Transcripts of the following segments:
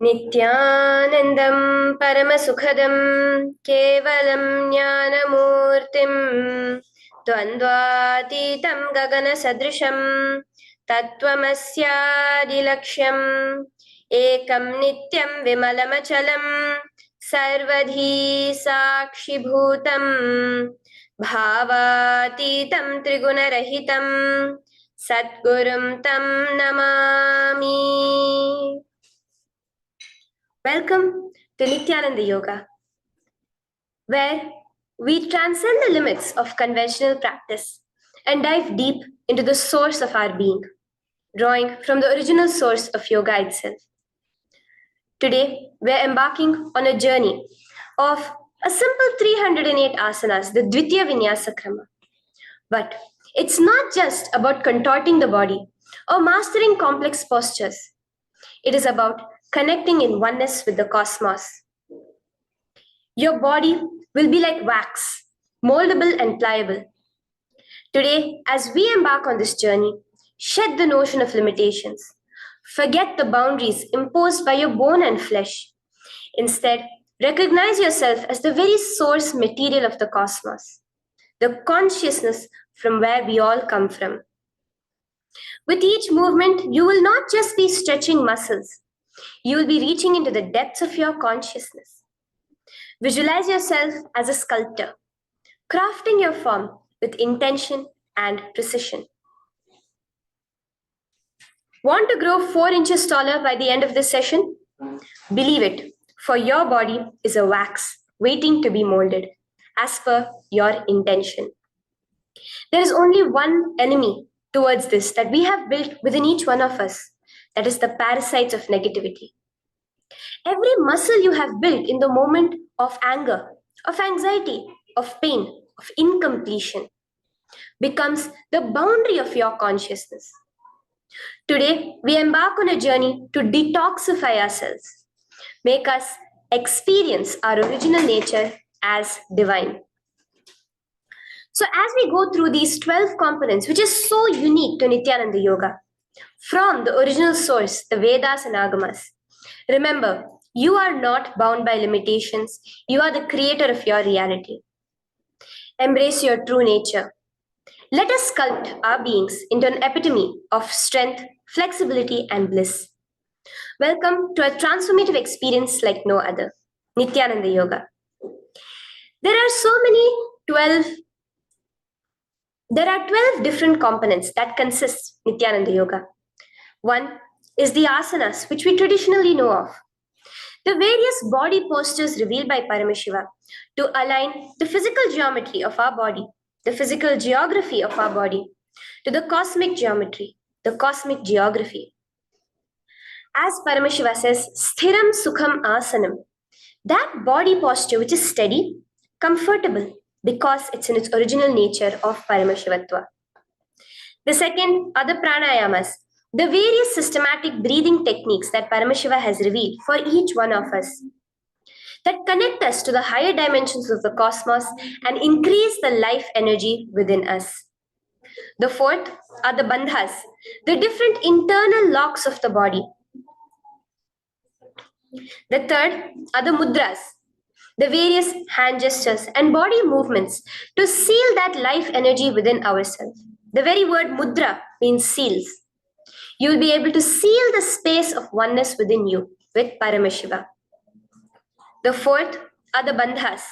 नित्यानन्दं परमसुखदं केवलं ज्ञानमूर्तिं द्वन्द्वातीतं गगनसदृशं तत्त्वमस्यादिलक्ष्यम् एकं नित्यं विमलमचलं सर्वधी साक्षिभूतं भावातीतं त्रिगुणरहितं सद्गुरुं तं Namami. Welcome to Nityananda Yoga, where we transcend the limits of conventional practice and dive deep into the source of our being, drawing from the original source of yoga itself. Today, we're embarking on a journey of a simple 308 asanas, the Dvitiya Vinyasa Krama. But it's not just about contorting the body or mastering complex postures. It is about connecting in oneness with the cosmos. Your body will be like wax, moldable and pliable. Today, as we embark on this journey, shed the notion of limitations. Forget the boundaries imposed by your bone and flesh. Instead, recognize yourself as the very source material of the cosmos, the consciousness from where we all come from. With each movement, you will not just be stretching muscles, you will be reaching into the depths of your consciousness. Visualize yourself as a sculptor, crafting your form with intention and precision. Want to grow 4 inches taller by the end of this session? Believe it, for your body is a wax waiting to be molded as per your intention. There is only one enemy towards this that we have built within each one of us. That is the parasites of negativity. Every muscle you have built in the moment of anger, of anxiety, of pain, of incompletion becomes the boundary of your consciousness. Today, we embark on a journey to detoxify ourselves, make us experience our original nature as divine. So as we go through these 12 components, which is so unique to Nityananda Yoga, from the original source, the Vedas and Agamas, remember, you are not bound by limitations. You are the creator of your reality. Embrace your true nature. Let us sculpt our beings into an epitome of strength, flexibility, and bliss. Welcome to a transformative experience like no other, Nityananda Yoga. There are 12 different components that consist Nityananda Yoga. One is the asanas, which we traditionally know of. The various body postures revealed by Paramashiva to align the physical geometry of our body, the physical geography of our body, to the cosmic geometry, the cosmic geography. As Paramashiva says, sthiram sukham asanam, that body posture which is steady, comfortable, because it's in its original nature of Paramashivatva. The second are the pranayamas, the various systematic breathing techniques that Paramashiva has revealed for each one of us, that connect us to the higher dimensions of the cosmos and increase the life energy within us. The fourth are the bandhas, the different internal locks of the body. The third are the mudras, the various hand gestures and body movements to seal that life energy within ourselves. The very word mudra means seals. You will be able to seal the space of oneness within you with Paramashiva. The fourth are the bandhas,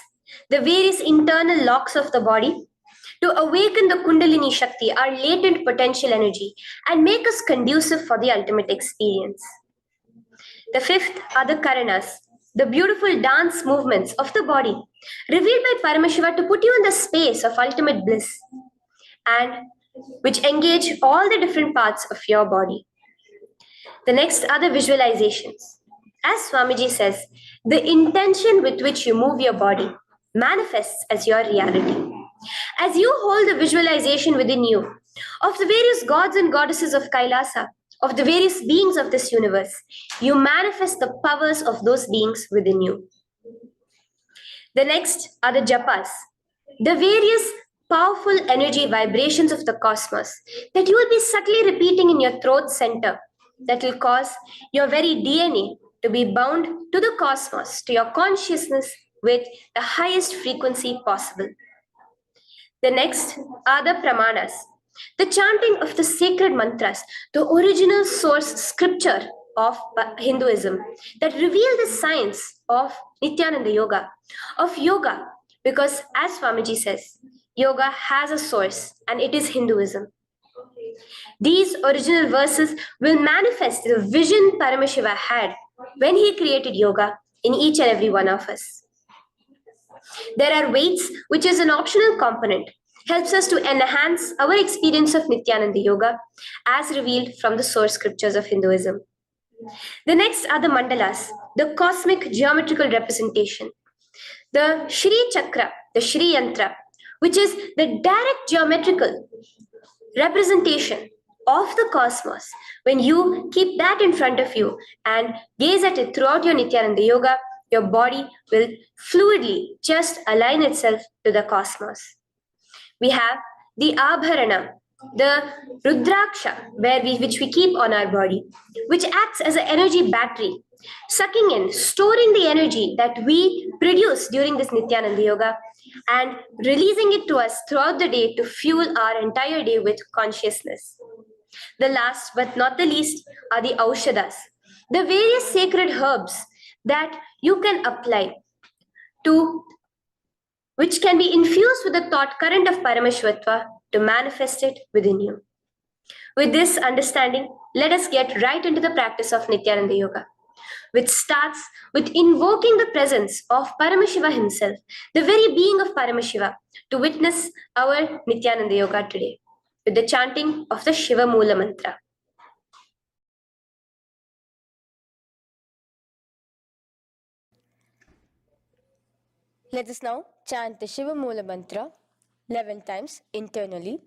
the various internal locks of the body to awaken the Kundalini Shakti, our latent potential energy, and make us conducive for the ultimate experience. The fifth are the karanas, the beautiful dance movements of the body, revealed by Paramashiva to put you in the space of ultimate bliss, and which engage all the different parts of your body. The next are the visualizations. As Swamiji says, the intention with which you move your body manifests as your reality. As you hold the visualization within you of the various gods and goddesses of Kailasa, of the various beings of this universe, you manifest the powers of those beings within you. The next are the japas, the various powerful energy vibrations of the cosmos that you will be subtly repeating in your throat center that will cause your very DNA to to be bound to the cosmos, to your consciousness with the highest frequency possible. The next are the pramanas, the chanting of the sacred mantras, the original source scripture of Hinduism that reveal the science of Nityananda Yoga, of yoga, because as Swamiji says, yoga has a source and it is Hinduism. These original verses will manifest the vision Paramashiva had when he created yoga in each and every one of us. There are weights, which is an optional component, helps us to enhance our experience of Nityananda Yoga as revealed from the source scriptures of Hinduism. The next are the mandalas, the cosmic geometrical representation. The Shri Chakra, the Shri Yantra, which is the direct geometrical representation of the cosmos. When you keep that in front of you and gaze at it throughout your Nityananda Yoga, your body will fluidly just align itself to the cosmos. We have the Abharana, the Rudraksha, which we keep on our body, which acts as an energy battery, sucking in, storing the energy that we produce during this Nityananda Yoga and releasing it to us throughout the day to fuel our entire day with consciousness. The last but not the least are the Aushadas, the various sacred herbs that you can apply to, which can be infused with the thought current of Paramashivatva to manifest it within you. With this understanding, let us get right into the practice of Nityananda Yoga, which starts with invoking the presence of Paramashiva himself, the very being of Paramashiva, to witness our Nityananda Yoga today, with the chanting of the Shiva Moola Mantra. Let us now chant the Shiva Moola Mantra 11 times internally.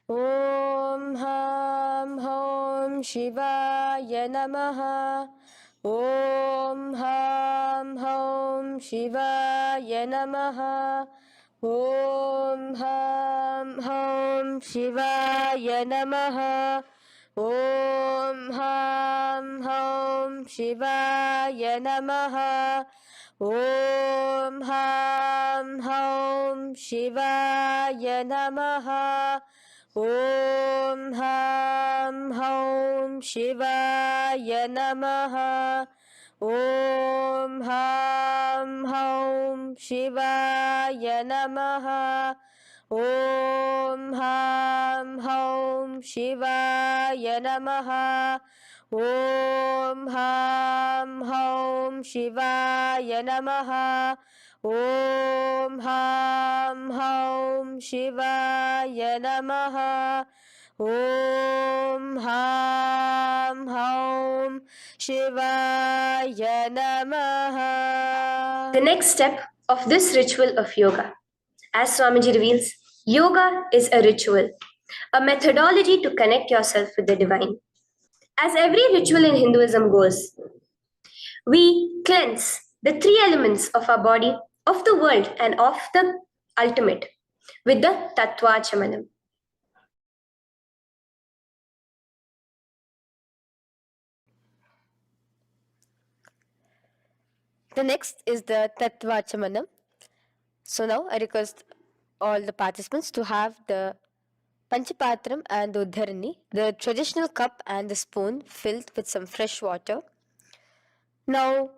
Om Ham Hom Shivaya Namaha. Om Ham Hom Shivaya Namaha. Om Ham Hom Shivaya Namaha. Om Ham Hom Shivaya Namaha. Om Ham Hom Shivaya Namaha. Om Ham Hom Shivaya Namaha. Om Ham Hom Shivaya Namaha. Om Ham Hom Shivaya Namaha. Om Ham Hom Shivaya Namaha. Om Ham Hom Shivaya Namaha. Om Ham Hom Shivaya Namaha. The next step of this ritual of yoga, as Swamiji reveals, yoga is a ritual, a methodology to connect yourself with the divine. As every ritual in Hinduism goes, we cleanse the three elements of our body, of the world, and of the ultimate with the Tattvachamanam. The next is the Tattvachamanam. So now I request all the participants to have the Panchapatram and the Uddharani, the traditional cup and the spoon filled with some fresh water. Now,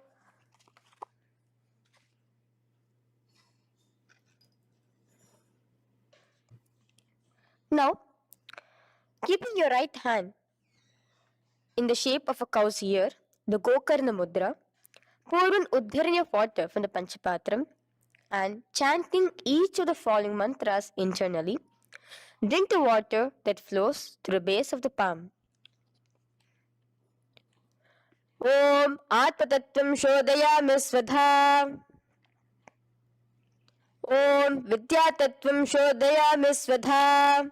keeping your right hand in the shape of a cow's ear, the Gokarna Mudra, pour an Uddharani of water from the Panchapatram and chanting each of the following mantras internally, drink the water that flows through the base of the palm. Om Atmatattvam Shodayami Svadha. Om Vidyatattvam Shodayami Svadha.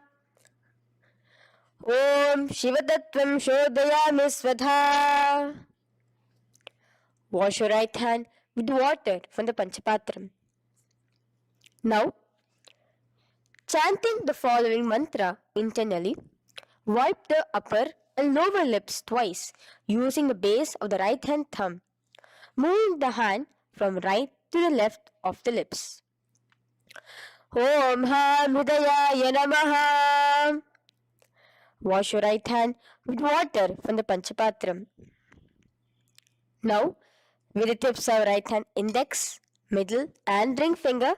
Om Shivatattvam Shodayami Svadha. Wash your right hand with water from the Panchapatram. Now, chanting the following mantra internally, wipe the upper and lower lips twice using the base of the right hand thumb, moving the hand from right to the left of the lips. Om Ham Hridayaya Namaha. Wash your right hand with water from the Panchapatram. Now, with the tips of right hand index, middle and ring finger,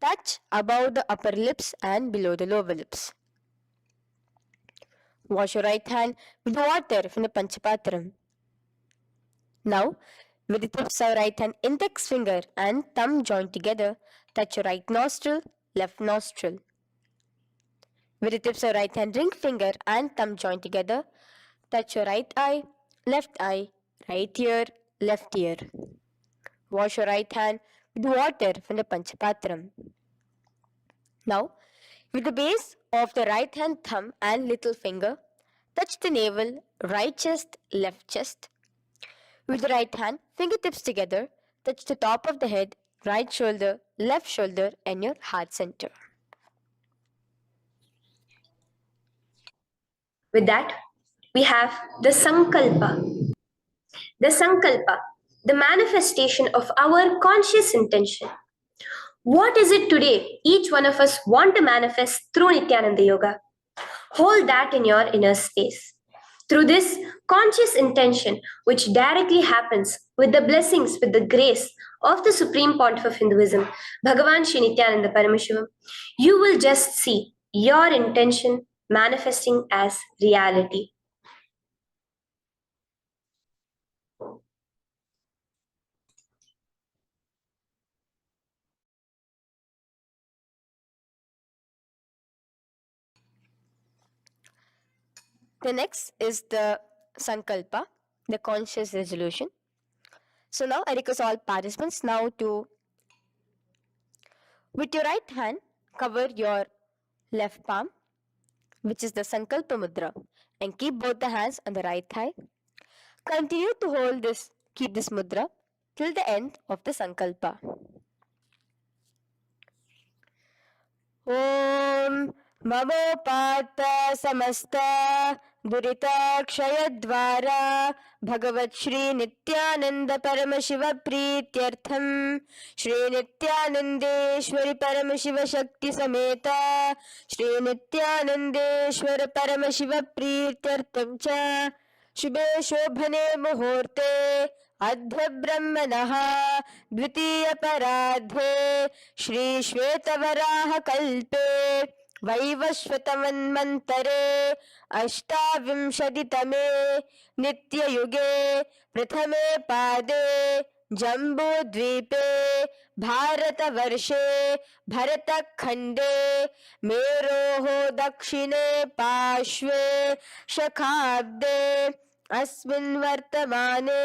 touch above the upper lips and below the lower lips. Wash your right hand with water from the Panchapatram. Now, with the tips of right hand index finger and thumb joined together, touch your right nostril, left nostril. With the tips of right hand ring finger and thumb joined together, touch your right eye, right ear, left ear. Wash your right hand with water from the Panchapatram. Now, with the base of the right hand thumb and little finger, touch the navel, right chest, left chest. With the right hand, fingertips together, touch the top of the head, right shoulder, left shoulder, and your heart center. With that, we have the Sankalpa. The Sankalpa, the manifestation of our conscious intention. What is it today each one of us want to manifest through Nityananda Yoga? Hold that in your inner space. Through this conscious intention, which directly happens with the blessings, with the grace of the Supreme Pontiff of Hinduism, Bhagavan Shri Nityananda Paramashivoham, you will just see your intention manifesting as reality. The next is the Sankalpa, the conscious resolution. So now I request all participants now to, with your right hand, cover your left palm, which is the Sankalpa Mudra, and keep both the hands on the right thigh. Continue to keep this mudra till the end of the Sankalpa. Om Mamo Samasta Duritakshayaddvara Bhagavat Shri Nityananda Paramashiva Prityartham Shri Nityanandeshwari Paramashiva Shakti Sameta Shri Nityanandeshwara Paramashiva Prityartham Cha शुभे शोभने मुहूर्ते अद्य ब्रह्मणः द्वितीय परार्धे श्री श्वेतवराह कल्पे वैवस्वतमन्वन्तरे अष्टाविंशतितमे नित्ययुगे प्रथमे पादे जम्बूद्वीपे भारतवर्षे भरतखण्डे मेरोः दक्षिणे पार्श्वे शखाब्दे अस्मिन् वर्तमाने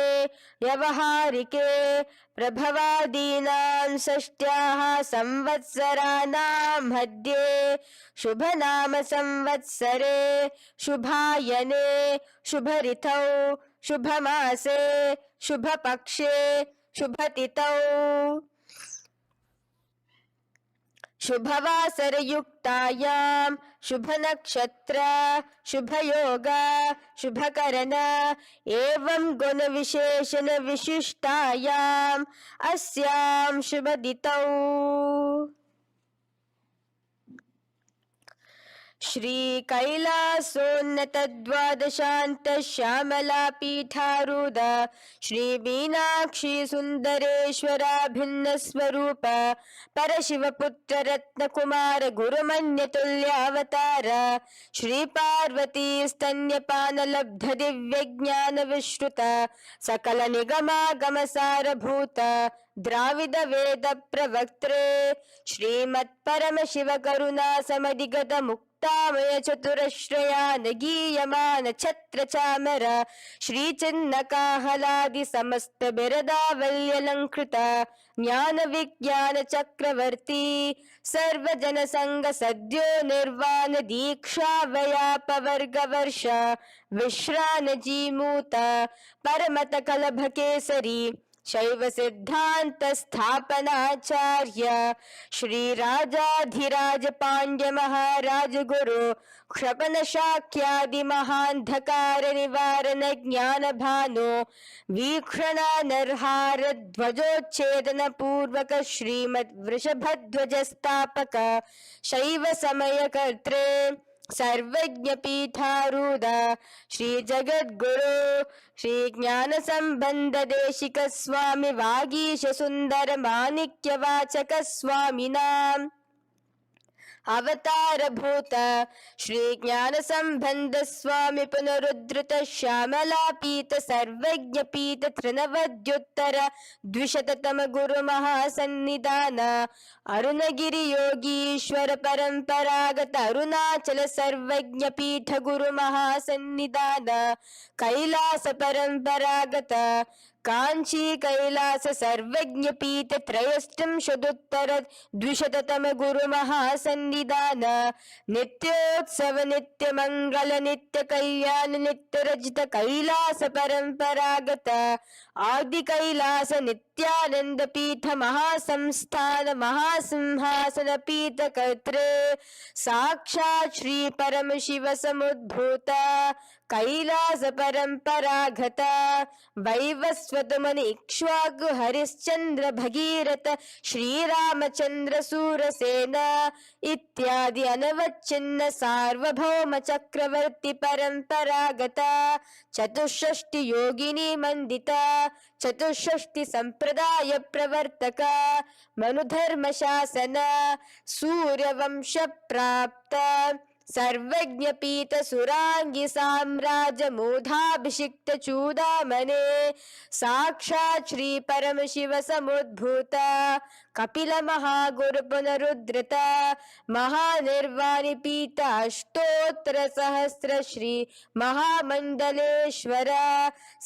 व्यवहारिके प्रभवादीनां षष्ट्याः संवत्सराणां मध्ये शुभनाम संवत्सरे शुभायने शुभऋतौ शुभमासे शुभपक्षे शुभतिथौ शुभवासरयुक्तायां शुभनक्षत्र शुभयोग शुभकरण एवं गुणविशेषण विशिष्टायाम् अस्यां शुभदितौ श्री कैलासोन्नत द्वादशान्त श्यामला पीठारूढ़ श्री मीनाक्षी सुंदरेश्वरा भिन्न स्वरूप परशिवपुत्र रत्न कुमार गुरुमन्यतुल्यावतार श्री पार्वती स्तन्यपान लब्ध दिव्य ज्ञान विश्रुत सकल निगमागम सारभूत द्राविड वेद प्रवक्त्रे श्रीमत् परमशिव करुणा समधिगत मुक्तामय चतुरश्रयान गीयमान छत्र चामर श्री चिन्ह काहलादि समस्त बिरदावल्यलंकृत ज्ञान विज्ञान चक्रवर्ती सर्वजन संग सद्यो निर्वाण दीक्षा व्याप वर्ग वर्ष विश्रान जीमूत परमत कलभ केसरी शैव सिद्धांत स्थापनाचार्य श्री राजाधिराज पांड्य महाराज गुरु क्षपन शाक्यादि महांधकार निवारण ज्ञान भानु वीक्षण नरहार ध्वजोच्छेदन पूर्वक श्रीमद वृषभध्वज स्थापक शैव समय कर्त्रे सर्वज्ञ पीठारूढ़ श्री जगद्गुरु श्री ज्ञान संबंध देशिक स्वामी वागीश सुंदर माणिक्य वाचक स्वामिनां अवतार भूत श्री ज्ञान संबंध स्वामी पुनरुद्धृत श्यामला पीत सर्वज्ञ पीत तृणवद्युत्तर द्विशततम गुरु महासन्निधान अरुणगिरि योगीश्वर परंपरागत अरुणाचल सर्वज्ञ पीठ गुरु महासन्निधान कैलास परंपरागत कांची कैलास सर्वज्ञ पीठ त्रयस्त्रिंशदुत्तर द्विशततम गुरु महासन्निधान नित्योत्सव नित्य मंगल नित्य कल्याण नित्य रजित कैलास परंपरागत आदि कैलास नित्यानंद पीठ महासंस्थान महासिंहासन पीठ कर्त्रे साक्षात् श्री परम शिव समुद्भूत कैलास परंपरागत वैवस्वत मुनि इक्ष्वाकु हरिश्चंद्र भगीरथ श्रीरामचंद्र सूरसेन इत्यादि अनवच्छिन्न सार्वभौम चक्रवर्ती परंपरागत चतुष्षष्टि योगिनी मंडित चतुष्षष्टि संप्रदाय प्रवर्तक मनुधर्म शासन सूर्यवंश प्राप्त सर्वज्ञ पीठ सुरांगी साम्राज्य मूधाभिषिक्त चूडामणे साक्षात् श्री परम शिव समुद्भूत कपिल महागुरु पुनरुद्धृत महानिर्वाणि पीठ अष्टोत्तर सहस्र श्री महामंडलेश्वर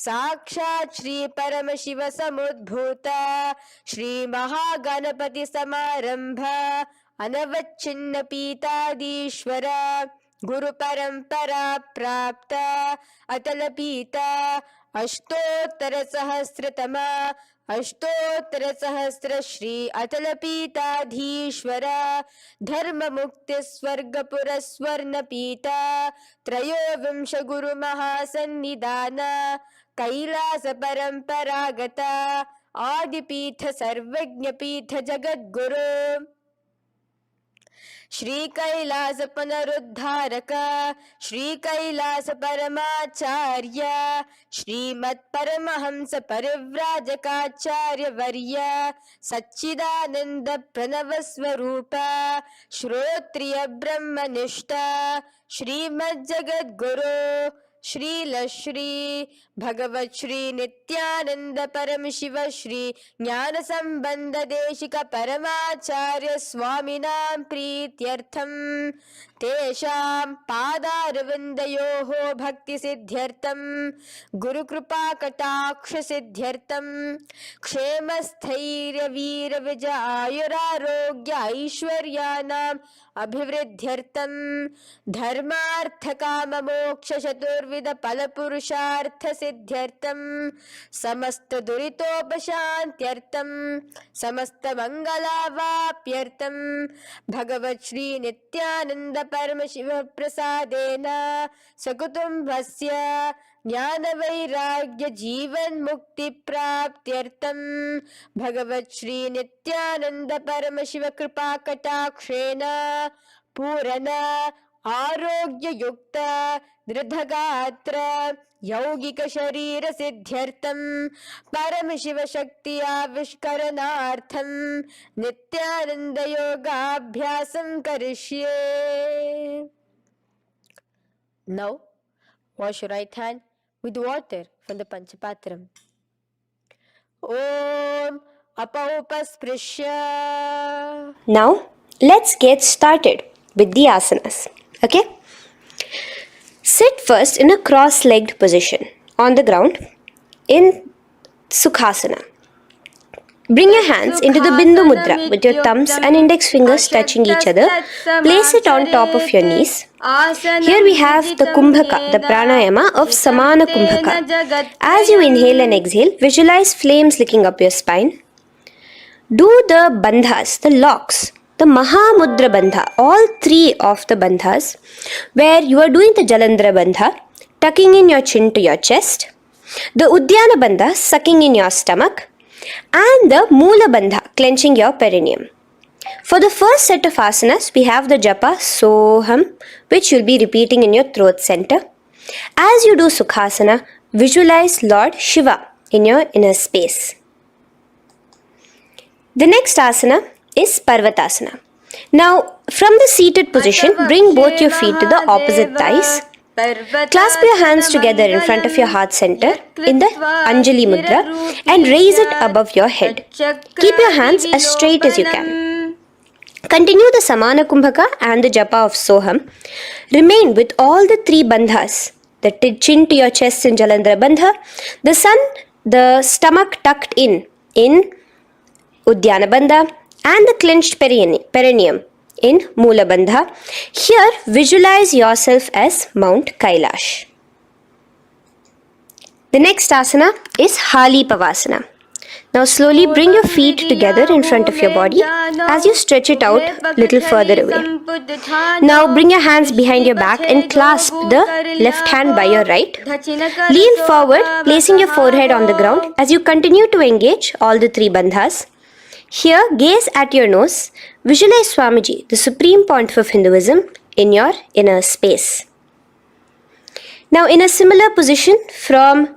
साक्षात् श्री परम शिव समुद्भूत श्री महागणपति समारंभ अनवच्छिन्न पीताधीश्वर गुरु परंपरा प्राप्त अतल पीठ अष्टोत्तर सहस्रतम अष्टोत्तर सहस्र श्री अतल पीठाधीश्वर धर्म मुक्ति स्वर्गपुर स्वर्ण पीठ त्रयोविंश गुरु महासन्निधान कैलास परंपरागत आदिपीठ सर्वज्ञ पीठ जगद्गुरु श्री कैलास पुनरुद्धारक श्री कैलास परमाचार्य श्रीमत् परमहंस परिव्राजकाचार्य वर्य सच्चिदानंद प्रणव स्वरूप श्रोत्रिय ब्रह्मनिष्ठ श्रीमद् जगद्गुरु श्रील श्री भगवत श्री नित्यानंद परम शिव श्री ज्ञान संबंध देशिक परमाचार्य स्वामिनां प्रीत्यर्थं तेषां पादारविन्दयोः भक्ति सिद्ध्यर्थं गुरु कृपा कटाक्ष सिद्ध्यर्थं क्षेम स्थैर्य वीर विजय आयुरारोग्य ऐश्वर्याणाम् अभिवृद्ध्यर्थं धर्मार्थ काम मोक्ष चतुर्विध फल पुरुषार्थ सिद्ध्यर्थं समस्त दुरितोपशान्त्यर्थं समस्त मंगलावाप्यर्थं भगवत् श्री नित्यानंद परम शिव प्रसादेन सकुटुम्बस्य ज्ञान वैराग्य जीवन मुक्ति प्राप्त्यर्थं भगवत् श्री नित्यानंद परम शिव कृपा कटाक्षेन पूर्ण आरोग्य युक्त दृढ़गात्र यौगिक शरीर सिद्ध्यर्थं परम शिव शक्ति आविष्करणार्थं नित्यानंद योगाभ्यासं करिष्ये. Now wash your right hand with water from the Panchapatram. Om Apaupasprisya. Now, let's get started with the asanas. Okay? Sit first in a cross-legged position on the ground in Sukhasana. Bring your hands into the Bindu Mudra with your thumbs and index fingers touching each other. Place it on top of your knees. Here we have the Kumbhaka, the pranayama of Samana Kumbhaka. As you inhale and exhale, visualize flames licking up your spine. Do the bandhas, the locks, the Mahamudra Bandha, all three of the bandhas, where you are doing the Jalandhara Bandha, tucking in your chin to your chest, the Udyana Bandha, sucking in your stomach, and the Moola Bandha, clenching your perineum. For the first set of asanas, we have the japa Soham, which you'll be repeating in your throat center. As you do Sukhasana, visualize Lord Shiva in your inner space. The next asana is Parvatasana. Now, from the seated position, bring both your feet to the opposite thighs. Clasp your hands together in front of your heart center in the Anjali Mudra and raise it above your head. Keep your hands as straight as you can. Continue the Samana Kumbhaka and the Japa of Soham. Remain with all the three bandhas, the chin to your chest in Jalandhara Bandha, the stomach tucked in Udyana Bandha, and the clenched perineum in Moola Bandha. Here, visualize yourself as Mount Kailash. The next asana is Hali Pavasana. Now slowly bring your feet together in front of your body as you stretch it out a little further away. Now bring your hands behind your back and clasp the left hand by your right. Lean forward, placing your forehead on the ground as you continue to engage all the three bandhas. Here, gaze at your nose. Visualize Swamiji, the Supreme Pontiff of Hinduism, in your inner space. Now, in a similar position from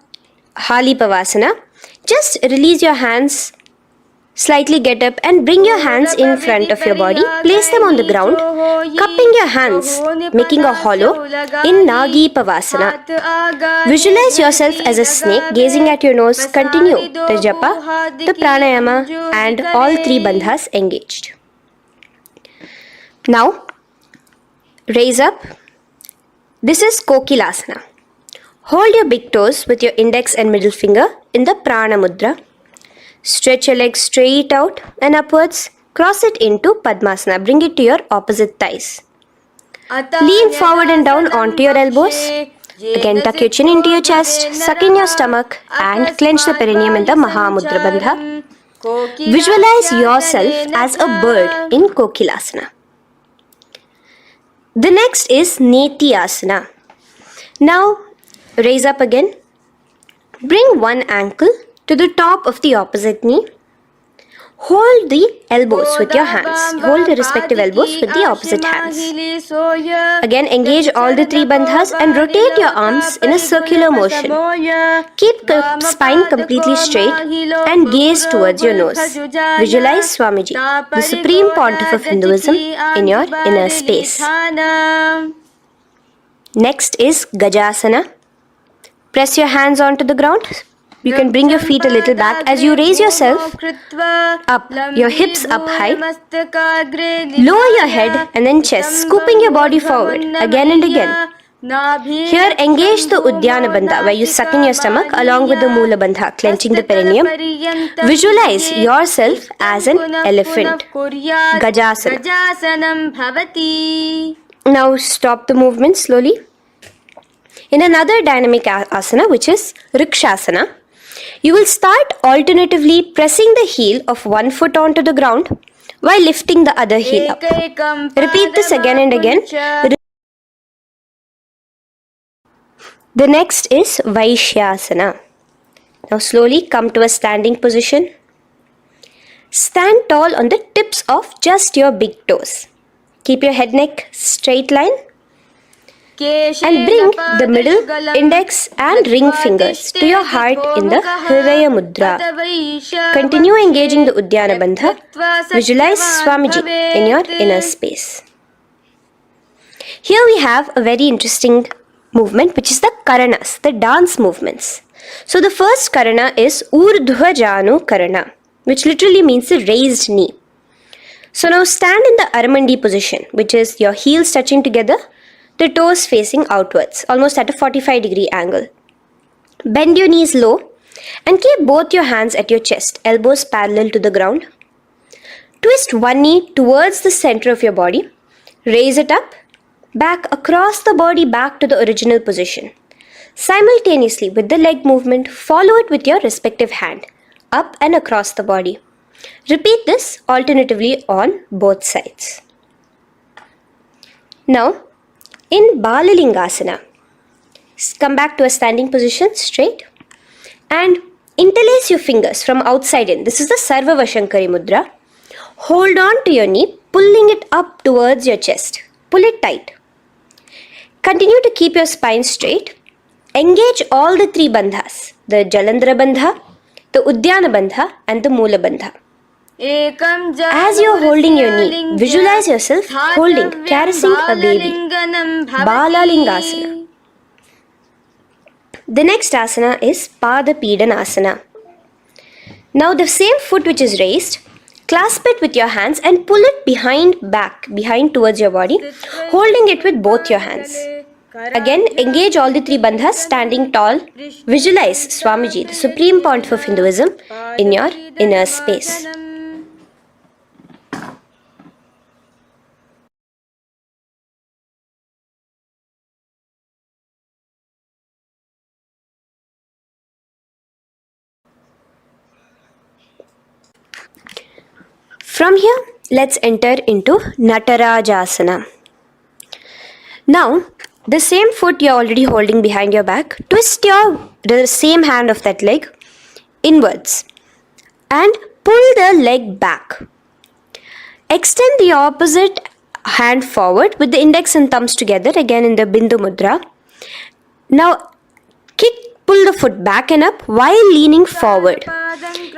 Hali Pavasana, just release your hands, slightly get up and bring your hands in front of your body. Place them on the ground, cupping your hands, making a hollow in Nagi Pavasana. Visualize yourself as a snake, gazing at your nose. Continue the japa, the pranayama, and all three bandhas engaged. Now, raise up. This is Kokilasana. Hold your big toes with your index and middle finger in the Prana Mudra. Stretch your legs straight out and upwards. Cross it into Padmasana. Bring it to your opposite thighs. Lean forward and down onto your elbows. Again, tuck your chin into your chest, suck in your stomach, and clench the perineum in the Mahamudra Bandha. Visualize yourself as a bird in Kokilasana. The next is Neti Asana. Now, raise up again. Bring one ankle to the top of the opposite knee. Hold the elbows with your hands. Hold the respective elbows with the opposite hands. Again, engage all the three bandhas and rotate your arms in a circular motion. Keep the spine completely straight and gaze towards your nose. Visualize Swamiji, the Supreme Pontiff of Hinduism, in your inner space. Next is Gajasana. Press your hands onto the ground. You can bring your feet a little back as you raise yourself up, your hips up high. Lower your head and then chest, scooping your body forward again and again. Here, engage the Udyana Bandha, where you suck in your stomach along with the Moola Bandha, clenching the perineum. Visualize yourself as an elephant. Gajasana. Now stop the movement slowly. In another dynamic asana, which is Rikshasana, you will start alternatively pressing the heel of one foot onto the ground while lifting the other heel up. Repeat this again and again. The next is Vaishyasana. Now slowly come to a standing position. Stand tall on the tips of just your big toes. Keep your head neck straight line. And bring the middle, index and ring fingers to your heart in the Hridaya Mudra. Continue engaging the Udyana Bandha. Visualize Swamiji in your inner space. Here we have a very interesting movement, which is the Karanas, the dance movements. So the first Karana is Urdhva Janu Karana, which literally means the raised knee. So now stand in the Aramandi position, which is your heels touching together, the toes facing outwards, almost at a 45-degree angle. Bend your knees low And keep both your hands at your chest, elbows parallel to the ground. Twist one knee towards the center of your body. Raise it up, back across the body back to the original position. Simultaneously with the leg movement, follow it with your respective hand, up and across the body. Repeat this alternatively on both sides. Now, in Balalingasana, come back to a standing position straight and interlace your fingers from outside in. This is the Sarva Vashankari Mudra. Hold on to your knee, pulling it up towards your chest. Pull it tight. Continue to keep your spine straight. Engage all the three bandhas, the Jalandhara Bandha, the Udyana Bandha and the Moola Bandha. As you are holding your knee, visualize yourself holding, caressing a baby. Balalingasana. The next asana is Pada Pidanasana. Now the same foot which is raised, clasp it with your hands and pull it behind towards your body, holding it with both your hands. Again, engage all the three bandhas, standing tall. Visualize Swamiji, the Supreme Pontiff of Hinduism, in your inner space. From here, let's enter into Natarajasana. Now, the same foot you're already holding behind your back, twist the same hand of that leg inwards and pull the leg back. Extend the opposite hand forward with the index and thumbs together, again in the Bindu Mudra. Now, pull the foot back and up while leaning forward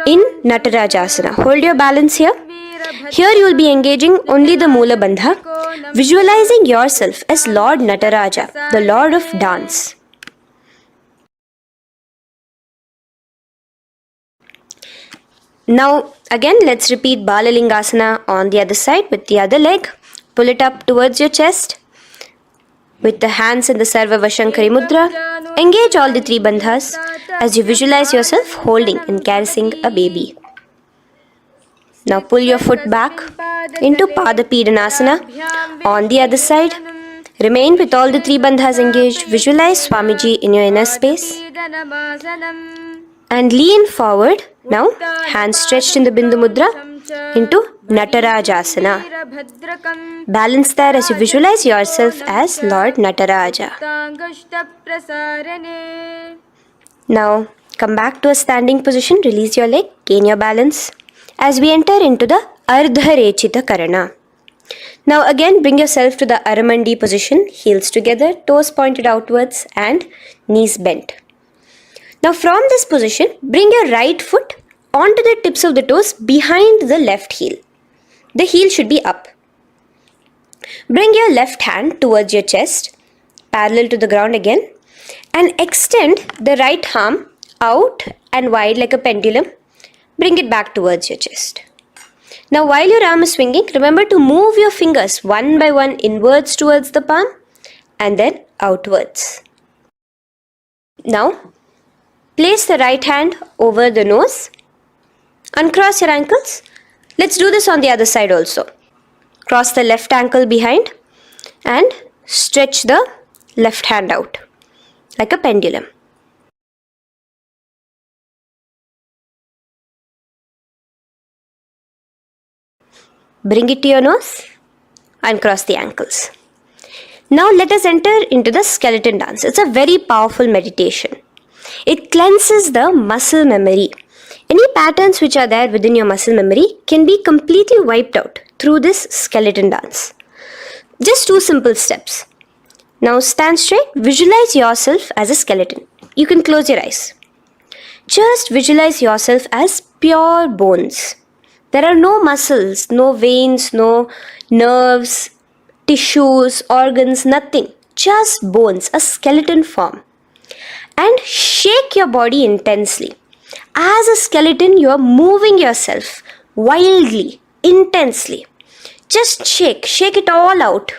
in Natarajasana. Hold your balance here. Here you will be engaging only the Moola Bandha, visualizing yourself as Lord Nataraja, the Lord of Dance. Now again let's repeat Balalingasana on the other side with the other leg. Pull it up towards your chest with the hands in the Sarva Vashankari Mudra. Engage all the three bandhas as you visualize yourself holding and caressing a baby. Now pull your foot back into Pada Pidanasana on the other side. Remain with all the three bandhas engaged. Visualize Swamiji in your inner space. And lean forward. Now, hands stretched in the Bindu Mudra into Natarajasana. Balance there as you visualize yourself as Lord Nataraja. Now, come back to a standing position. Release your leg. Gain your balance. As we enter into the Ardharechita Karana. Now again bring yourself to the Aramandi position, heels together, toes pointed outwards and knees bent. Now from this position, bring your right foot onto the tips of the toes behind the left heel. The heel should be up. Bring your left hand towards your chest, parallel to the ground again, and extend the right arm out and wide like a pendulum. Bring it back towards your chest. Now while your arm is swinging, remember to move your fingers one by one inwards towards the palm and then outwards. Now place the right hand over the nose. Uncross your ankles. Let's do this on the other side also. Cross the left ankle behind and stretch the left hand out like a pendulum. Bring it to your nose and cross the ankles. Now let us enter into the skeleton dance. It's a very powerful meditation. It cleanses the muscle memory. Any patterns which are there within your muscle memory can be completely wiped out through this skeleton dance. Just 2 simple steps. Now stand straight. Visualize yourself as a skeleton. You can close your eyes. Just visualize yourself as pure bones. There are no muscles, no veins, no nerves, tissues, organs, nothing. Just bones, a skeleton form. And shake your body intensely. As a skeleton, you are moving yourself wildly, intensely. Just shake it all out.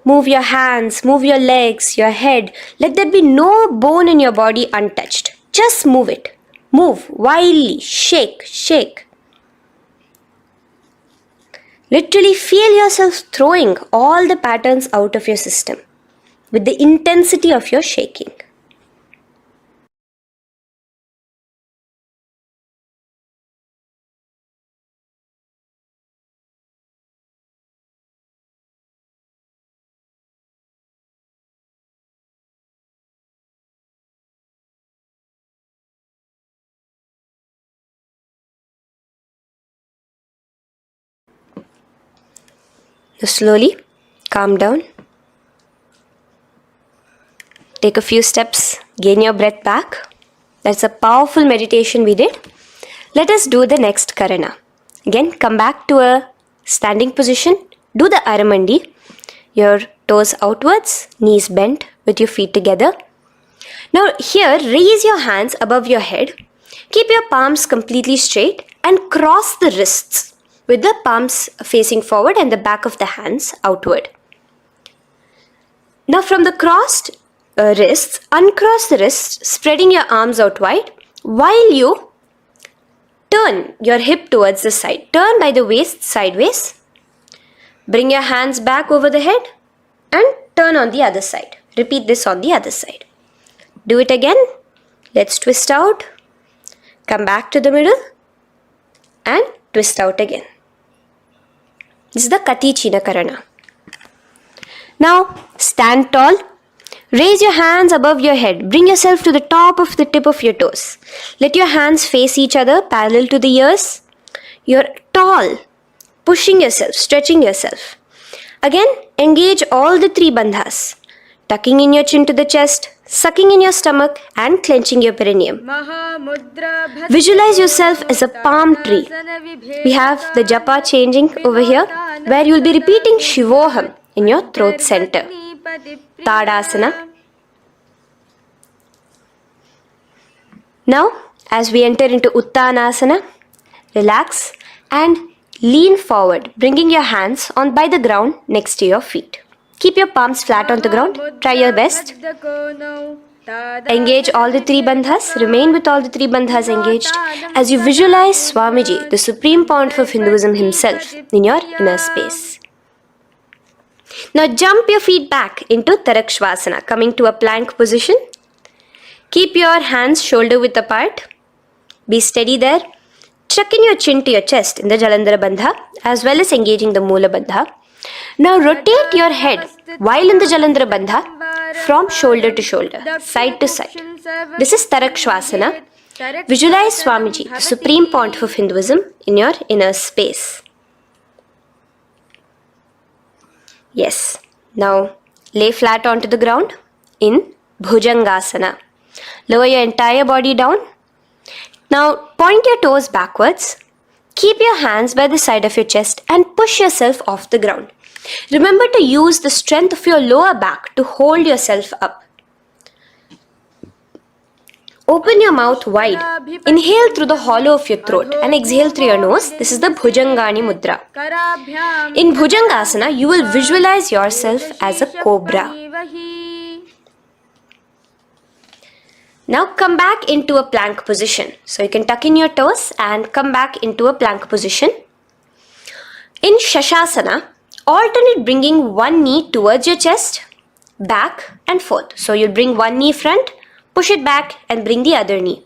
Move your hands, move your legs, your head. Let there be no bone in your body untouched. Just move it. Move wildly. Shake, shake. Literally feel yourself throwing all the patterns out of your system with the intensity of your shaking. Now slowly calm down. Take a few steps, gain your breath back. That's a powerful meditation we did. Let us do the next Karana. Again, come back to a standing position. Do the Aramandi. Your toes outwards, knees bent with your feet together. Now here, raise your hands above your head. Keep your palms completely straight and cross the wrists with the palms facing forward and the back of the hands outward. Now from the crossed wrists, uncross the wrists, spreading your arms out wide while you turn your hip towards the side. Turn by the waist sideways. Bring your hands back over the head and turn on the other side. Repeat this on the other side. Do it again. Let's twist out. Come back to the middle and twist out again. This is the Kati China Karana. Now stand tall. Raise your hands above your head. Bring yourself to the top of the tip of your toes. Let your hands face each other parallel to the ears. You're tall. Pushing yourself, stretching yourself. Again, engage all the three bandhas. Tucking in your chin to the chest, sucking in your stomach and clenching your perineum. Visualize yourself as a palm tree. We have the japa changing over here where you will be repeating Shivoham in your throat center. Tadasana. Now, as we enter into Uttanasana, relax and lean forward, bringing your hands on by the ground next to your feet. Keep your palms flat on the ground. Try your best. Engage all the three bandhas. Remain with all the three bandhas engaged as you visualize Swamiji, the Supreme Pontiff of Hinduism himself, in your inner space. Now jump your feet back into Tarakshvasana, coming to a plank position. Keep your hands shoulder width apart. Be steady there. Tuck in your chin to your chest in the Jalandhara Bandha as well as engaging the Moola Bandha. Now rotate your head while in the Jalandhara Bandha from shoulder to shoulder, side to side. This is Tarakshvasana. Visualize Swamiji, the Supreme Pontiff of Hinduism, in your inner space. Yes. Now lay flat onto the ground in Bhujangasana. Lower your entire body down. Now point your toes backwards. Keep your hands by the side of your chest and push yourself off the ground. Remember to use the strength of your lower back to hold yourself up. Open your mouth wide. Inhale through the hollow of your throat and exhale through your nose. This is the Bhujangani Mudra. In Bhujangasana, you will visualize yourself as a cobra. Now come back into a plank position. So you can tuck in your toes and come back into a plank position. In Shashasana, alternate bringing one knee towards your chest, back and forth. So you'll bring one knee front, push it back and bring the other knee.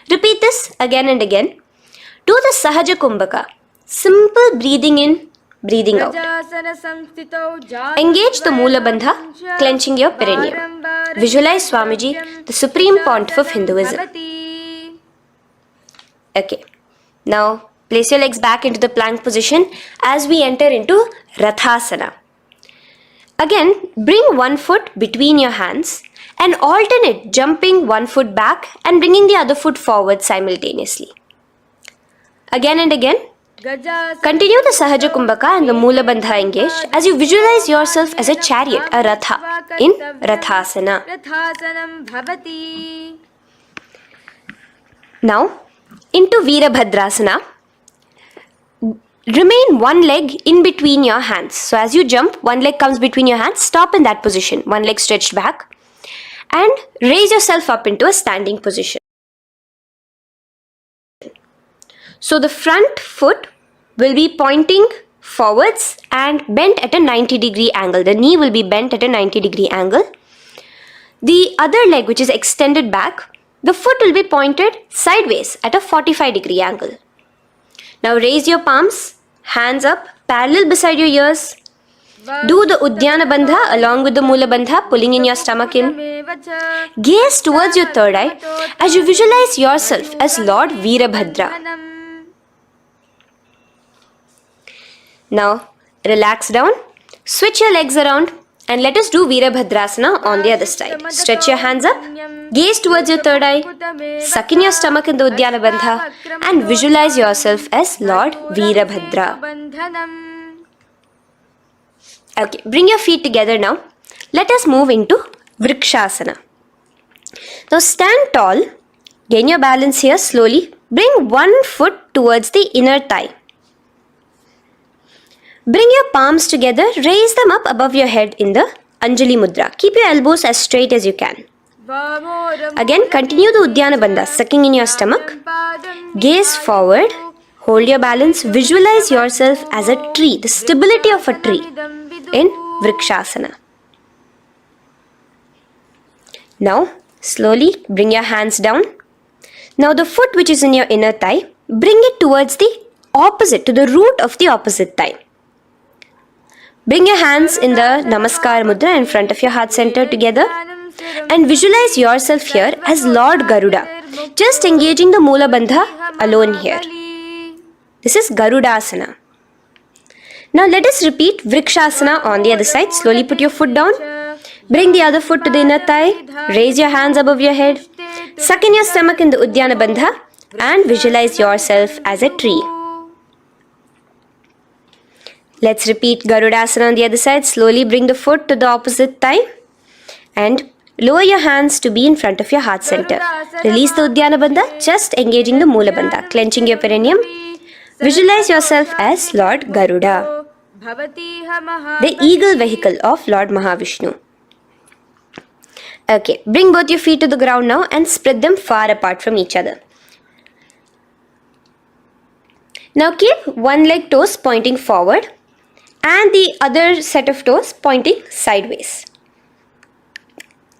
Repeat this again and again. Do the Sahaja Kumbhaka. Simple breathing in, breathing out. Engage the Moola Bandha, clenching your perineum. Visualize Swamiji, the Supreme Pontiff of Hinduism. Okay. Now place your legs back into the plank position as we enter into Rathasana. Again, bring one foot between your hands and alternate jumping one foot back and bringing the other foot forward simultaneously. Again and again. Continue the Sahaja Kumbhaka and the Moola Bandha engaged as you visualize yourself as a chariot, a Ratha, in Rathasana. Now, into Veerabhadrasana. remain one leg in between your hands. So as you jump, one leg comes between your hands, stop in that position, one leg stretched back, and raise yourself up into a standing position. So the front foot will be pointing forwards and bent at a 90-degree angle. The knee will be bent at a 90-degree angle. The other leg, which is extended back, the foot will be pointed sideways at a 45-degree angle. Now raise your palms, hands up, parallel beside your ears. Do the Uddiyana Bandha along with the Mula Bandha, pulling in your stomach in. Gaze towards your third eye as you visualize yourself as Lord Veerabhadra. Now relax down, switch your legs around, and let us do Veerabhadrasana on the other side. Stretch your hands up, gaze towards your third eye, suck in your stomach in the Uddiyana Bandha, and visualize yourself as Lord Veerabhadra. Okay, bring your feet together now. Let us move into Vrikshasana. Now stand tall, gain your balance here slowly. Bring one foot towards the inner thigh. Bring your palms together, raise them up above your head in the Anjali Mudra. Keep your elbows as straight as you can. Again, continue the Uddiyana Bandha, sucking in your stomach. Gaze forward, hold your balance, visualize yourself as a tree, the stability of a tree in Vrikshasana. Now, slowly bring your hands down. Now the foot which is in your inner thigh, bring it towards the opposite, to the root of the opposite thigh. Bring your hands in the Namaskar Mudra in front of your heart center together and visualize yourself here as Lord Garuda, just engaging the Mula Bandha alone here. This is Garudasana. Now let us repeat Vrikshasana on the other side. Slowly put your foot down. Bring the other foot to the inner thigh. Raise your hands above your head. Suck in your stomach in the Uddiyana Bandha and visualize yourself as a tree. Let's repeat Garudasana on the other side. Slowly bring the foot to the opposite thigh and lower your hands to be in front of your heart center. Release the Uddiyana Bandha, just engaging the Mula Bandha, clenching your perineum. Visualize yourself as Lord Garuda, the eagle vehicle of Lord Mahavishnu. Okay, bring both your feet to the ground now and spread them far apart from each other. Now keep one leg toes pointing forward and the other set of toes pointing sideways.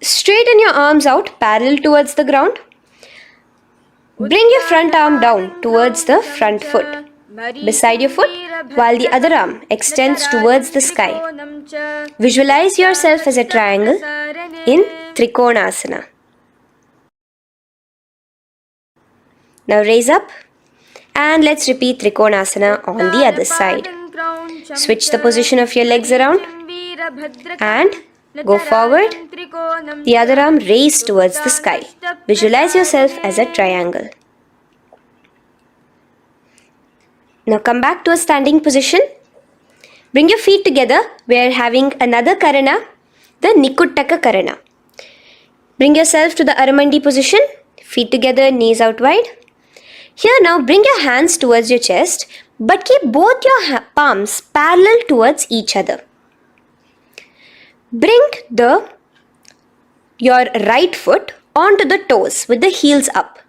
Straighten your arms out parallel towards the ground. Bring your front arm down towards the front foot, beside your foot, while the other arm extends towards the sky. Visualize yourself as a triangle in Trikonasana. Now raise up and let's repeat Trikonasana on the other side. Switch the position of your legs around and go forward. The other arm raised towards the sky. Visualize yourself as a triangle. Now come back to a standing position. Bring your feet together. We are having another Karana, the Nikuttaka Karana. Bring yourself to the Aramandi position. Feet together, knees out wide. Here now bring your hands towards your chest, but keep both your palms parallel towards each other. Bring your right foot onto the toes with the heels up.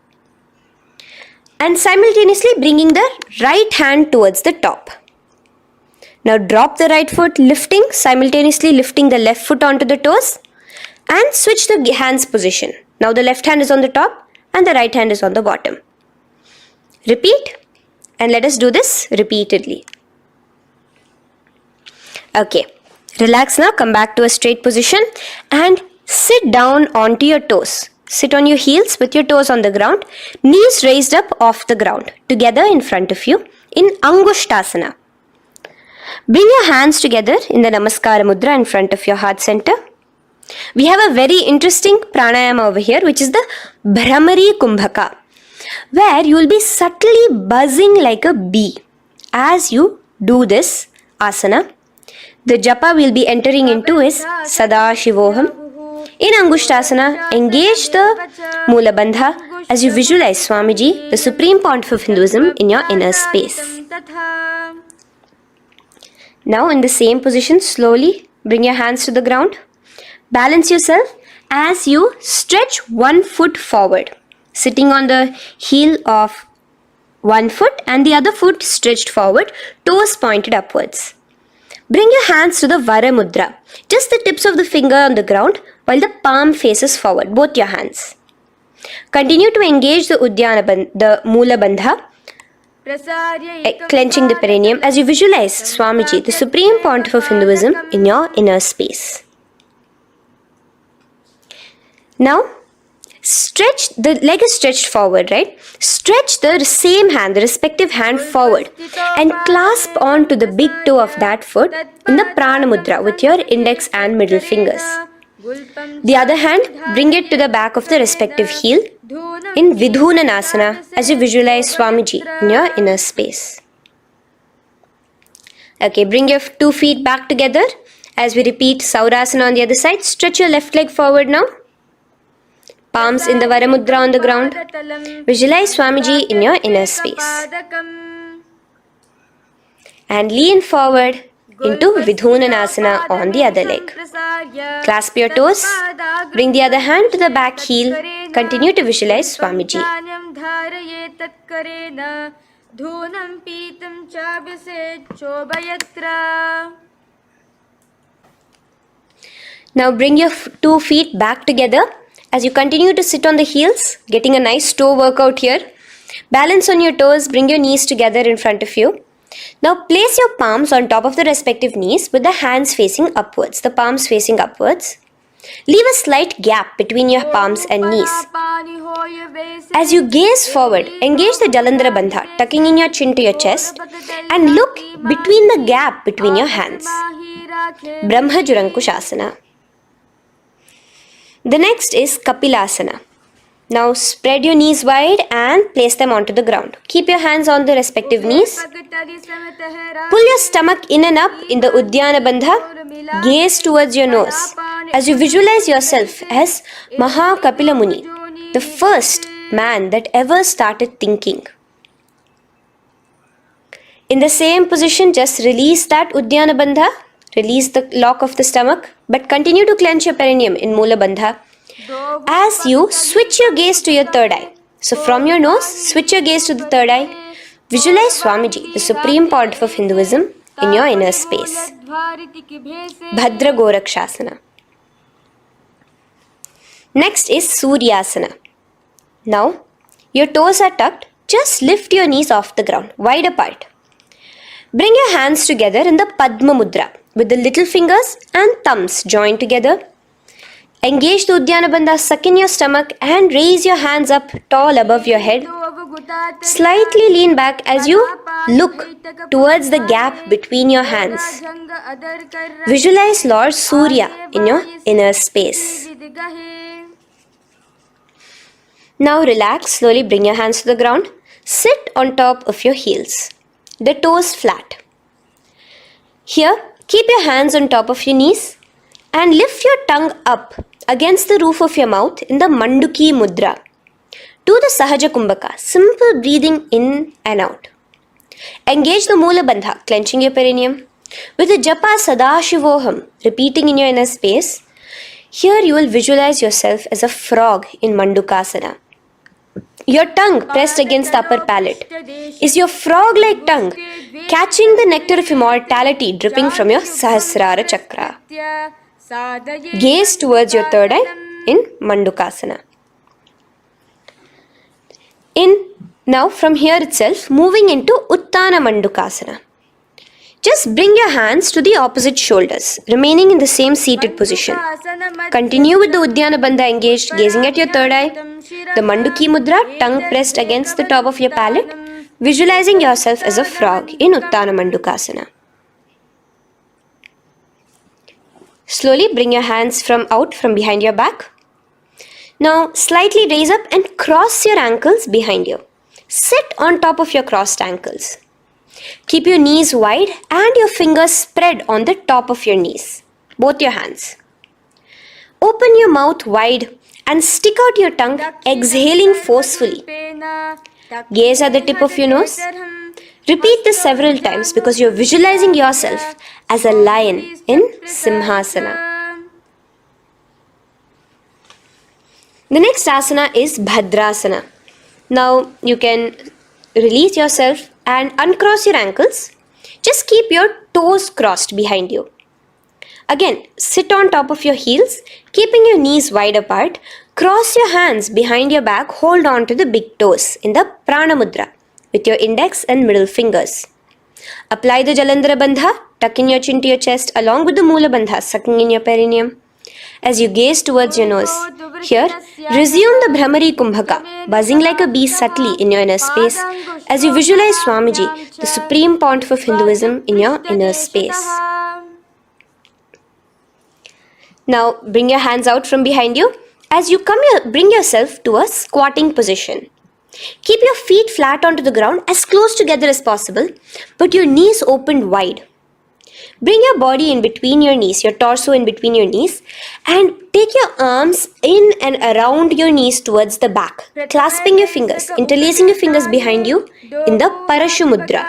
And simultaneously bringing the right hand towards the top. Now drop the right foot, simultaneously lifting the left foot onto the toes and switch the hands position. Now the left hand is on the top and the right hand is on the bottom. Repeat and let us do this repeatedly. Okay, relax now, come back to a straight position and sit down onto your toes. Sit on your heels with your toes on the ground, knees raised up off the ground, together in front of you in Angushtasana. Bring your hands together in the Namaskara Mudra in front of your heart center. We have a very interesting pranayama over here, which is the Bhramari Kumbhaka, where you will be subtly buzzing like a bee as you do this asana. The japa we will be entering into is Sadashivoham. In Angushtasana, engage the Mula Bandha as you visualize Swamiji, the Supreme Pontiff of Hinduism, in your inner space. Now in the same position, slowly bring your hands to the ground. Balance yourself as you stretch one foot forward, sitting on the heel of one foot and the other foot stretched forward, toes pointed upwards. Bring your hands to the Vara Mudra, just the tips of the finger on the ground while the palm faces forward, both your hands. Continue to engage the Mula Bandha, clenching the perineum as you visualize Swamiji, the Supreme Pontiff of Hinduism, in your inner space. Now, stretch, the leg is stretched forward, right? Stretch the same hand, the respective hand forward and clasp onto the big toe of that foot in the Prana Mudra with your index and middle fingers. The other hand, bring it to the back of the respective heel in Vidhunanasana as you visualize Swamiji in your inner space. Okay, bring your 2 feet back together as we repeat Saurasana on the other side. Stretch your left leg forward now. Palms in the Vara Mudra on the ground. Visualize Swamiji in your inner space. And lean forward into Vidhunanasana on the other leg. Clasp your toes. Bring the other hand to the back heel. Continue to visualize Swamiji. Now bring your 2 feet back together as you continue to sit on the heels, getting a nice toe workout here. Balance on your toes, bring your knees together in front of you. Now place your palms on top of the respective knees with the hands facing upwards, the palms facing upwards. Leave a slight gap between your palms and knees. As you gaze forward, engage the Jalandhara Bandha, tucking in your chin to your chest, and look between the gap between your hands. Brahma Jurankushasana. The next is Kapilasana. Now spread your knees wide and place them onto the ground. Keep your hands on the respective knees. Pull your stomach in and up in the Uddiyana Bandha. Gaze towards your nose as you visualize yourself as Maha Kapila Muni, the first man that ever started thinking. In the same position, just release that Uddiyana Bandha. Release the lock of the stomach, but continue to clench your perineum in Mula Bandha as you switch your gaze to your third eye. So from your nose, switch your gaze to the third eye. Visualize Swamiji, the Supreme Pontiff of Hinduism, in your inner space. Bhadra Gorakshasana. Next is Suryasana. Now, your toes are tucked. Just lift your knees off the ground, wide apart. Bring your hands together in the Padma Mudra with the little fingers and thumbs joined together. Engage the Uddiyana Bandha, suck in your stomach and raise your hands up tall above your head. Slightly lean back as you look towards the gap between your hands. Visualize Lord Surya in your inner space. Now relax, slowly bring your hands to the ground. Sit on top of your heels, the toes flat. Here, keep your hands on top of your knees and lift your tongue up against the roof of your mouth in the Manduki Mudra. Do the Sahaja Kumbhaka, simple breathing in and out. Engage the Mula Bandha, clenching your perineum. With the Japa Sadashivoham, repeating in your inner space, here you will visualize yourself as a frog in Mandukasana. Your tongue pressed against the upper palate. Is your frog-like tongue catching the nectar of immortality dripping from your Sahasrara Chakra? Gaze towards your third eye in Mandukasana. Now from here itself, moving into Uttana Mandukasana. Just bring your hands to the opposite shoulders, remaining in the same seated position. Continue with the Uddiyana Bandha engaged, gazing at your third eye. The Manduki Mudra, tongue pressed against the top of your palate, visualizing yourself as a frog in Uttana Mandukasana. Slowly bring your hands out from behind your back. Now slightly raise up and cross your ankles behind you. Sit on top of your crossed ankles. Keep your knees wide and your fingers spread on the top of your knees, both your hands. Open your mouth wide and stick out your tongue, exhaling forcefully. Gaze at the tip of your nose. Repeat this several times because you're visualizing yourself as a lion in Simhasana. The next asana is Bhadrasana. Now you can release yourself and uncross your ankles. Just keep your toes crossed behind you. Again, sit on top of your heels, keeping your knees wide apart. Cross your hands behind your back, hold on to the big toes in the Prana Mudra with your index and middle fingers. Apply the Jalandhara Bandha, tuck in your chin to your chest along with the Mula Bandha, sucking in your perineum. As you gaze towards your nose, here, resume the Brahmari Kumbhaka, buzzing like a bee subtly in your inner space as you visualize Swamiji, the Supreme Pontiff of Hinduism, in your inner space. Now, bring your hands out from behind you. As you bring yourself to a squatting position. Keep your feet flat onto the ground as close together as possible, but your knees opened wide. Bring your body in between your knees, your torso in between your knees, and take your arms in and around your knees towards the back, clasping your fingers, interlacing your fingers behind you in the Parashu Mudra.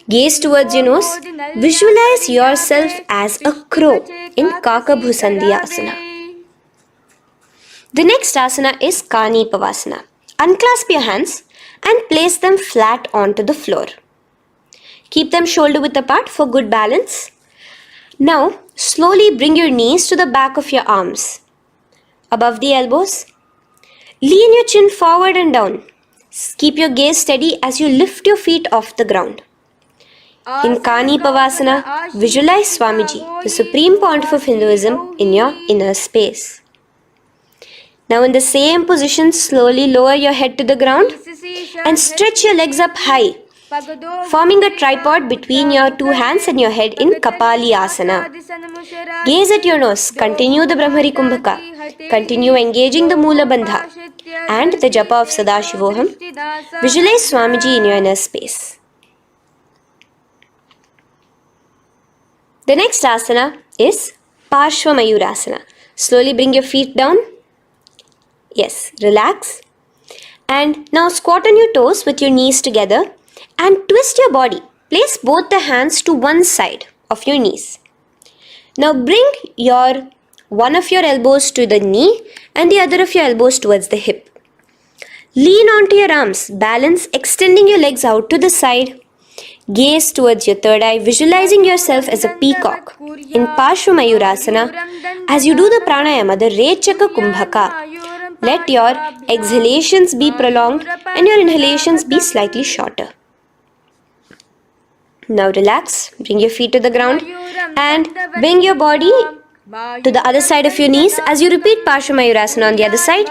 Gaze towards your nose. Visualize yourself as a crow in Kakabhusandhyasana. The next asana is Kani Pavasana. Unclasp your hands and place them flat onto the floor. Keep them shoulder width apart for good balance. Now, slowly bring your knees to the back of your arms, above the elbows. Lean your chin forward and down. Keep your gaze steady as you lift your feet off the ground. In Kani Pavasana, visualize Swamiji, the Supreme Pontiff of Hinduism, in your inner space. Now in the same position, slowly lower your head to the ground and stretch your legs up high, forming a tripod between your two hands and your head in Kapali Asana. Gaze at your nose, continue the Brahmari Kumbhaka, continue engaging the Mula Bandha and the Japa of Sadashivoham. Visualize Swamiji in your inner space. The next asana is Parshva Mayurasana. Slowly bring your feet down. Yes, relax. And now squat on your toes with your knees together and twist your body. Place both the hands to one side of your knees. Now bring one of your elbows to the knee and the other of your elbows towards the hip. Lean onto your arms, balance, extending your legs out to the side. Gaze towards your third eye, visualizing yourself as a peacock in Parshva Mayurasana. As you do the pranayama, the Rechaka Kumbhaka, let your exhalations be prolonged and your inhalations be slightly shorter. Now relax, bring your feet to the ground and bring your body to the other side of your knees. As you repeat Parshva Mayurasana on the other side,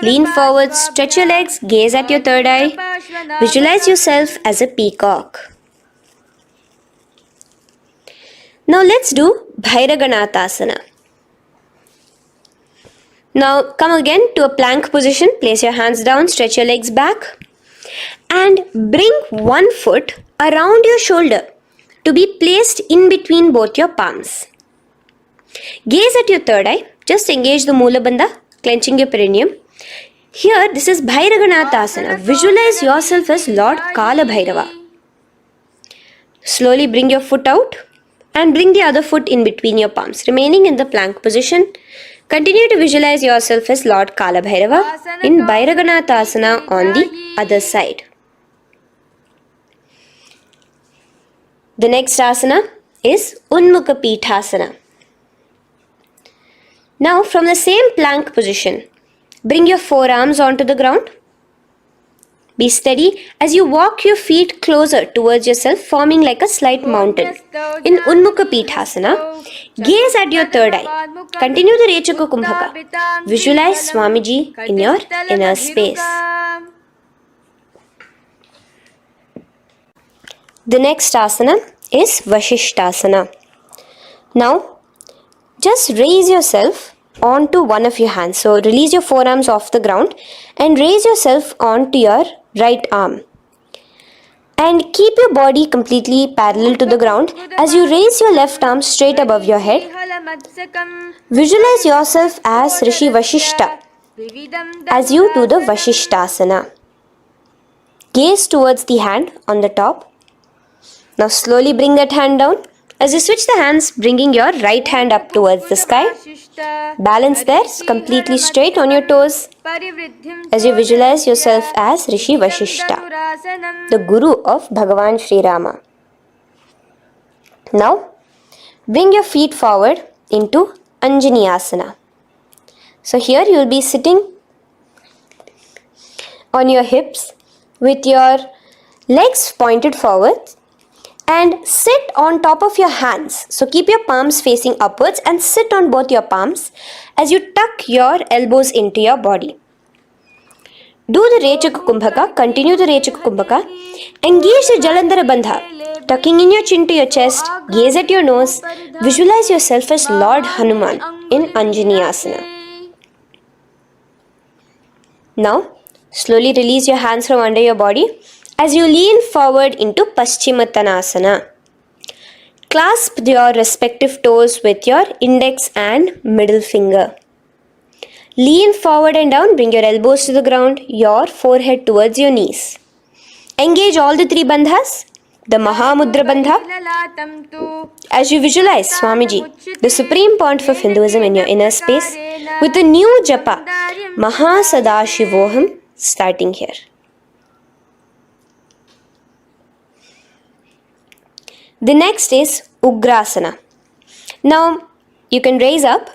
lean forward, stretch your legs, gaze at your third eye, visualize yourself as a peacock. Now let's do Bhairaganathasana. Now come again to a plank position. Place your hands down, stretch your legs back and bring one foot around your shoulder to be placed in between both your palms. Gaze at your third eye. Just engage the Mula Bandha, clenching your perineum. Here, this is Bhairaganathasana. Visualize yourself as Lord Kala Bhairava. Slowly bring your foot out and bring the other foot in between your palms, remaining in the plank position. Continue to visualize yourself as Lord Kala Bhairava in Bhairaganathasana on the other side. The next asana is Unmukha Pithasana. Now from the same plank position, bring your forearms onto the ground. Be steady as you walk your feet closer towards yourself, forming like a slight mountain. In Unmukha Pithasana, gaze at your third eye. Continue the Rechaka Kumbhaka. Visualize Swamiji in your inner space. The next asana is Vashishthasana. Now, just raise yourself onto one of your hands. So, release your forearms off the ground and raise yourself onto your right arm. And keep your body completely parallel to the ground as you raise your left arm straight above your head. Visualize yourself as Rishi Vashishta as you do the Vashishthasana. Gaze towards the hand on the top. Now slowly bring that hand down. As you switch the hands, bringing your right hand up towards the sky. Balance there, completely straight on your toes. As you visualize yourself as Rishi Vashishta, the Guru of Bhagavan Sri Rama. Now, bring your feet forward into Anjaneyasana. So here you will be sitting on your hips with your legs pointed forward and sit on top of your hands. So keep your palms facing upwards and sit on both your palms as you tuck your elbows into your body. Do the Rechaka Kumbhaka, continue the Rechaka Kumbhaka. Engage the Jalandhara Bandha, tucking in your chin to your chest, gaze at your nose, visualize yourself as Lord Hanuman in Anjaneyasana. Now, slowly release your hands from under your body as you lean forward into Paschimottanasana. Clasp your respective toes with your index and middle finger. Lean forward and down, bring your elbows to the ground, your forehead towards your knees. Engage all the three bandhas, the Mahamudra Bandha. As you visualize Swamiji, the Supreme Pontiff of Hinduism in your inner space, with a new japa, Mahasadashivoham, starting here. The next is Ugrasana. Now, you can raise up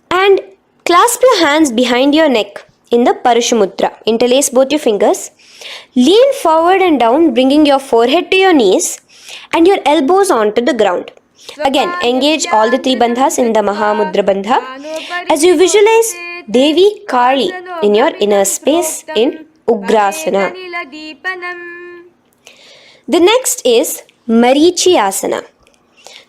and clasp your hands behind your neck in the Parashamudra. Interlace both your fingers. Lean forward and down, bringing your forehead to your knees and your elbows onto the ground. Again, engage all the three bandhas in the Mahamudra Bandha as you visualize Devi Kali in your inner space in Ugrasana. The next is Marichyasana.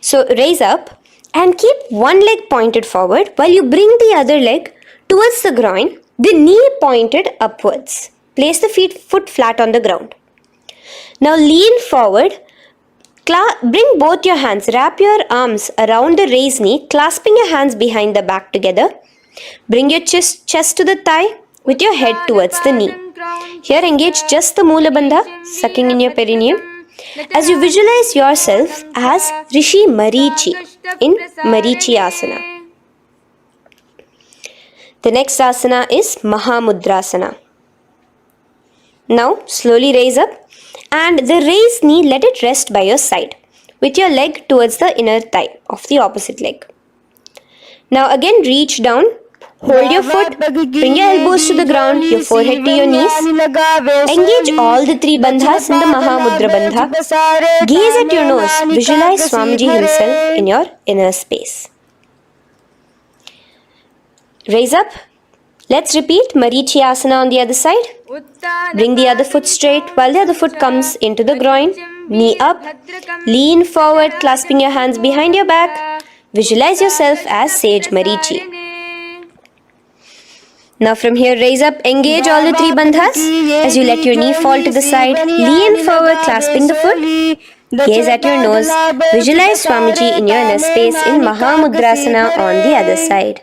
So raise up and keep one leg pointed forward while you bring the other leg towards the groin, the knee pointed upwards. Place the foot flat on the ground. Now lean forward, bring both your hands, wrap your arms around the raised knee, clasping your hands behind the back together. Bring your chest to the thigh with your head towards the knee. Here engage just the Moola Bandha, sucking in your perineum, as you visualize yourself as Rishi Marichi in Marichyasana. The next asana is Mahamudrasana. Now slowly raise up and the raised knee, let it rest by your side with your leg towards the inner thigh of the opposite leg. Now again reach down, hold your foot, bring your elbows to the ground, your forehead to your knees. Engage all the three bandhas in the Mahamudra Bandha. Gaze at your nose, visualize Swamiji himself in your inner space. Raise up. Let's repeat Marichyasana on the other side. Bring the other foot straight while the other foot comes into the groin. Knee up. Lean forward, clasping your hands behind your back. Visualize yourself as Sage Marichi. Now from here, raise up, engage all the three bandhas. As you let your knee fall to the side, lean forward, clasping the foot. Gaze at your nose. Visualize Swamiji in your inner space in Mahamudrasana on the other side.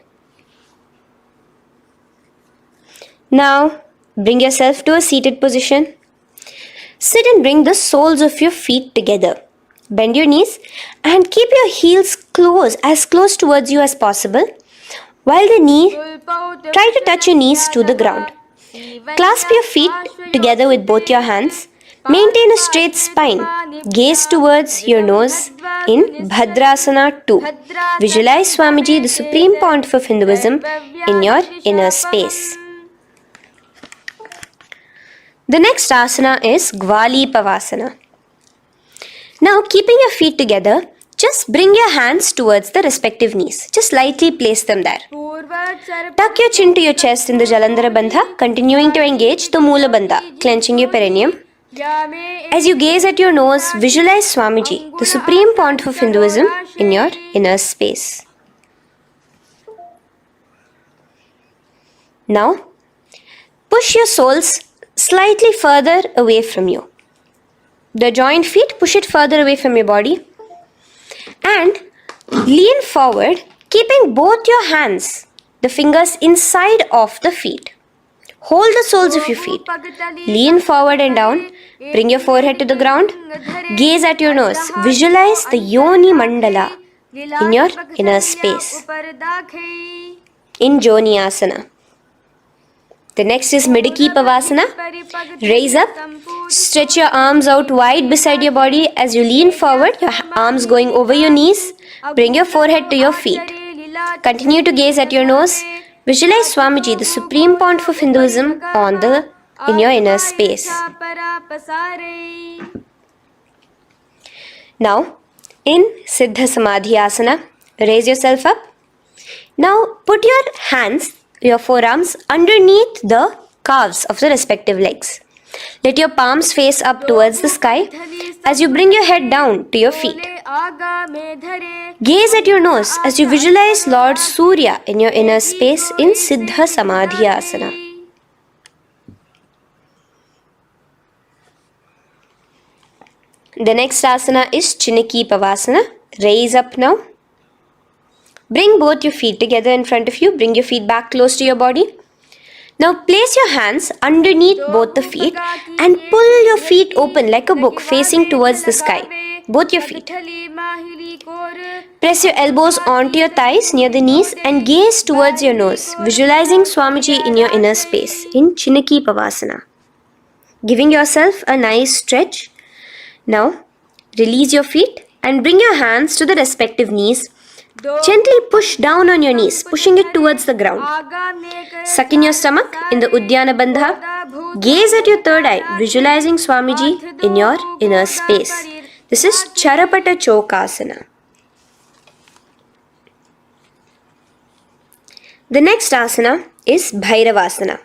Now, bring yourself to a seated position. Sit and bring the soles of your feet together. Bend your knees and keep your heels as close towards you as possible. While try to touch your knees to the ground. Clasp your feet together with both your hands. Maintain a straight spine. Gaze towards your nose in Bhadrasana 2. Visualize Swamiji, the Supreme Pontiff of Hinduism, in your inner space. The next asana is Gvalipavasana. Now, keeping your feet together, just bring your hands towards the respective knees. Just lightly place them there. Tuck your chin to your chest in the Jalandhara Bandha, continuing to engage the Moola Bandha, clenching your perineum. As you gaze at your nose, visualize Swamiji, the Supreme Pontiff of Hinduism, in your inner space. Now, push your soles slightly further away from you. The joined feet, push it further away from your body. And lean forward, keeping both your hands, the fingers inside of the feet. Hold the soles of your feet. Lean forward and down. Bring your forehead to the ground. Gaze at your nose. Visualize the Yoni Mandala in your inner space. In Joni Asana. The next is Midiki Pavasana. Raise up. Stretch your arms out wide beside your body as you lean forward, your arms going over your knees. Bring your forehead to your feet. Continue to gaze at your nose. Visualize Swamiji, the Supreme Pontiff of Hinduism, in your inner space. Now, in Siddha Samadhi Asana, raise yourself up. Now, put your forearms underneath the calves of the respective legs. Let your palms face up towards the sky as you bring your head down to your feet. Gaze at your nose as you visualize Lord Surya in your inner space in Siddha Samadhi Asana. The next asana is Chiniki Pavasana. Raise up now. Bring both your feet together in front of you. Bring your feet back close to your body. Now place your hands underneath both the feet and pull your feet open like a book facing towards the sky. Both your feet. Press your elbows onto your thighs near the knees and gaze towards your nose, visualizing Swamiji in your inner space in Chiniki Pavasana. Giving yourself a nice stretch. Now release your feet and bring your hands to the respective knees. Gently push down on your knees, pushing it towards the ground. Suck in your stomach in the Uddiyana Bandha. Gaze at your third eye, visualizing Swamiji in your inner space. This is Charapata Chokasana. The next asana is Bhairavasana.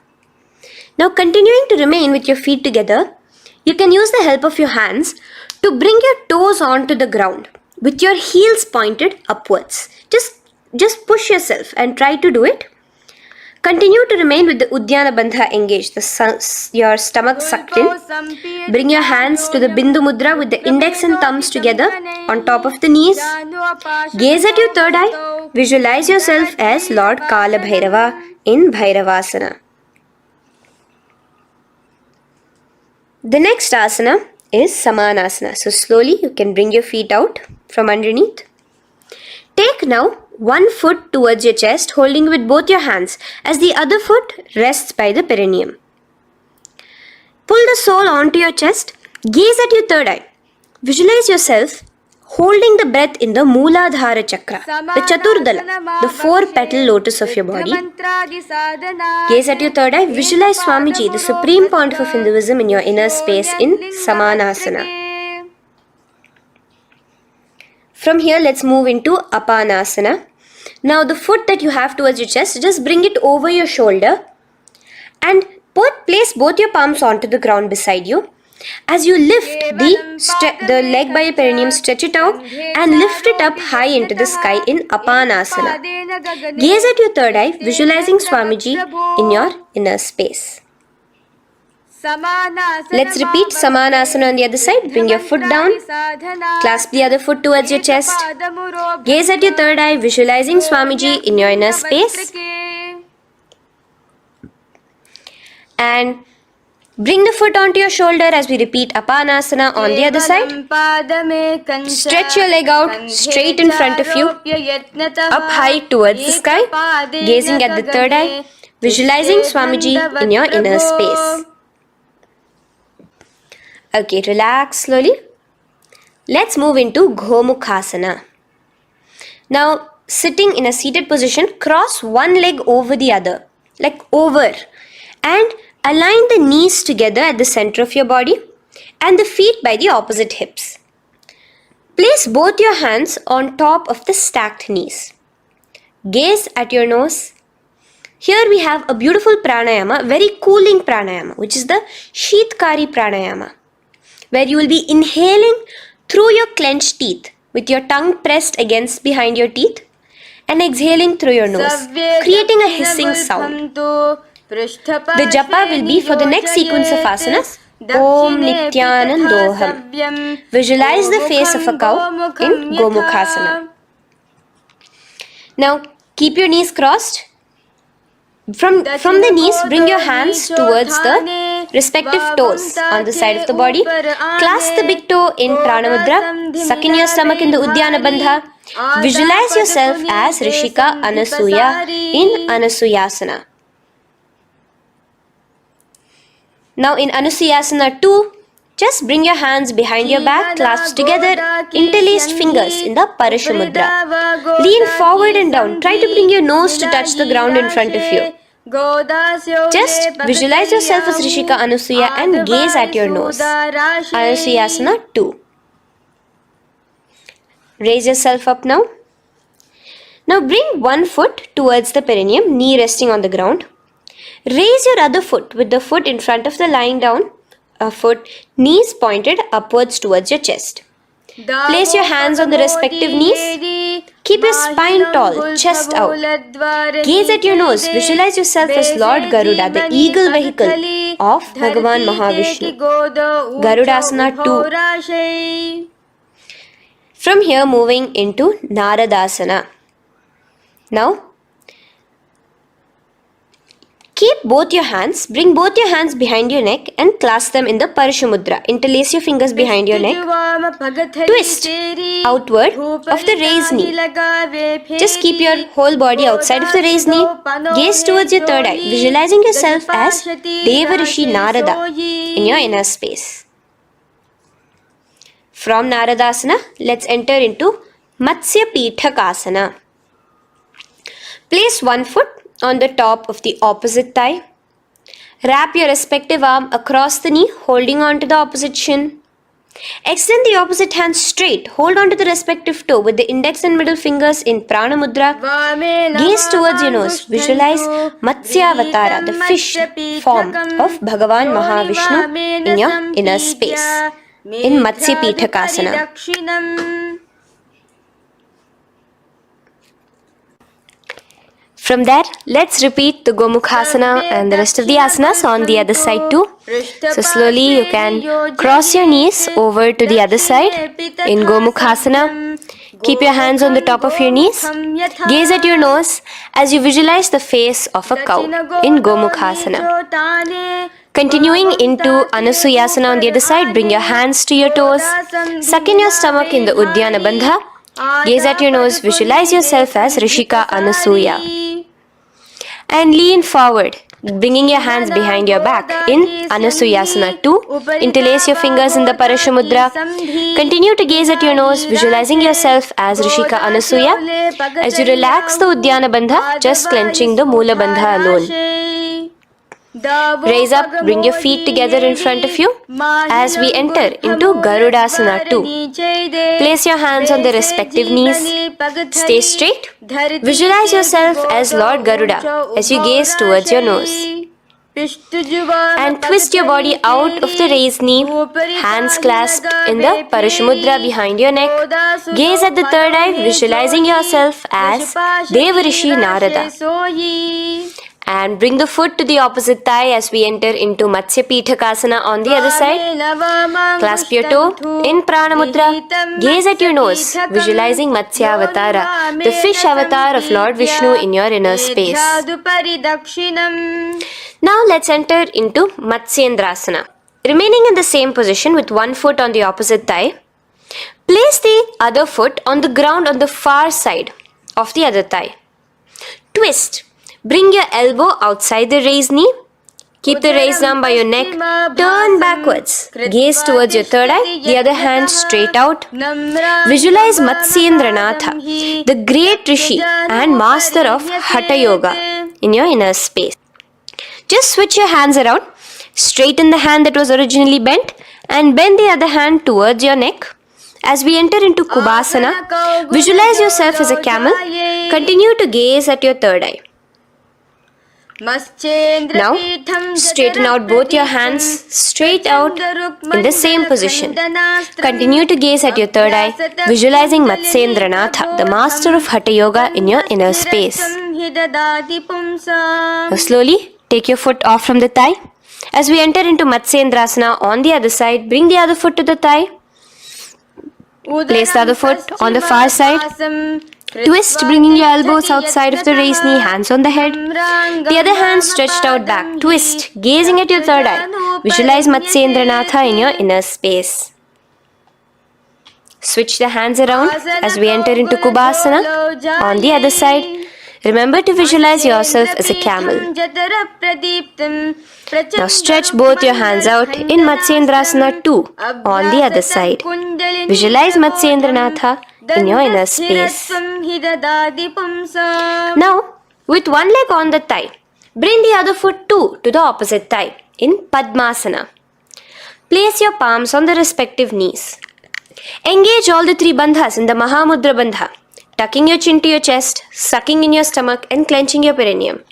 Now continuing to remain with your feet together, you can use the help of your hands to bring your toes onto the ground with your heels pointed upwards. Just push yourself and try to do it. Continue to remain with the Uddiyana Bandha engaged, your stomach sucked in. Bring your hands to the Bindu Mudra with the index and thumbs together on top of the knees. Gaze at your third eye. Visualize yourself as Lord Kala Bhairava in Bhairavasana. The next asana is Samanasana. So slowly you can bring your feet out from underneath. Take now one foot towards your chest, holding with both your hands as the other foot rests by the perineum. Pull the sole onto your chest. Gaze at your third eye. Visualize yourself holding the breath in the Mooladhara Chakra, the Chaturdala, the 4-petal lotus of your body. Gaze at your third eye. Visualize Swamiji, the Supreme Pontiff of Hinduism, in your inner space in Samanasana. From here, let's move into Apanasana. Now, the foot that you have towards your chest, just bring it over your shoulder and place both your palms onto the ground beside you. As you lift the leg by your perineum, stretch it out and lift it up high into the sky in Apanasana. Gaze at your third eye, visualizing Swamiji in your inner space. Let's repeat Samanasana on the other side. Bring your foot down. Clasp the other foot towards your chest. Gaze at your third eye, visualizing Swamiji in your inner space. And bring the foot onto your shoulder as we repeat Apanasana on the other side. Stretch your leg out straight in front of you, up high towards the sky, gazing at the third eye, visualizing Swamiji in your inner space. Okay, relax slowly. Let's move into Gomukhasana. Now, sitting in a seated position, cross one leg over the other, like over, and align the knees together at the center of your body and the feet by the opposite hips. Place both your hands on top of the stacked knees. Gaze at your nose. Here we have a beautiful pranayama, very cooling pranayama, which is the Sheetkari pranayama, where you will be inhaling through your clenched teeth with your tongue pressed against behind your teeth and exhaling through your nose, creating a hissing sound. The japa will be for the next sequence of asanas. Om Nityanandoham. Visualize the face of a cow in Gomukhasana. Now keep your knees crossed. From the knees, bring your hands towards the respective toes on the side of the body. Clasp the big toe in Prana Mudra. Suck in your stomach in the Udyana Bandha. Visualize yourself as Rishika Anasuya in Anasuyasana. Now in Anusuyasana 2, just bring your hands behind your back, clasped together, interlaced fingers in the Parashamudra. Lean forward and down. Try to bring your nose to touch the ground in front of you. Just visualize yourself as Rishika Anasuya and gaze at your nose. Anusuyasana 2. Raise yourself up now. Now bring one foot towards the perineum, knee resting on the ground. Raise your other foot with the foot in front of the lying down, knees pointed upwards towards your chest. Place your hands on the respective knees. Keep your spine tall, chest out. Gaze at your nose. Visualize yourself as Lord Garuda, the eagle vehicle of Bhagavan Mahavishnu. Garudasana 2. From here, moving into Naradasana. Now, keep both your hands, bring both your hands behind your neck and clasp them in the Parashamudra. Interlace your fingers behind your neck. Twist outward of the raised knee. Just keep your whole body outside of the raised knee. Gaze towards your third eye, visualizing yourself as Devarishi Narada in your inner space. From Naradasana, let's enter into Matsya Pithakasana. Place one foot on the top of the opposite thigh. Wrap your respective arm across the knee, holding on to the opposite shin. Extend the opposite hand straight. Hold on to the respective toe with the index and middle fingers in Prana Mudra. Gaze towards your nose. Visualize Matsya Avatara, the fish form of Bhagavan Mahavishnu in your inner space in Matsya Pithakasana. From there, let's repeat the Gomukhasana and the rest of the asanas on the other side too. So slowly you can cross your knees over to the other side in Gomukhasana. Keep your hands on the top of your knees. Gaze at your nose as you visualize the face of a cow in Gomukhasana. Continuing into Anusuyasana on the other side, bring your hands to your toes. Suck in your stomach in the Udyana Bandha. Gaze at your nose, visualize yourself as Rishika Anasuya. And lean forward, bringing your hands behind your back in Anusuyasana 2. Interlace your fingers in the Parashamudra. Continue to gaze at your nose, visualizing yourself as Rishika Anasuya. As you relax the Udyana Bandha, just clenching the Mula Bandha alone. Raise up, bring your feet together in front of you as we enter into Garudasana 2. Place your hands on the respective knees. Stay straight. Visualize yourself as Lord Garuda as you gaze towards your nose. And twist your body out of the raised knee, hands clasped in the Parashamudra behind your neck. Gaze at the third eye, visualizing yourself as Devarishi Narada. And bring the foot to the opposite thigh as we enter into Matsya Pithakasana on the other side. Clasp your toe in Prana Mudra. Gaze at your nose, visualizing Matsya Avatara, the fish avatar of Lord Vishnu in your inner space. Now let's enter into Matsyendrasana. Remaining in the same position with one foot on the opposite thigh, place the other foot on the ground on the far side of the other thigh. Twist. Bring your elbow outside the raised knee. Keep the raised arm by your neck. Turn backwards. Gaze towards your third eye, the other hand straight out. Visualize Matsyendranatha, the great Rishi and master of Hatha Yoga in your inner space. Just switch your hands around. Straighten the hand that was originally bent and bend the other hand towards your neck. As we enter into Kubhasana, visualize yourself as a camel. Continue to gaze at your third eye. Now, straighten out both your hands straight out in the same position. Continue to gaze at your third eye, visualizing Matsyendranatha, the master of Hatha Yoga in your inner space. Now, slowly take your foot off from the thigh. As we enter into Matsyendrasana on the other side, bring the other foot to the thigh. Place the other foot on the far side. Twist, bringing your elbows outside of the raised knee, hands on the head. The other hand stretched out back. Twist, gazing at your third eye. Visualize Matsyendranatha in your inner space. Switch the hands around as we enter into Kubhasana. On the other side, remember to visualize yourself as a camel. Now stretch both your hands out in Matsyendrasana 2 on the other side. Visualize Matsyendranatha in your inner space. Now, with one leg on the thigh, bring the other foot too to the opposite thigh in Padmasana. Place your palms on the respective knees. Engage all the three bandhas in the Mahamudra Bandha, tucking your chin to your chest, sucking in your stomach and clenching your perineum.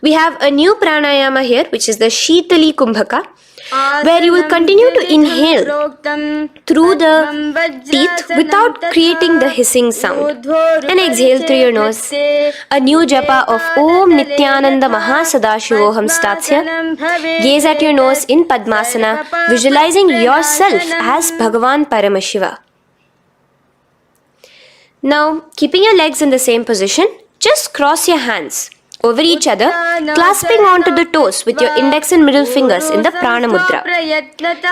We have a new pranayama here, which is the Shitali Kumbhaka, where you will continue to inhale through the teeth without creating the hissing sound, and exhale through your nose. A new japa of Om Nityananda Mahasadashivoham starts here. Gaze at your nose in Padmasana, visualizing yourself as Bhagavan Paramashiva. Now, keeping your legs in the same position, just cross your hands over each other, clasping onto the toes with your index and middle fingers in the Prana Mudra.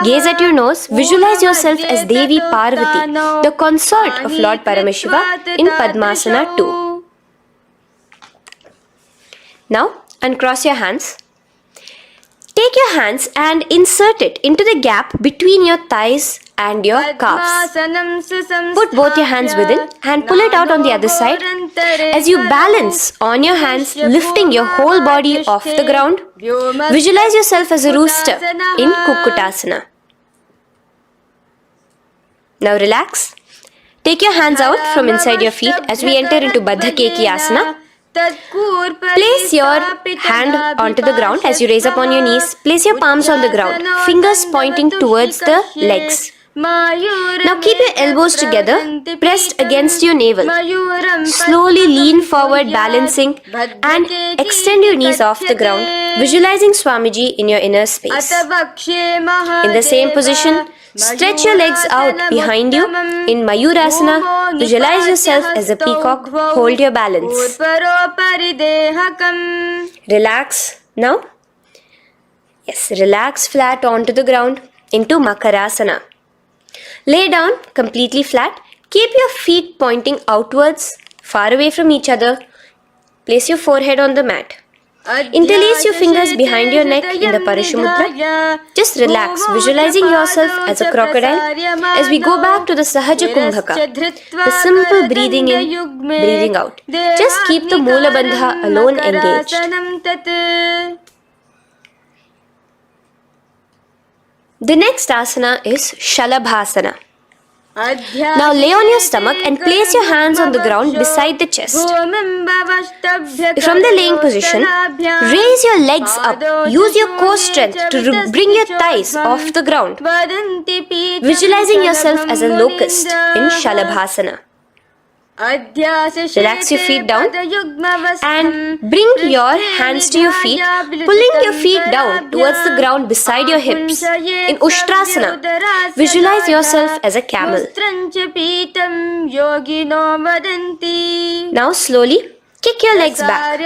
Gaze at your nose, visualize yourself as Devi Parvati, the consort of Lord Paramashiva in Padmasana 2. Now, uncross your hands. Take your hands and insert it into the gap between your thighs and your calves. Put both your hands within and pull it out on the other side. As you balance on your hands, lifting your whole body off the ground, visualize yourself as a rooster in Kukkutasana. Now relax. Take your hands out from inside your feet as we enter into Baddha Keki Asana. Place your hand onto the ground as you raise up on your knees. Place your palms on the ground, fingers pointing towards the legs. Now keep your elbows together, pressed against your navel. Slowly lean forward, balancing, and extend your knees off the ground, visualizing Swamiji in your inner space. In the same position, stretch your legs out behind you. In Mayurasana, visualize yourself as a peacock. Hold your balance. Relax now. Yes, relax flat onto the ground into Makarasana. Lay down completely flat. Keep your feet pointing outwards, far away from each other. Place your forehead on the mat. Interlace your fingers behind your neck in the Parishamudra. Just relax, visualizing yourself as a crocodile as we go back to the Sahaja Kumbhaka, the simple breathing in, breathing out. Just keep the Moola Bandha alone engaged. The next asana is Shalabhasana. Now lay on your stomach and place your hands on the ground beside the chest. From the laying position, raise your legs up. Use your core strength to bring your thighs off the ground. Visualizing yourself as a locust in Shalabhasana. Relax your feet down and bring your hands to your feet, pulling your feet down towards the ground beside your hips. In Ushtrasana, visualize yourself as a camel. Now slowly kick your legs back.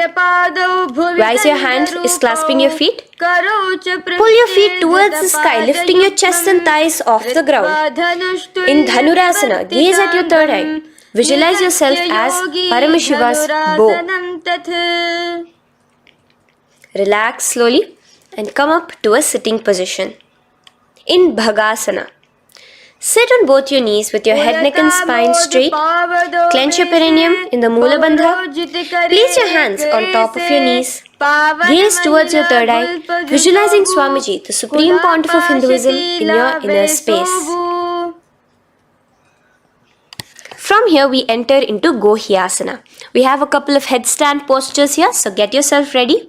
Rise your hand is clasping your feet. Pull your feet towards the sky, lifting your chest and thighs off the ground. In Dhanurasana, gaze at your third eye. Visualize yourself as Paramashiva's bow. Relax slowly and come up to a sitting position. In Bhagasana, sit on both your knees with your head, neck and spine straight. Clench your perineum in the Moola Bandha. Place your hands on top of your knees. Gaze towards your third eye, visualizing Swamiji, the Supreme Pontiff of Hinduism, in your inner space. From here we enter into Gohyasana. We have a couple of headstand postures here, so get yourself ready.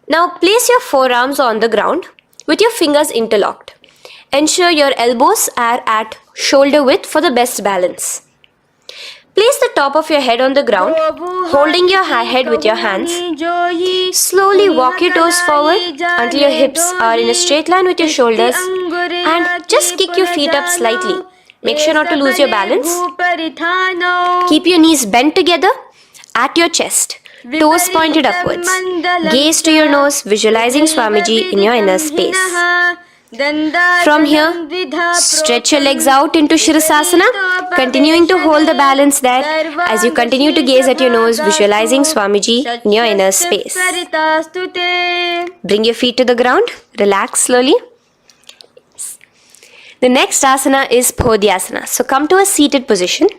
Now place your forearms on the ground with your fingers interlocked. Ensure your elbows are at shoulder width for the best balance. Place the top of your head on the ground, holding your head with your hands. Slowly walk your toes forward until your hips are in a straight line with your shoulders, and just kick your feet up slightly, Make sure not to lose your balance. Keep your knees bent together at your chest. Toes pointed upwards. Gaze to your nose, visualizing Swamiji in your inner space. From here, stretch your legs out into Shirasasana, continuing to hold the balance there as you continue to gaze at your nose, visualizing Swamiji in your inner space. Bring your feet to the ground, relax slowly. The next asana is Podhyasana. So come to a seated position.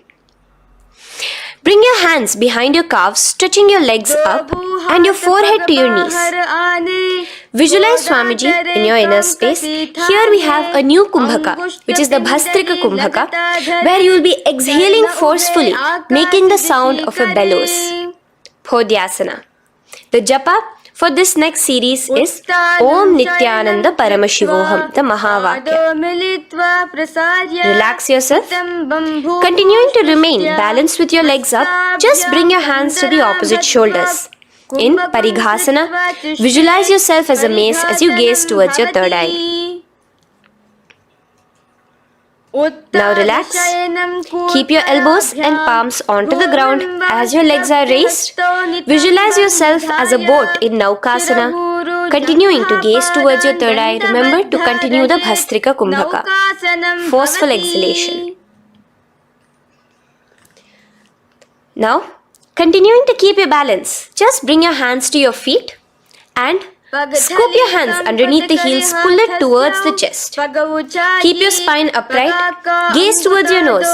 Bring your hands behind your calves, stretching your legs up and your forehead to your knees. Visualize Swamiji in your inner space. Here we have a new Kumbhaka, which is the Bhastrika Kumbhaka, where you will be exhaling forcefully, making the sound of a bellows. Podhyasana. The japa for this next series is Om Nityananda Paramashivoham, the Mahavakya. Relax yourself. Continuing to remain balanced with your legs up, just bring your hands to the opposite shoulders. In Parighasana, visualize yourself as a mace as you gaze towards your third eye. Now relax. Keep your elbows and palms onto the ground as your legs are raised. Visualize yourself as a boat in Naukasana. Continuing to gaze towards your third eye, remember to continue the Bhastrika Kumbhaka. Forceful exhalation. Now, continuing to keep your balance, just bring your hands to your feet and scoop your hands underneath the heels, pull it towards the chest. Keep your spine upright, gaze towards your nose.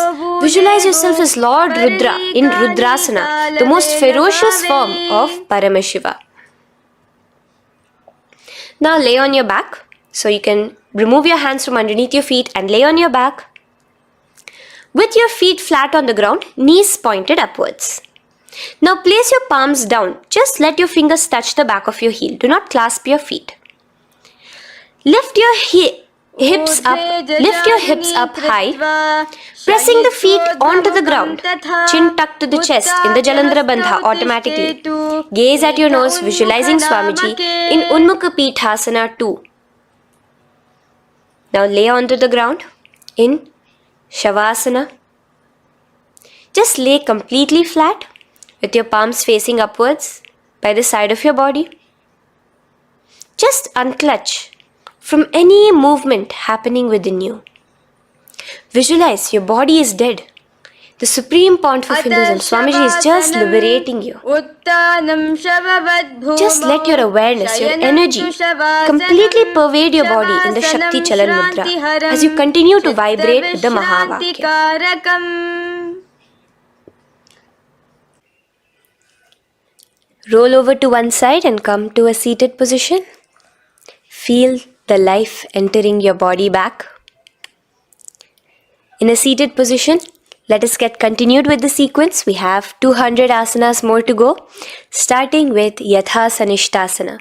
Visualize yourself as Lord Rudra in Rudrasana, the most ferocious form of Paramashiva. Now lay on your back. So you can remove your hands from underneath your feet and lay on your back. With your feet flat on the ground, knees pointed upwards. Now place your palms down. Just let your fingers touch the back of your heel. Do not clasp your feet. Lift your hips up high, pressing the feet onto the ground. Chin tucked to the chest in the Jalandhara Bandha automatically. Gaze at your nose, visualizing Swamiji in Unmukha Pithasana 2. Now lay onto the ground in Shavasana. Just lay completely flat with your palms facing upwards by the side of your body. Just unclutch from any movement happening within you. Visualize your body is dead. The Supreme Pontiff of Hinduism, Swamiji, is just liberating you. Just let your awareness, your energy completely pervade your body in the Shakti Chalan Mudra as you continue to vibrate with the Mahavakya. Roll over to one side and come to a seated position. Feel the life entering your body back. In a seated position, let us get continued with the sequence. We have 200 asanas more to go, starting with Yatha Sanishtasana.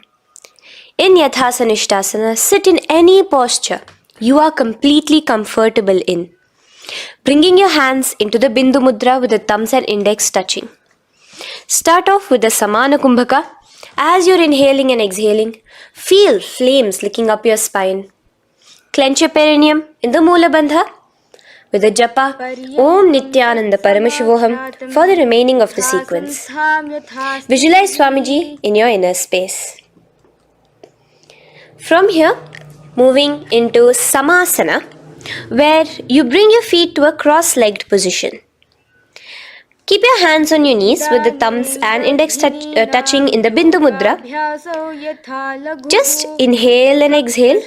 In Yatha Sanishtasana, sit in any posture you are completely comfortable in. Bringing your hands into the Bindu Mudra with the thumbs and index touching. Start off with the Samana Kumbhaka. As you're inhaling and exhaling, feel flames licking up your spine. Clench your perineum in the Moola Bandha with the japa Om Nityananda Paramashivoham for the remaining of the sequence. Visualize Swamiji in your inner space. From here, moving into Samasana, where you bring your feet to a cross-legged position. Keep your hands on your knees with the thumbs and index touching in the Bindu Mudra. Just inhale and exhale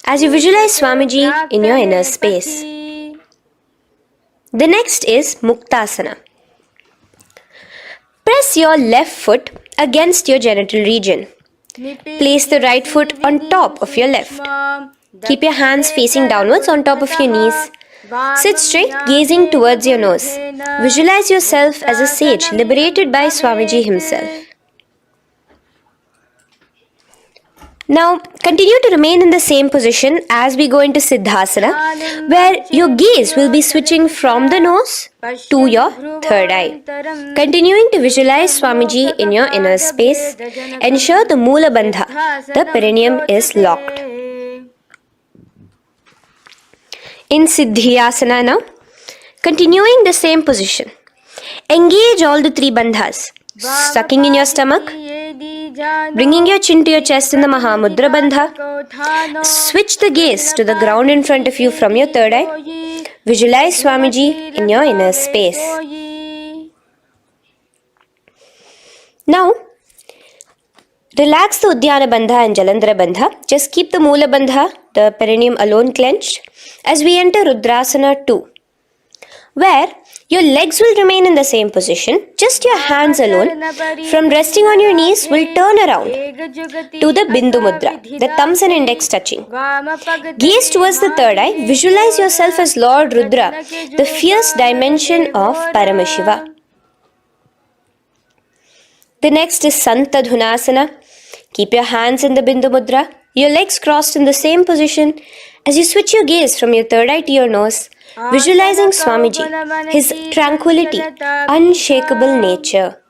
as you visualize Swamiji in your inner space. The next is Muktasana. Press your left foot against your genital region. Place the right foot on top of your left. Keep your hands facing downwards on top of your knees. Sit straight, gazing towards your nose. Visualize yourself as a sage liberated by Swamiji himself. Now, continue to remain in the same position as we go into Siddhasana, where your gaze will be switching from the nose to your third eye. Continuing to visualize Swamiji in your inner space, ensure the Moola Bandha, the perineum, is locked. in Siddhyasana now. Continuing the same position. Engage all the three bandhas. Sucking in your stomach, bringing your chin to your chest in the Mahamudra Bandha. Switch the gaze to the ground in front of you from your third eye. Visualize Swamiji in your inner space. Now, relax the Udyana Bandha and Jalandhara Bandha. Just keep the Moola Bandha, the perineum alone clenched, as we enter Rudrasana 2, where your legs will remain in the same position, just your hands alone, from resting on your knees, will turn around to the Bindu Mudra, the thumbs and index touching. Gaze towards the third eye, visualize yourself as Lord Rudra, the fierce dimension of Paramashiva. The next is Santadhunasana. Keep your hands in the Bindu Mudra, your legs crossed in the same position. As you switch your gaze from your third eye to your nose, visualizing Swamiji, his tranquility, unshakable nature.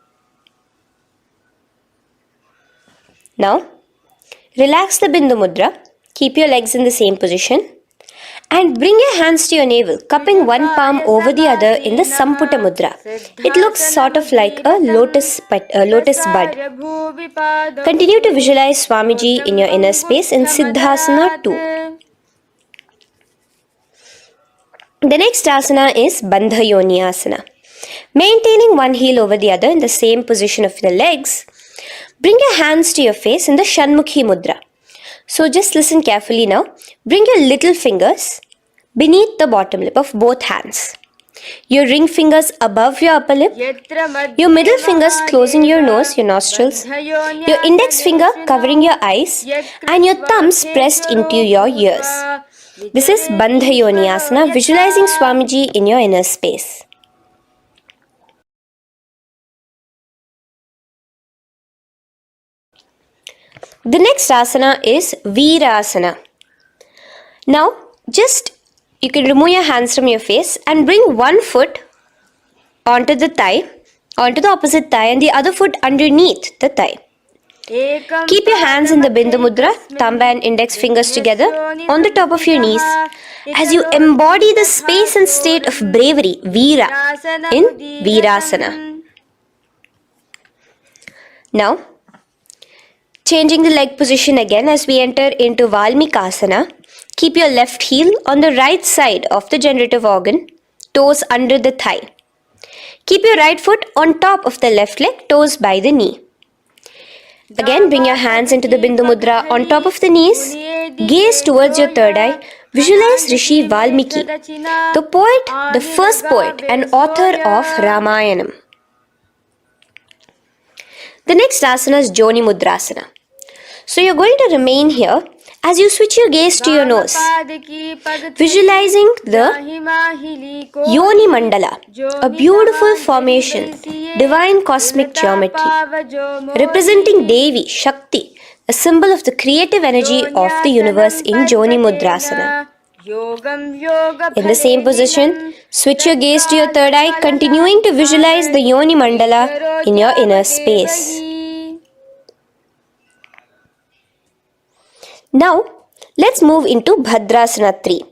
Now, relax the Bindu Mudra, keep your legs in the same position, and bring your hands to your navel, cupping one palm over the other in the Samputa Mudra. It looks sort of like a lotus bud. Continue to visualize Swamiji in your inner space in Siddhasana 2. The next asana is Bandha Yoni Asana. Maintaining one heel over the other in the same position of the legs, bring your hands to your face in the Shanmukhi Mudra. So just listen carefully now. Bring your little fingers beneath the bottom lip of both hands. Your ring fingers above your upper lip. Your middle fingers closing your nose, your nostrils. Your index finger covering your eyes. And your thumbs pressed into your ears. This is Bandha Yoni Asana, visualizing Swamiji in your inner space. The next asana is Virasana. Now, you can remove your hands from your face and bring one foot onto the opposite thigh, and the other foot underneath the thigh. Keep your hands in the Bindu Mudra, thumb and index fingers together on the top of your knees as you embody the space and state of bravery, Veera, in Virasana. Now, changing the leg position again as we enter into Valmikasana. Keep your left heel on the right side of the generative organ, toes under the thigh. Keep your right foot on top of the left leg, toes by the knee. Again, bring your hands into the Bindu Mudra on top of the knees. Gaze towards your third eye. Visualize Rishi Valmiki, the poet, the first poet and author of Ramayanam. The next asana is Joni Mudrasana. So you're going to remain here as you switch your gaze to your nose, visualizing the Yoni Mandala, a beautiful formation, divine cosmic geometry, representing Devi, Shakti, a symbol of the creative energy of the universe in Joni Mudrasana. In the same position, switch your gaze to your third eye, continuing to visualize the Yoni Mandala in your inner space. Now, let's move into Bhadrasana 3.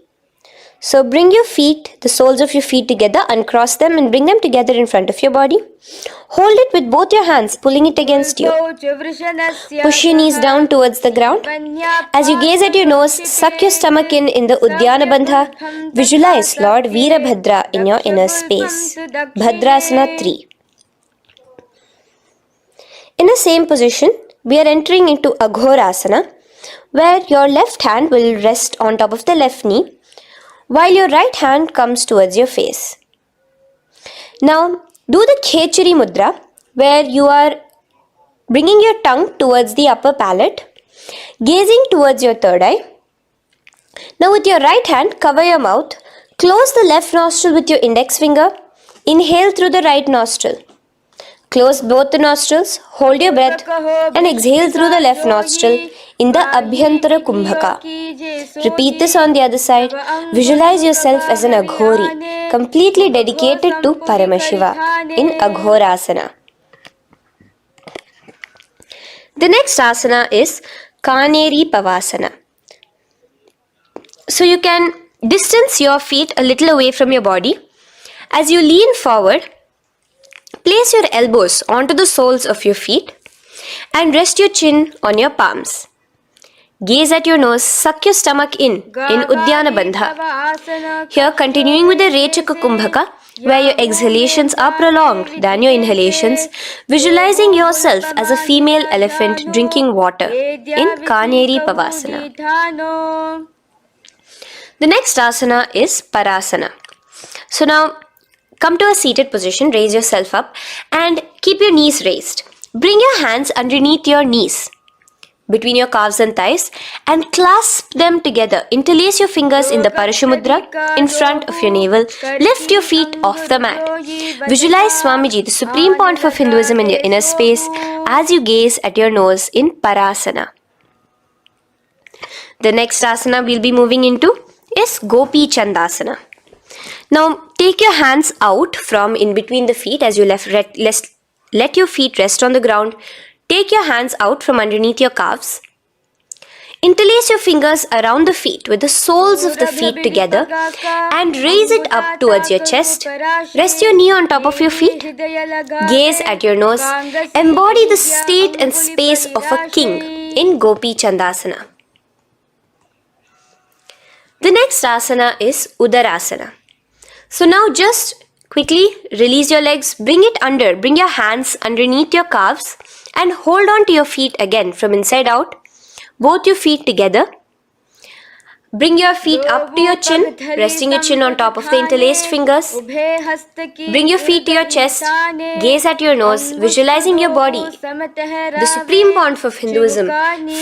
So bring your feet, the soles of your feet together, uncross them and bring them together in front of your body. Hold it with both your hands, pulling it against you. Push your knees down towards the ground. As you gaze at your nose, suck your stomach in the Udyana Bandha. Visualize Lord Veerabhadra in your inner space. Bhadrasana 3. In the same position, we are entering into Aghorasana, where your left hand will rest on top of the left knee, while your right hand comes towards your face. Now, do the Khechari Mudra, where you are bringing your tongue towards the upper palate, gazing towards your third eye. Now, with your right hand, cover your mouth, close the left nostril with your index finger, inhale through the right nostril. Close both the nostrils, hold your breath and exhale through the left nostril in the Abhyantara Kumbhaka. Repeat this on the other side. Visualize yourself as an Aghori, completely dedicated to Paramashiva in Aghorasana. The next asana is Kaneri Pavasana. So you can Distance your feet a little away from your body. As you lean forward, place your elbows onto the soles of your feet and rest your chin on your palms. Gaze at your nose, suck your stomach in Uddiyana Bandha. Here, continuing with the Rechaka Kumbhaka, where your exhalations are prolonged than your inhalations, visualizing yourself as a female elephant drinking water in Kaneri Pavasana. The next asana is Parasana. So now, come to a seated position, raise yourself up and keep your knees raised. Bring your hands underneath your knees, between your calves and thighs, and clasp them together. Interlace your fingers in the Parashamudra in front of your navel. Lift your feet off the mat. Visualize Swamiji, the Supreme Pontiff of Hinduism, in your inner space as you gaze at your nose in Parasana. The next asana we'll be moving into is Gopi Chandasana. Now take your hands out from in between the feet as you let your feet rest on the ground. Take your hands out from underneath your calves. Interlace your fingers around the feet with the soles of the feet together and raise it up towards your chest. Rest your knee on top of your feet. Gaze at your nose. Embody the state and space of a king in Gopi Chandasana. The next asana is Udarasana. So now just quickly release your legs, bring your hands underneath your calves and hold on to your feet again from inside out. Both your feet together. Bring your feet up to your chin, resting your chin on top of the interlaced fingers. Bring your feet to your chest, gaze at your nose, visualizing your body, the Supreme Pontiff of Hinduism,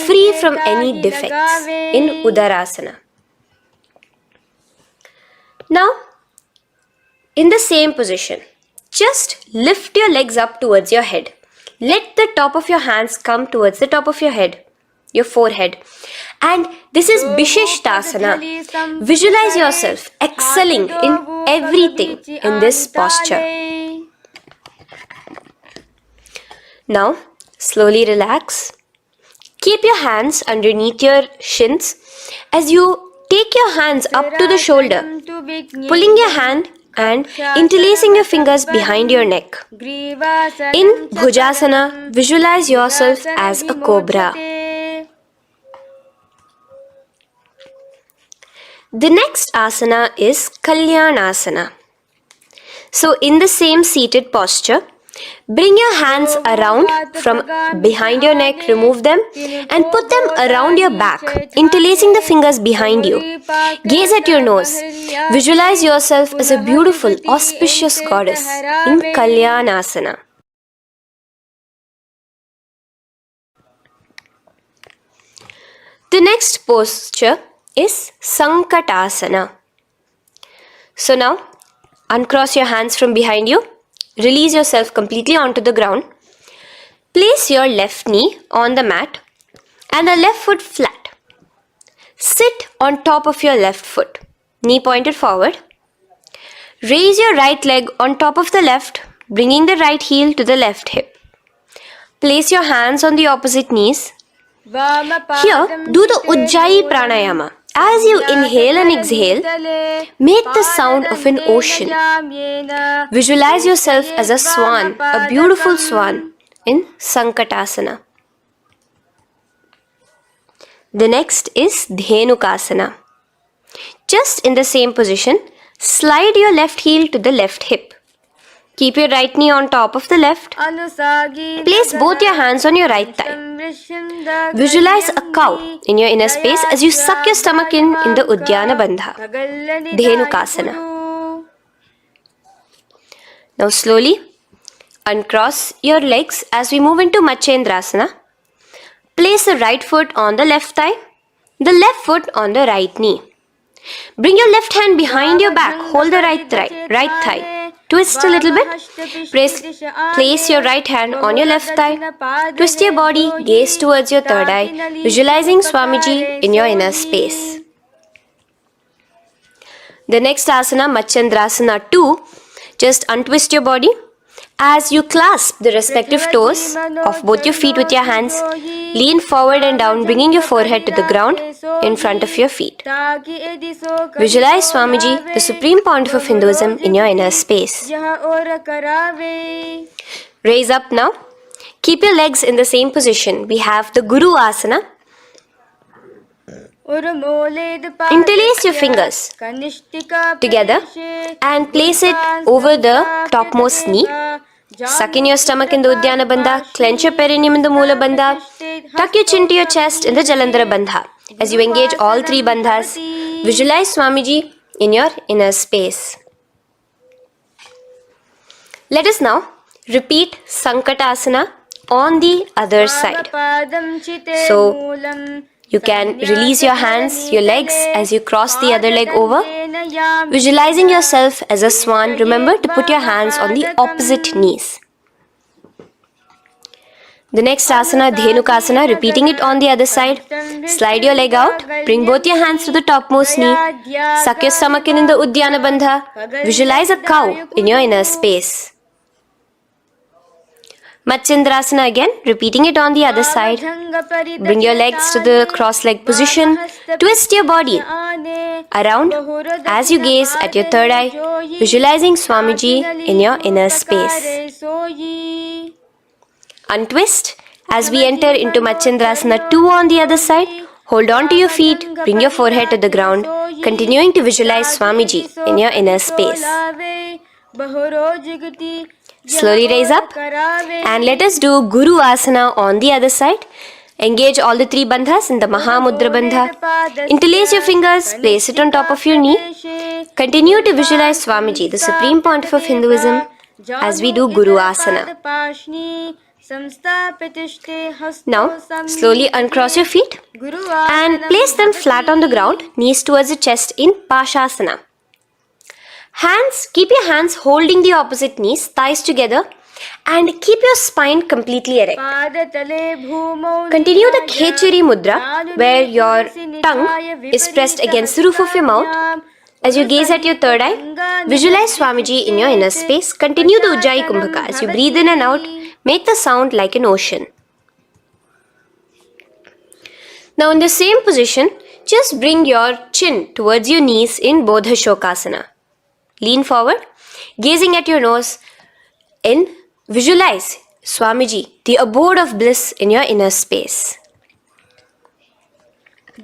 free from any defects in Udarasana. Now, in the same position, just lift your legs up towards your head. Let the top of your hands come towards the top of your head, your forehead. And this is Vishishtasana. Visualize yourself excelling in everything in this posture. Now, slowly relax. Keep your hands underneath your shins as you take your hands up to the shoulder, pulling your hand and interlacing your fingers behind your neck. In Bhujasana, visualize yourself as a cobra. The next asana is Kalyanasana. So in the same seated posture, bring your hands around from behind your neck, remove them and put them around your back, interlacing the fingers behind you. Gaze at your nose. Visualize yourself as a beautiful, auspicious goddess in Kalyanasana. The next posture is Sankatasana. So now, uncross your hands from behind you. Release yourself completely onto the ground. Place your left knee on the mat and the left foot flat. Sit on top of your left foot, knee pointed forward. Raise your right leg on top of the left, bringing the right heel to the left hip. Place your hands on the opposite knees. Here, do the Ujjayi Pranayama. As you inhale and exhale, make the sound of an ocean. Visualize yourself as a swan, a beautiful swan in Sankatasana. The next is Dhenukasana. Just in the same position, slide your left heel to the left hip. Keep your right knee on top of the left. Place both your hands on your right thigh. Visualize a cow in your inner space as you suck your stomach in the Uddiyana Bandha, Dhenukasana. Now slowly uncross your legs as we move into Matsyendrasana. Place the right foot on the left thigh, the left foot on the right knee. Bring your left hand behind your back, hold the right thigh. Twist a little bit. Place your right hand on your left thigh. Twist your body, gaze towards your third eye, visualizing Swamiji in your inner space. The next asana, Matsyendrasana 2. Just untwist your body. As you clasp the respective toes of both your feet with your hands, lean forward and down, bringing your forehead to the ground in front of your feet. Visualize Swamiji, the Supreme Pontiff of Hinduism, in your inner space. Raise up now. Keep your legs in the same position. We have the Guru Asana. Interlace your fingers together and place it over the topmost knee. Suck in your stomach in the Uddiyana Bandha, clench your perineum in the Moola Bandha, tuck your chin to your chest in the Jalandhara Bandha. As you engage all three bandhas, visualize Swamiji in your inner space. Let us now repeat Sankatasana on the other side. So, you can release your hands, your legs as you cross the other leg over. Visualizing yourself as a swan, remember to put your hands on the opposite knees. The next asana, Dhenukasana, repeating it on the other side. Slide your leg out, bring both your hands to the topmost knee. Suck your stomach in the Uddiyana Bandha. Visualize a cow in your inner space. Matsyendrasana again, repeating it on the other side. Bring your legs to the cross-leg position. Twist your body around as you gaze at your third eye, visualizing Swamiji in your inner space. Untwist as we enter into Matsyendrasana 2 on the other side. Hold on to your feet, bring your forehead to the ground, continuing to visualize Swamiji in your inner space. Slowly raise up and let us do Guru Asana on the other side. Engage all the three bandhas in the Mahamudra Bandha. Interlace your fingers, place it on top of your knee. Continue to visualize Swamiji, the Supreme Pontiff of Hinduism, as we do Guru Asana. Now, slowly uncross your feet and place them flat on the ground, knees towards the chest in Pashasana. Keep your hands holding the opposite knees, thighs together, and keep your spine completely erect. Continue the Khechari Mudra, where your tongue is pressed against the roof of your mouth. As you gaze at your third eye, visualize Swamiji in your inner space. Continue the Ujjayi Kumbhaka. As you breathe in and out, make the sound like an ocean. Now in the same position, just bring your chin towards your knees in Bodha Shokasana. Lean forward, gazing at your nose, and visualize Swamiji, the abode of bliss in your inner space.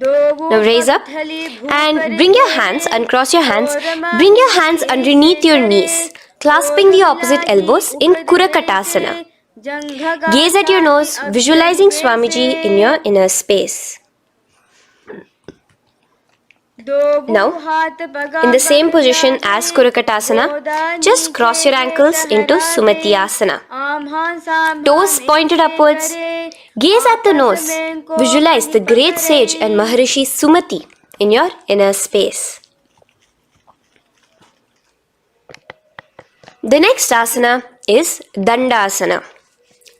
Now raise up and bring your hands, uncross your hands, bring your hands underneath your knees, clasping the opposite elbows in Kurakatasana. Gaze at your nose, visualizing Swamiji in your inner space. Now, in the same position as Kurakatasana, just cross your ankles into Sumati Asana. Toes pointed upwards. Gaze at the nose. Visualize the great sage and Maharishi Sumati in your inner space. The next asana is Dandasana.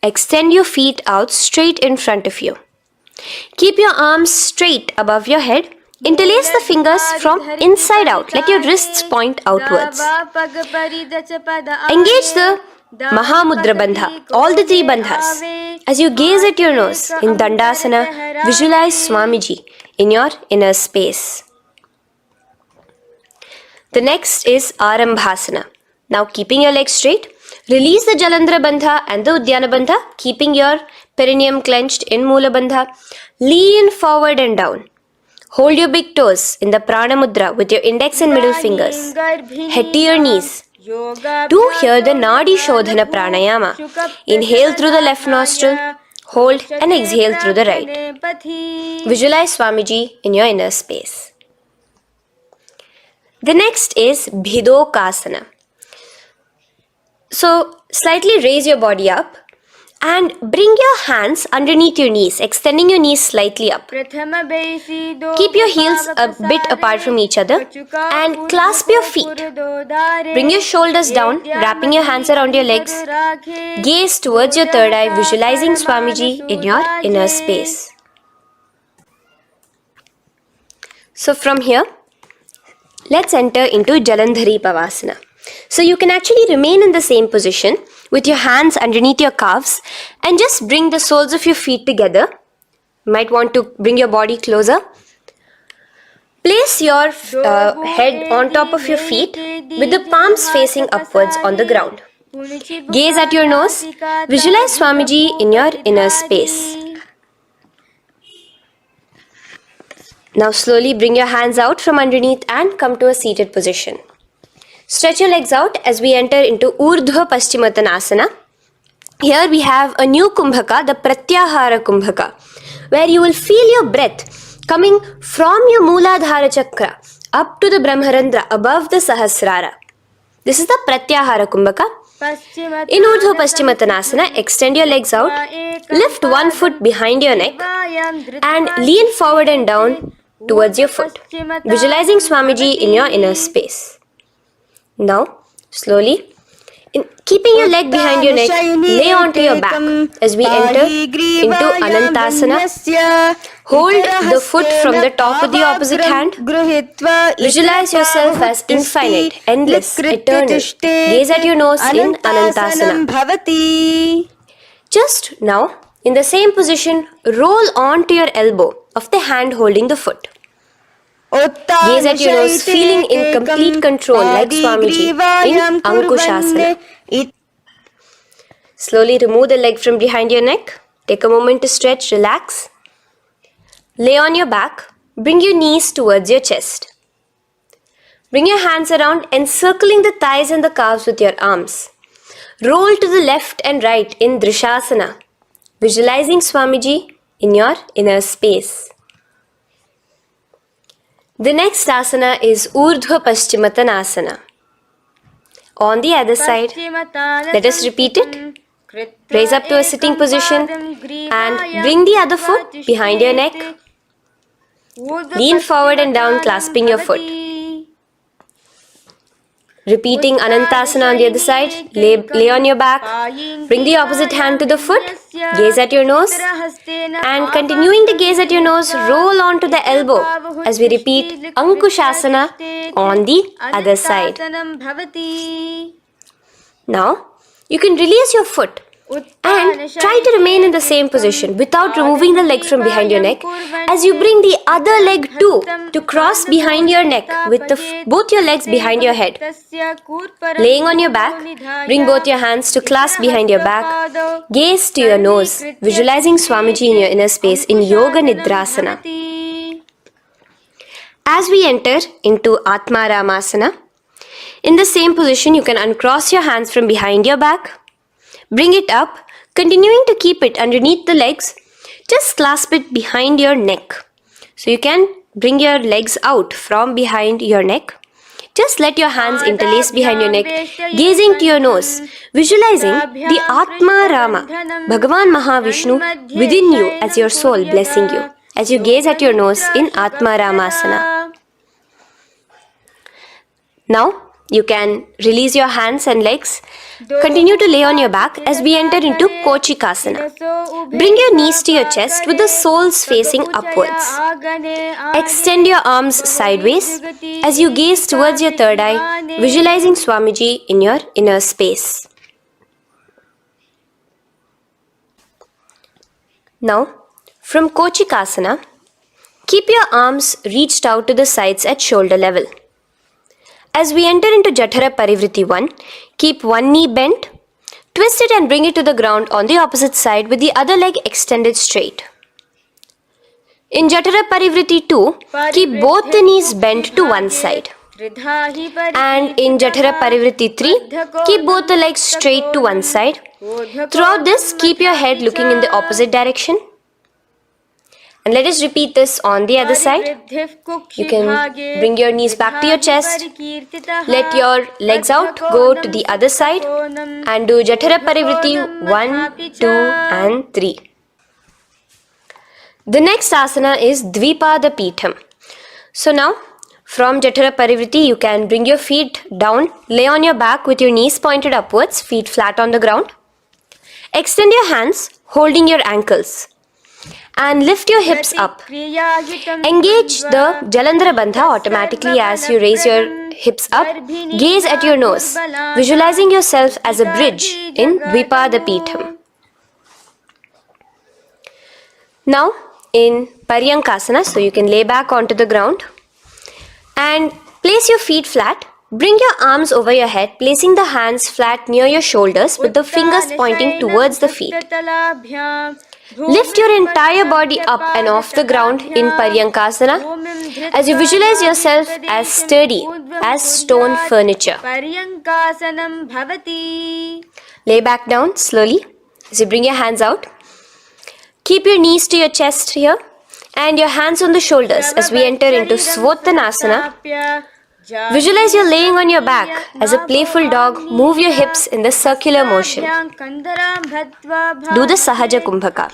Extend your feet out straight in front of you. Keep your arms straight above your head. Interlace the fingers from inside out. Let your wrists point outwards. Engage the Mahamudra Bandha, all the three bandhas. As you gaze at your nose in Dandasana, visualize Swamiji in your inner space. The next is Arambhasana. Now keeping your legs straight, release the Jalandhara Bandha and the Uddiyana Bandha, keeping your perineum clenched in Moola Bandha. Lean forward and down. Hold your big toes in the Prana Mudra with your index and middle fingers. Head to your knees. Do here the Nadi Shodhana Pranayama. Inhale through the left nostril, hold and exhale through the right. Visualize Swamiji in your inner space. The next is Bhidokasana. So, slightly raise your body up and bring your hands underneath your knees, extending your knees slightly up. Keep your heels a bit apart from each other and clasp your feet. Bring your shoulders down, wrapping your hands around your legs. Gaze towards your third eye, visualizing Swamiji in your inner space. So from here, let's enter into Jalandhari Pavasana. So you can actually remain in the same position with your hands underneath your calves and just bring the soles of your feet together. You might want to bring your body closer. Place your head on top of your feet with the palms facing upwards on the ground. Gaze at your nose. Visualize Swamiji in your inner space. Now slowly bring your hands out from underneath and come to a seated position. Stretch your legs out as we enter into Urdhva Paschimottanasana. Here we have a new Kumbhaka, the Pratyahara Kumbhaka, where you will feel your breath coming from your Mooladhara Chakra up to the Brahmarandra above the Sahasrara. This is the Pratyahara Kumbhaka. In Urdhva Paschimottanasana, extend your legs out, lift one foot behind your neck and lean forward and down towards your foot, visualizing Swamiji in your inner space. Now, slowly, keeping your leg behind your neck, lay onto your back as we enter into Anantasana. Hold the foot from the top of the opposite hand. Visualize yourself as infinite, endless, eternal. Gaze at your nose in Anantasana. Just now, in the same position, roll onto your elbow of the hand holding the foot. Gaze at your nose, feeling in complete control like Swamiji in Ankushasana. Slowly remove the leg from behind your neck. Take a moment to stretch, relax. Lay on your back. Bring your knees towards your chest. Bring your hands around, encircling the thighs and the calves with your arms. Roll to the left and right in Drishasana, visualizing Swamiji in your inner space. The next asana is Urdhva Paschimottanasana. On the other side, let us repeat it. Raise up to a sitting position and bring the other foot behind your neck. Lean forward and down, clasping your foot. Repeating Anantasana on the other side, lay on your back, bring the opposite hand to the foot, gaze at your nose, and continuing to gaze at your nose, roll onto the elbow as we repeat Ankushasana on the other side. Now, you can release your foot and try to remain in the same position without removing the leg from behind your neck as you bring the other leg too to cross behind your neck with both your legs behind your head. Laying on your back, bring both your hands to clasp behind your back. Gaze to your nose, visualizing Swamiji in your inner space in Yoga Nidrasana. As we enter into Atmaramasana, in the same position you can uncross your hands from behind your back. Bring it up, continuing to keep it underneath the legs. Just clasp it behind your neck. So you can bring your legs out from behind your neck. Just let your hands interlace behind your neck, gazing to your nose, visualizing the Atma Rama, Bhagavan Mahavishnu within you as your soul blessing you as you gaze at your nose in Atma Ramasana. Now, you can release your hands and legs. Continue to lay on your back as we enter into Kochikasana. Bring your knees to your chest with the soles facing upwards. Extend your arms sideways as you gaze towards your third eye, visualizing Swamiji in your inner space. Now, from Kochikasana, keep your arms reached out to the sides at shoulder level. As we enter into Jatara Parivriti 1, keep one knee bent, twist it and bring it to the ground on the opposite side with the other leg extended straight. In Jatara Parivriti 2, keep both the knees bent to one side. And in Jatara Parivriti 3, keep both the legs straight to one side. Throughout this, keep your head looking in the opposite direction. And let us repeat this on the other side. You can bring your knees back to your chest. Let your legs out, go to the other side and do Jatara Parivriti 1, 2 and 3. The next asana is Dvipada Pitham. So now, from Jatara Parivriti, you can bring your feet down, lay on your back with your knees pointed upwards, feet flat on the ground. Extend your hands, holding your ankles. and lift your hips up. Engage the Jalandhara Bandha automatically as you raise your hips up. Gaze at your nose, visualizing yourself as a bridge in Dvipada Peetham. Now in Paryankasana, so you can lay back onto the ground and place your feet flat. Bring your arms over your head, placing the hands flat near your shoulders with the fingers pointing towards the feet. Lift your entire body up and off the ground in Paryankasana as you visualize yourself as sturdy as stone furniture. Lay back down slowly as you bring your hands out. Keep your knees to your chest here and your hands on the shoulders as we enter into Svottanasana. Visualize you're laying on your back as a playful dog. Move your hips in the circular motion. Do the Sahaja Kumbhaka.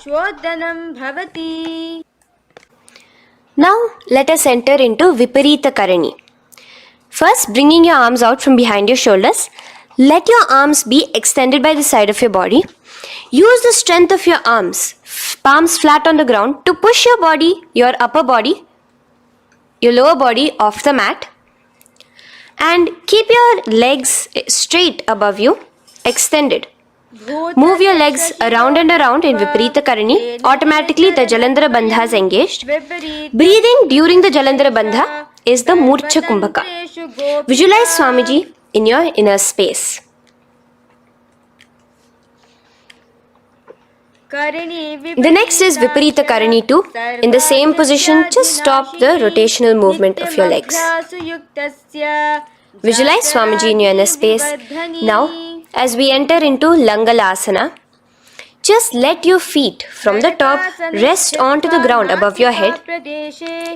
Now let us enter into Viparita Karani. First, bringing your arms out from behind your shoulders. Let your arms be extended by the side of your body. Use the strength of your arms, palms flat on the ground, to push your body, your upper body, your lower body off the mat. And keep your legs straight above you, extended. Move your legs around and around in Viparita Karani. Automatically the Jalandhara Bandha is engaged. Breathing during the Jalandhara Bandha is the Murcha Kumbhaka. Visualize Swamiji in your inner space. The next is Viparita Karani 2. In the same position, just stop the rotational movement of your legs. Visualize Swamiji in your inner space. Now, as we enter into Langalasana, just let your feet from the top rest onto the ground above your head.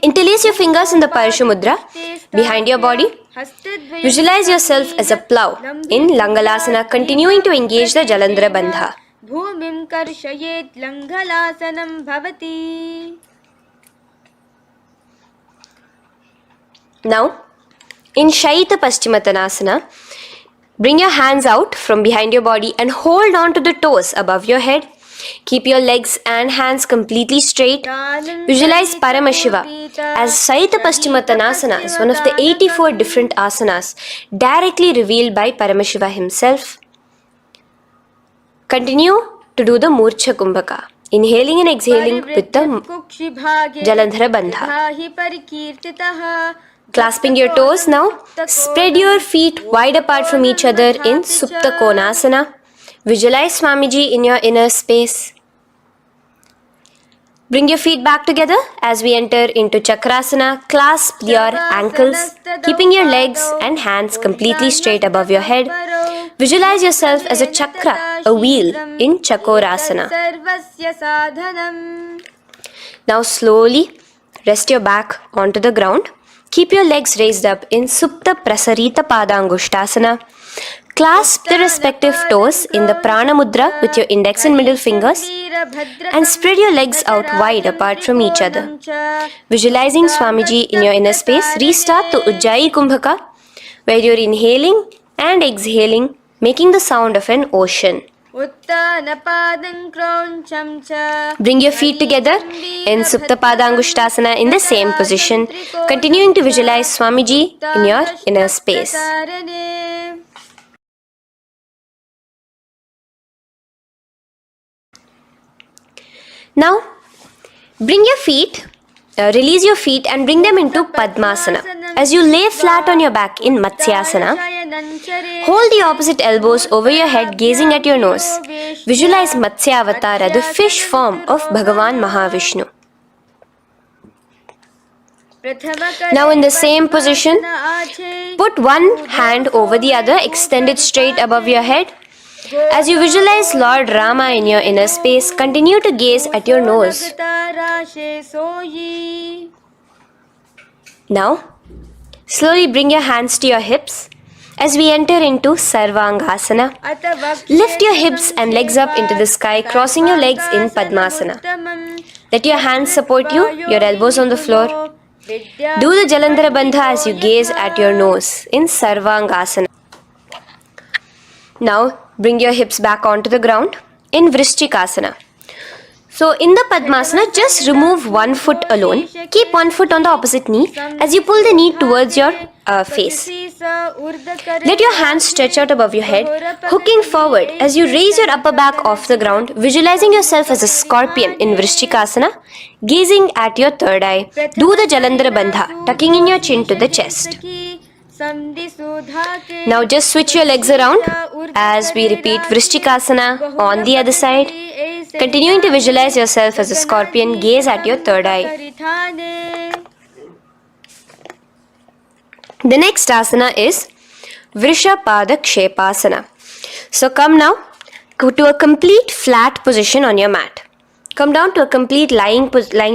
Interlace your fingers in the Parashu Mudra behind your body. Visualize yourself as a plow in Langalasana, continuing to engage the Jalandhara Bandha. भूमिं कर्षयेत् लङ्घलासनं भवति. Now, in Shaita Paschimottanasana, bring your hands out from behind your body and hold on to the toes above your head. Keep your legs and hands completely straight. Visualize Paramashiva as Shaita Paschimottanasana is one of the 84 different asanas directly revealed by Paramashiva himself. Continue to do the Murcha Kumbhaka, inhaling and exhaling with the Jalandhara Bandha. Clasping your toes now, spread your feet wide apart from each other in Supta Konasana. Visualize Swamiji in your inner space. Bring your feet back together as we enter into Chakrasana. Clasp your ankles, keeping your legs and hands completely straight above your head. Visualize yourself as a chakra, a wheel in Chakorasana. Now slowly rest your back onto the ground. Keep your legs raised up in Supta Prasarita Padangushtasana. Clasp the respective toes in the Prana Mudra with your index and middle fingers and spread your legs out wide apart from each other. Visualizing Swamiji in your inner space, restart the Ujjayi Kumbhaka where you're inhaling and exhaling, making the sound of an ocean. Bring your feet together in Supta Padangushtasana in the same position, continuing to visualize Swamiji in your inner space. Now, release your feet and bring them into Padmasana. As you lay flat on your back in Matsyasana, hold the opposite elbows over your head, gazing at your nose. Visualize Matsyavatara, the fish form of Bhagavan Mahavishnu. Now in the same position, put one hand over the other, extend it straight above your head. As you visualize Lord Rama in your inner space, continue to gaze at your nose. Now, slowly bring your hands to your hips as we enter into Sarvangasana. Lift your hips and legs up into the sky, crossing your legs in Padmasana. Let your hands support you, your elbows on the floor. Do the Jalandhara Bandha as you gaze at your nose in Sarvangasana. Now, bring your hips back onto the ground in Vrishchikasana. So in the Padmasana, just remove one foot alone. Keep one foot on the opposite knee as you pull the knee towards your face. Let your hands stretch out above your head, hooking forward as you raise your upper back off the ground, visualizing yourself as a scorpion in Vrishchikasana, gazing at your third eye. Do the Jalandhara Bandha, tucking in your chin to the chest. Now just switch your legs around as we repeat Vrishchikasana on the other side. Continuing to visualize yourself as a scorpion, gaze at your third eye. The next asana is Vrishapada Kshepasana. So come now to a complete flat position on your mat. Come down to a complete lying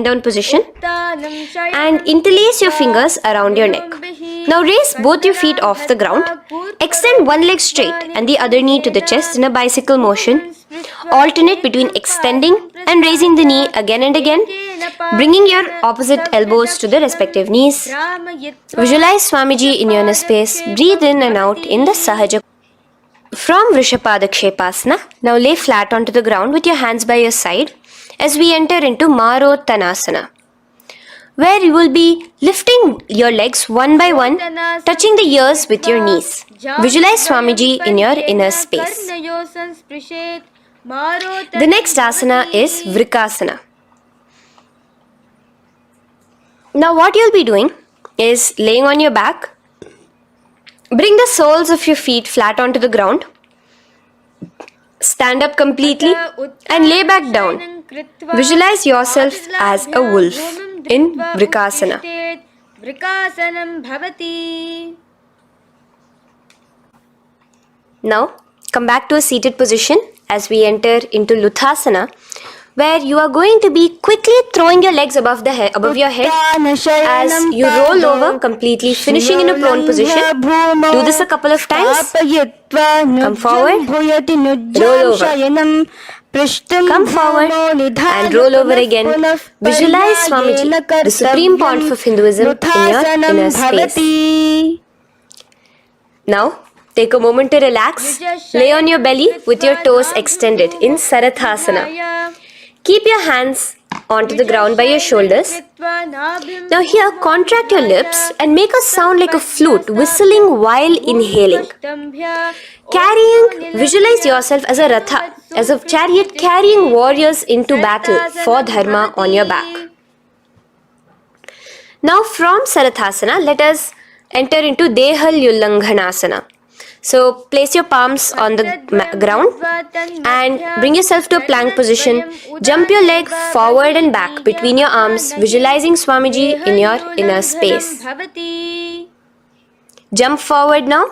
down position and interlace your fingers around your neck. Now raise both your feet off the ground. Extend one leg straight and the other knee to the chest in a bicycle motion. Alternate between extending and raising the knee again and again, bringing your opposite elbows to the respective knees. Visualize Swamiji in your inner space. Breathe in and out in the Sahaja. From Vrishapada Kshepasana, now lay flat onto the ground with your hands by your side as we enter into Marottanasana, where you will be lifting your legs one by one, touching the ears with your knees. Visualize Swamiji in your inner space. The next asana is Vrikasana. Now what you'll be doing is laying on your back. Bring the soles of your feet flat onto the ground. Stand up completely and lay back down. Visualize yourself as a wolf in Vrikasana. Now come back to a seated position as we enter into Luthasana, where you are going to be quickly throwing your legs above your head as you roll over completely, finishing in a prone position. Do this a couple of times. Come forward, roll over. Come forward and roll over again. Visualize Swamiji, the Supreme Pontiff of Hinduism, in your inner space. Now, take a moment to relax. Lay on your belly with your toes extended in Sarathasana. Keep your hands onto the ground by your shoulders. Now here, contract your lips and make a sound like a flute, whistling while inhaling. Visualize yourself as a ratha, as a chariot carrying warriors into battle for dharma on your back. Now from Sarathasana, let us enter into Dehal Ullanghanasana. So place your palms on the ground and bring yourself to a plank position. Jump your leg forward and back between your arms, visualizing Swamiji in your inner space. Jump forward now.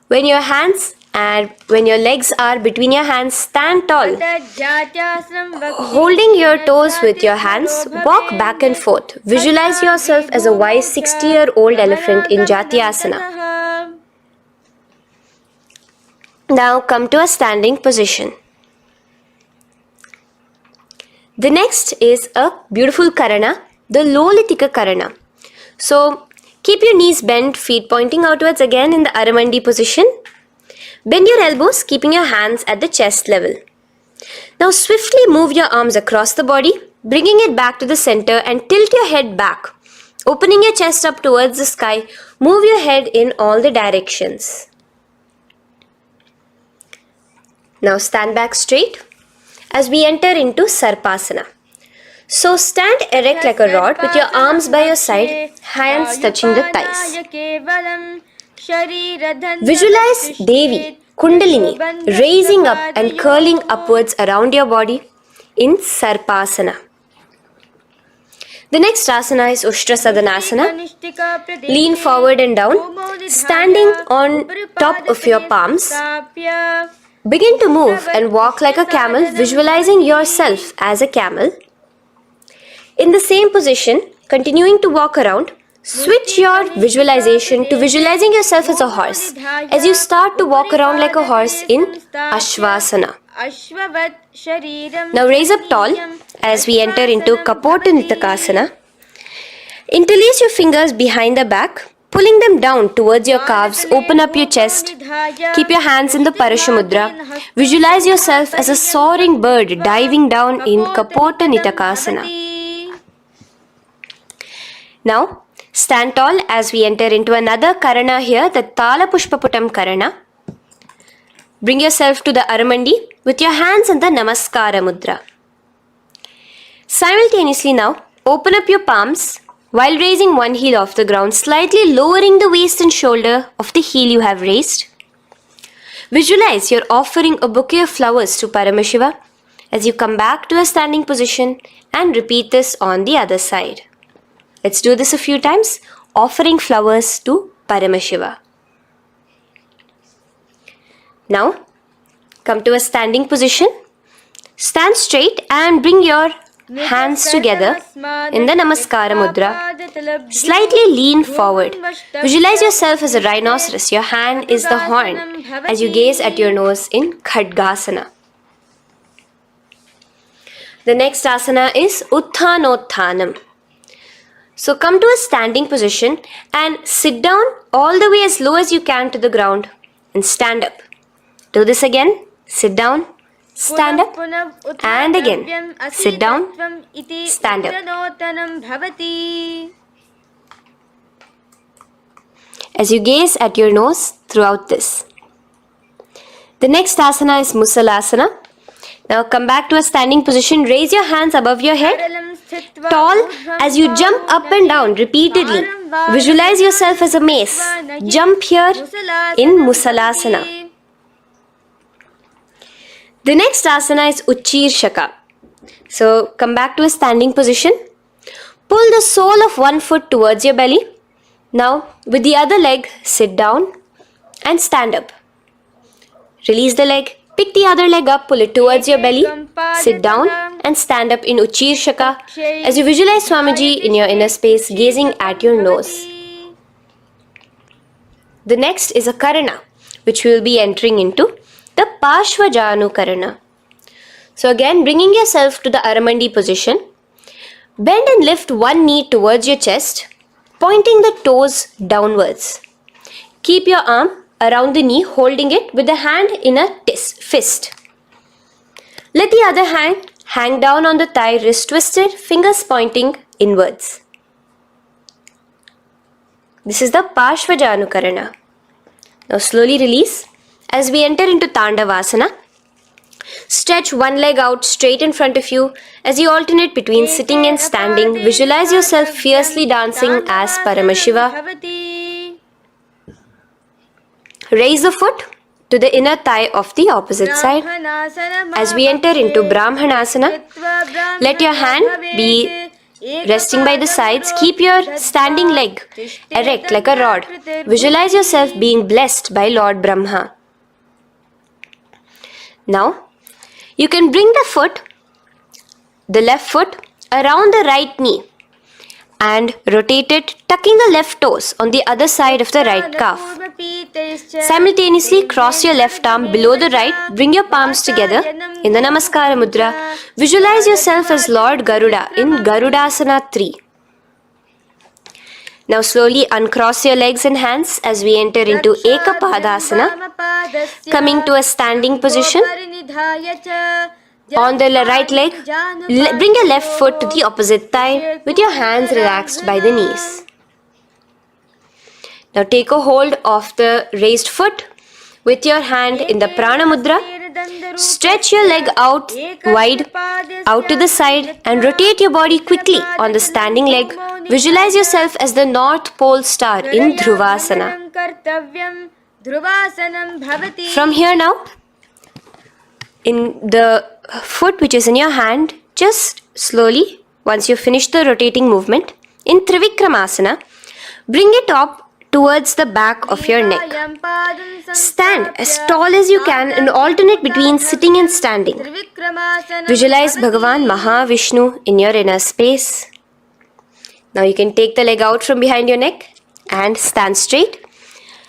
When your legs are between your hands, stand tall. Holding your toes with your hands, walk back and forth. Visualize yourself as a wise 60-year-old elephant in Jatyasana. Now come to a standing position. The next is a beautiful Karana, the Lolitika Karana. So keep your knees bent, feet pointing outwards again in the Aramandi position. Bend your elbows, keeping your hands at the chest level. Now swiftly move your arms across the body, bringing it back to the center and tilt your head back. Opening your chest up towards the sky, move your head in all the directions. Now stand back straight as we enter into Sarpasana. So stand erect like a rod with your arms by your side, hands touching the thighs. Visualize Devi, Kundalini, raising up and curling upwards around your body in Sarpasana. The next asana is Ushtra Sadanasana. Lean forward and down, standing on top of your palms. Begin to move and walk like a camel, visualizing yourself as a camel. In the same position, continuing to walk around, switch your visualization to visualizing yourself as a horse as you start to walk around like a horse in Ashvasana. Now raise up tall as we enter into Kapota Nitakasana. Interlace your fingers behind the back Pulling them down towards your calves, open up your chest. Keep your hands in the Parashamudra. Visualize yourself as a soaring bird diving down in Kapota Nitakasana. Now, stand tall as we enter into another Karana here, the Tala Pushpaputam Karana. Bring yourself to the Aramandi with your hands in the Namaskara Mudra. Simultaneously now, open up your palms while raising one heel off the ground, slightly lowering the waist and shoulder of the heel you have raised. Visualize you're offering a bouquet of flowers to Paramashiva as you come back to a standing position, and repeat this on the other side. Let's do this a few times, offering flowers to Paramashiva. Now, come to a standing position. Stand straight and bring your hands together in the Namaskara Mudra. Slightly lean forward. Visualize yourself as a rhinoceros. Your hand is the horn as you gaze at your nose in Khadgasana. The next asana is Uttanottanam. So come to a standing position and sit down all the way as low as you can to the ground and stand up. Do this again. Sit down. Stand up, and again, sit down, stand up. As you gaze at your nose throughout this. The next asana is Musalasana. Now come back to a standing position, raise your hands above your head, tall as you jump up and down repeatedly. Visualize yourself as a mace. Jump here in Musalasana. The next asana is Uchirshaka. So come back to a standing position. Pull the sole of one foot towards your belly. Now with the other leg, sit down and stand up. Release the leg, pick the other leg up, pull it towards your belly, sit down and stand up in Uchirshaka as you visualize Swamiji in your inner space, gazing at your nose. The next is a Karana, which we will be entering into, the Parshvajanu Karana. So again, bringing yourself to the Aramandi position, bend and lift one knee towards your chest, pointing the toes downwards. Keep your arm around the knee, holding it with the hand in a fist. Let the other hand hang down on the thigh, wrist twisted, fingers pointing inwards. This is the Parshvajanu Karana. Now slowly release. As we enter into Tandavasana, stretch one leg out straight in front of you as you alternate between sitting and standing. Visualize yourself fiercely dancing as Paramashiva. Raise the foot to the inner thigh of the opposite side. As we enter into Brahmanasana, let your hand be resting by the sides. Keep your standing leg erect like a rod. Visualize yourself being blessed by Lord Brahma. Now, you can bring the left foot around the right knee and rotate it, tucking the left toes on the other side of the right calf. Simultaneously, cross your left arm below the right, bring your palms together in the Namaskara Mudra. Visualize yourself as Lord Garuda in Garudasana 3. Now slowly uncross your legs and hands as we enter into Ekapadasana, coming to a standing position. On the right leg, bring your left foot to the opposite thigh with your hands relaxed by the knees. Now take a hold of the raised foot with your hand in the Prana Mudra. Stretch your leg out wide, out to the side, and rotate your body quickly on the standing leg. Visualize yourself as the North Pole star in Dhruvasana. From here now, in the foot which is in your hand, just slowly, once you finish the rotating movement, in Trivikramasana, bring it up towards the back of your neck. Stand as tall as you can and alternate between sitting and standing. Visualize Bhagavan Mahavishnu in your inner space. Now you can take the leg out from behind your neck and stand straight.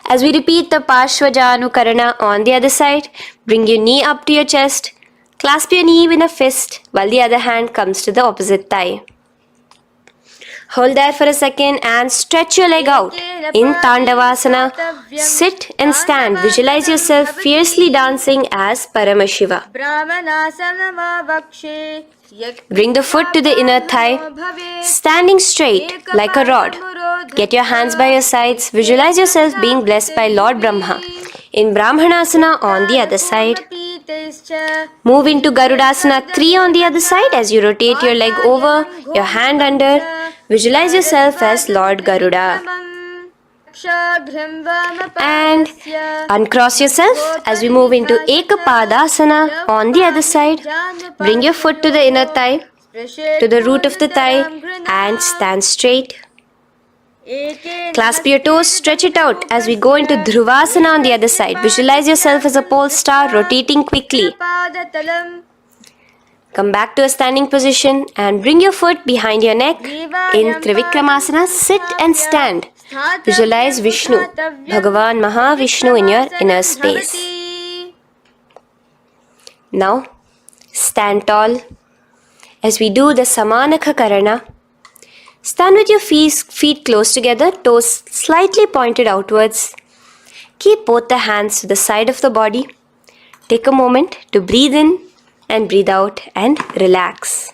As we repeat the Parshvajanu Karana on the other side, bring your knee up to your chest, clasp your knee in a fist while the other hand comes to the opposite thigh. Hold there for a second and stretch your leg out In Tandavasana, sit and stand. Visualize yourself fiercely dancing as Paramashiva. Bring the foot to the inner thigh, standing straight like a rod. Get your hands by your sides. Visualize yourself being blessed by Lord Brahma. In Brahmanasana on the other side. Move into Garudasana 3 on the other side as you rotate your leg over, your hand under. Visualize yourself as Lord Garuda. And uncross yourself as we move into Ekapadasana on the other side. Bring your foot to the inner thigh, to the root of the thigh, and stand straight. Clasp your toes, stretch it out as we go into Dhruvasana on the other side. Visualize yourself as a pole star rotating quickly. Come back to a standing position and bring your foot behind your neck. In Trivikramasana, sit and stand. Visualize Vishnu, Bhagavan Mahavishnu in your inner space. Now, stand tall as we do the Samanakha Karana. Stand with your feet close together, toes slightly pointed outwards. Keep both the hands to the side of the body. Take a moment to breathe in and breathe out and relax.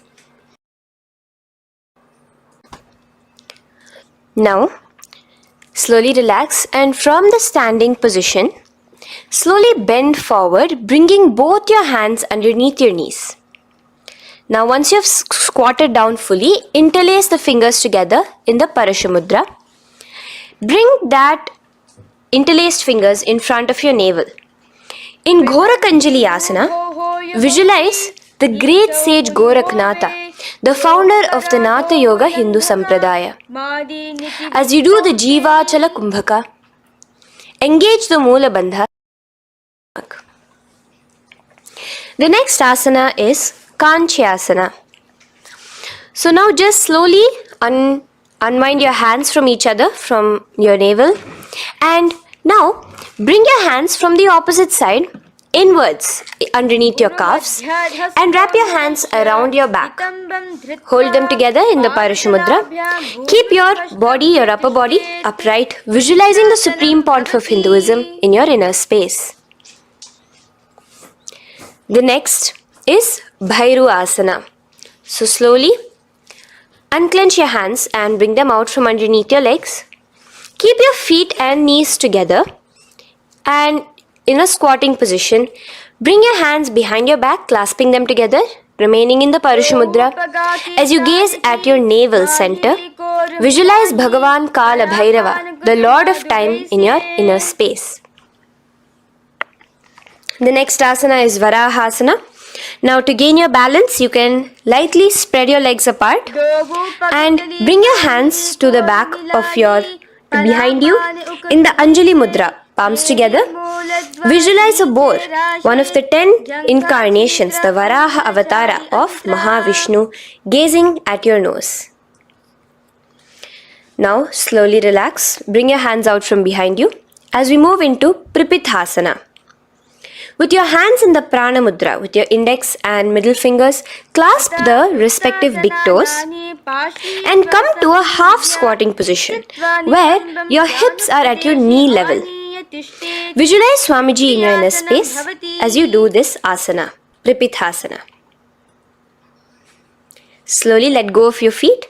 Now, slowly relax and from the standing position, slowly bend forward, bringing both your hands underneath your knees. Now once you have squatted down fully, interlace the fingers together in the Parashamudra. Bring that interlaced fingers in front of your navel. In Ghorakanjali Asana, visualize the great sage Gorakhnatha, the founder of the Natha Yoga Hindu Sampradaya. As you do the Jiva Chala Kumbhaka, engage the Moola Bandha. The next asana is Kanchyasana. So now just slowly unwind your hands from each other, from your navel, and now bring your hands from the opposite side inwards underneath your calves and wrap your hands around your back. Hold them together in the Parashamudra. Keep your body, your upper body upright, visualizing the Supreme Pontiff of Hinduism in your inner space. The next is Bhairu Asana. So slowly unclench your hands and bring them out from underneath your legs. Keep your feet and knees together and in a squatting position, bring your hands behind your back, clasping them together, remaining in the Parashamudra. As you gaze at your navel center, visualize Bhagavan Kala Bhairava, the Lord of Time, in your inner space. The next asana is Varahasana. Now to gain your balance, you can lightly spread your legs apart and bring your hands to the back of your behind you in the Anjali Mudra, palms together. Visualize a boar, one of the 10 incarnations, the Varaha Avatara of Mahavishnu, gazing at your nose. Now slowly relax, bring your hands out from behind you as we move into Pripithasana. With your hands in the Prana Mudra, with your index and middle fingers, clasp the respective big toes and come to a half squatting position where your hips are at your knee level. Visualize Swamiji in your inner space as you do this asana, Pripithasana. Slowly let go of your feet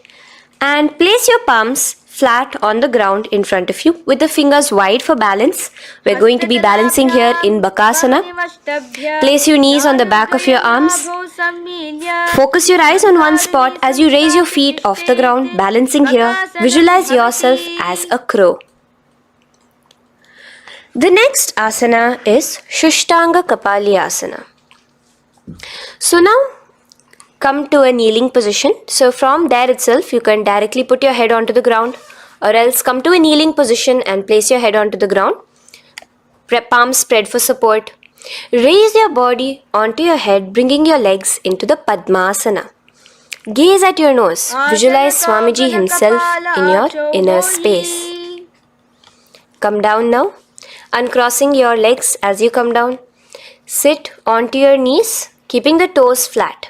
and place your palms flat on the ground in front of you with the fingers wide for balance. We're going to be balancing here in Bakasana. Place your knees on the back of your arms. Focus your eyes on one spot as you raise your feet off the ground, balancing here. Visualize yourself as a crow. The next asana is Shushtanga Kapali Asana. So now come to a kneeling position. So from there itself, you can directly put your head onto the ground, or else come to a kneeling position and place your head onto the ground. Palms spread for support. Raise your body onto your head, bringing your legs into the Padmasana. Gaze at your nose. Visualize Swamiji himself in your inner space. Come down now, uncrossing your legs as you come down. Sit onto your knees, keeping the toes flat.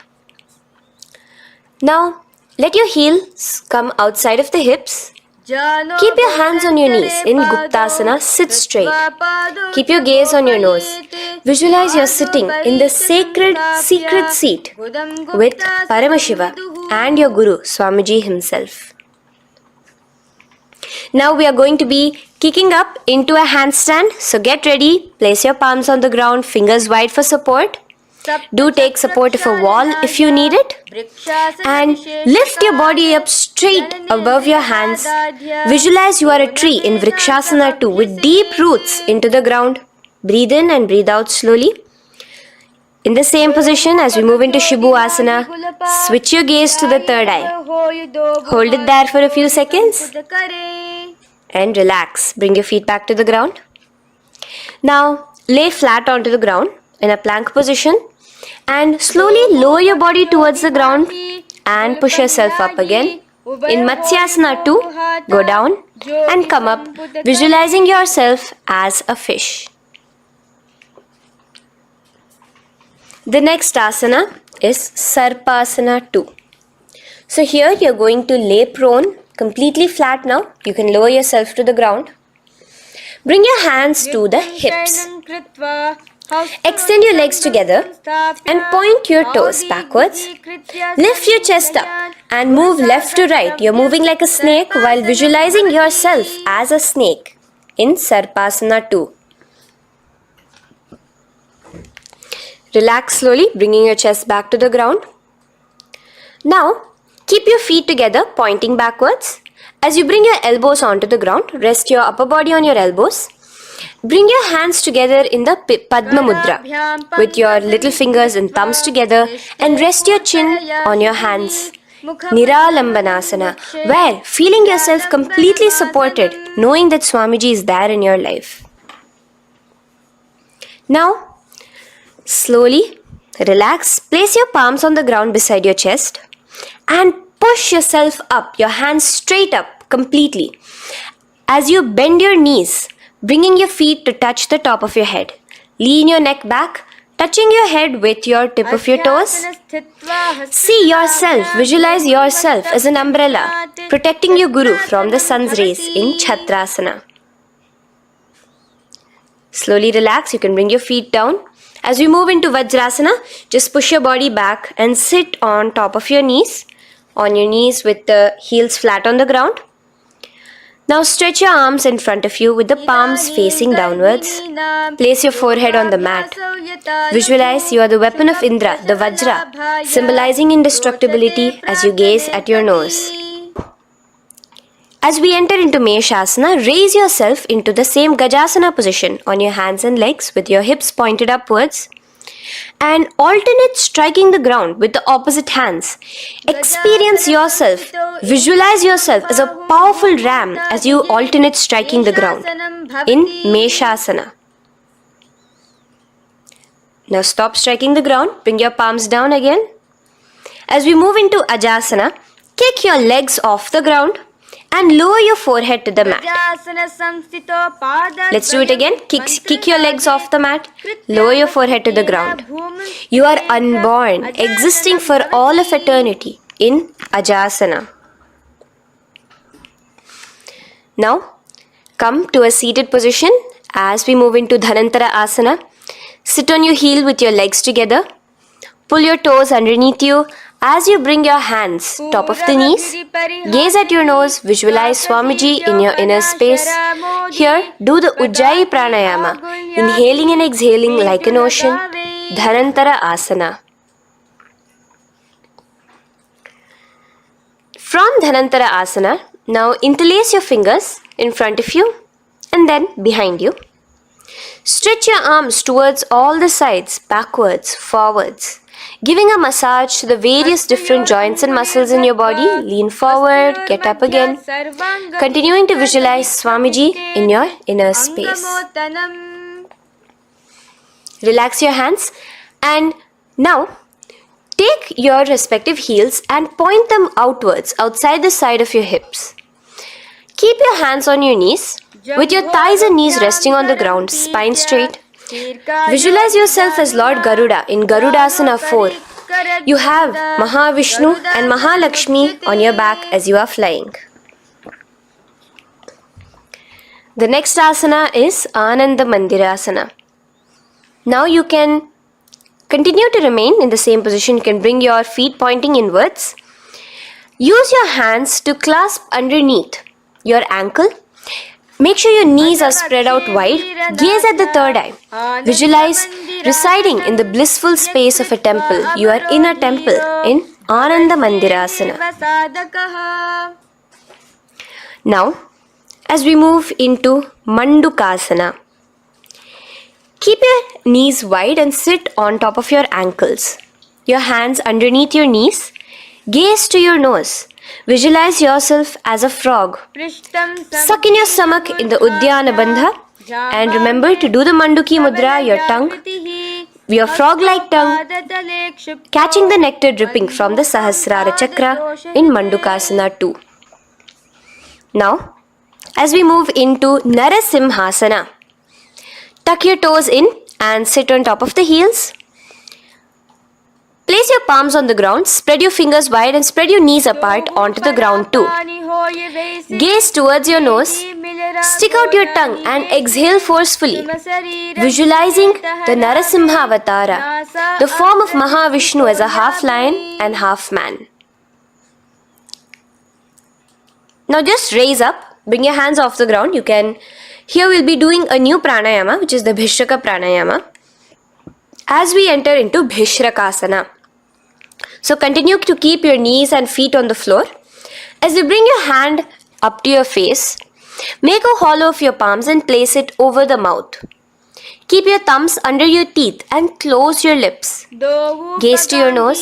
Now, let your heels come outside of the hips Keep your hands on your knees. In Guptasana, sit straight. Keep your gaze on your nose. Visualize you're sitting in the sacred secret seat with Paramashiva and your Guru, Swamiji himself. Now we are going to be kicking up into a handstand. So get ready. Place your palms on the ground, fingers wide for support. Do take support of a wall if you need it. And lift your body up straight above your hands. Visualize you are a tree in Vrikshasana 2 with deep roots into the ground. Breathe in and breathe out slowly. In the same position as we move into Shibhuasana, switch your gaze to the third eye. Hold it there for a few seconds and relax. Bring your feet back to the ground. Now lay flat onto the ground in a plank position and slowly lower your body towards the ground and push yourself up again. In Matsyasana 2, go down and come up, visualizing yourself as a fish. The next asana is Sarpasana 2. So here you're going to lay prone, completely flat now. You can lower yourself to the ground. Bring your hands to the hips. Extend your legs together and point your toes backwards. Lift your chest up and move left to right. You're moving like a snake while visualizing yourself as a snake in Sarpasana 2. Relax slowly, bringing your chest back to the ground. Now, keep your feet together, pointing backwards. As you bring your elbows onto the ground, rest your upper body on your elbows. Bring your hands together in the Padma Mudra with your little fingers and thumbs together and rest your chin on your hands. Niralambanasana, where feeling yourself completely supported, knowing that Swamiji is there in your life. Now, slowly relax, place your palms on the ground beside your chest and push yourself up, your hands straight up completely. As you bend your knees, bringing your feet to touch the top of your head. Lean your neck back, touching your head with your tip of your toes. See yourself, visualize yourself as an umbrella, protecting your Guru from the sun's rays in Chhatrasana. Slowly relax, you can bring your feet down. As we move into Vajrasana, just push your body back and sit on top of your knees. On your knees with the heels flat on the ground. Now stretch your arms in front of you with the palms facing downwards. Place your forehead on the mat. Visualize you are the weapon of Indra, the Vajra, symbolizing indestructibility as you gaze at your nose. As we enter into Meshasana, raise yourself into the same Gajasana position on your hands and legs with your hips pointed upwards and alternate striking the ground with the opposite hands. Experience yourself, visualize yourself as a powerful ram as you alternate striking the ground in Meshasana. Now stop striking the ground, bring your palms down again. As we move into Ajasana, kick your legs off the ground and lower your forehead to the mat. Let's do it again. Kick your legs off the mat. Lower your forehead to the ground. You are unborn, existing for all of eternity in Ajasana. Now, come to a seated position as we move into Dhanantara Asana. Sit on your heel with your legs together. Pull your toes underneath you. As you bring your hands top of the knees, gaze at your nose, visualize Swamiji in your inner space. Here, do the Ujjayi Pranayama, inhaling and exhaling like an ocean, Dhanantara Asana. From Dhanantara Asana, now interlace your fingers in front of you and then behind you. Stretch your arms towards all the sides, backwards, forwards. Giving a massage to the various different joints and muscles in your body. Lean forward, get up again. Continuing to visualize Swamiji in your inner space. Relax your hands and now take your respective heels and point them outwards, outside the side of your hips. Keep your hands on your knees with your thighs and knees resting on the ground, spine straight. Visualize yourself as Lord Garuda in Garudasana 4. You have Mahavishnu and Mahalakshmi on your back as you are flying. The next asana is Ananda Mandirasana. Now you can continue to remain in the same position. You can bring your feet pointing inwards. Use your hands to clasp underneath your ankle. Make sure your knees are spread out wide. Gaze at the third eye. Visualize residing in the blissful space of a temple. You are in a temple in Ananda Mandirasana. Now, as we move into Mandukasana, keep your knees wide and sit on top of your ankles. Your hands underneath your knees. Gaze to your nose. Visualize yourself as a frog. Suck in your stomach in the Udyana Bandha. And remember to do the Manduki Mudra, your tongue, your frog-like tongue, catching the nectar dripping from the Sahasrara Chakra in Mandukasana 2. Now, as we move into Narasimhasana, tuck your toes in and sit on top of the heels. Place your palms on the ground, spread your fingers wide and spread your knees apart onto the ground too. Gaze towards your nose, stick out your tongue and exhale forcefully, visualizing the Narasimha Avatara, the form of Mahavishnu as a half lion and half man. Now just raise up, bring your hands off the ground. Here we'll be doing a new pranayama, which is the Bhishraka pranayama, as we enter into Bhishrakasana. So continue to keep your knees and feet on the floor. As you bring your hand up to your face, make a hollow of your palms and place it over the mouth. Keep your thumbs under your teeth and close your lips. Gaze to your nose.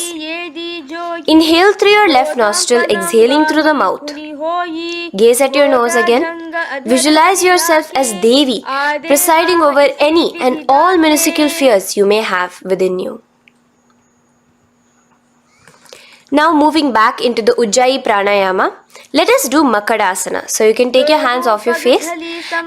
Inhale through your left nostril, exhaling through the mouth. Gaze at your nose again. Visualize yourself as Devi, presiding over any and all minuscule fears you may have within you. Now moving back into the Ujjayi Pranayama, let us do Makadasana. So you can take your hands off your face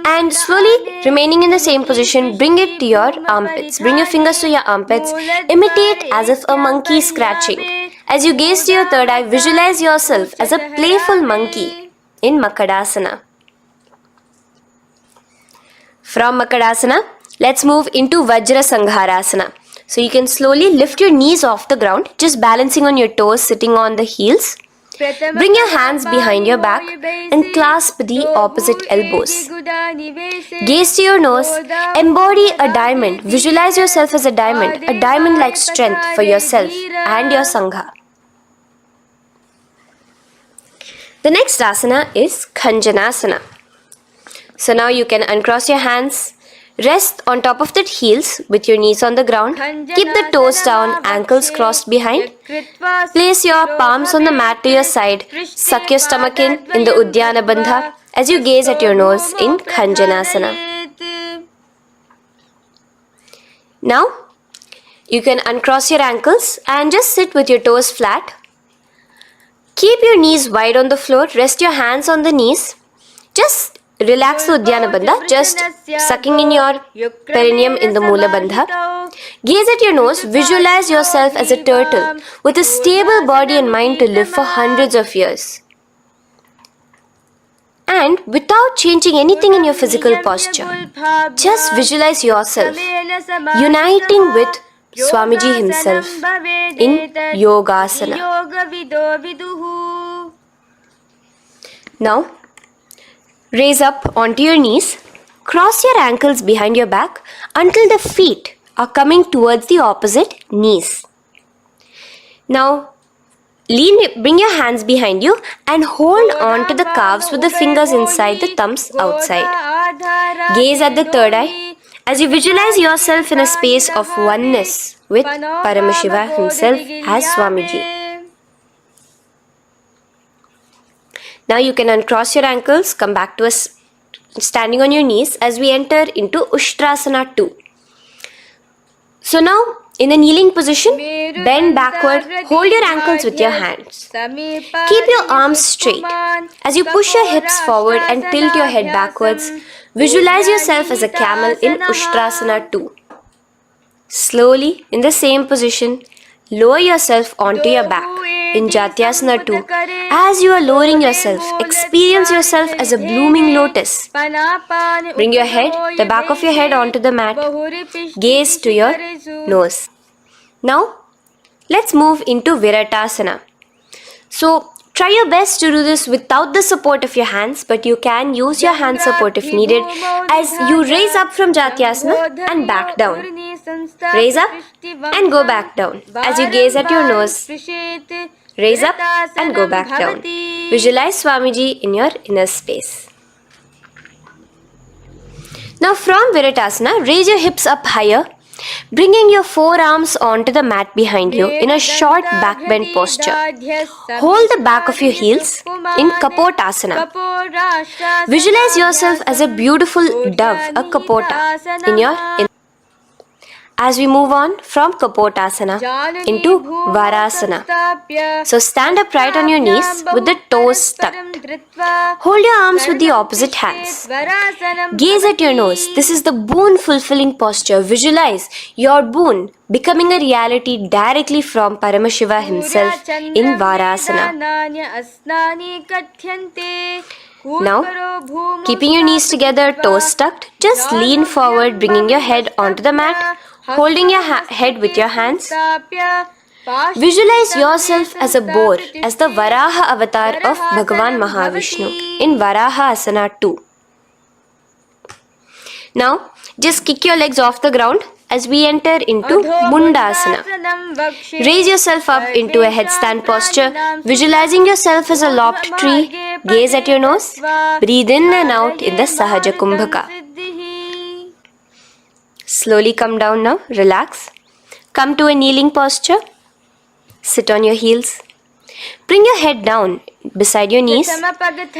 and slowly remaining in the same position, bring it to your armpits. Bring your fingers to your armpits. Imitate as if a monkey is scratching. As you gaze to your third eye, visualize yourself as a playful monkey in Makadasana. From Makadasana, let's move into Vajra Sangharasana. So you can slowly lift your knees off the ground, just balancing on your toes, sitting on the heels. Bring your hands behind your back and clasp the opposite elbows. Gaze to your nose, embody a diamond, visualize yourself as a diamond-like strength for yourself and your Sangha. The next asana is Khanjanasana. So now you can uncross your hands, rest on top of the heels with your knees on the ground. Keep the toes down, ankles crossed behind. Place your palms on the mat to your side. Suck your stomach in the Udyana Bandha as you gaze at your nose in Khanjanasana. Now, you can uncross your ankles and just sit with your toes flat. Keep your knees wide on the floor. Rest your hands on the knees. Just relax the Udyana Bandha, just sucking in your perineum in the Mula Bandha. Gaze at your nose, visualize yourself as a turtle with a stable body and mind to live for hundreds of years. And without changing anything in your physical posture, just visualize yourself uniting with Swamiji himself in Yogasana. Now, raise up onto your knees, cross your ankles behind your back until the feet are coming towards the opposite knees. Now, bring your hands behind you and hold on to the calves with the fingers inside, the thumbs outside. Gaze at the third eye as you visualize yourself in a space of oneness with Paramashiva himself as Swamiji. Now you can uncross your ankles, come back to standing on your knees as we enter into Ushtrasana 2. So now, in a kneeling position, bend backward, hold your ankles with your hands. Keep your arms straight. As you push your hips forward and tilt your head backwards, visualize yourself as a camel in Ushtrasana 2. Slowly, in the same position, lower yourself onto your back. in Jatyasana 2. As you are lowering yourself, experience yourself as a blooming lotus. Bring your head, the back of your head onto the mat. Gaze to your nose. Now, let's move into Viratasana. So, try your best to do this without the support of your hands, but you can use your hand support if needed as you raise up from Jatyasana and back down. Raise up and go back down as you gaze at your nose. Raise up and go back down. Visualize Swamiji in your inner space. Now from Viratasana, raise your hips up higher, bringing your forearms onto the mat behind you in a short back bend posture. Hold the back of your heels in Kapotasana. Visualize yourself as a beautiful dove, a Kapota, in your as we move on from Kapotasana into Varasana. So stand upright on your knees with the toes tucked. Hold your arms with the opposite hands. Gaze at your nose. This is the boon fulfilling posture. Visualize your boon becoming a reality directly from Paramashiva himself in Varasana. Now, keeping your knees together, toes tucked, just lean forward, bringing your head onto the mat, holding your head with your hands. Visualize yourself as a boar, as the Varaha avatar of Bhagavan Mahavishnu in Varaha Asana 2. Now, just kick your legs off the ground as we enter into Mundasana. Raise yourself up into a headstand posture, visualizing yourself as a lopped tree. Gaze at your nose. Breathe in and out in the Sahaja Kumbhaka. Slowly come down now. Relax. Come to a kneeling posture. Sit on your heels. Bring your head down beside your knees,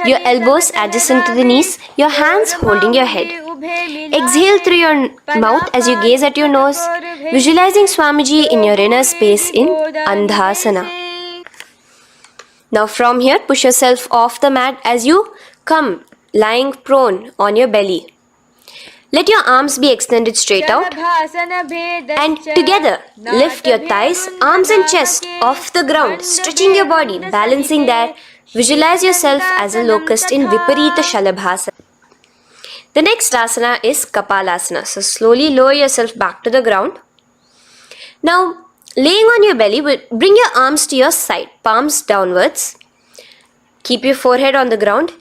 your elbows adjacent to the knees, your hands holding your head. Exhale through your mouth as you gaze at your nose, visualizing Swamiji in your inner space in Andhasana. Now from here, push yourself off the mat as you come lying prone on your belly. Let your arms be extended straight out and together lift your thighs, arms and chest off the ground, stretching your body, balancing there. Visualize yourself as a locust in Viparita Shalabhasana. The next asana is Kapalasana. So slowly lower yourself back to the ground. Now laying on your belly, bring your arms to your side, palms downwards. Keep your forehead on the ground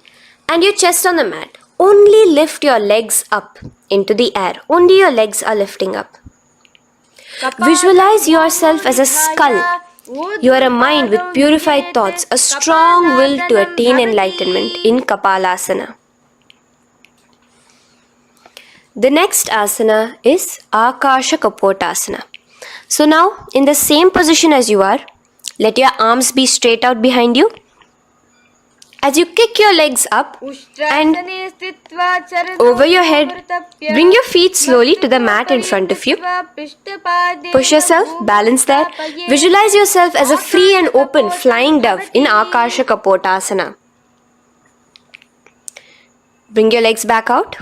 and your chest on the mat. Only lift your legs up into the air. Only your legs are lifting up. Visualize yourself as a skull. You are a mind with purified thoughts, a strong will to attain enlightenment in Kapalasana. The next asana is Akasha Kapotasana. So now, in the same position as you are, let your arms be straight out behind you. As you kick your legs up and over your head, bring your feet slowly to the mat in front of you. Push yourself, balance there. Visualize yourself as a free and open flying dove in Akasha Kapotasana. Bring your legs back out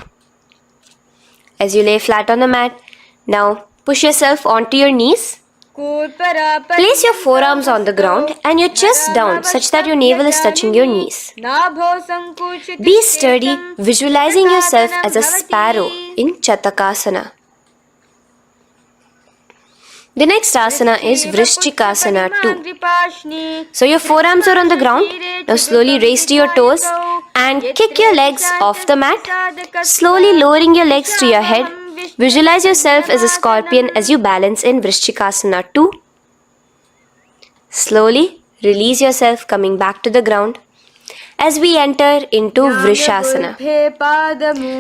as you lay flat on the mat. Now push yourself onto your knees. Place your forearms on the ground and your chest down such that your navel is touching your knees. Be sturdy, visualizing yourself as a sparrow in Chatakasana. The next asana is Vrishchikasana 2. So your forearms are on the ground. Now slowly raise to your toes and kick your legs off the mat. Slowly lowering your legs to your head. Visualize yourself as a scorpion as you balance in Vrishchikasana 2. Slowly release yourself, coming back to the ground as we enter into Vrishasana.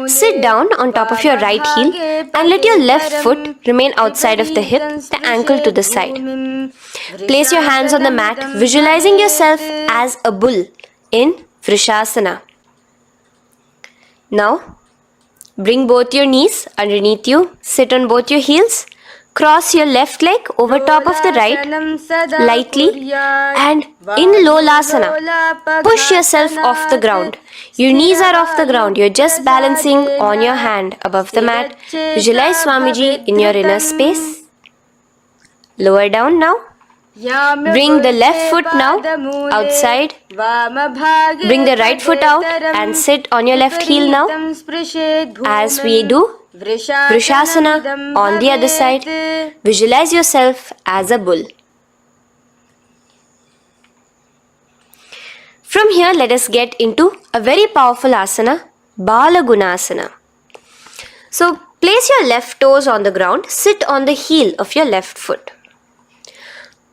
Sit down on top of your right heel and let your left foot remain outside of the hip, the ankle to the side. Place your hands on the mat, visualizing yourself as a bull in Vrishasana. Now, bring both your knees underneath you, sit on both your heels, cross your left leg over top of the right lightly and in Lolasana, push yourself off the ground. Your knees are off the ground, you're just balancing on your hand above the mat. Visualize Swamiji in your inner space. Lower down now. Bring the left foot now outside. Bring the right foot out and sit on your left heel now. As we do Vrishasana on the other side, visualize yourself as a bull. From here, let us get into a very powerful asana, Balagunasana. So, place your left toes on the ground, sit on the heel of your left foot.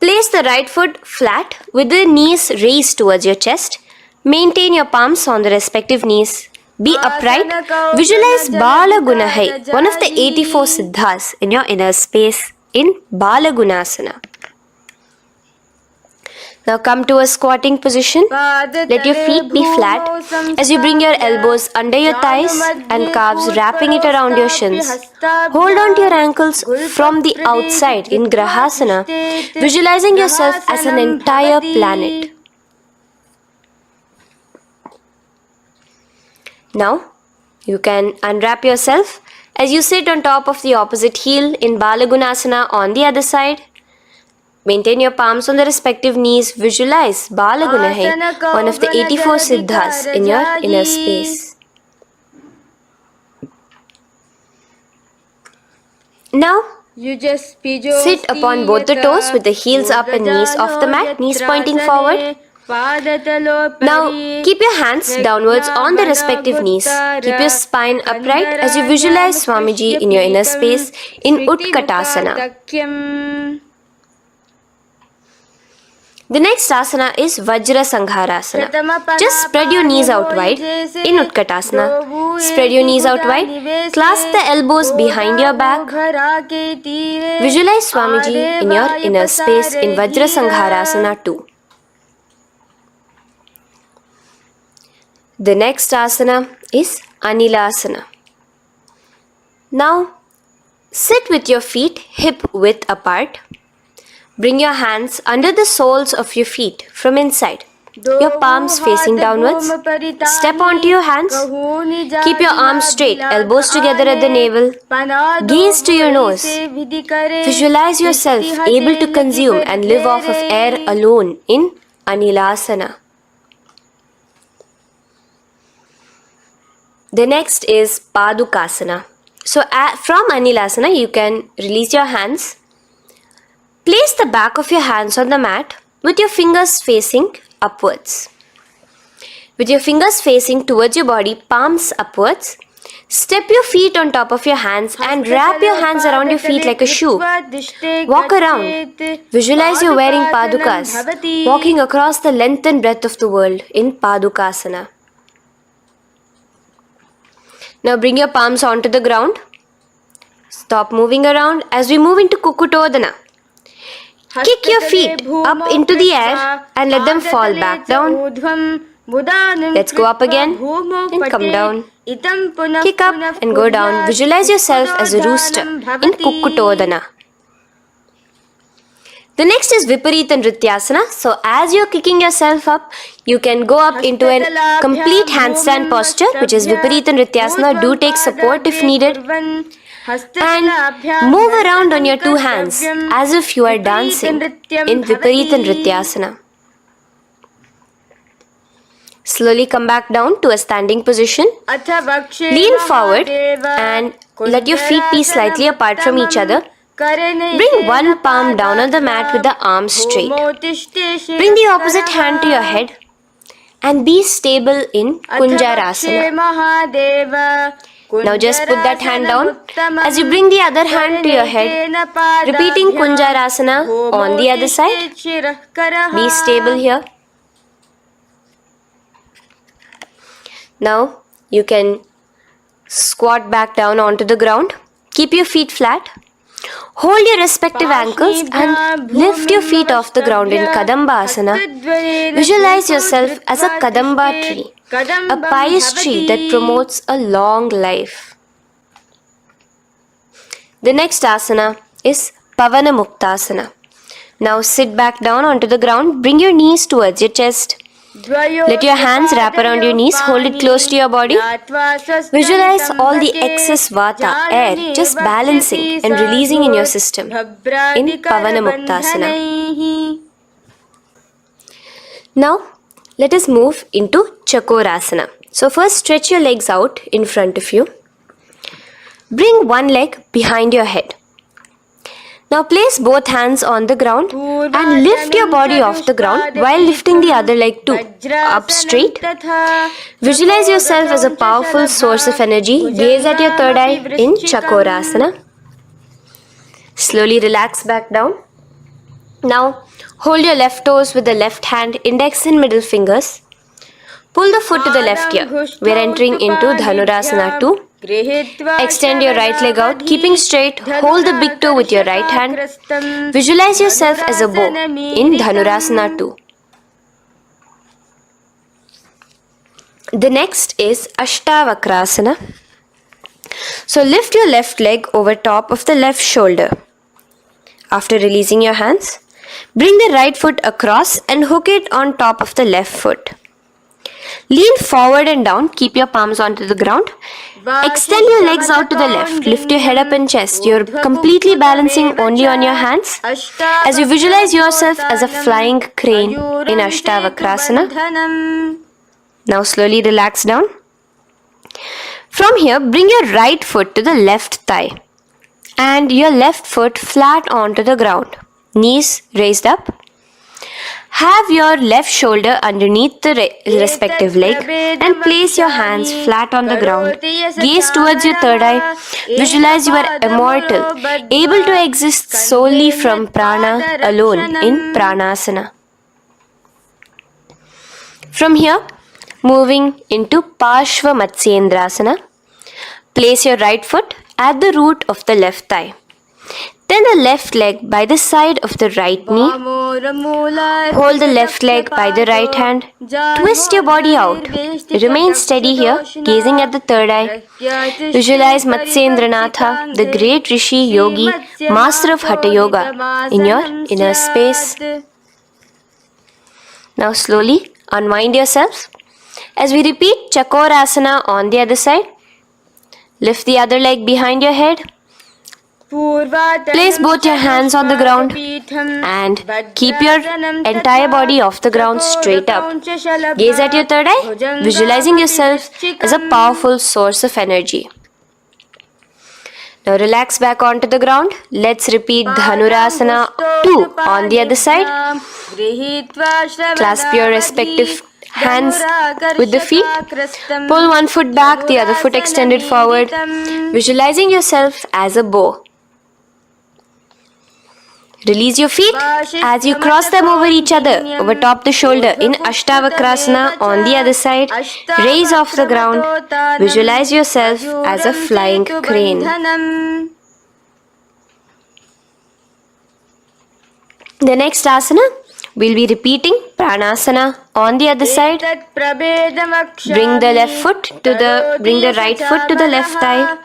Place the right foot flat with the knees raised towards your chest. Maintain your palms on the respective knees. Be upright. Visualize Balagunahai, one of the 84 siddhas in your inner space in Balagunasana. Now come to a squatting position. Let your feet be flat as you bring your elbows under your thighs and calves, wrapping it around your shins. Hold on to your ankles from the outside in Grahasana, visualizing yourself as an entire planet. Now you can unwrap yourself as you sit on top of the opposite heel in Balagunasana on the other side. Maintain your palms on the respective knees. Visualize Balagunahai, one of the 84 siddhas in your inner space. Now, sit upon both the toes with the heels up and knees off the mat, knees pointing forward. Now, keep your hands downwards on the respective knees. Keep your spine upright as you visualize Swamiji in your inner space in Utkatasana. The next asana is Vajra Sangharasana. Just spread your knees out wide in Utkatasana. Spread your knees out wide. Clasp the elbows behind your back. Visualize Swamiji in your inner space in Vajra Sangharasana too. The next asana is Anilasana. Now, sit with your feet hip width apart. Bring your hands under the soles of your feet from inside. Your palms facing downwards. Step onto your hands. Keep your arms straight, elbows together at the navel. Gaze to your nose. Visualize yourself able to consume and live off of air alone in Anilasana. The next is Padukasana. So from Anilasana, you can release your hands. Place the back of your hands on the mat with your fingers facing upwards. With your fingers facing towards your body, palms upwards. Step your feet on top of your hands and wrap your hands around your feet like a shoe. Walk around. Visualize you're wearing padukas, walking across the length and breadth of the world in Padukasana. Now bring your palms onto the ground. Stop moving around as we move into Kukutodana. Kick your feet up into the air and let them fall back down. Let's go up again and come down. Kick up and go down. Visualize yourself as a rooster in Kukutodana. The next is Viparita Nrityasana. So as you're kicking yourself up, you can go up into a complete handstand posture, which is Viparita Nrityasana. Do take support if needed. And move around on your two hands as if you are dancing in Viparita Nrityasana. Slowly come back down to a standing position. Lean forward and let your feet be slightly apart from each other. Bring one palm down on the mat with the arms straight. Bring the opposite hand to your head and be stable in Kunjarasana. Now just put that hand down as you bring the other hand to your head, repeating Kunjarasana on the other side. Be stable here. Now you can squat back down onto the ground. Keep your feet flat. Hold your respective ankles and lift your feet off the ground in Kadamba Asana. Visualize yourself as a Kadamba tree, a pious tree that promotes a long life. The next asana is Pavana Muktasana. Now sit back down onto the ground, bring your knees towards your chest. Let your hands wrap around your knees, hold it close to your body. Visualize all the excess vata, air, just balancing and releasing in your system in Pavanamuktasana. Now, let us move into Chakorasana. So first stretch your legs out in front of you. Bring one leg behind your head. Now place both hands on the ground and lift your body off the ground while lifting the other leg too, up straight. Visualize yourself as a powerful source of energy. Gaze at your third eye in Chakorasana. Slowly relax back down. Now hold your left toes with the left hand, index and middle fingers. Pull the foot to the left ear. We are entering into Dhanurasana 2. Extend your right leg out, keeping straight. Hold the big toe with your right hand. Visualize yourself as a bow in Dhanurasana 2. The next is Ashtavakrasana. So lift your left leg over top of the left shoulder. After releasing your hands, bring the right foot across and hook it on top of the left foot. Lean forward and down, keep your palms onto the ground. Extend your legs out to the left, lift your head up and chest. You're completely balancing only on your hands as you visualize yourself as a flying crane in Ashtavakrasana. Now slowly relax down. From here, bring your right foot to the left thigh and your left foot flat onto the ground. Knees raised up. Have your left shoulder underneath the respective leg and place your hands flat on the ground. Gaze towards your third eye. Visualize you are immortal, able to exist solely from prana alone in Pranasana. From here, moving into Parshva Matsyendrasana. Place your right foot at the root of the left thigh. Then the left leg by the side of the right knee. Hold the left leg by the right hand. Twist your body out. Remain steady here, gazing at the third eye. Visualize Matsyendranatha, the great Rishi, Yogi, master of Hatha Yoga, in your inner space. Now slowly unwind yourself. As we repeat Chakorasana on the other side, lift the other leg behind your head. Place both your hands on the ground and keep your entire body off the ground straight up. Gaze at your third eye, visualizing yourself as a powerful source of energy. Now relax back onto the ground. Let's repeat Dhanurasana 2 on the other side. Clasp your respective hands with the feet. Pull one foot back, the other foot extended forward. Visualizing yourself as a bow. Release your feet as you cross them over each other, over top the shoulder in Ashtavakrasana on the other side. Raise off the ground. Visualize yourself as a flying crane. The next asana, we'll be repeating Pranasana on the other side. Bring the right foot to the left thigh.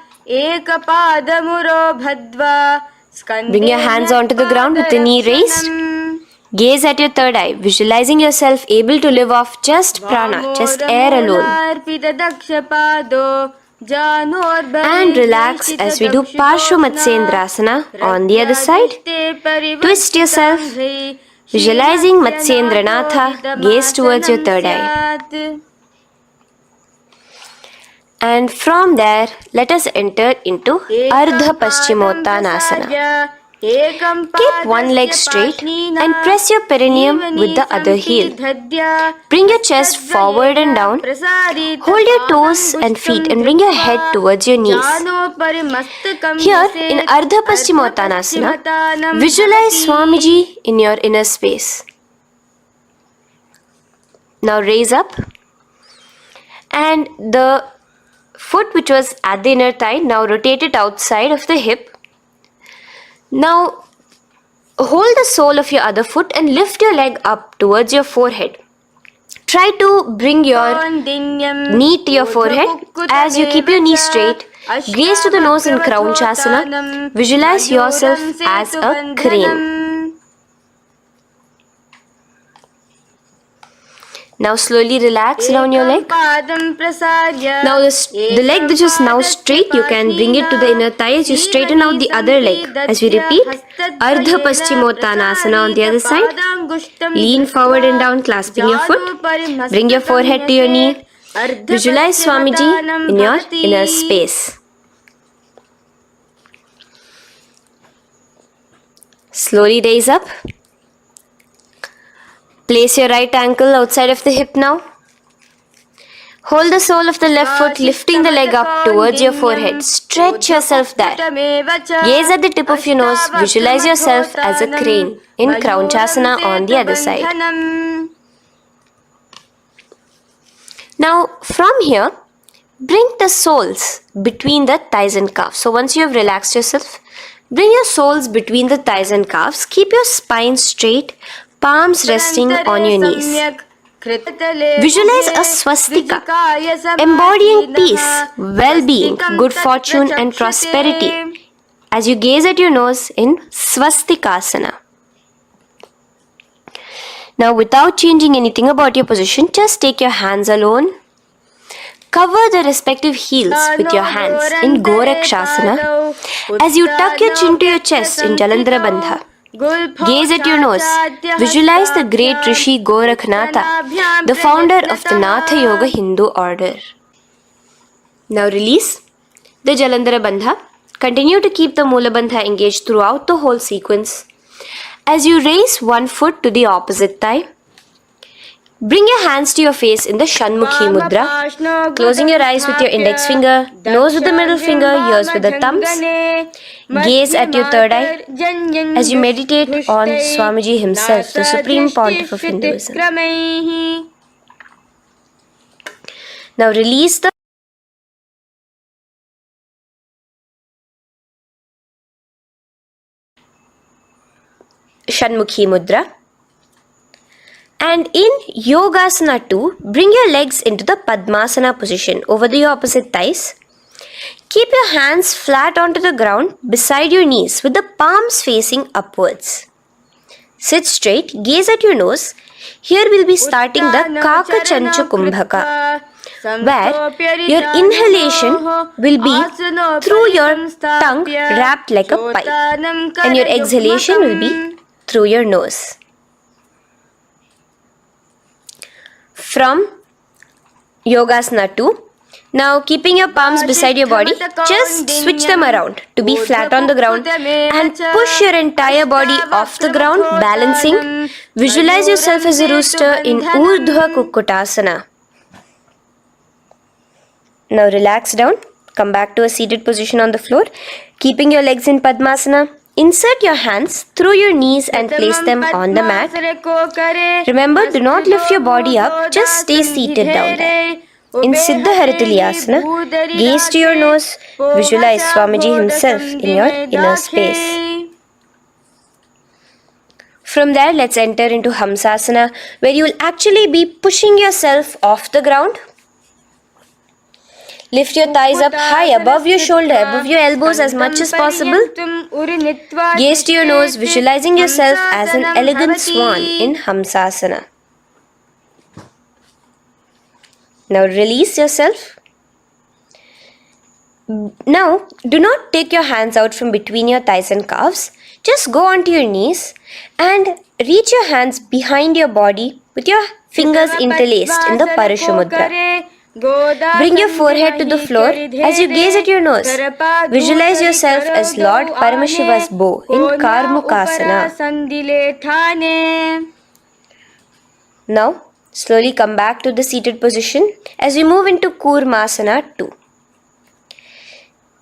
Bring your hands onto the ground with the knee raised. Gaze at your third eye, visualizing yourself able to live off just prana, just air alone. And relax as we do Parshva Matsyendrasana on the other side. Twist yourself, visualizing Matsyendranatha, gaze towards your third eye. And from there, let us enter into Ardha Paschimottanasana. Keep one leg straight and press your perineum with the other heel. Bring your chest forward and down. Hold your toes and feet and bring your head towards your knees. Here in Ardha Paschimottanasana, visualize Swamiji in your inner space. Now raise up and the foot which was at the inner thigh, now rotate it outside of the hip. Now hold the sole of your other foot and lift your leg up towards your forehead. Try to bring your knee to your forehead as you keep your knee straight. Gaze to the nose in Kraunchasana. Visualize yourself as a crane. Now slowly relax down your leg. Now the leg that is now straight, you can bring it to the inner thigh as you straighten out the other leg. As we repeat, Ardha Paschimottanasana on the other side. Lean forward and down, clasping your foot. Bring your forehead to your knee. Visualize Swamiji in your inner space. Slowly raise up. Place your right ankle outside of the hip now. Hold the sole of the left foot, lifting the leg up towards your forehead. Stretch yourself there. Gaze at the tip of your nose. Visualize yourself as a crane in Kraunchasana on the other side. Now, from here, bring the soles between the thighs and calves. So once you have relaxed yourself, bring your soles between the thighs and calves. Keep your spine straight. Palms resting on your knees. Visualize a swastika, embodying peace, well-being, good fortune and prosperity as you gaze at your nose in swastikasana. Now without changing anything about your position, just take your hands alone. Cover the respective heels with your hands in Gorakshasana as you tuck your chin to your chest in Jalandhara Bandha. Gaze at your nose. Visualize the great Rishi Gorakhnatha, the founder of the Natha Yoga Hindu order. Now release the Jalandhara Bandha. Continue to keep the Mula Bandha engaged throughout the whole sequence. As you raise one foot to the opposite thigh, bring your hands to your face in the Shanmukhi Mudra, closing your eyes with your index finger, nose with the middle finger, ears with the thumbs. Gaze at your third eye as you meditate on Swamiji himself, the Supreme Pontiff of Hinduism. Now release the Shanmukhi Mudra. And in Yogasana 2, bring your legs into the Padmasana position over the opposite thighs. Keep your hands flat onto the ground beside your knees with the palms facing upwards. Sit straight, gaze at your nose. Here we'll be starting the Kaka Chancha Kumbhaka, where your inhalation will be through your tongue wrapped like a pipe, and your exhalation will be through your nose. From Yogasana 2, now keeping your palms beside your body, just switch them around to be flat on the ground and push your entire body off the ground, balancing. Visualize yourself as a rooster in Urdhva Kukkutasana. Now relax down, come back to a seated position on the floor, keeping your legs in Padmasana. Insert your hands through your knees and place them on the mat. Remember, do not lift your body up, just stay seated down there. In Siddha Harituliyasana, gaze to your nose, visualize Swamiji himself in your inner space. From there, let's enter into Hamsasana, where you will actually be pushing yourself off the ground. Lift your thighs up high above your shoulder, above your elbows as much as possible. Gaze to your nose, visualizing yourself as an elegant swan in Hamsasana. Now release yourself. Now, do not take your hands out from between your thighs and calves. Just go onto your knees and reach your hands behind your body with your fingers interlaced in the Parashu Mudra. Bring your forehead to the floor as you gaze at your nose. Visualize yourself as Lord Paramashiva's bow in Karmukasana. Now, slowly come back to the seated position as we move into Kurmasana 2.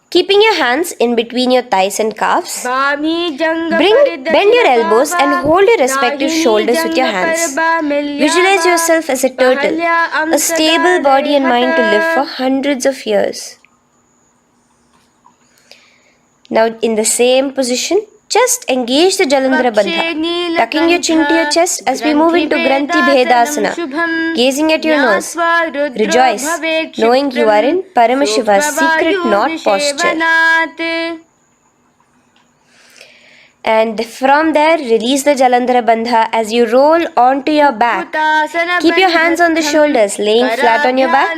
Keeping your hands in between your thighs and calves, bend your elbows and hold your respective shoulders with your hands. Visualize yourself as a turtle, a stable body and mind to live for hundreds of years. Now in the same position, just engage the Jalandhara Bandha, tucking your chin to your chest as we move into Granthi Bhedasana, gazing at your nose. Rejoice, knowing you are in Paramashiva's secret knot posture. And from there, release the Jalandhara Bandha as you roll onto your back. Keep your hands on the shoulders, laying flat on your back.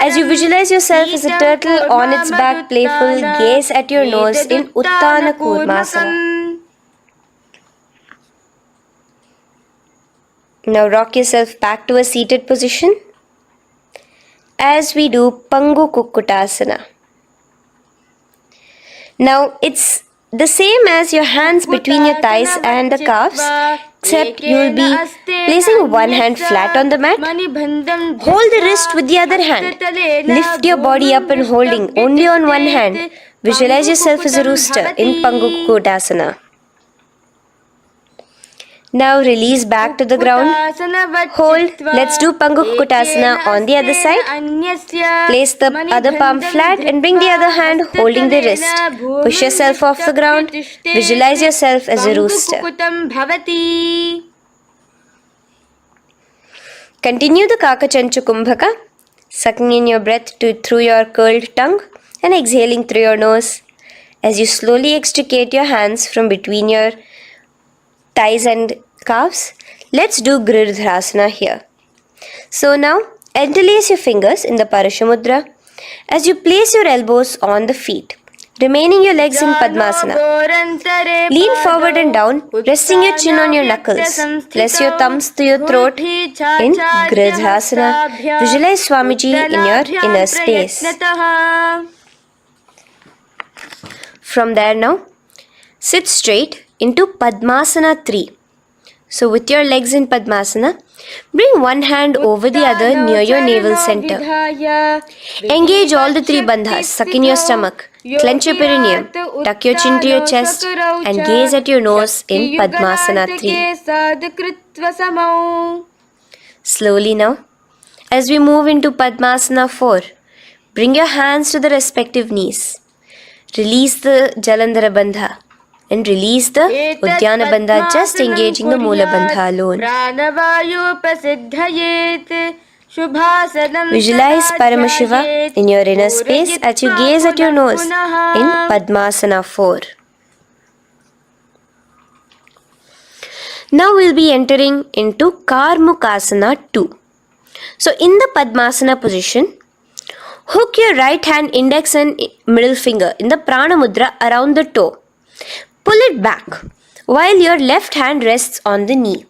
As you visualize yourself as a turtle on its back, playful, gaze at your nose in Uttana Kurmasana. Now rock yourself back to a seated position as we do Pangu Kukkutasana. Now it's the same as your hands between your thighs and the calves, except you will be placing one hand flat on the mat. Hold the wrist with the other hand. Lift your body up and holding only on one hand. Visualize yourself as a rooster in Pangu Kukkutasana. Now release back to the ground. Hold. Let's do Pangu Kukkutasana on the other side. Place the other palm flat and bring the other hand holding the wrist. Push yourself off the ground. Visualize yourself as a rooster. Continue the Kakachanchu Kumbhaka, sucking in your breath through your curled tongue and exhaling through your nose. As you slowly extricate your hands from between your thighs and calves, let's do Girdharasana here. So now, interlace your fingers in the Parashamudra as you place your elbows on the feet, remaining your legs in Padmasana. Lean forward and down, resting your chin on your knuckles. Place your thumbs to your throat in Girdharasana. Visualize Swamiji in your inner space. From there now, sit straight into Padmasana 3. So with your legs in Padmasana, bring one hand over the other near your navel center. Engage all the three bandhas, suck in your stomach, clench your perineum, tuck your chin to your chest and gaze at your nose in Padmasana 3. Slowly now, as we move into Padmasana 4, bring your hands to the respective knees. Release the Jalandhara Bandha and release the Udyana Bandha, just engaging the Moola Bandha alone. Visualize Paramashiva in your inner space as you gaze at your nose in Padmasana 4. Now we'll be entering into Karmukasana 2. So in the Padmasana position, hook your right hand index and middle finger in the Prana Mudra around the toe. Pull it back while your left hand rests on the knee.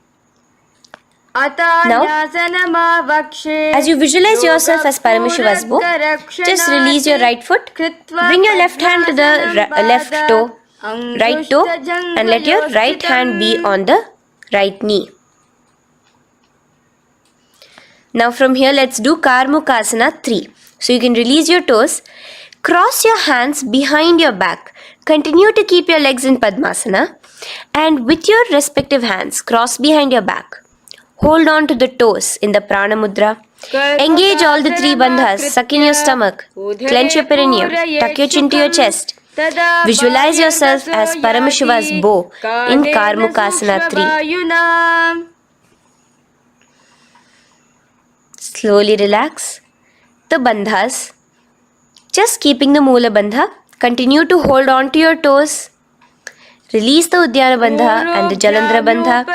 Now, as you visualize yourself as Paramashiva's bow, just release your right foot. Bring your left hand to the left toe, right toe, and let your right hand be on the right knee. Now from here, let's do Karmukasana 3. So you can release your toes, cross your hands behind your back. Continue to keep your legs in Padmasana and with your respective hands cross behind your back. Hold on to the toes in the Prana Mudra. Engage all the three bandhas, suck in your stomach, clench your perineum, tuck your chin to your chest. Visualize yourself as Paramashiva's bow in Karmukasana 3. Slowly relax the bandhas, just keeping the Moola Bandha. Continue to hold on to your toes. Release the Udyana Bandha and the Jalandhara Bandha.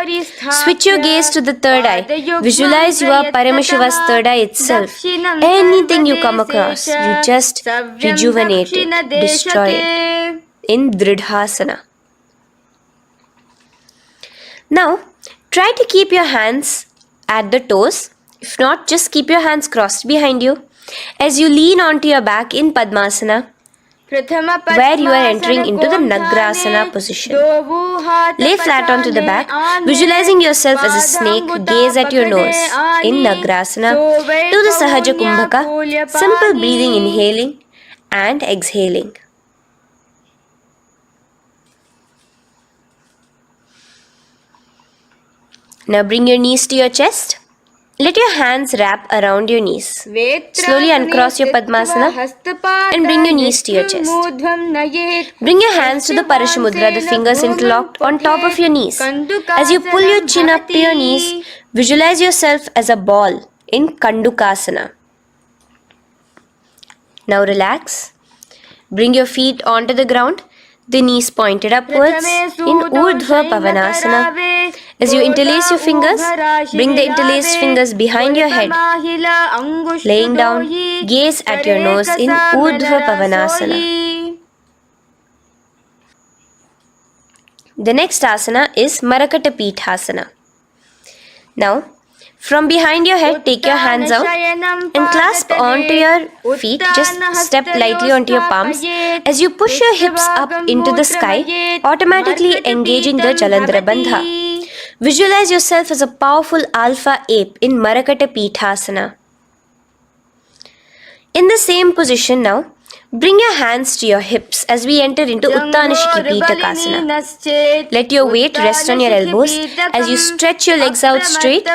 Switch your gaze to the third eye. Visualize you are Paramashiva's third eye itself. Anything you come across, you just rejuvenate it, destroy it in Dridhasana. Now, try to keep your hands at the toes. If not, just keep your hands crossed behind you as you lean onto your back in Padmasana, where you are entering into the Nagrasana position. Lay flat onto the back, visualizing yourself as a snake, gaze at your nose in Nagrasana. Do the Sahaja Kumbhaka, simple breathing, inhaling and exhaling. Now bring your knees to your chest. Let your hands wrap around your knees. Slowly uncross your Padmasana and bring your knees to your chest. Bring your hands to the Parashamudra, the fingers interlocked on top of your knees. As you pull your chin up to your knees, visualize yourself as a ball in Kandukasana. Now relax. Bring your feet onto the ground. The knees pointed upwards in Urdhva Pavanasana. As you interlace your fingers, bring the interlaced fingers behind your head. Laying down, gaze at your nose in Urdhva Pavanasana. The next asana is Marakata Pithasana. Now, from behind your head, take your hands out and clasp onto your feet. Just step lightly onto your palms. As you push your hips up into the sky, automatically engaging the Jalandhara Bandha. Visualize yourself as a powerful alpha ape in Marakata Pithasana. In the same position now, bring your hands to your hips as we enter into Uttanashiki Pitakasana. Let your weight rest on your elbows as you stretch your legs out straight.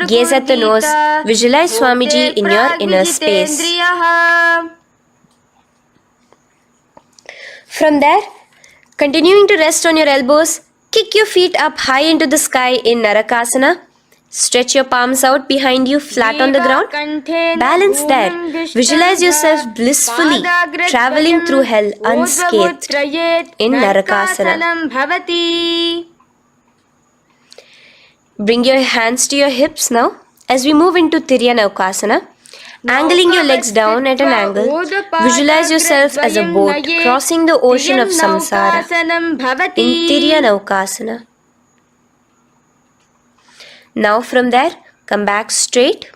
Gaze at the nose. Visualize Swamiji in your inner space. From there, continuing to rest on your elbows, kick your feet up high into the sky in Narakasana. Stretch your palms out behind you, flat on the ground. Balance there. Visualize yourself blissfully traveling through hell unscathed in Narakasana. Bring your hands to your hips now as we move into Tiryanaukasana. Angling your legs down at an angle, visualize yourself as a boat crossing the ocean of samsara in Tiryanaukasana. Now from there, come back straight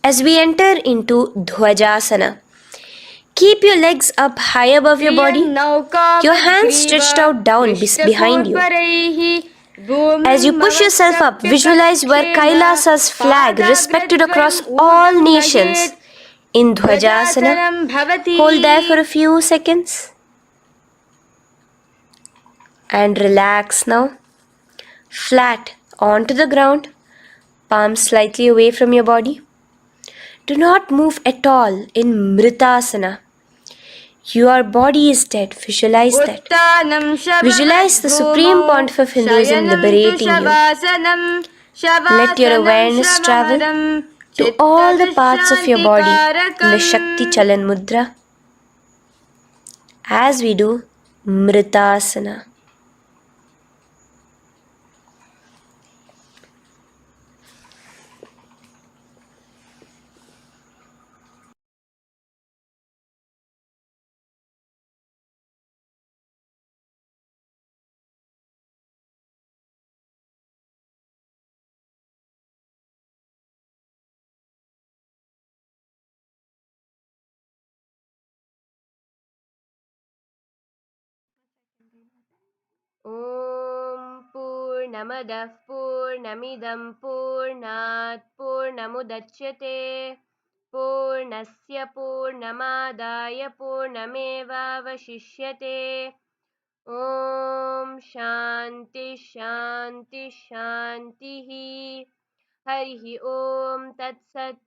as we enter into Dhwajasana. Keep your legs up high above your body, your hands stretched out down behind you. As you push yourself up, visualize where Kailasa's flag respected across all nations in Dhwajasana. Hold there for a few seconds and relax now. Flat onto the ground, palms slightly away from your body. Do not move at all in Mritasana. Your body is dead. Visualize that. Visualize the Supreme Pontiff of Hinduism liberating you. Let your awareness travel to all the parts of your body in the Shakti Chalan Mudra as we do Mritasana. ॐ पूर्णमदः पूर्णमिदं पूर्णात् पूर्णमुदच्यते पूर्णस्य पूर्णमादाय पूर्णमेवावशिष्यते ॐ शान्ति शान्ति शान्तिः हरिः ॐ तत्सत्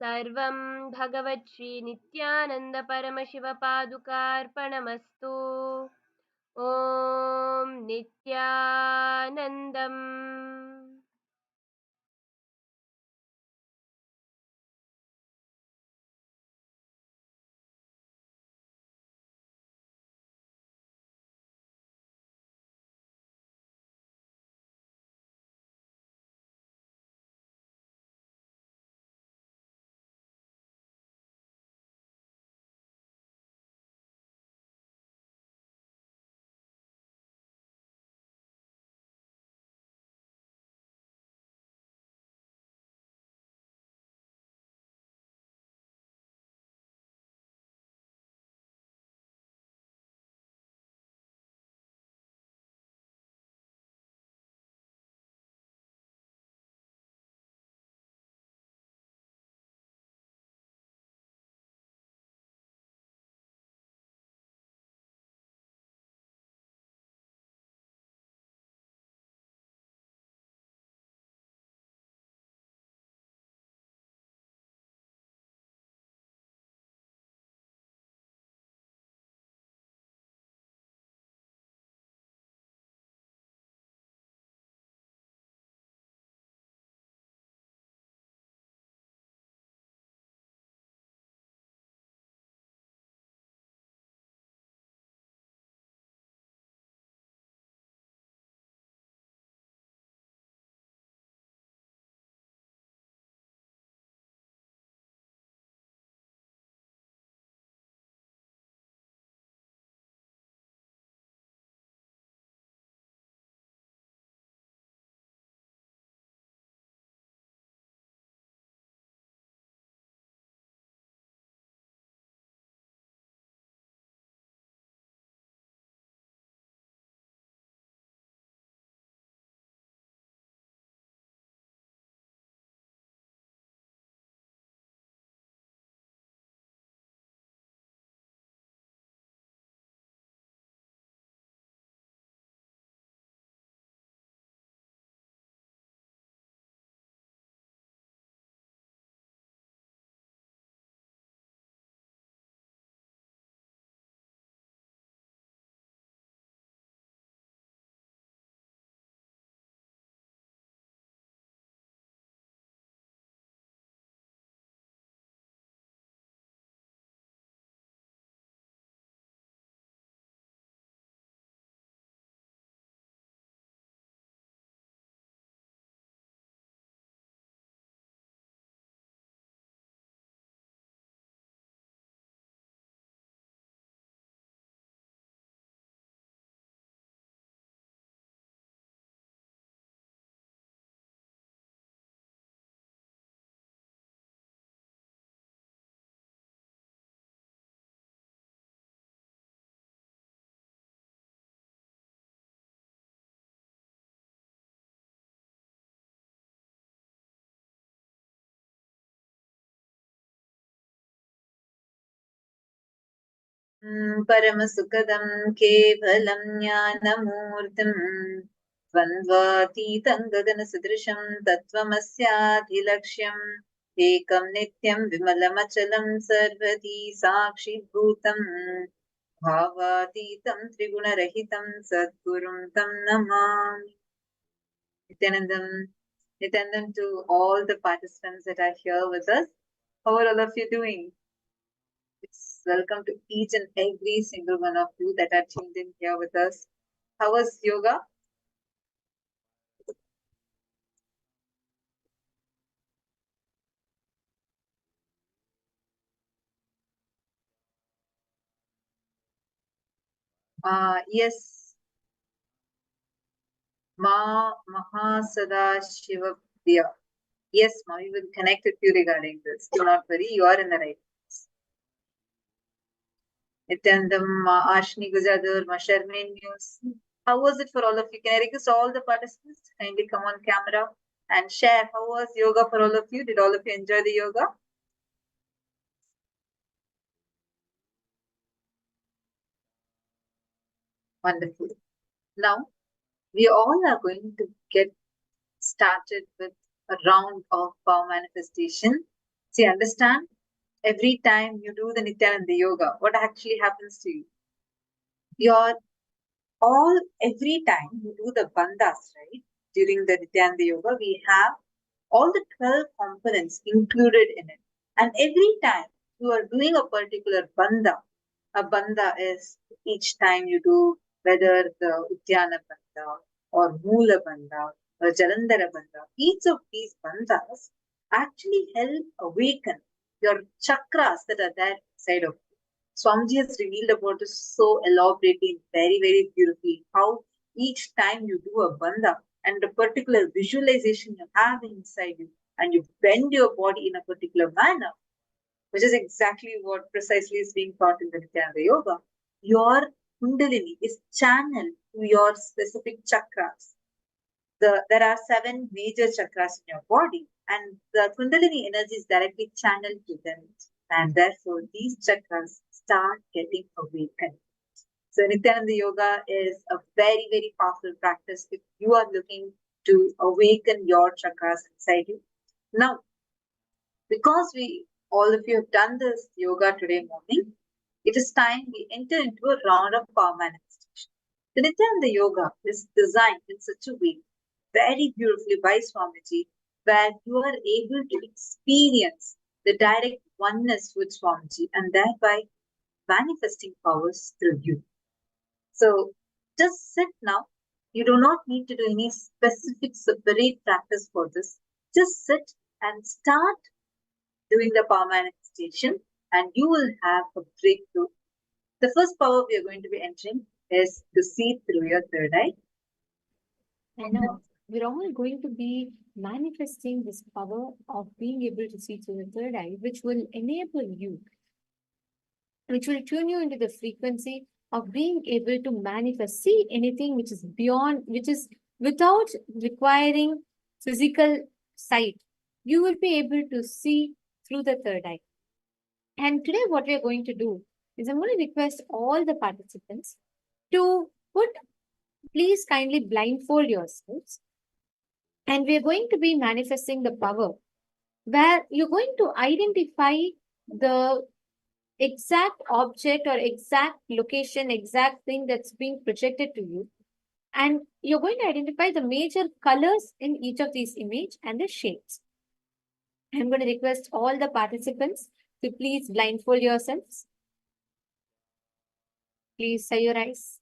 सर्वं भगवच्छ्रीनित्यानन्दपरमशिवपादुकार्पणमस्तु ॐ नित्यानन्दम् परमसुखदं केवलं ज्ञानमूर्तिं द्वन्द्वातीतं गगनसदृशं तत्त्वमस्याधिलक्ष्यम् एकं नित्यं विमलमचलं सर्वधी साक्षिभूतं भावातीतं त्रिगुणरहितं सद्गुरुं तं Namami. Nityanandam to all the participants that are here with us. How are all of you doing? Welcome to each and every single one of you that are tuned in here with us. How was yoga? Yes, Mahasadashiva. Yes, Ma, we will connect with you regarding this. Do not worry, you are in the right place. Nityanandam, Ashni Gujadur, Sharmin News. How was it for all of you? Can I request all the participants to kindly come on camera and share how was yoga for all of you? Did all of you enjoy the yoga? Wonderful. Now, we all are going to get started with a round of power manifestation. See, understand? Every time you do the Nityananda yoga, what actually happens to you? Every time you do the bandhas, right? During the Nityananda yoga, we have all the 12 components included in it. And every time you are doing a particular bandha, a bandha is each time you do whether the Udyana bandha or Moola bandha or Jalandhara bandha, each of these bandhas actually help awaken your chakras that are there inside of you. Swamiji has revealed about this so elaborately, very, very beautifully, how each time you do a bandha and a particular visualization you have inside you, and you bend your body in a particular manner, which is exactly what precisely is being taught in the Nityananda Yoga, your Kundalini is channeled to your specific chakras. There are 7 major chakras in your body, and the Kundalini energy is directly channeled to them. And therefore, these chakras start getting awakened. So, Nityananda Yoga is a very, very powerful practice if you are looking to awaken your chakras inside you. Now, because all of you have done this yoga today morning, it is time we enter into a round of power manifestation. The Nityananda Yoga is designed in such a way, very beautifully by Swamiji, where you are able to experience the direct oneness with Swamiji and thereby manifesting powers through you. So just sit now. You do not need to do any specific separate practice for this. Just sit and start doing the power manifestation and you will have a breakthrough. The first power we are going to be entering is to see through your third eye. I know we're all going to be manifesting this power of being able to see through the third eye, which will enable you, which will tune you into the frequency of being able to manifest, see anything which is beyond, which is without requiring physical sight. You will be able to see through the third eye. And today, what we are going to do is I'm going to request all the participants to please kindly blindfold yourselves. And we are going to be manifesting the power where you're going to identify the exact object or exact location, exact thing that's being projected to you. And you're going to identify the major colors in each of these images and the shapes. I'm going to request all the participants to please blindfold yourselves. Please say your eyes.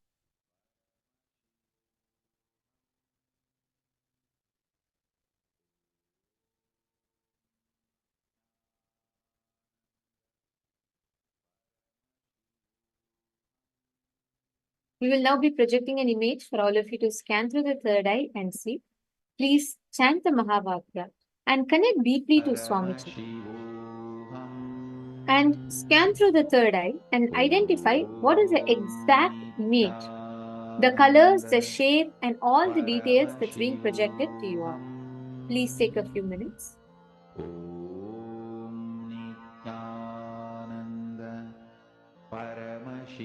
We will now be projecting an image for all of you to scan through the third eye and see. Please chant the Mahavakya and connect deeply to Swamiji. And scan through the third eye and identify what is the exact image, the colors, the shape, and all the details that's being projected to you all. Please take a few minutes. Om Nityananda Paramashivoham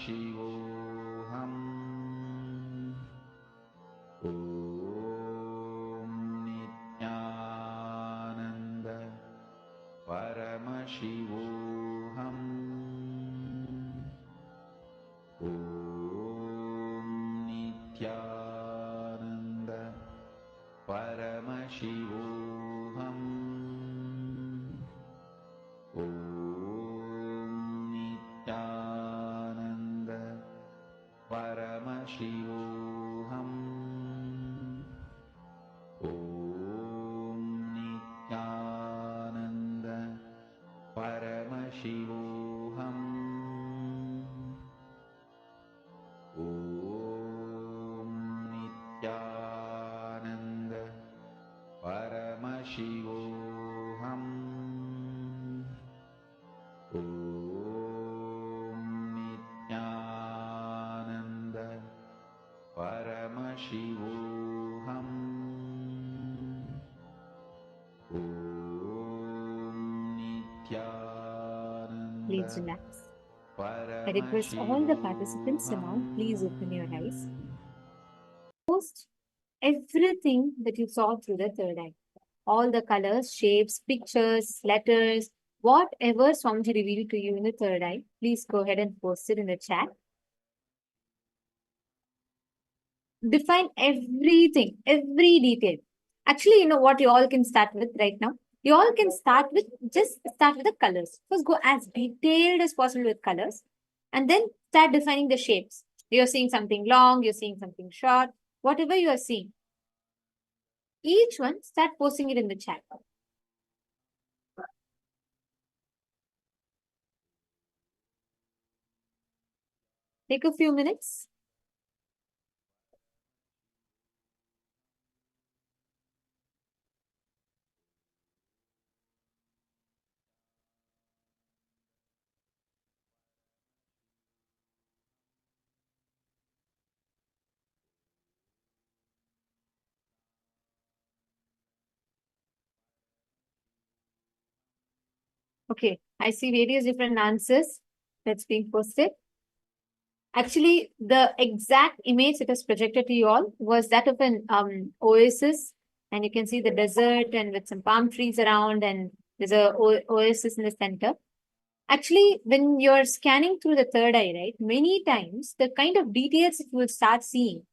Paramashivoham Om Nityananda Paramashivoham Om Nityananda Paramashivoham Om Nityananda Paramashivoham Om Nityananda Paramashivoham Om Nityananda Paramashivoham Om Nityananda Paramashivoham Om Nityananda Please relax. I request all the participants to now please open your eyes. Post everything that you saw through the third eye. All the colors, shapes, pictures, letters, whatever Swamiji revealed to you in the third eye, please go ahead and post it in the chat. Define everything, every detail. Actually, you know what you all can start with right now? You all can start with the colors. First, go as detailed as possible with colors and then start defining the shapes. You're seeing something long, you're seeing something short, whatever you are seeing. Each one, start posting it in the chat. Take a few minutes. Okay, I see various different answers that's being posted. Actually, the exact image that was projected to you all was that of an oasis, and you can see the desert and with some palm trees around, and there's a oasis in the center. Actually, when you're scanning through the third eye, right, many times the kind of details that you will start seeing,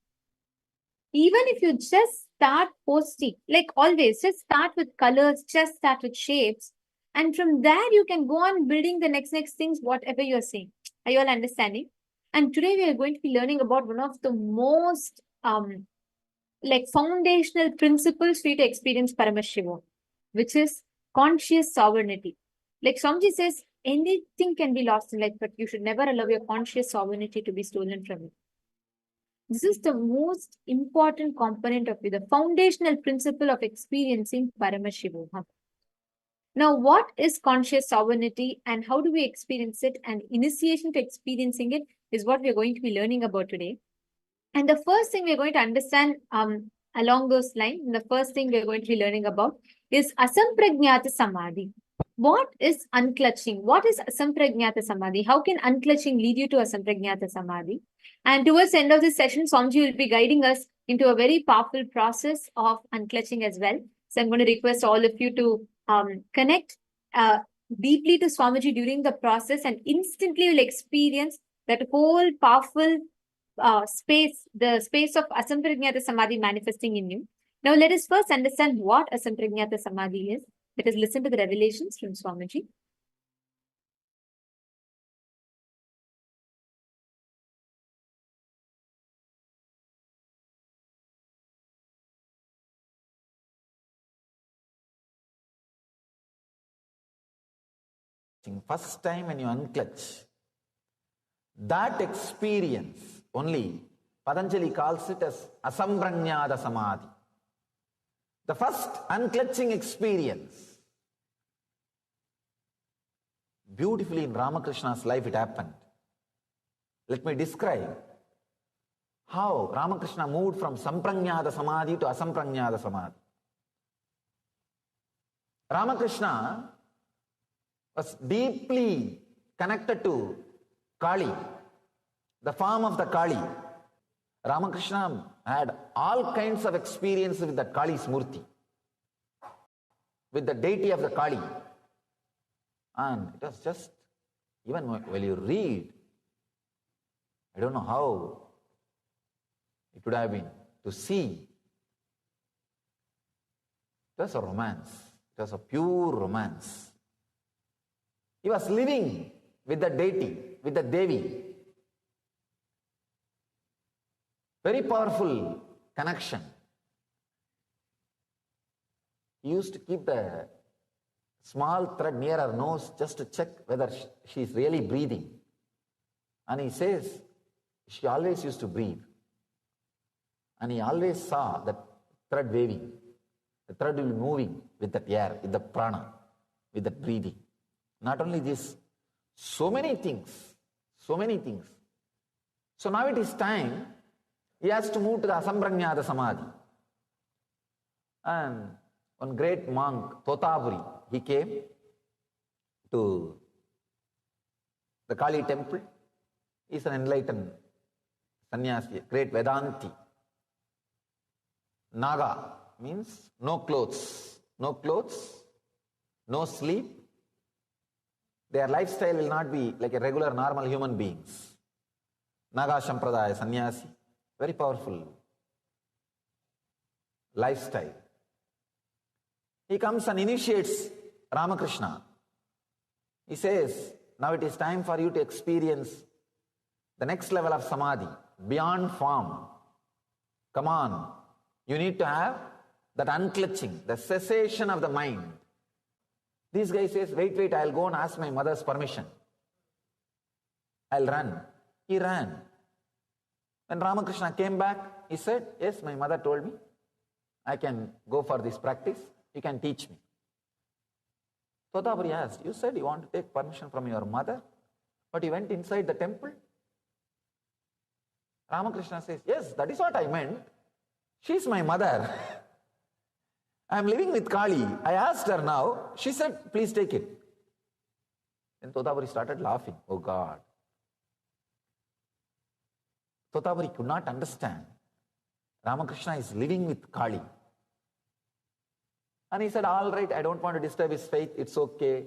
even if you just start posting, like always, just start with colors, just start with shapes, and from there you can go on building the next things, whatever you're seeing. Are you all understanding? And today we are going to be learning about one of the most like foundational principles for you to experience Paramashivoham, which is conscious sovereignty. Like Swamiji says, anything can be lost in life, but you should never allow your conscious sovereignty to be stolen from you. This is the most important component of you, the foundational principle of experiencing Paramashivoham. Now, what is conscious sovereignty and how do we experience it? And initiation to experiencing it is what we're going to be learning about today. And the first thing we're going to understand along those lines, the first thing we're going to be learning about is asampragnata samadhi. What is unclutching? What is asampragnata samadhi? How can unclutching lead you to asampragnata samadhi? And towards the end of this session, Swamiji will be guiding us into a very powerful process of unclutching as well. So I'm going to request all of you to connect deeply to Swamiji during the process, and instantly will experience that whole powerful space, the space of asampragnata samadhi manifesting in you. Now, let us first understand what asampragnata samadhi is. Let us listen to the revelations from Swamiji. First time when you unclutch, that experience only Patanjali calls it as asamprajnata samadhi. The first unclutching experience. Beautifully in Ramakrishna's life it happened. Let me describe how Ramakrishna moved from samprajnata samadhi to asamprajnata samadhi. Ramakrishna was deeply connected to Kali. the form of the Kali. Ramakrishna had all kinds of experience with the Kali's Murti, with the deity of the Kali. And it was just, even when you read, I don't know how it would have been to see. It was a romance. It was a pure romance. He was living with the deity, with the Devi. Very powerful connection. He used to keep the small thread near her nose just to check whether she is really breathing. And he says she always used to breathe. And he always saw that thread waving. The thread will be moving with that air, with the prana, with that breathing. Not only this, so many things. So many things. So now it is time, he has to move to the Asampranyada Samadhi. And one great monk, Totaburi, he came to the Kali temple. He is an enlightened sannyasi, great Vedanti. Naga means no clothes, no sleep. Their lifestyle will not be like a regular normal human beings. Naga Sampradaya sannyasi, very powerful lifestyle. He comes and initiates Ramakrishna. He says, now it is time for you to experience the next level of samadhi, beyond form. Come on, you need to have that unclutching, the cessation of the mind. This guy says, wait, I'll go and ask my mother's permission. I'll run. He ran. When Ramakrishna came back, he said, yes, my mother told me I can go for this practice. You can teach me. Totaburi asked, you said you want to take permission from your mother, but you went inside the temple? Ramakrishna says, yes, that is what I meant. She's my mother. I am living with Kali. I asked her now. She said, please take it. Then Totaburi started laughing. Oh God. Totaburi could not understand. Ramakrishna is living with Kali. And he said, all right, I don't want to disturb his faith. It's okay.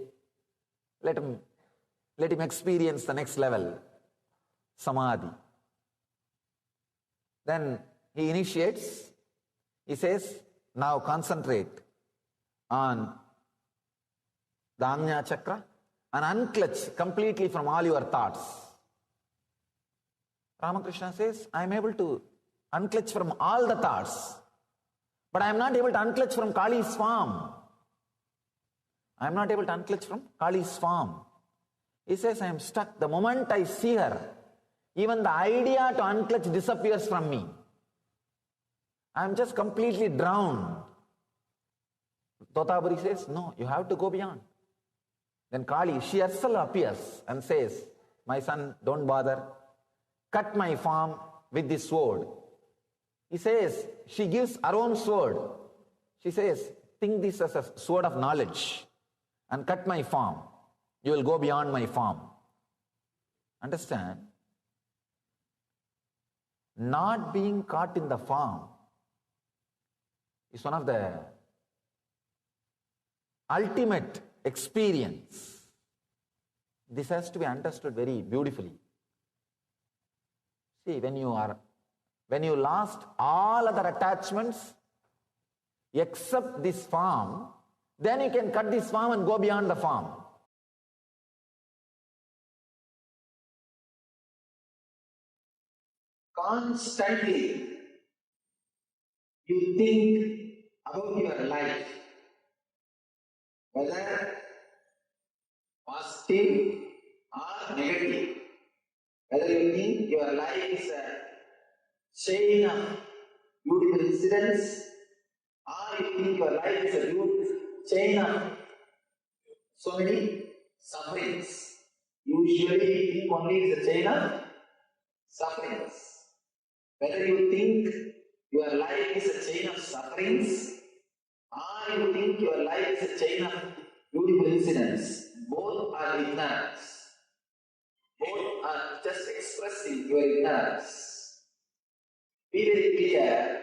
Let him experience the next level, samadhi. Then he initiates. He says, now concentrate on the Ajna Chakra and unclutch completely from all your thoughts. Ramakrishna says, I am able to unclutch from all the thoughts, but I am not able to unclutch from Kali's form. I am not able to unclutch from Kali's form. He says, I am stuck. The moment I see her, even the idea to unclutch disappears from me. I am just completely drowned. Totaburi says, no, you have to go beyond. Then Kali, she herself appears and says, my son, don't bother. Cut my form with this sword. He says, she gives her own sword. She says, think this as a sword of knowledge and cut my form. You will go beyond my form. Understand? Not being caught in the form is one of the ultimate experience. This has to be understood very beautifully. See, when you lost all other attachments except this form, then you can cut this form and go beyond the form. Constantly you think about your life, whether positive or negative, whether you think your life is a chain of beautiful incidents, or you think your life is a beautiful chain of so many sufferings. Usually we think only it's a chain of sufferings. Whether you think your life is a chain of sufferings, or you think your life is a chain of beautiful incidents, both are ignorance. both are just expressing your ignorance. Be very clear,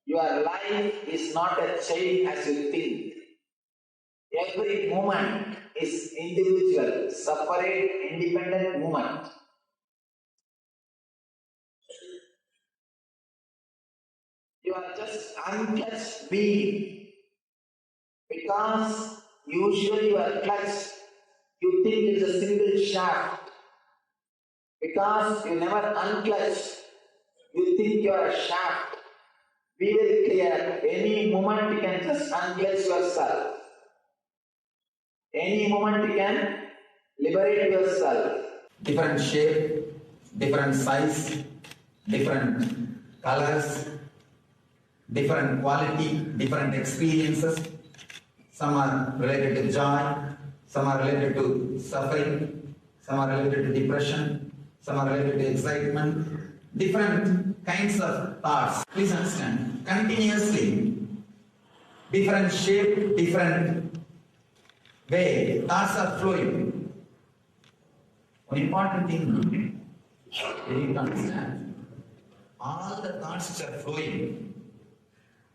your life is not a chain as you think. Every moment is individual, separate, independent moment. You are just untouched being. Because usually you are clutched, you think it is a single shaft. Because you never unclutch, you think you are a shaft. Be very clear, any moment you can just unclutch yourself. Any moment you can liberate yourself. Different shape, different size, different colors, different quality, different experiences. Some are related to joy, some are related to suffering, some are related to depression, some are related to excitement. Different kinds of thoughts. Please understand, continuously, different shape, different way, thoughts are flowing. One important thing you need to understand, all the thoughts which are flowing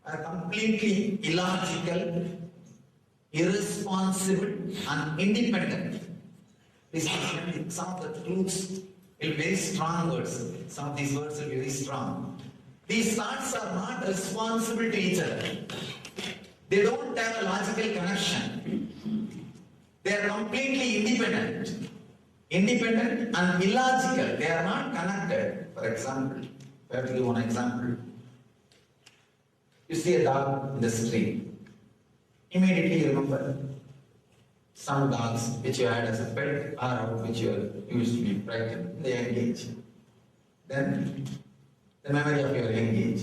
are completely illogical, irresponsible and independent. Some of the truths will be very strong words. Some of these words will be very strong. These thoughts are not responsible to each other. They don't have a logical connection. They are completely independent. Independent and illogical. They are not connected. For example, I have to give one example. You see a dog in the street. Immediately you remember some dogs which you had as a pet or which you used to be frightened in the young age. Then the memory of your young age.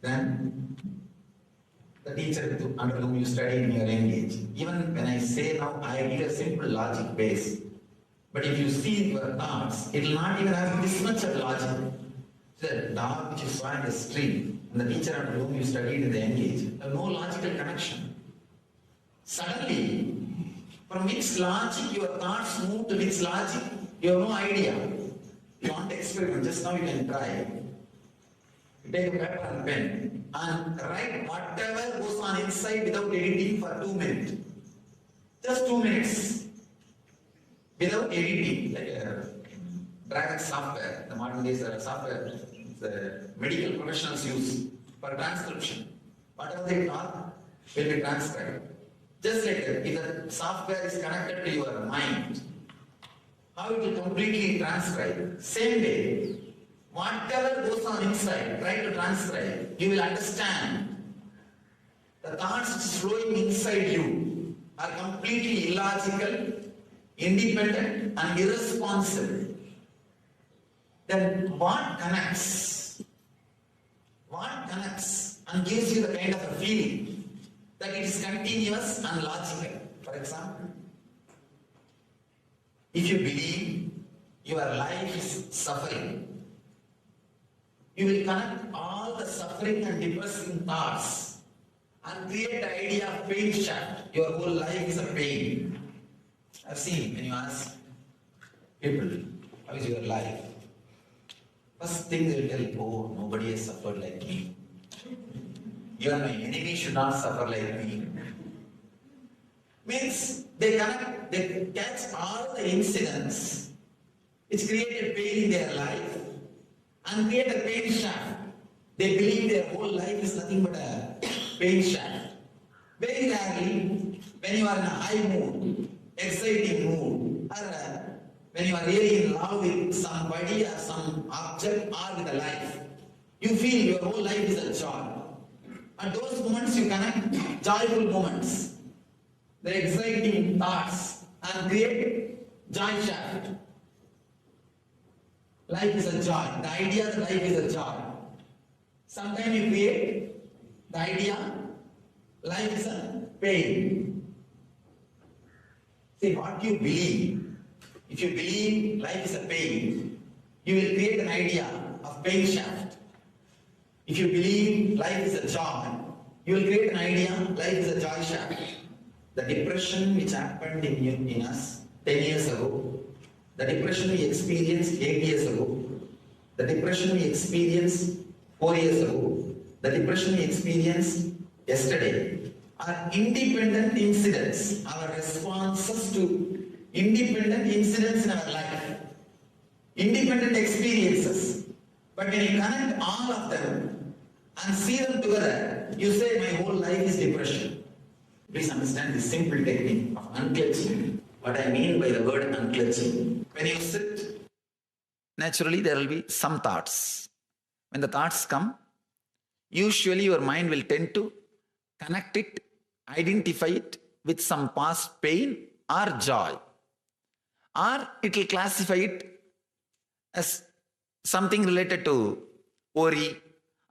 Then the teacher under whom you studied in your young age. Even when I say now, I give a simple logic base. But if you see your thoughts, it will not even have this much of logic. The dog which you saw in the street and the teacher under whom you studied in the young age have no logical connection. Suddenly, from which logic your thoughts move to which logic, you have no idea. You want to experiment, just now you can try. You take a paper and pen and write whatever goes on inside without editing for 2 minutes. Just 2 minutes. Without editing, like a Dragon software. The modern days there are software the medical professionals use for transcription. Whatever they talk will be transcribed. Just like that, if the software is connected to your mind, how it will completely transcribe. Same way, whatever goes on inside, try to transcribe, you will understand. The thoughts which is flowing inside you are completely illogical, independent and irresponsible. Then what connects? What connects and gives you the kind of a feeling that it is continuous and logical? For example, if you believe your life is suffering, you will connect all the suffering and depressing thoughts and create the idea of pain shaft. Your whole life is a pain. I've seen when you ask people, how is your life? First thing they will tell, oh, nobody has suffered like me. Even my enemy should not suffer like me. Means they catch all the incidents which created pain in their life and create a pain shaft. They believe their whole life is nothing but a pain shaft. Very rarely, when you are in a high mood, exciting mood, or when you are really in love with somebody or some object or with a life, you feel your whole life is a joy. At those moments you connect joyful moments, the exciting thoughts and create joy shaft. Life is a joy. The idea that life is a joy. Sometimes you create the idea life is a pain. See what you believe. If you believe life is a pain, you will create an idea of pain shaft. If you believe life is a joy, you will create an idea life is a joy shaft. The depression which happened in us 10 years ago The depression we experienced 8 years ago, the depression we experienced 4 years ago, the depression we experienced yesterday are independent incidents, our responses to independent incidents in our life, independent experiences. But when you connect all of them and see them together, you say, my whole life is depression. Please understand this simple technique of unclenching. What I mean by the word unclenching. When you sit, naturally there will be some thoughts. When the thoughts come, usually your mind will tend to connect it, identify it with some past pain or joy. Or it will classify it as something related to worry,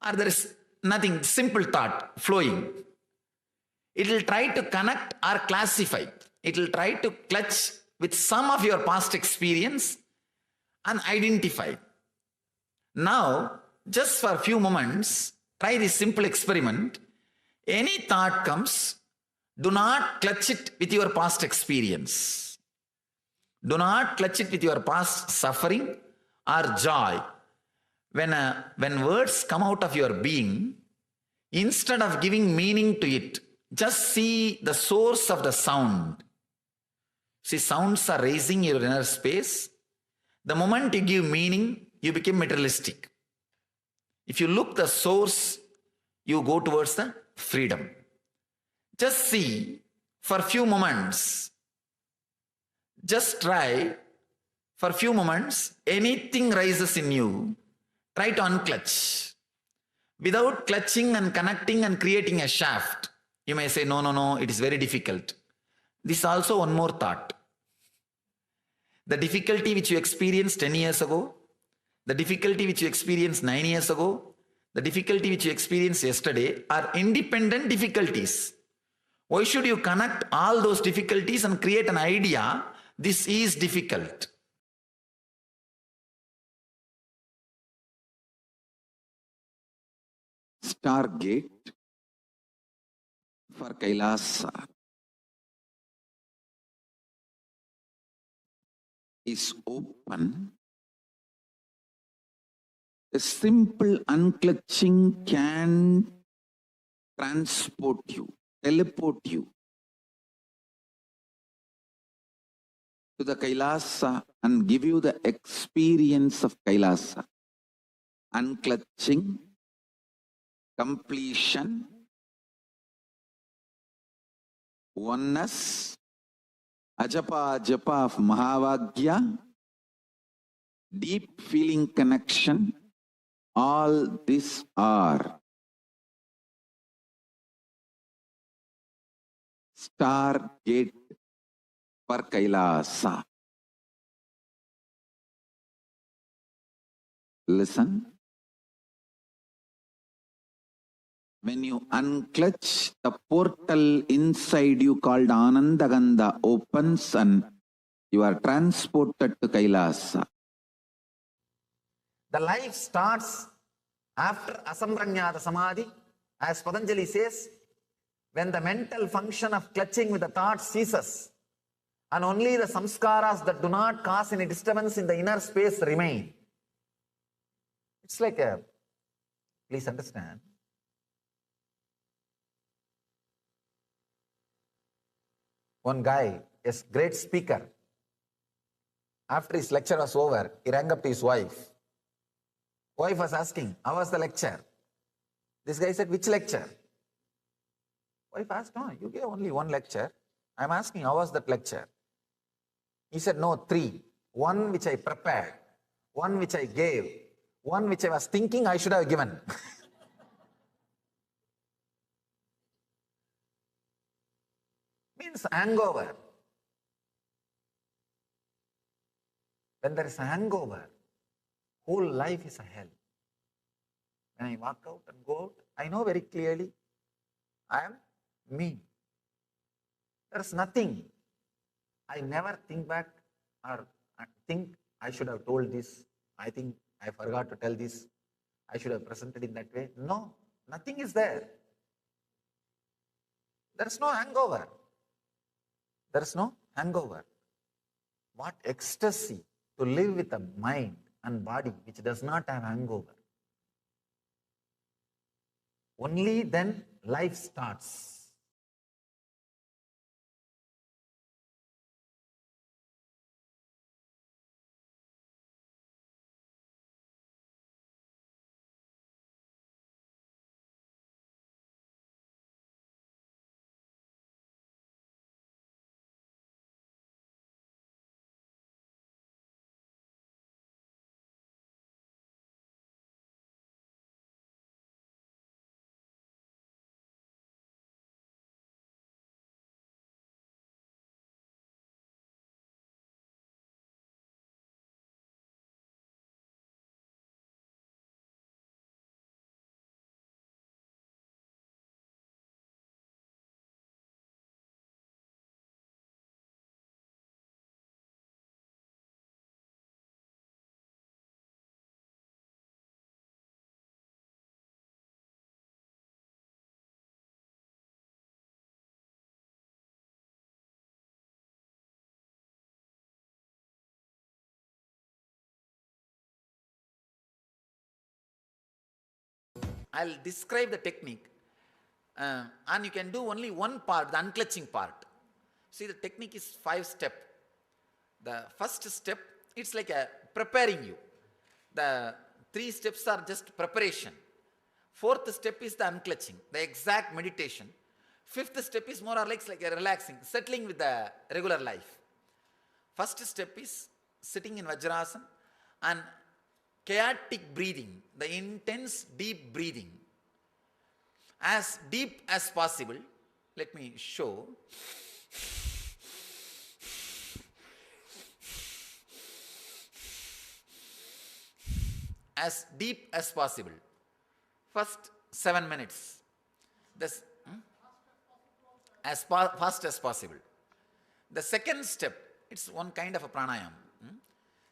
or there is nothing, simple thought flowing. It will try to connect or classify. It will try to clutch with some of your past experience and identify. Now, just for a few moments, try this simple experiment. Any thought comes, do not clutch it with your past experience. Do not clutch it with your past suffering or joy. When words come out of your being, instead of giving meaning to it, just see the source of the sound. See, sounds are raising your inner space. The moment you give meaning, you become materialistic. If you look the source, you go towards the freedom. Just see for a few moments. Just try for a few moments, anything rises in you, try to unclutch. Without clutching and connecting and creating a shaft, you may say, no, it is very difficult. This is also one more thought. The difficulty which you experienced 10 years ago, the difficulty which you experienced 9 years ago, the difficulty which you experienced yesterday are independent difficulties. Why should you connect all those difficulties and create an idea, this is difficult? Stargate for Kailasa is open. A simple unclutching can transport you, teleport you to the Kailasa and give you the experience of Kailasa. Unclutching, completion, oneness, ajapa japa of Mahavagya, deep feeling connection, all these are Stargate for Kailasa. Listen. When you unclutch, the portal inside you called Anandagandha opens and you are transported to Kailasa. The life starts after Asampranyata Samadhi, as Patanjali says, when the mental function of clutching with the thought ceases and only the samskaras that do not cause any disturbance in the inner space remain. It's like a, please understand, one guy, a great speaker, after his lecture was over, he rang up to his wife. Wife was asking, how was the lecture? This guy said, which lecture? Wife asked, no, you gave only one lecture. I'm asking, how was that lecture? He said, no, 3. One which I prepared, one which I gave, one which I was thinking I should have given. Means hangover. When there is a hangover, whole life is a hell. When I walk out and go out, I know very clearly I am me. There is nothing. I never think back or think I should have told this. I think I forgot to tell this. I should have presented in that way. No, nothing is there. There is no hangover. There is no hangover. What ecstasy, to live with a mind and body which does not have hangover. Only then life starts. I'll describe the technique and you can do only one part, the unclutching part. See, the technique is 5-step. The first step, it's like a preparing you. The 3 steps are just preparation. 4th step is the unclutching, the exact meditation. 5th step is more or less like a relaxing, settling with the regular life. First step is sitting in Vajrasana and chaotic breathing, the intense deep breathing. As deep as possible, let me show. As deep as possible. First 7 minutes. This, as fast as possible. The second step, it's one kind of a pranayam.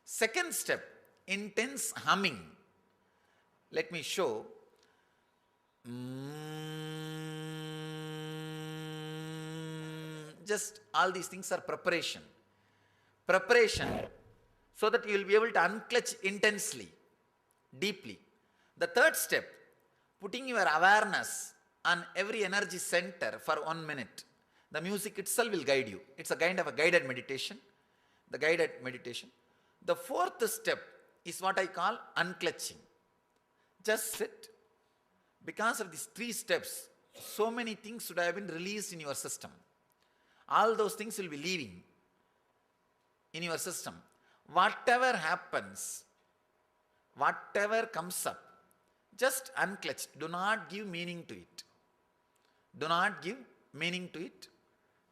Second step, intense humming. Let me show. Just all these things are preparation. Preparation so that you will be able to unclutch intensely, deeply. The third step, putting your awareness on every energy center for 1 minute. The music itself will guide you. It's a kind of a guided meditation. The guided meditation. The fourth step is what I call unclutching. Just sit. Because of these 3 steps, so many things should have been released in your system. All those things will be leaving in your system. Whatever happens, whatever comes up, just unclutch. Do not give meaning to it. Do not give meaning to it.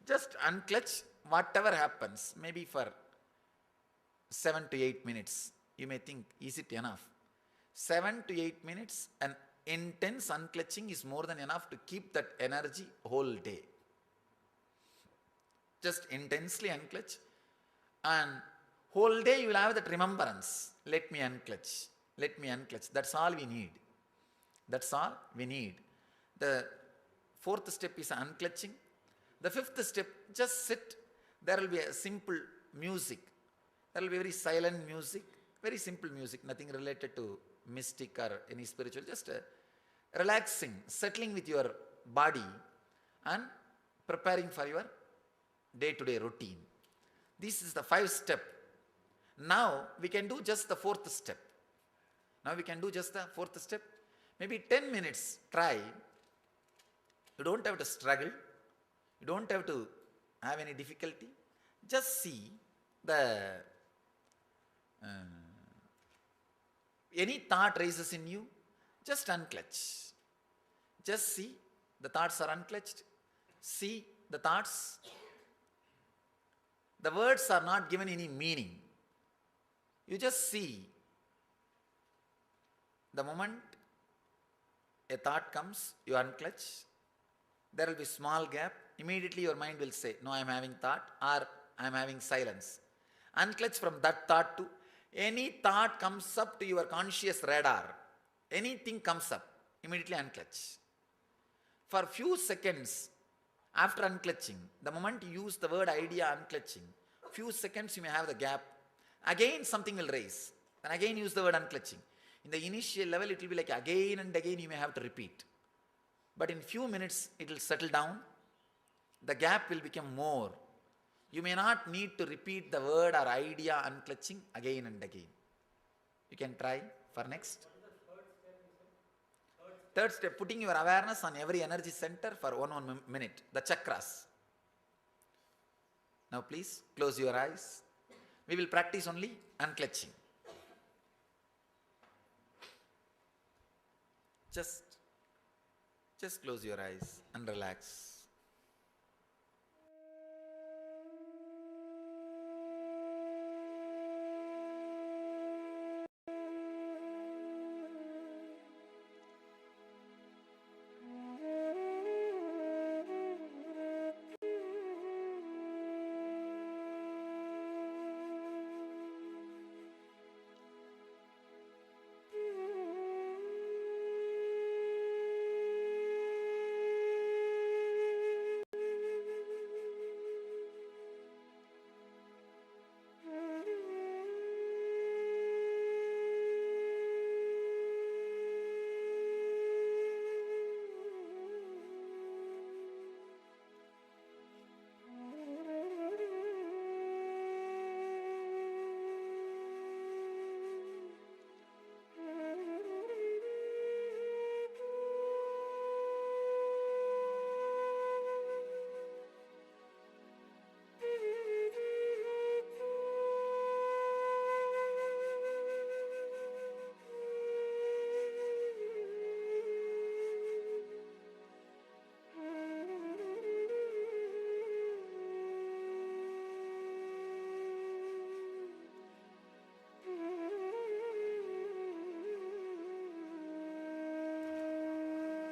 Just unclutch whatever happens, maybe for 7 to 8 minutes. You may think, is it enough? 7 to 8 minutes, and intense unclutching is more than enough to keep that energy whole day. Just intensely unclutch, and whole day you will have that remembrance. Let me unclutch. Let me unclutch. That's all we need. That's all we need. The 4th step is unclutching. The 5th step, just sit. There will be a simple music. There will be very silent music, very simple music, nothing related to mystic or any spiritual, just relaxing, settling with your body and preparing for your day-to-day routine. This is the 5th step. Now we can do just the 4th step. Now we can do just the 4th step. Maybe 10 minutes, try. You don't have to struggle. You don't have to have any difficulty. Just see the any thought rises in you, just unclutch. Just see the thoughts are unclutched. See the thoughts. The words are not given any meaning. You just see the moment a thought comes, you unclutch. There will be small gap. Immediately your mind will say, no, I am having thought, or I am having silence. Unclutch from that thought to any thought comes up to your conscious radar. Anything comes up, immediately unclutch. For few seconds after unclutching, the moment you use the word idea unclutching, few seconds you may have the gap, Again something will raise. Then again use the word unclutching. In the initial level, it will be like again and again you may have to repeat. But in few minutes, it will settle down. The gap will become more. You may not need to repeat the word or idea unclutching again and again. You can try for next. Third step, putting your awareness on every energy center for one minute, the chakras. Now please close your eyes. We will practice only unclutching. Just close your eyes and relax.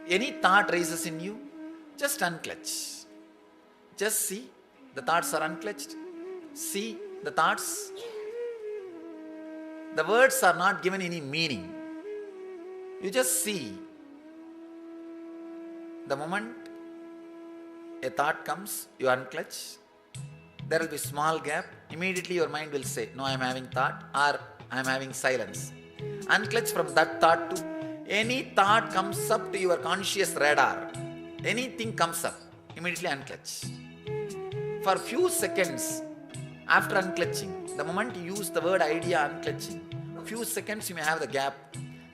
Any thought raises in you, just unclutch. Just see, the thoughts are unclutched. See the thoughts. The words are not given any meaning. You just see. The moment a thought comes, you unclutch. There will be small gap. Immediately your mind will say, no, I am having thought, or I am having silence. Unclutch from that thought to any thought comes up to your conscious radar. Anything comes up, immediately unclutch. For few seconds after unclutching, the moment you use the word idea unclutching, few seconds you may have the gap.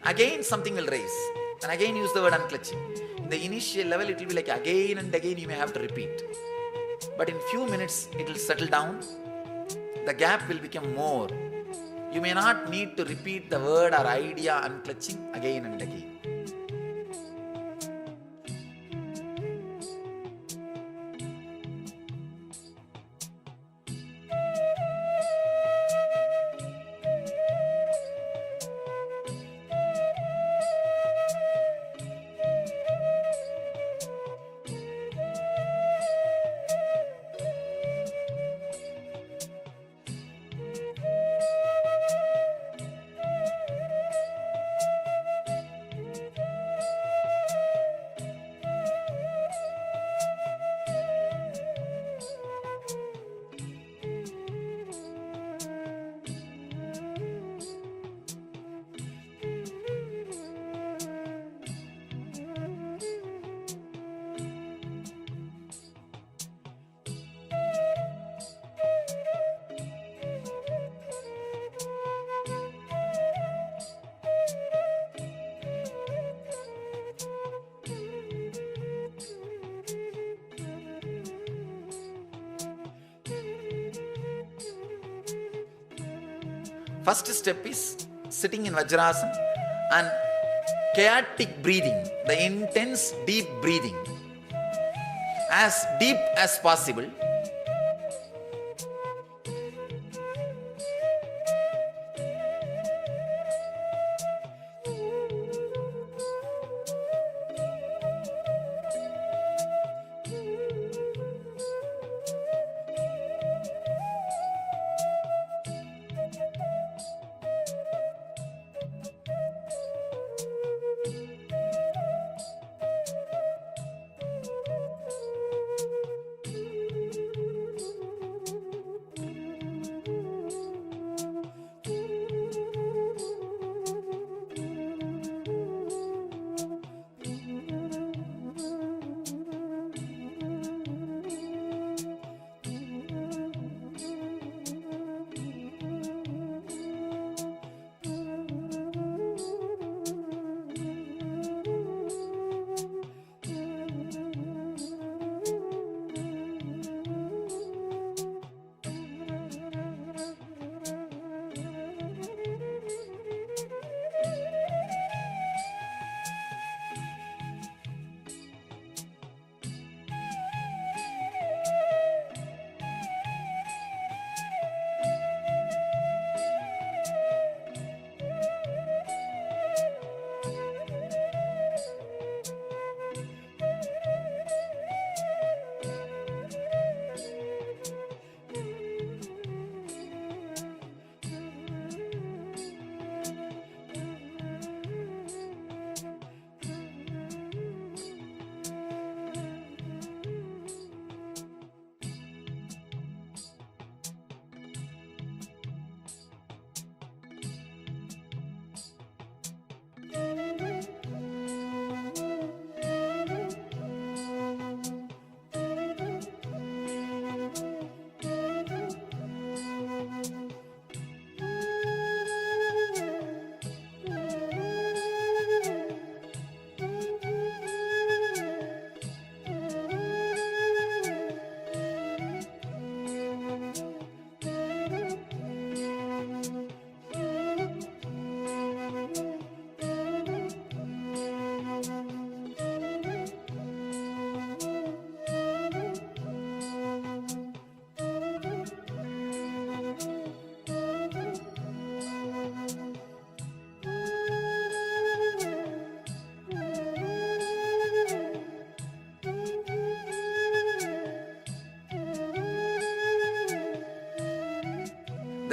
Again something will raise. And again use the word unclutching. In the initial level, it will be like again and again you may have to repeat. But in few minutes, it will settle down. The gap will become more. You may not need to repeat the word or idea unclutching again and again. First step is sitting in Vajrasana and chaotic breathing, the intense deep breathing, as deep as possible.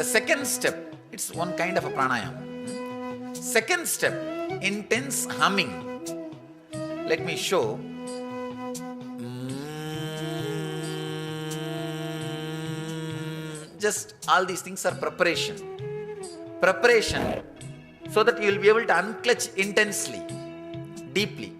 second step, it's one kind of a pranayama. Second step, intense humming. Let me show. Just all these things are preparation. Preparation so that you will be able to unclutch intensely, deeply.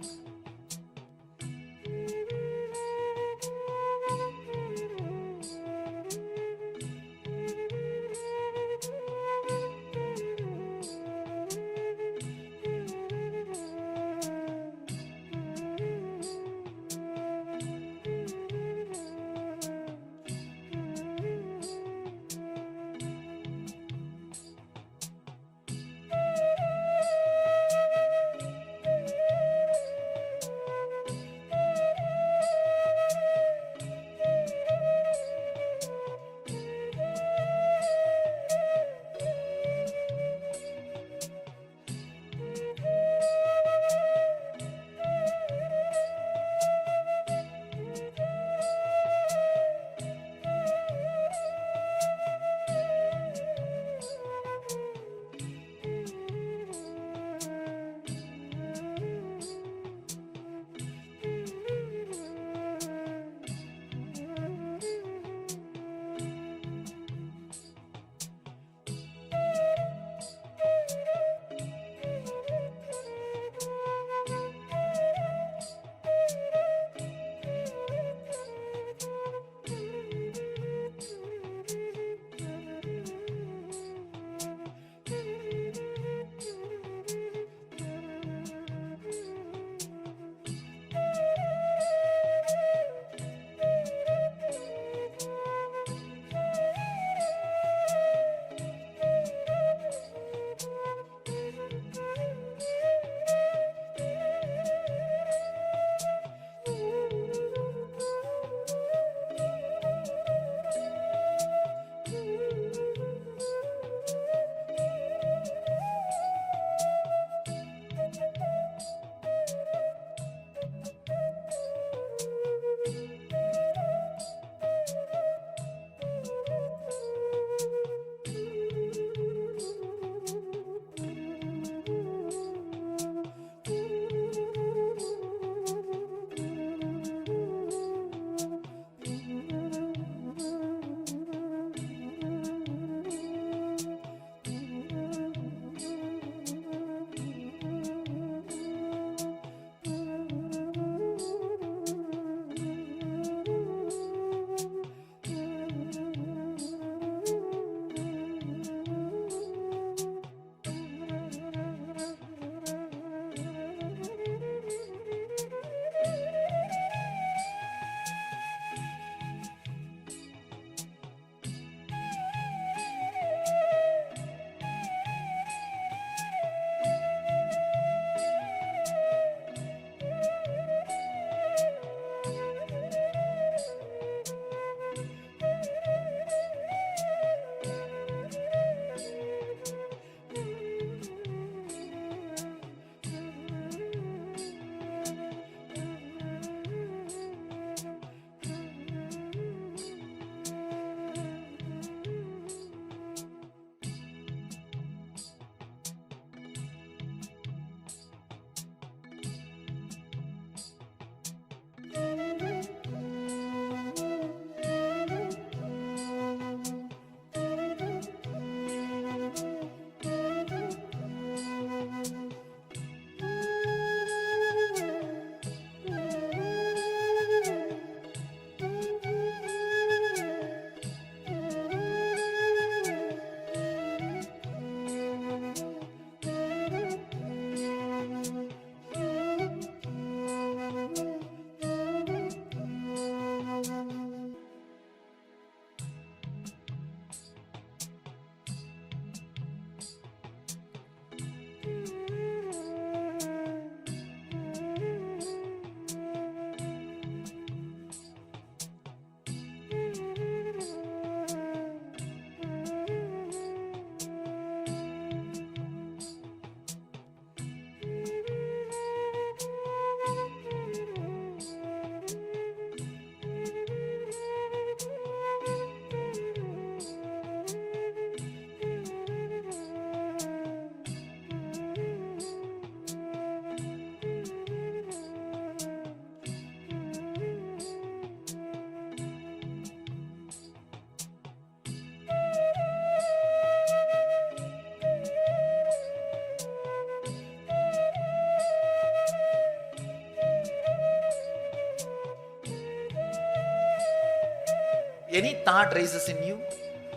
any thought raises in you,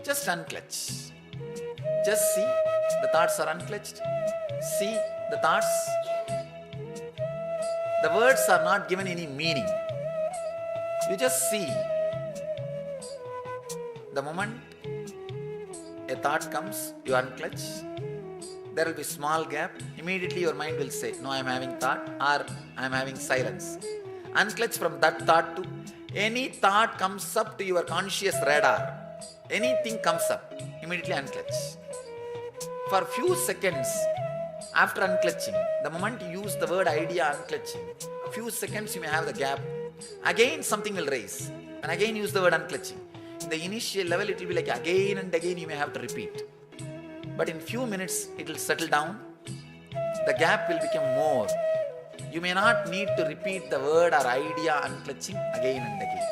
just unclutch. Just see the thoughts are unclutched. See the thoughts. The words are not given any meaning. You just see. The moment a thought comes, you unclutch. There will be small gap. Immediately your mind will say, no, I am having thought, or I am having silence. Unclutch from that thought to any thought comes up to your conscious radar. Anything comes up, immediately unclutch. For few seconds after unclutching, the moment you use the word idea unclutching, a few seconds you may have the gap. Again something will raise, and again use the word unclutching. In the initial level it will be like again and again you may have to repeat. But in few minutes it will settle down. The gap will become more. You may not need to repeat the word or idea unclutching again and again.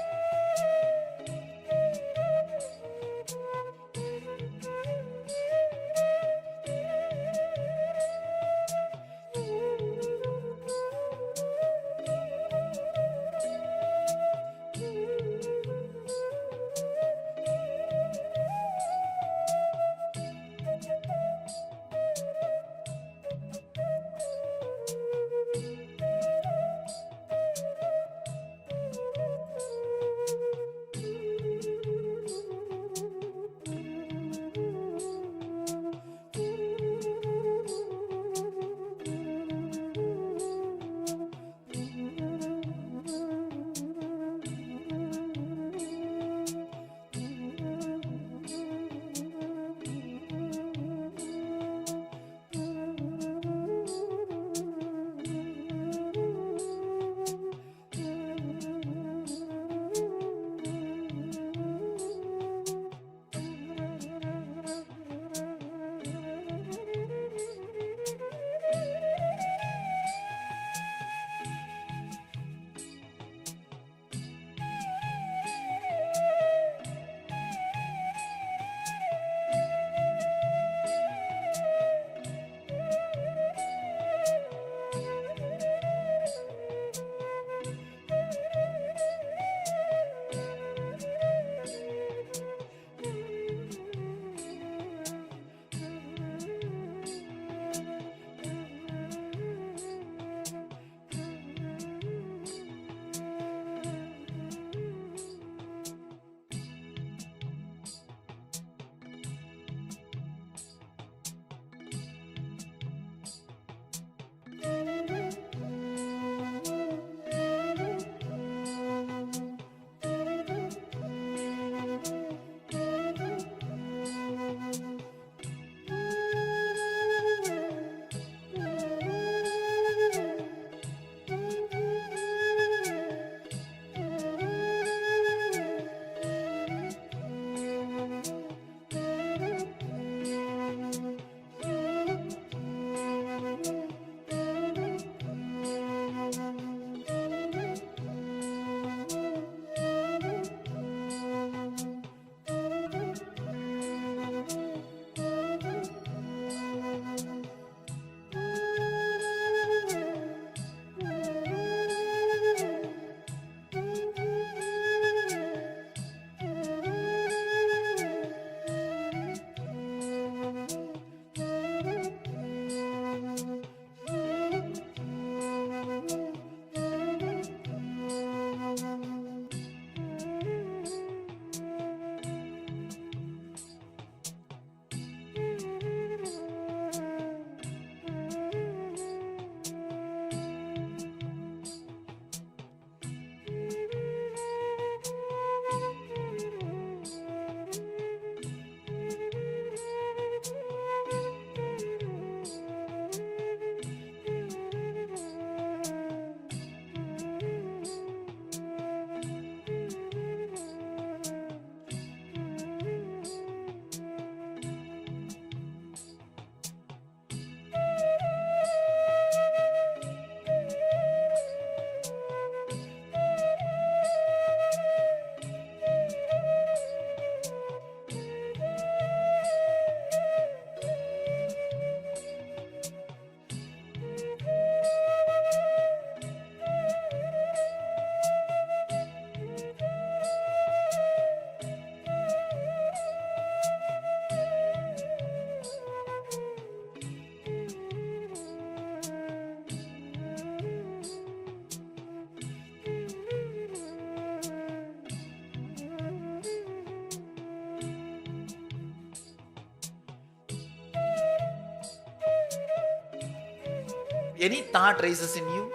Any thought raises in you,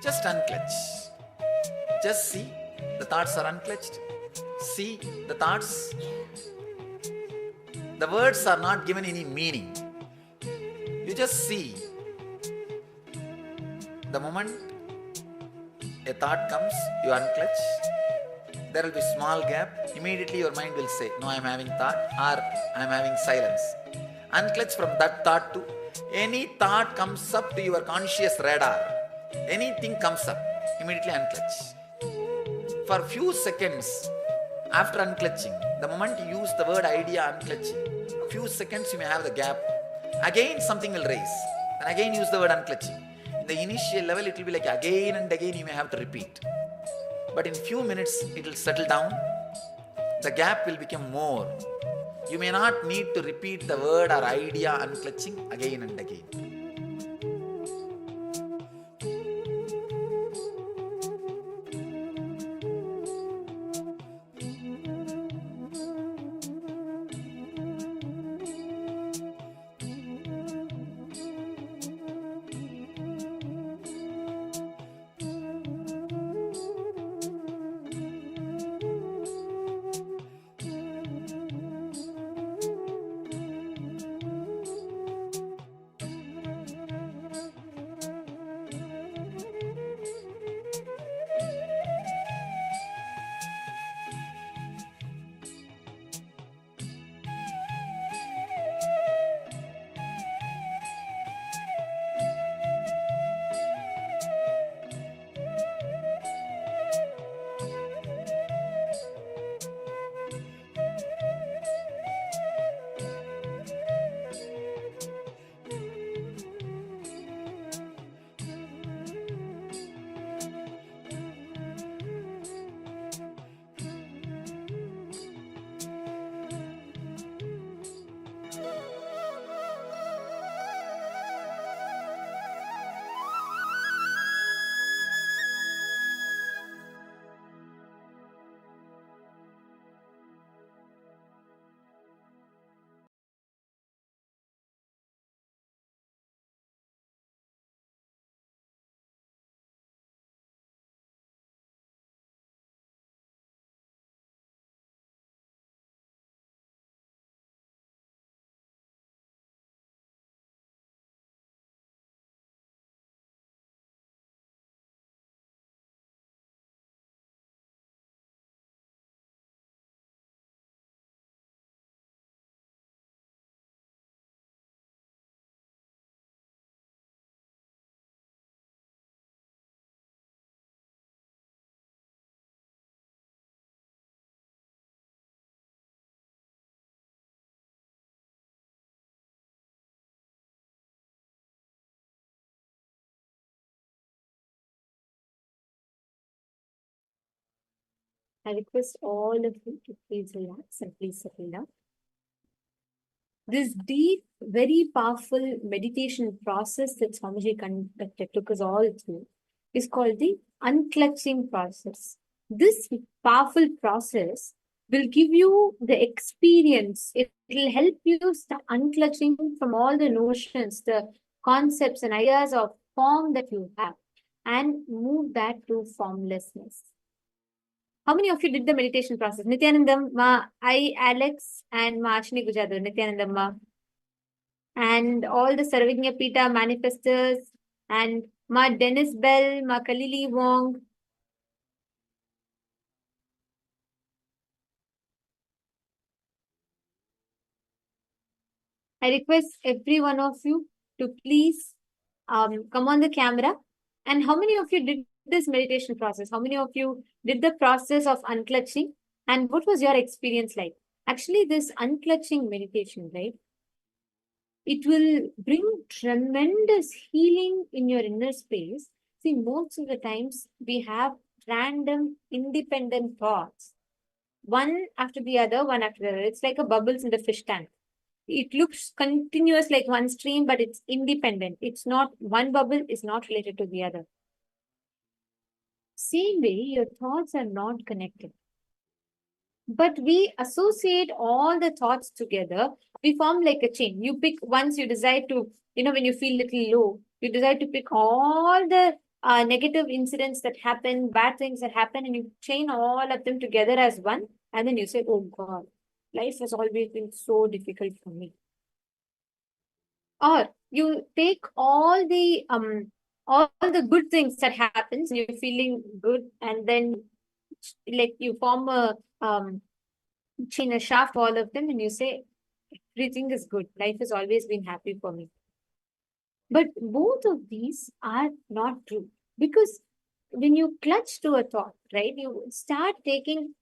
just unclench. Just see, the thoughts are unclenched. See the thoughts. The words are not given any meaning. You just see. The moment a thought comes, you unclench. There will be a small gap. Immediately your mind will say, no, I am having thought, or I am having silence. Unclench from that thought to any thought comes up to your conscious radar. Anything comes up, immediately unclench. For few seconds after unclenching, the moment you use the word idea unclenching, few seconds you may have the gap. Again something will raise. And again use the word unclenching. In the initial level, it will be like again and again you may have to repeat. But in few minutes, it will settle down. The gap will become more. You may not need to repeat the word or idea unclenching again and again. I request all of you to please relax and please settle down. This deep, very powerful meditation process that Swamiji conducted, took us all through, is called the unclutching process. This powerful process will give you the experience. It will help you start unclutching from all the notions, the concepts and ideas of form that you have, and move that to formlessness. How many of you did the meditation process? Nityanandam, Ma, I, Alex, and Ma Ashni Gujadar, Nityanandam, Ma. And all the Sarvagnya Pita manifestors, and Ma Dennis Bell, Ma Kalili Wong. I request every one of you to please come on the camera. And how many of you did this meditation process? How many of you did the process of unclutching? And what was your experience like? Actually, this unclutching meditation, right? It will bring tremendous healing in your inner space. See, most of the times we have random independent thoughts, one after the other, one after the other. It's like a bubbles in the fish tank. It looks continuous like one stream, but it's independent. It's not, one bubble is not related to the other. Same way, your thoughts are not connected. But we associate all the thoughts together. We form like a chain. You pick, once you decide to, when you feel little low, You decide to pick all the negative incidents that happen, bad things that happen, and you chain all of them together as one. And then you say, oh God, life has always been so difficult for me. Or you take all the good things that happens, and you're feeling good, and then like you form a chain, a shaft, all of them, and you say, everything is good. Life has always been happy for me. But both of these are not true, because when you clutch to a thought, right, you start taking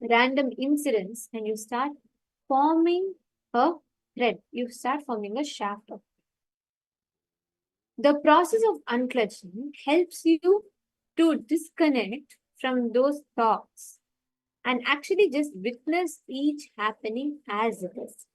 random incidents and you start forming a thread. You start forming a shaft of. The process of unclutching helps you to disconnect from those thoughts and actually just witness each happening as it is.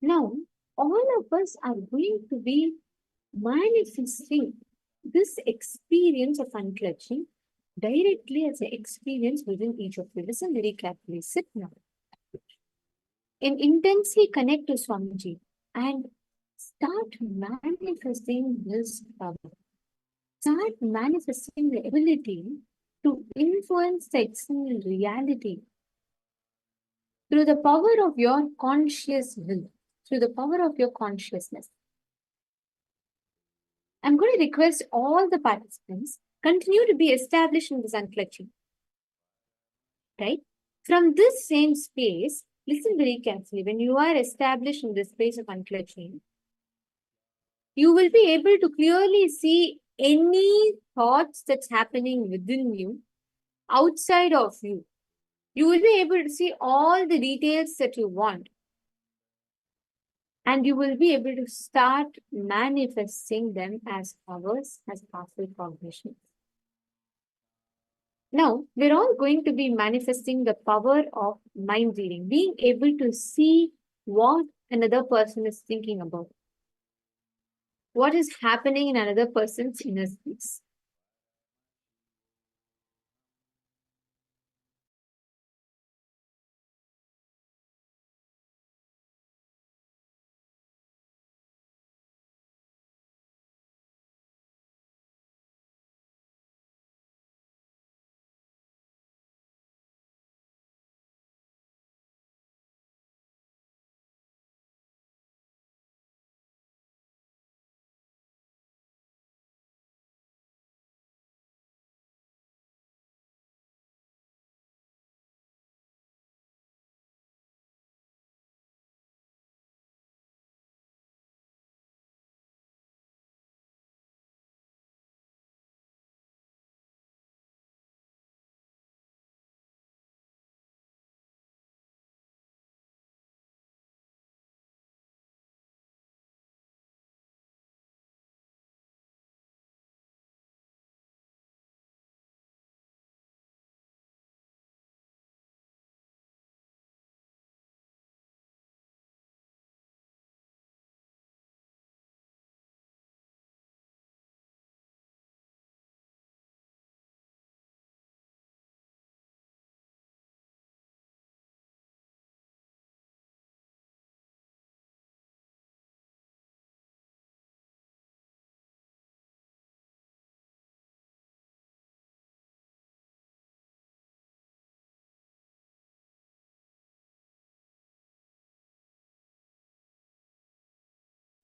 Now, all of us are going to be manifesting this experience of unclutching directly as an experience within each of you. Listen very carefully. Sit now and intensely connect to Swamiji and start manifesting this power. Start manifesting the ability to influence the external reality through the power of your conscious will, through the power of your consciousness. I'm going to request all the participants continue to be established in this unclutching. Right? From this same space, listen very carefully. When you are established in this space of unclutching, you will be able to clearly see any thoughts that's happening within you, outside of you. You will be able to see all the details that you want. And you will be able to start manifesting them as powers, as powerful cognitions. Now, we're all going to be manifesting the power of mind reading, being able to see what another person is thinking about, what is happening in another person's inner space.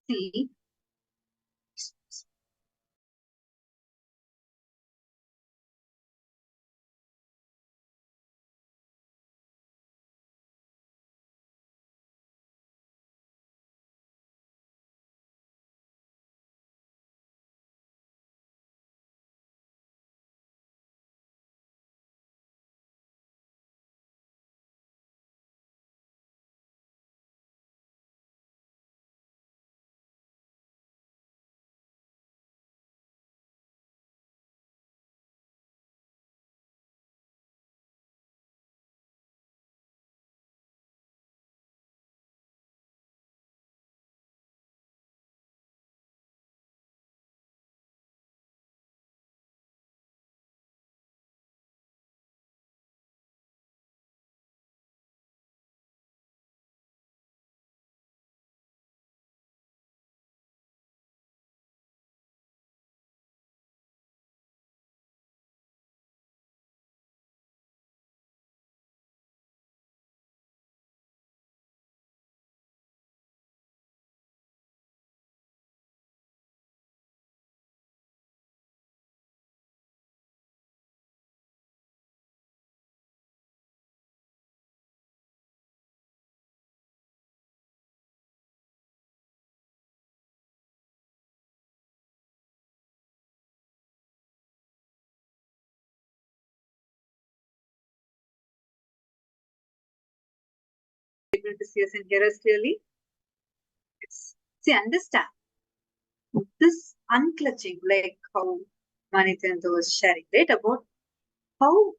See, able to see us and hear us clearly? Yes. See, understand this unclutching, like how Manitendra was sharing, right? About how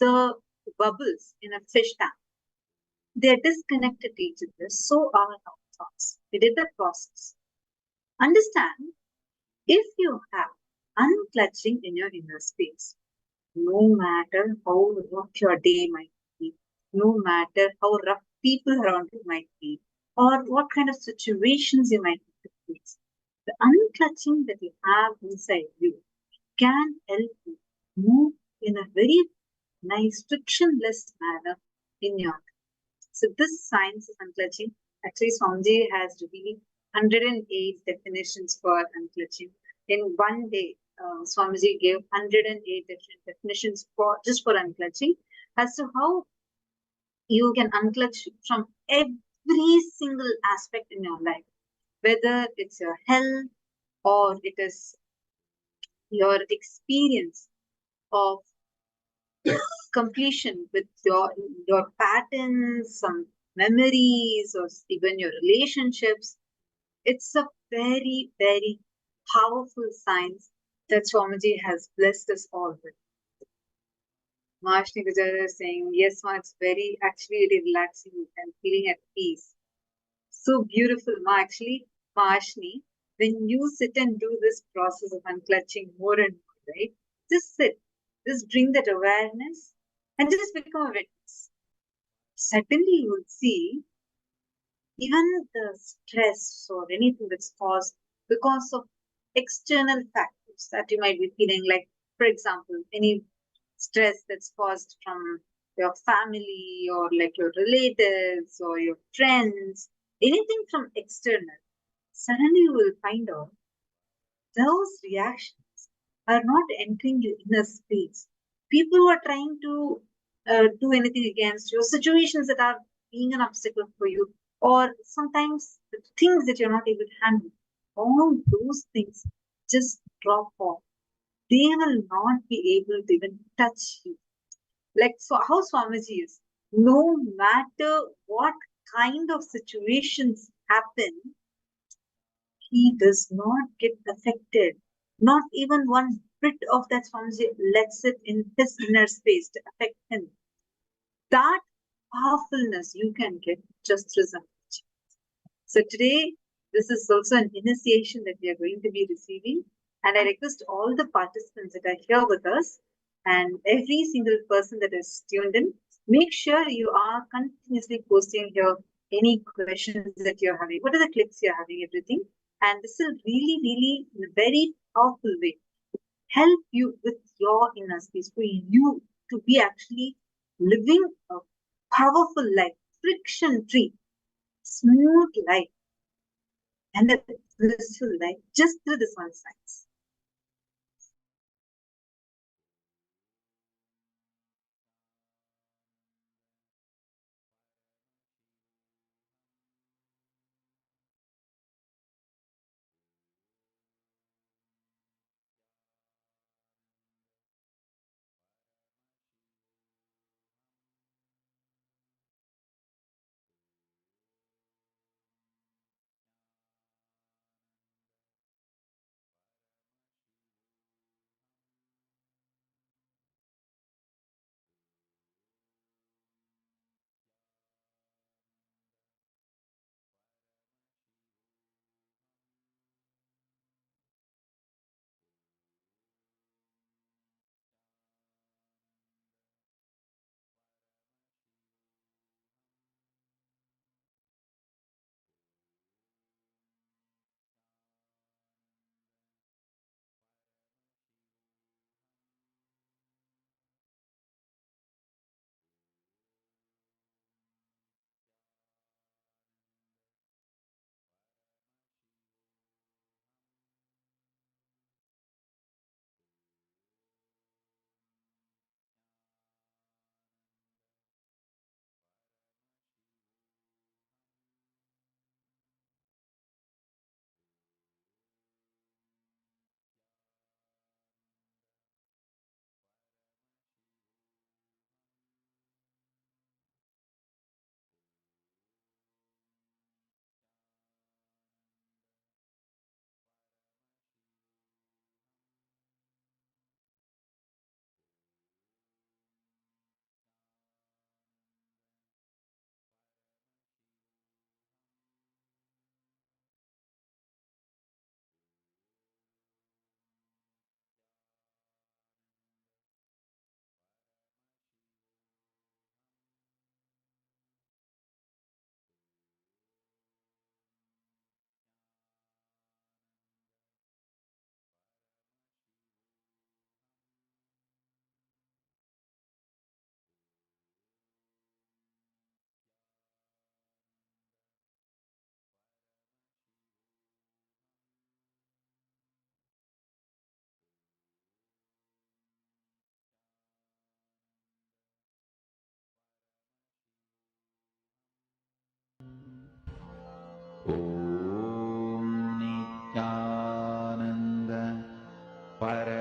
the bubbles in a fish tank, they're disconnected to each other. So are our thoughts. We did the process. Understand, if you have unclutching in your inner space, no matter how rough your day might be, no matter how rough people around you might be, or what kind of situations you might face, the unclutching that you have inside you can help you move in a very nice, frictionless manner in your life. So this science of unclutching, actually Swamiji has revealed 108 definitions for unclutching. In one day, Swamiji gave 108 different definitions for just for unclutching as to how you can unclutch from every single aspect in your life, whether it's your health or it is your experience of completion with your patterns, some memories, or even your relationships. It's a very, very powerful science that Swamiji has blessed us all with. Mahashni Gujara is saying, yes, Ma, it's very actually really relaxing and feeling at peace. So beautiful, Ma. Actually, Mahashni, when you sit and do this process of unclutching more and more, right? Just sit, just bring that awareness and just become a witness. Suddenly you will see even the stress or anything that's caused because of external factors that you might be feeling, like, for example, any stress that's caused from your family or like your relatives or your friends, anything from external, suddenly you will find out those reactions are not entering your inner space. People who are trying to do anything against you, situations that are being an obstacle for you, or sometimes the things that you're not able to handle, all those things just drop off. They will not be able to even touch you. Like, so how Swamiji is, no matter what kind of situations happen, he does not get affected. Not even one bit of that Swamiji lets it in his inner space to affect him. That powerfulness you can get just through Samhita. So today, this is also an initiation that we are going to be receiving. And I request all the participants that are here with us and every single person that is tuned in, make sure you are continuously posting here any questions that you're having. What are the clicks you're having, everything. And this will really, really, in a very powerful way, help you with your inner space for you to be actually living a powerful life, friction free, smooth life, and a blissful life just through this one science.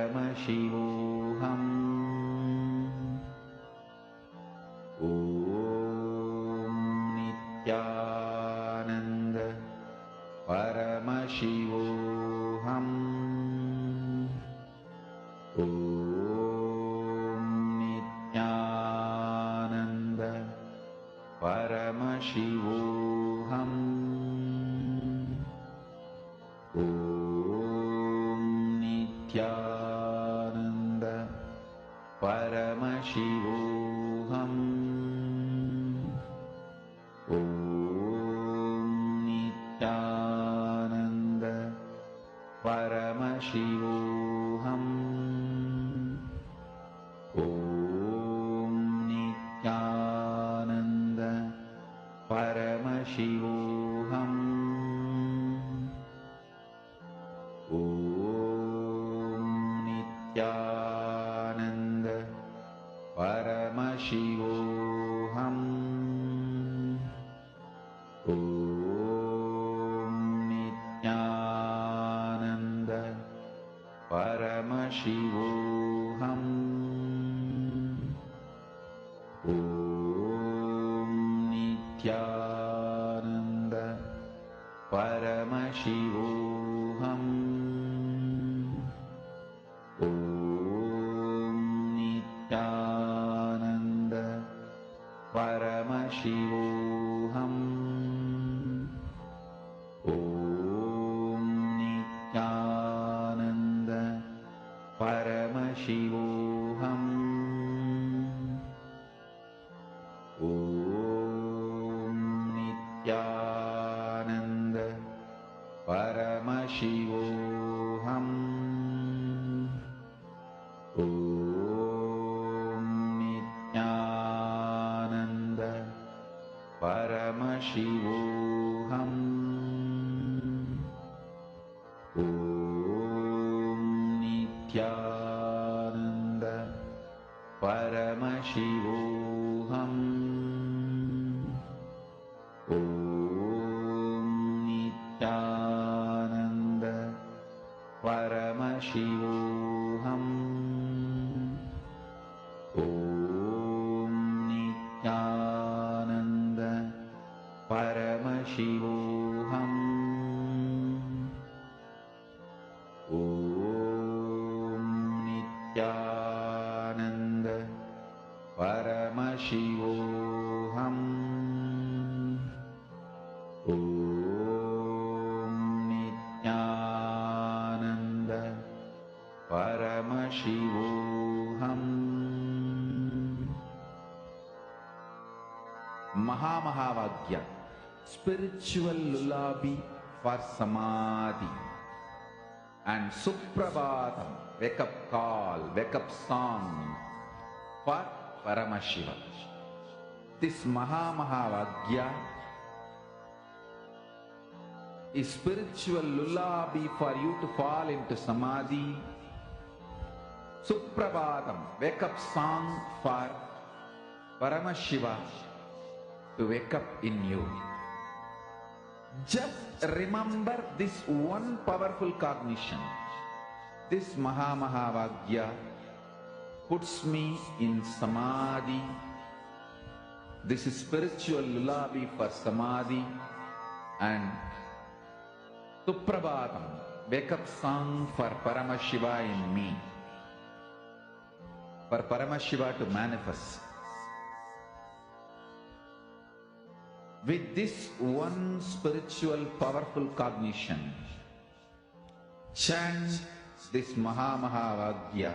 Paramashivoham. Om Nityananda Paramashivoham. Om Nityananda Paramashivoham. Om Nityananda Paramashivoham. Om Nityananda Paramashivoham. Om Nityananda Paramashivoham. Om Nityananda Paramashivoham. Om Nityananda Paramashivoham. Om Nityananda Paramashivoham. Om Nityananda Paramashivoham. Om Nityananda Paramashivoham. Om Nityananda Paramashivoham. Om Nityananda Paramashivoham. Om Nityananda Paramashivoham. Om Nityananda Paramashivoham. Om Nityananda Paramashivoham. Om Nityananda Paramashivoham. Om Nityananda Paramashivoham. Mahamahavagya, spiritual lullaby for samadhi, and Suprabhatam, wake up call, wake up song for Paramashiva. This Mahamahavagya is spiritual lullaby for you to fall into samadhi. Suprabhatam, wake up song for Paramashiva to wake up in you. Just remember this one powerful cognition. This Mahamahavagya puts me in samadhi. This is spiritual lullaby for samadhi, and Suprabhatam, wake up song for Paramashiva in me, for Paramashiva to manifest. With this one spiritual powerful cognition, chant this Mahamahavagya.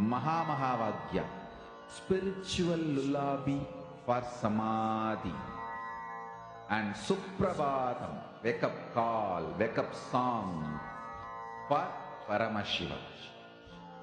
Mahamahavagya, spiritual lullaby for samadhi, and Suprabhatam, wake up call, wake up song for Paramashiva.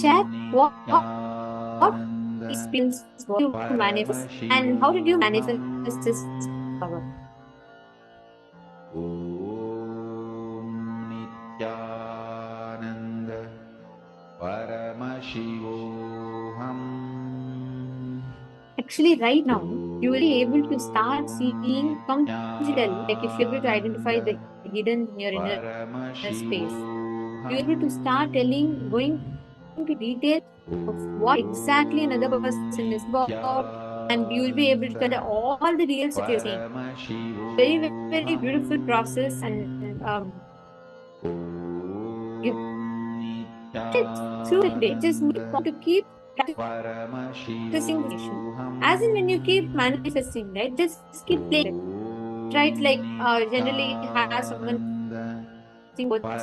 share what experience you manifest and how did you manifest this power? Nityananda Paramashivoham. Actually, right now, you will be able to start seeing from digital, like if you're able to identify the hidden in your inner space, you're able to start going into detail of what exactly another person is about, and you will be able to tell all the details that you're seeing. Very, very beautiful process, and you it through the day. Just need to keep practicing this issue. As in when you keep manifesting, right? Just keep playing it. Try it like generally have someone sing with it.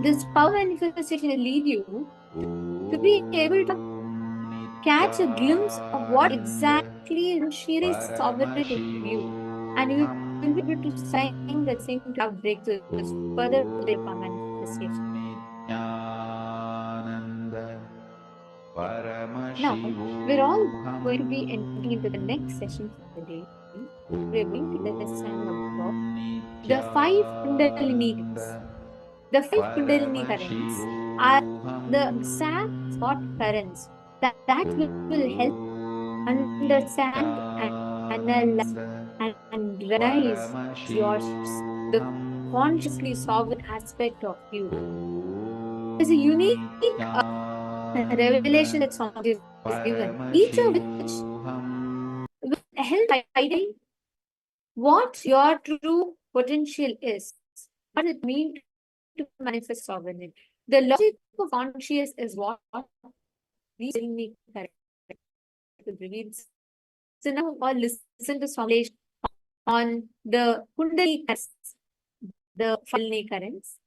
This power manifestation will lead you to be able to catch a glimpse of what exactly she is sovereign in you. And you will be able to sign that same to have breakthroughs further to the power manifestation. Now, we're all going to be entering into the next session for the day. We're going to understand about the five Kundalinis. The five Kundalini currents are the exact thought currents that will help understand and analyze and realize the consciously sovereign aspect of you. There's a unique revelation that Swamiji is given, each of which will help identify what your true potential is. What does it mean to manifest sovereignty? The logic of conscious is what these reveals. So now all listen to Swami on the Kundalini currents, the Kundalini currents.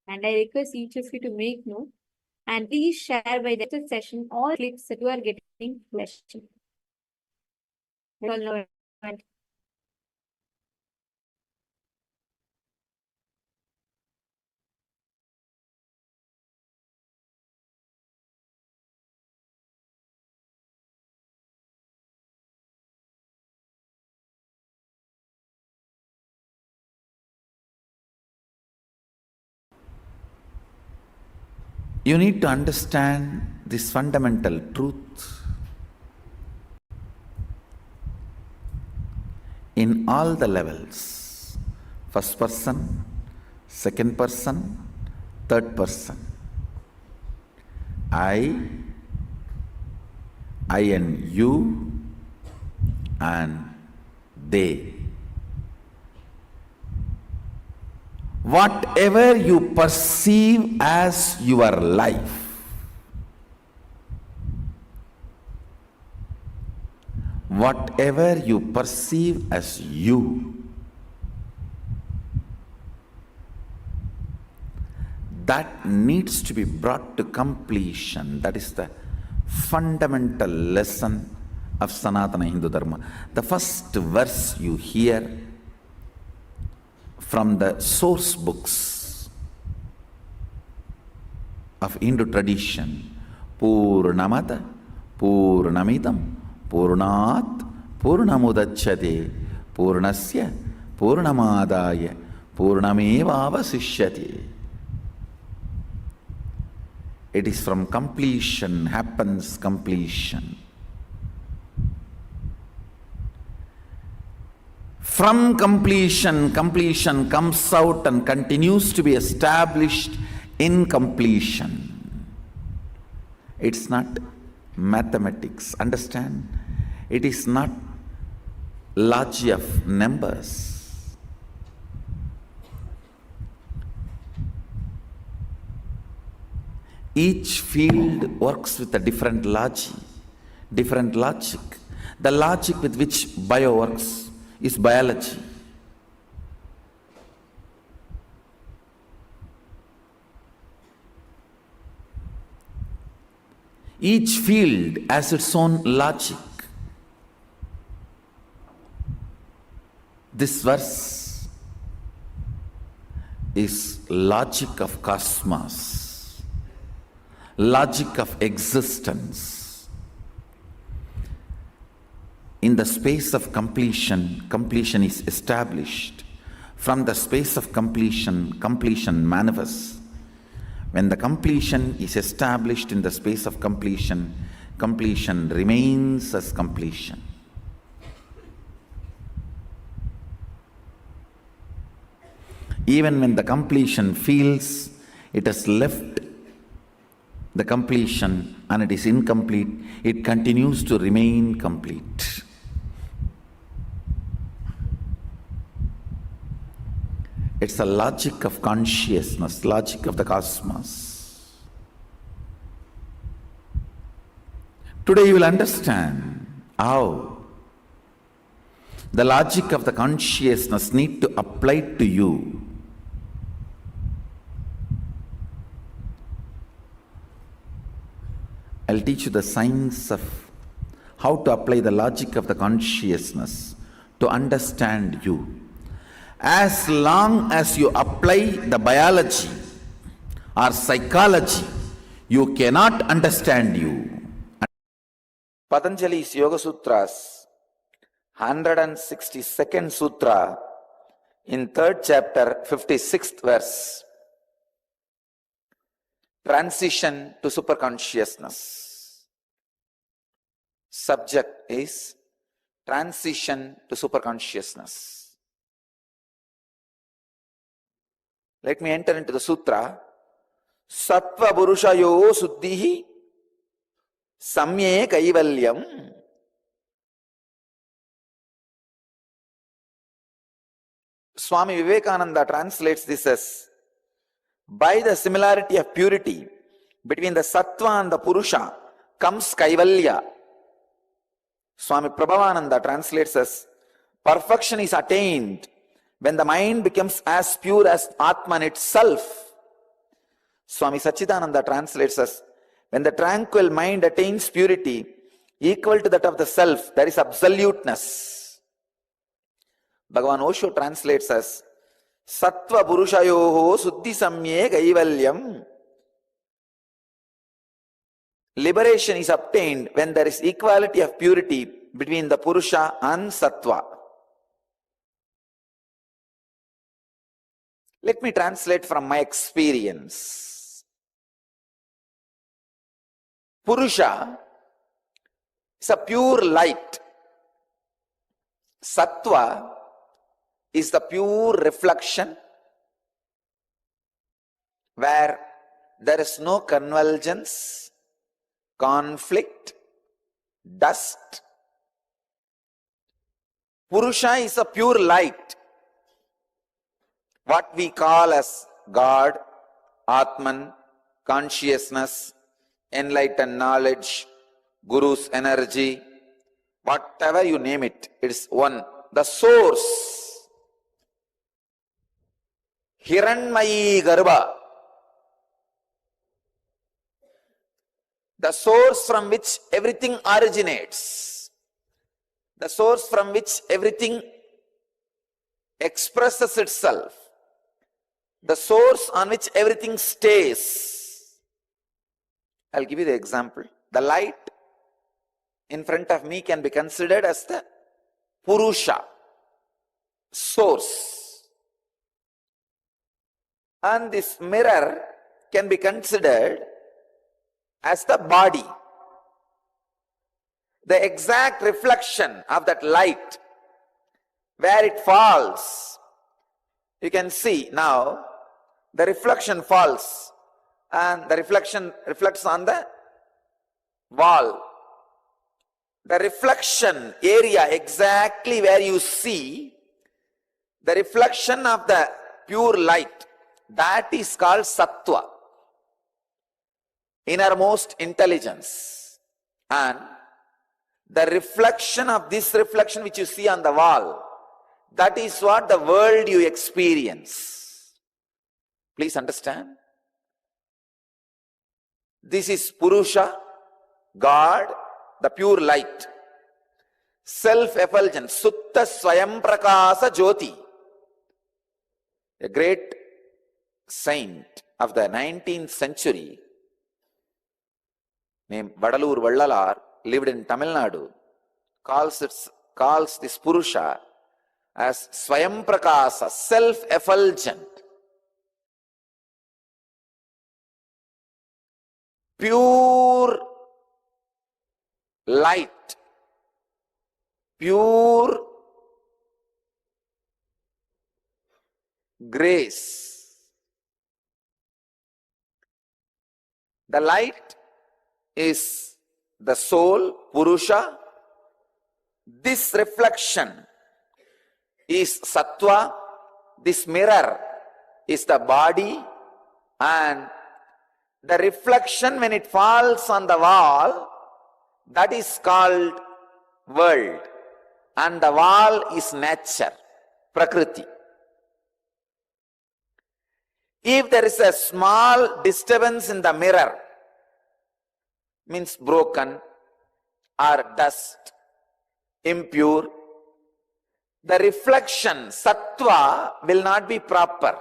And I request each of you to make note and please share by the next session all clips that you are getting question. You need to understand this fundamental truth. In all the levels, first person, second person, third person. I and you, and they. Whatever you perceive as your life, whatever you perceive as you, that needs to be brought to completion. That is the fundamental lesson of Sanatana Hindu Dharma. The first verse you hear from the source books of Hindu tradition, Purnamata, Purnamidam, Purnat, Purnamudachyate, Purnasya, Purnamadaya, Purnamevavasishyate. It is from completion happens completion. From completion, completion comes out and continues to be established in completion. It's not mathematics, understand? It is not logic of numbers. Each field works with a different logic. The logic with which bio works is biology. Each field has its own logic. This verse is logic of cosmos. logic of existence. In the space of completion, completion is established. From the space of completion, completion manifests. When the completion is established in the space of completion, completion remains as completion. Even when the completion feels it has left the completion and it is incomplete, it continues to remain complete. It's the logic of consciousness, logic of the cosmos. Today you will understand how the logic of the consciousness need to apply to you. I'll teach you the science of how to apply the logic of the consciousness to understand you. As long as you apply the biology or psychology, you cannot understand you. Patanjali's Yoga Sutras, 162nd Sutra, in 3rd chapter, 56th verse. Transition to superconsciousness. Subject is transition to superconsciousness. Let me enter into the sutra. Sattva Purushayo Suddhihi Samye Kaivalyam. Swami Vivekananda translates this as, by the similarity of purity between the Sattva and the Purusha comes Kaivalya. Swami Prabhavananda translates as, perfection is attained when the mind becomes as pure as Atman itself. Swami Sachidananda translates as, when the tranquil mind attains purity equal to that of the self, there is absoluteness. Bhagavan Osho translates as, Sattva Purushayoho Suddhi Samye Kaivalyam. Liberation is obtained when there is equality of purity between the Purusha and Sattva. Let me translate from my experience. Purusha is a pure light. Sattva is the pure reflection where there is no convergence, conflict, dust. Purusha is a pure light, what we call as God, Atman, consciousness, enlightened knowledge, Guru's energy, whatever you name it, it is one. The source, Hiranmayi Garbha, the source from which everything originates, the source from which everything expresses itself, the source on which everything stays. I'll give you the example. The light in front of me can be considered as the Purusha, source. And this mirror can be considered as the body. The exact reflection of that light, where it falls. You can see now, the reflection falls and the reflection reflects on the wall. The reflection area exactly where you see the reflection of the pure light, that is called Sattva, innermost intelligence. And the reflection of this reflection which you see on the wall, that is what the world you experience. Please understand. This is Purusha, God, the pure light. Self-effulgent, Sutta Swayam Prakasa Jyoti. A great saint of the 19th century named Vadalur Vallalar, lived in Tamil Nadu, calls this Purusha as Swayam Prakasa, self-effulgent, pure light, pure grace. The light is the soul, Purusha. This reflection is Sattva. This mirror is the body, and the reflection, when it falls on the wall, that is called world, and the wall is nature, Prakriti. If there is a small disturbance in the mirror, means broken or dust, impure, the reflection, Sattva, will not be proper.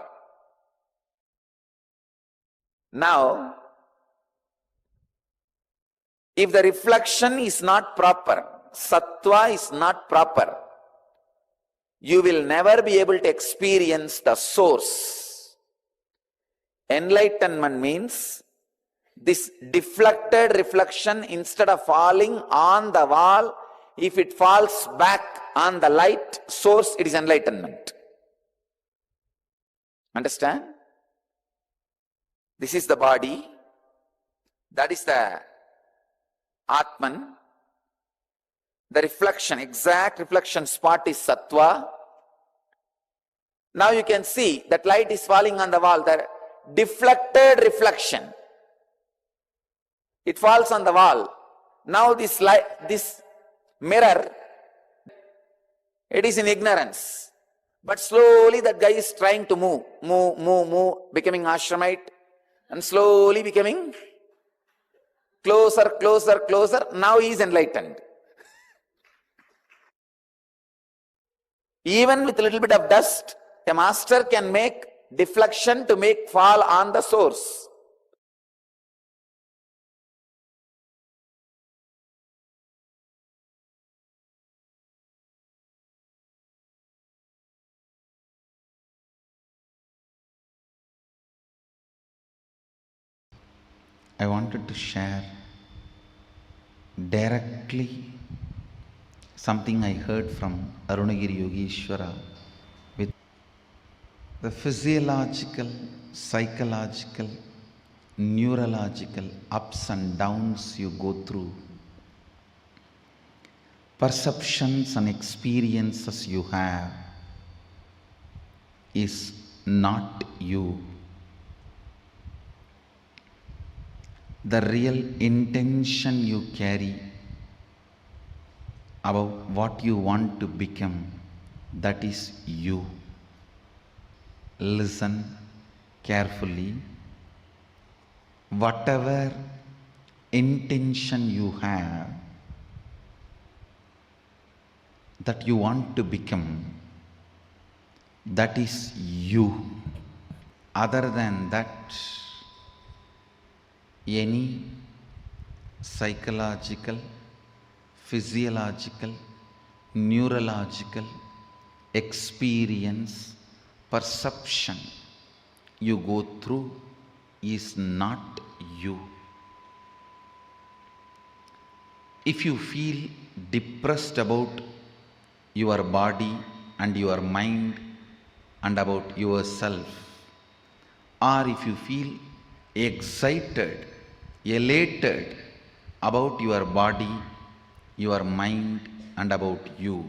Now, if the reflection is not proper, Sattva is not proper, you will never be able to experience the source. Enlightenment means this deflected reflection, instead of falling on the wall, if it falls back on the light source, it is enlightenment. Understand? This is the body, that is the Atman. The reflection, exact reflection spot is Sattva. Now you can see that light is falling on the wall, the deflected reflection. It falls on the wall. Now this mirror, it is in ignorance. But slowly that guy is trying to move, becoming ashramite, and slowly becoming closer. Now he is enlightened. Even with a little bit of dust, a master can make deflection to make fall on the source. I wanted to share directly something I heard from Arunagiri Yogeshwara with the physiological, psychological, neurological ups and downs you go through, perceptions and experiences you have is not you. The real intention you carry about what you want to become, that is you. Listen carefully. Whatever intention you have that you want to become, that is you. Other than that, any psychological, physiological, neurological experience, perception you go through is not you. If you feel depressed about your body and your mind and about yourself, or if you feel excited, elated about your body, your mind and about you,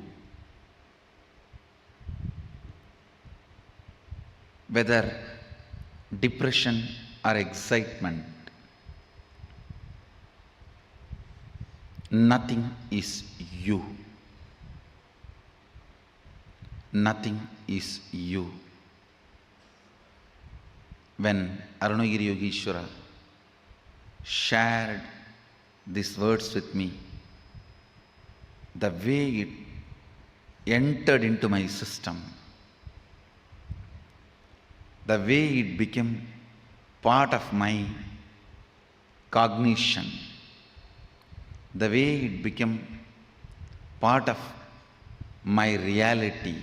whether depression or excitement, nothing is you. Nothing is you. When Arunagiri Yogeshwara shared these words with me, the way it entered into my system, the way it became part of my cognition, the way it became part of my reality.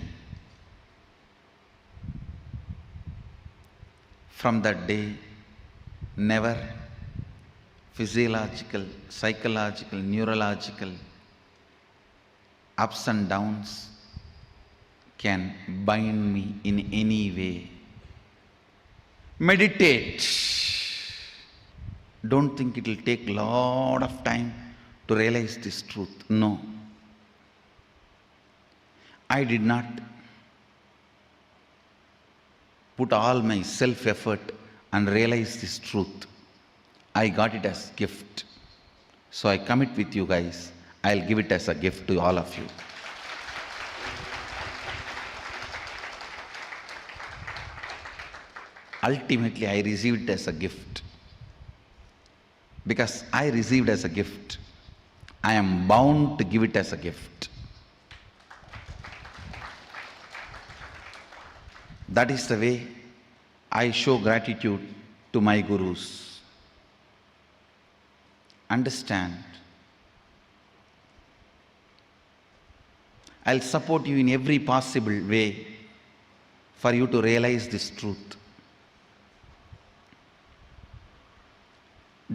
From that day, never physiological, psychological, neurological ups and downs can bind me in any way. Meditate. Don't think it will take a lot of time to realize this truth. No. I did not put all my self-effort and realize this truth. I got it as gift. So I commit with you guys. I'll give it as a gift to all of you. Ultimately, I received it as a gift. Because I received as a gift, I am bound to give it as a gift. That is the way I show gratitude to my gurus. Understand. I'll support you in every possible way for you to realize this truth.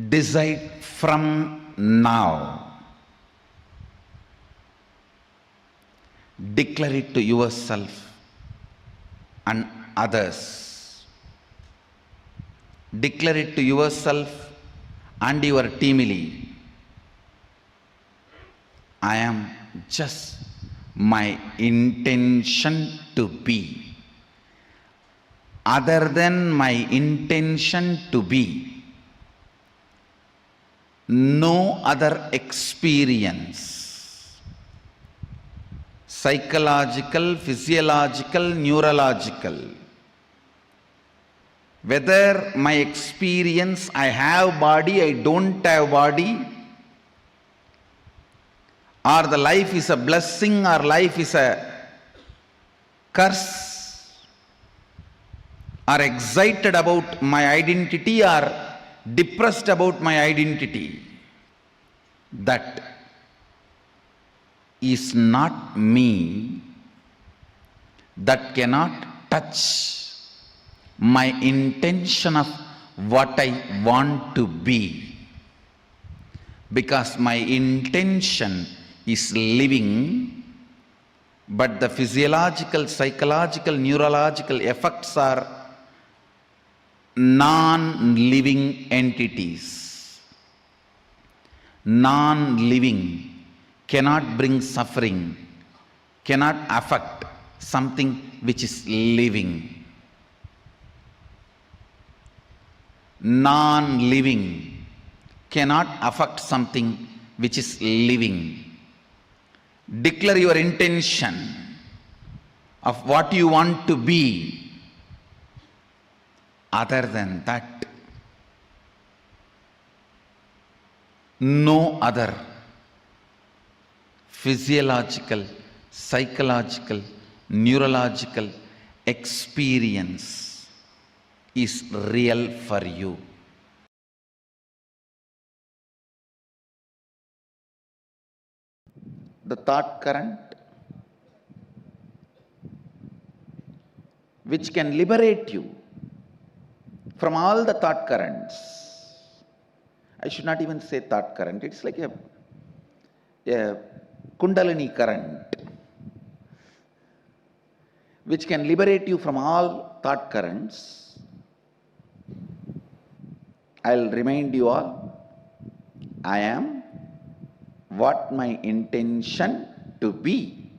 Decide from now. Declare it to yourself and others. Declare it to yourself and your teamily. I am just my intention to be. Other than my intention to be, no other experience, psychological, physiological, neurological, whether my experience, I have body, I don't have body, or the life is a blessing or life is a curse, or excited about my identity or depressed about my identity, that is not me. That cannot touch my intention of what I want to be, because my intention is living, but the physiological, psychological, neurological effects are non-living entities. Non-living cannot bring suffering, cannot affect something which is living. Non-living cannot affect something which is living. Declare your intention of what you want to be. Other than that, no other physiological, psychological, neurological experience is real for you. The thought current which can liberate you from all the thought currents. I should not even say thought current. It's like a Kundalini current which can liberate you from all thought currents. I'll remind you all, I am what my intention to be.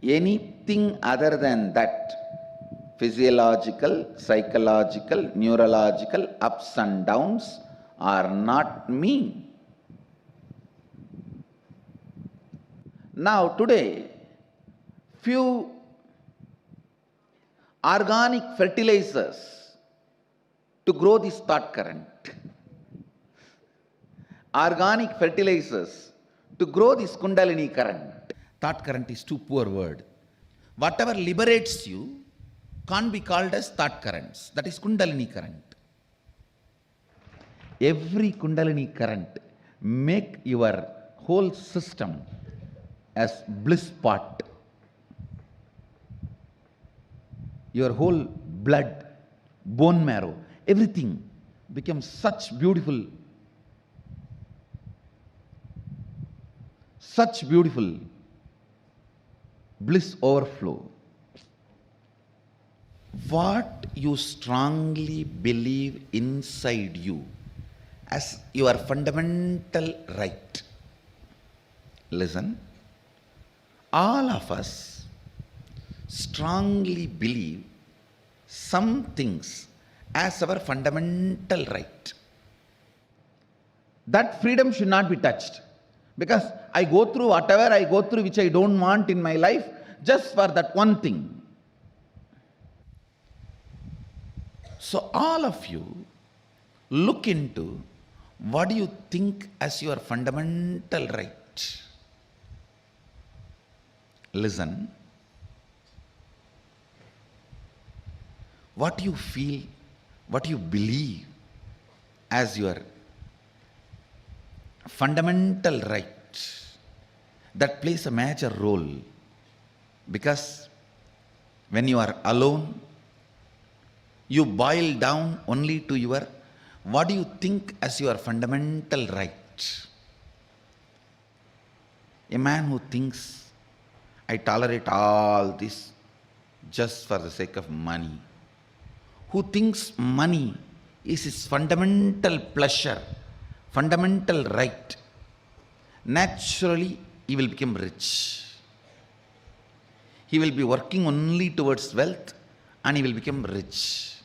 Anything other than that, physiological, psychological, neurological ups and downs are not me. Now today, few organic fertilizers to grow this thought current. Organic fertilizers to grow this Kundalini current. Thought current is too poor word. Whatever liberates you can't be called as thought currents. That is Kundalini current. Every Kundalini current make your whole system as bliss pot. Your whole blood, bone marrow, everything becomes such beautiful bliss overflow. What you strongly believe inside you as your fundamental right. Listen, all of us strongly believe some things as our fundamental right. That freedom should not be touched. Because I go through whatever I go through which I don't want in my life just for that one thing. So all of you look into what do you think as your fundamental right. Listen. What you feel, what you believe as your fundamental right, that plays a major role. Because when you are alone, you boil down only to your what do you think as your fundamental right. A man who thinks, I tolerate all this just for the sake of money, who thinks money is his fundamental pleasure, fundamental right, naturally he will become rich. He will be working only towards wealth and he will become rich.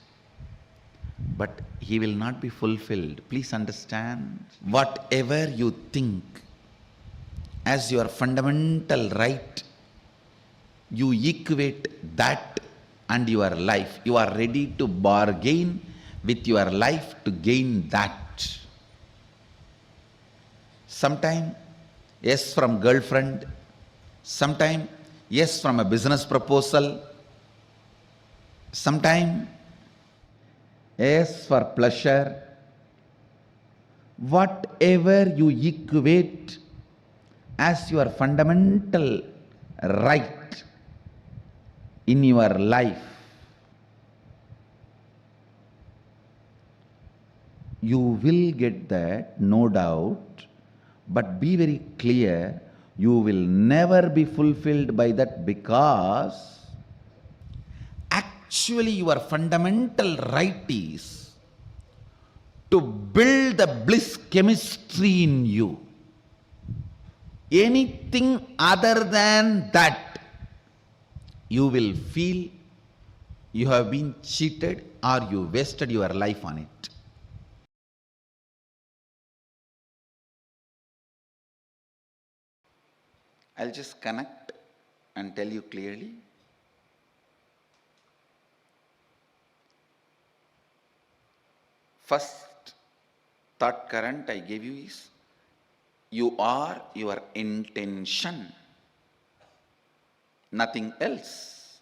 But he will not be fulfilled. Please understand, whatever you think as your fundamental right, you equate that and your life. You are ready to bargain with your life to gain that. Sometime yes from girlfriend, sometime yes from a business proposal, sometime yes for pleasure. Whatever you equate as your fundamental right in your life, you will get that, no doubt. But be very clear, you will never be fulfilled by that, because actually your fundamental right is to build the bliss chemistry in you. Anything other than that, you will feel you have been cheated or you wasted your life on it. I'll just connect and tell you clearly. First thought current I gave you is, you are your intention, nothing else.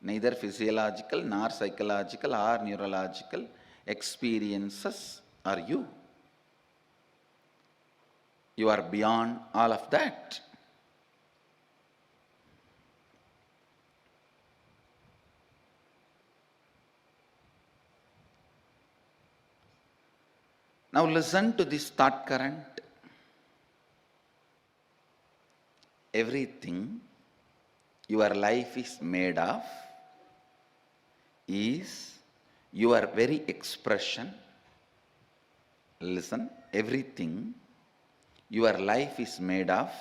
Neither physiological nor psychological or neurological experiences are you. You are beyond all of that. Now listen to this thought current. Everything your life is made of is your very expression. Listen, everything your life is made of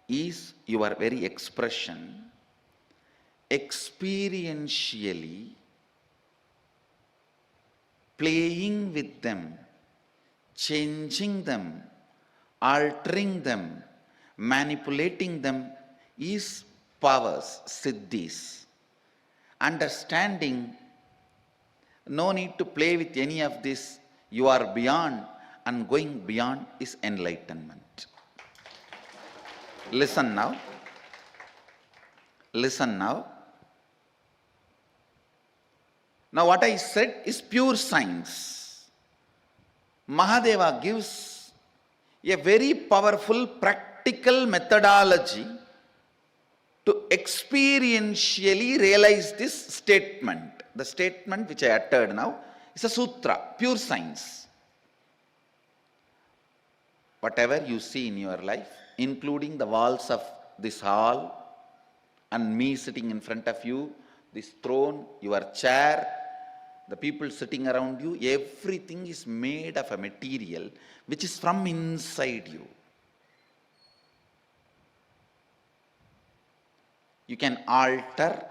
is your very expression. Experientially playing with them, changing them, altering them, manipulating them is powers, siddhis. Understanding, no need to play with any of this, you are beyond, and going beyond is enlightenment. Listen now. Listen now. Now what I said is pure science. Mahadeva gives a very powerful practical methodology to experientially realize this statement. The statement which I uttered now is a sutra, pure science. Whatever you see in your life, including the walls of this hall and me sitting in front of you, this throne, your chair, the people sitting around you, everything is made of a material which is from inside you. You can alter,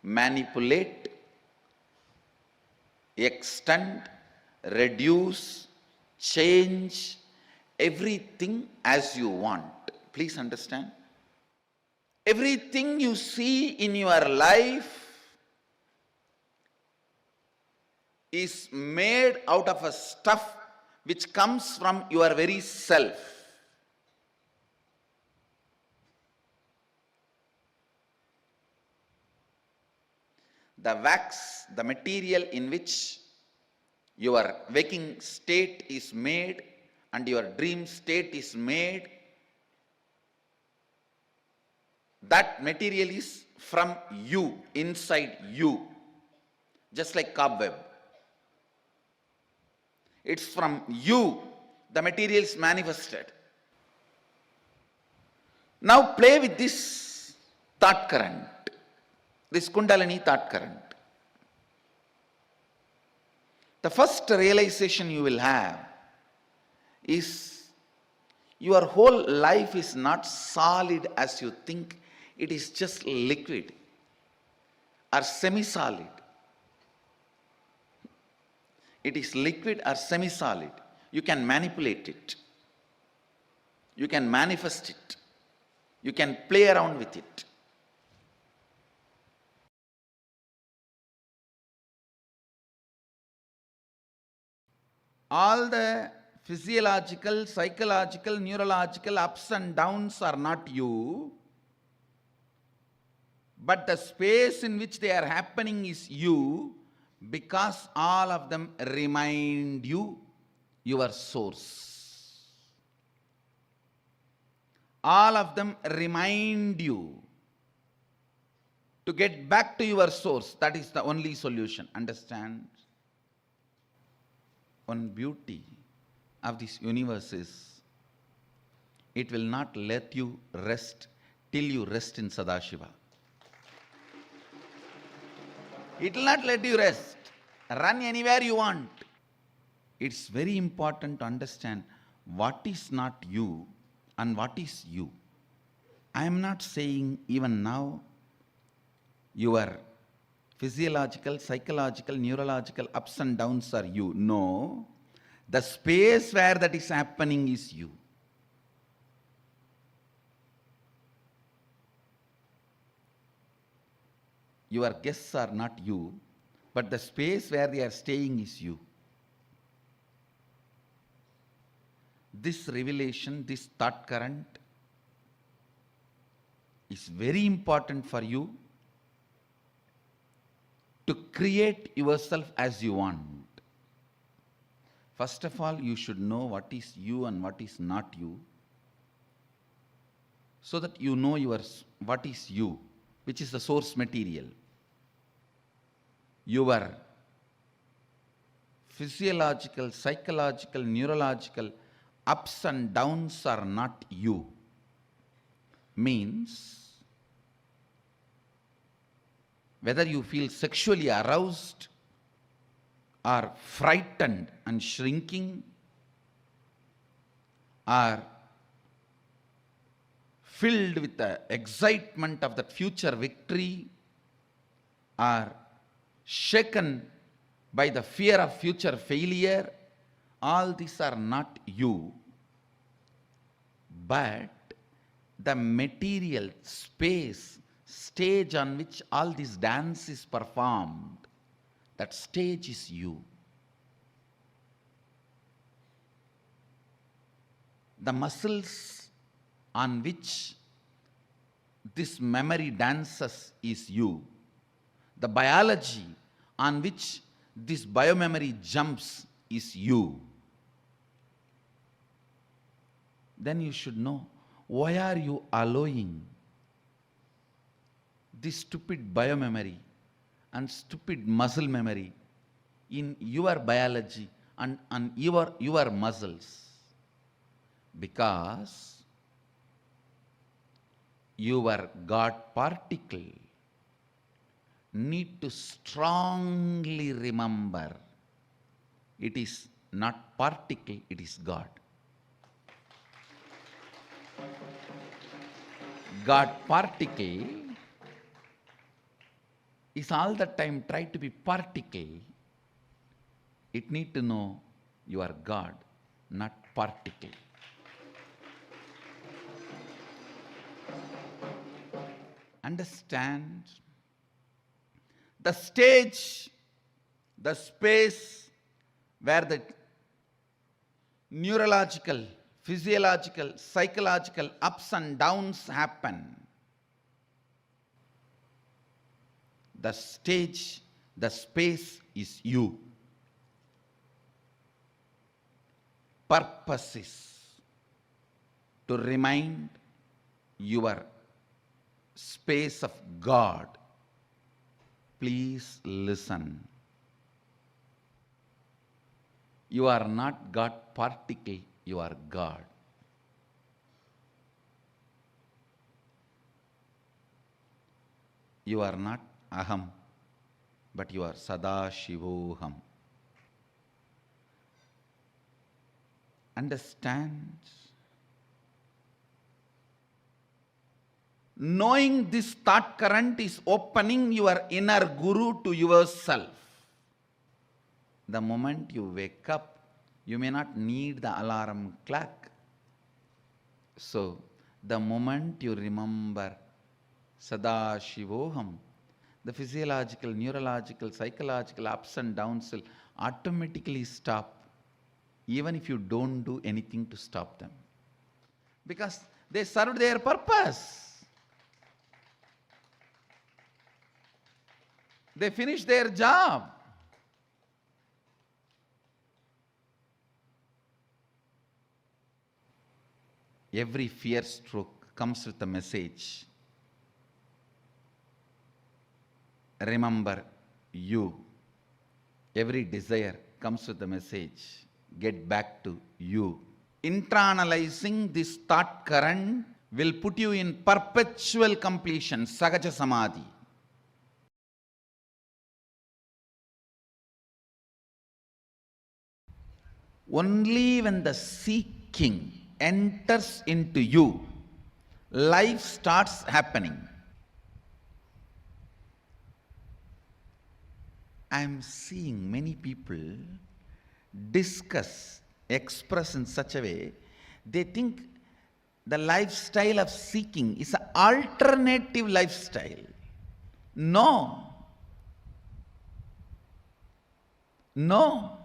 manipulate, extend, reduce, change everything as you want. Please understand. Everything you see in your life is made out of a stuff which comes from your very self. The wax, the material in which your waking state is made and your dream state is made, that material is from you, inside you, just like cobweb. It's from you, the material is manifested. Now play with this thought current, this Kundalini thought current. The first realization you will have is your whole life is not solid as you think. It is just liquid or semi-solid. It is liquid or semi-solid. You can manipulate it. You can manifest it. You can play around with it. All the physiological, psychological, neurological ups and downs are not you, but the space in which they are happening is you, because all of them remind you your source. All of them remind you to get back to your source. That is the only solution. Understand? One beauty of this universe is it will not let you rest till you rest in Sadashiva. It will not let you rest. Run anywhere you want. It's very important to understand what is not you and what is you. I am not saying even now your physiological, psychological, neurological ups and downs are you. No. The space where that is happening is you. Your guests are not you, but the space where they are staying is you. This revelation, this thought current is very important for you to create yourself as you want. First of all, you should know what is you and what is not you, so that you know what is you, which is the source material. Your physiological, psychological, neurological ups and downs are not you. Means whether you feel sexually aroused or frightened and shrinking, or filled with the excitement of that future victory, or shaken by the fear of future failure, all these are not you, but the material space, stage on which all this dance is performed, that stage is you. The muscles on which this memory dances is you. The biology on which this biomemory jumps is you. then you should know, why are you allowing this stupid biomemory and stupid muscle memory in your biology and your muscles? Because your God particle need to strongly remember it is not particle, it is God. God particle is all the time try to be particle. It need to know you are God, not particle. Understand the stage, the space where the neurological, physiological, psychological ups and downs happen. The stage, the space is you. Purpose is to remind your space of God. Please listen. You are not God particle, you are God. You are not Aham, but you are Sadashivoham. Understand? Knowing this thought current is opening your inner guru to yourself. The moment you wake up, you may not need the alarm clock. So, the moment you remember Sadashivoham, the physiological, neurological, psychological ups and downs will automatically stop, even if you don't do anything to stop them. Because they served their purpose. They finished their job. Every fear stroke comes with a message. Remember you. Every desire comes with a message. Get back to you. Internalizing this thought current will put you in perpetual completion, Sahaja Samadhi. Only when the seeking enters into you, life starts happening. I am seeing many people discuss, express in such a way, they think the lifestyle of seeking is an alternative lifestyle. No. No.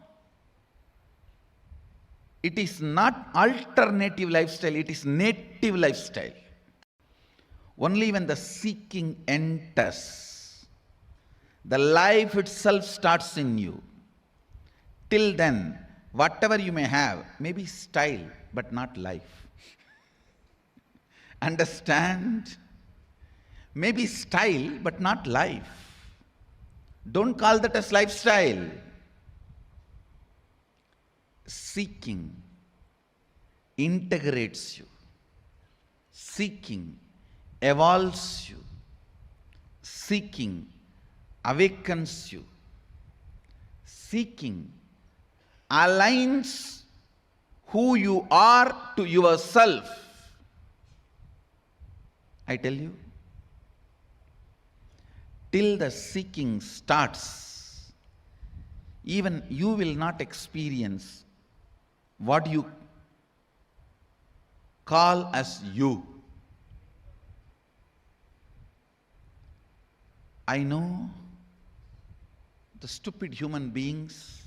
It is not alternative lifestyle, it is native lifestyle. Only when the seeking enters, the life itself starts in you. Till then, whatever you may have may be style, but not life. Understand? Maybe style, but not life. Don't call that as lifestyle. Seeking integrates you. Seeking evolves you. Seeking awakens you. Seeking aligns who you are to yourself. I tell you, till the seeking starts, even you will not experience what you call as you. I know the stupid human beings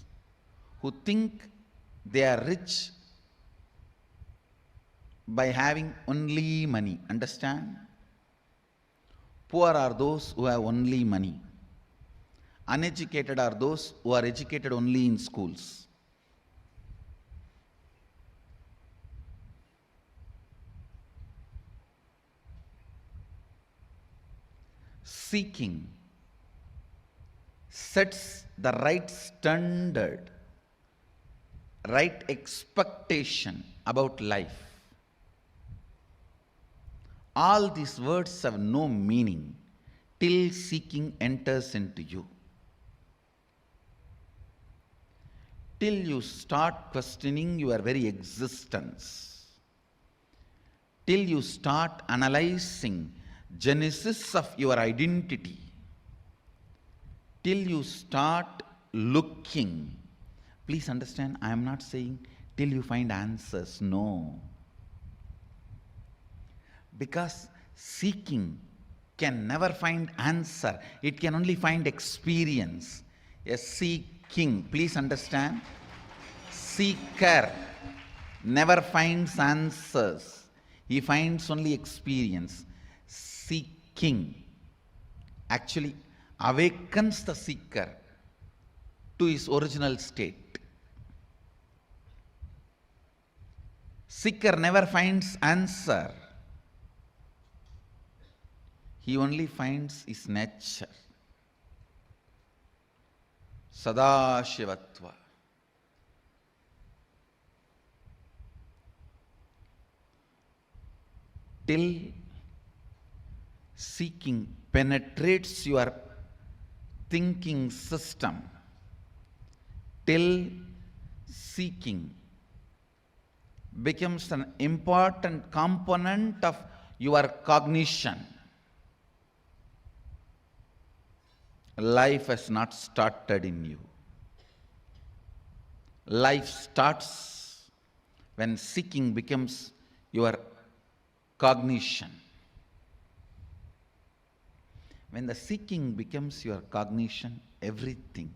who think they are rich by having only money. Understand? Poor are those who have only money. Uneducated are those who are educated only in schools. seeking sets the right standard, right expectation about life. All these words have no meaning till seeking enters into you. Till you start questioning your very existence. Till you start analyzing genesis of your identity. Till you start looking. Please understand, I am not saying till you find answers. No. Because seeking can never find answer. It can only find experience. A seeking, please understand, seeker never finds answers. He finds only experience. Seeking actually awakens the seeker to his original state. Seeker never finds answer. He only finds his nature. Sadashivatva. Till seeking penetrates your thinking system, till seeking becomes an important component of your cognition, life has not started in you. Life starts when seeking becomes your cognition. When the seeking becomes your cognition, everything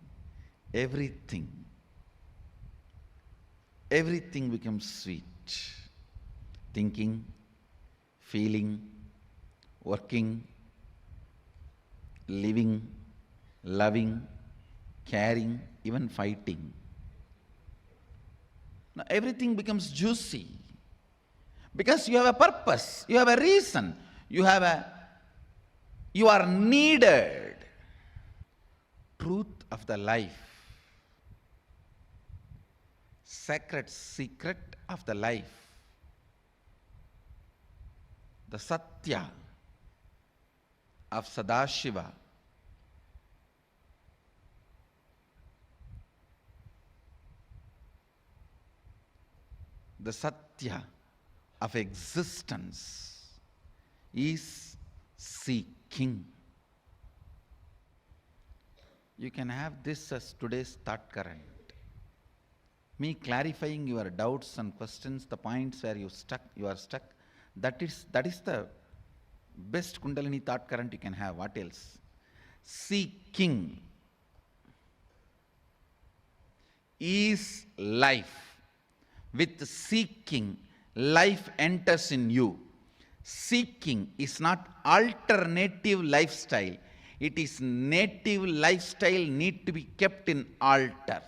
becomes sweet. Thinking, feeling, working, living, loving, caring, even fighting. Now everything becomes juicy. Because you have a purpose, you have a reason, you are needed. Truth of the life, sacred secret of the life, the Satya of Sadashiva, the Satya of existence is seeking. You can have this as today's thought current. Me clarifying your doubts and questions, the points where you are stuck, that is the best Kundalini thought current you can have. What else? Seeking is life. With seeking, life enters in you. Seeking is not alternative lifestyle. It is native lifestyle, need to be kept in altar.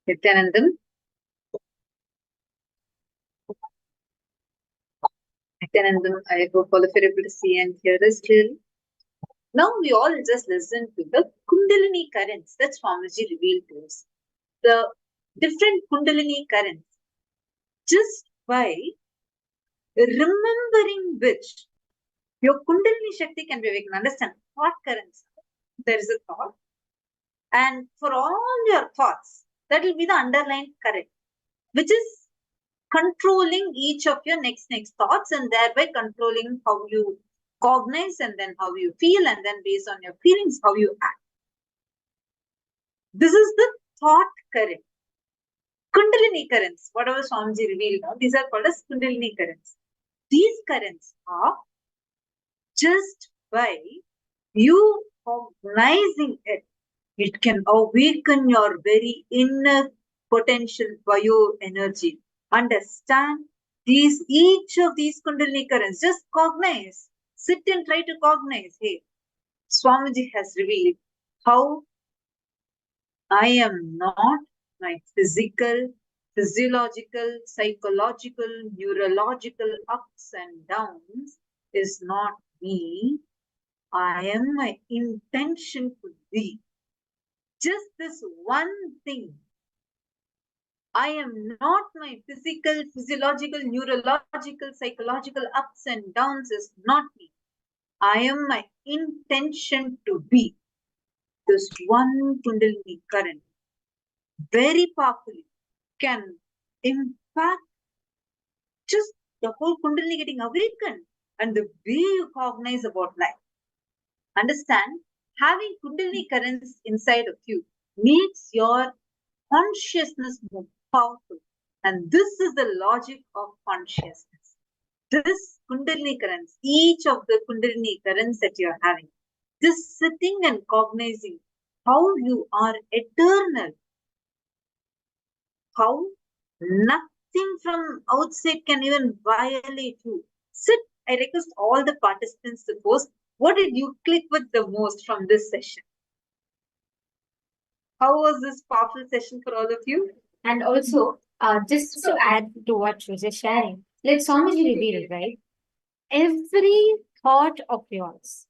Nityanandam. Nityanandam, I hope all of you are able to see and hear us clearly. Now we all just listen to the Kundalini currents that Swamiji revealed to us. The different Kundalini currents. Just by remembering which your Kundalini Shakti can be awakened. Understand? Thought currents. There is a thought. And for all your thoughts, that will be the underlying current, which is controlling each of your next thoughts and thereby controlling how you cognize and then how you feel and then based on your feelings, how you act. This is the thought current. Kundalini currents, whatever Swamiji revealed now, these are called as Kundalini currents. These currents are just by you cognizing it, it can awaken your very inner potential bioenergy. Understand each of these Kundalini currents. Just cognize. Sit and try to cognize. Hey, Swamiji has revealed how I am not my physical, physiological, psychological, neurological ups and downs is not me. I am my intention to be. Just this one thing. I am not my physical, physiological, neurological, psychological ups and downs is not me. I am my intention to be. This one Kundalini current very powerfully can impact just the whole Kundalini getting awakened and the way you cognize about life. Understand, having Kundalini currents inside of you makes your consciousness more powerful. And this is the logic of consciousness. This Kundalini currents, each of the Kundalini currents that you're having, just sitting and cognizing how you are eternal, how nothing from outside can even violate you. Sit. I request all the participants to post. What did you click with the most from this session? How was this powerful session for all of you? And also, just to add to what she was just sharing, let Swamiji reveal it, right? Every thought of yours,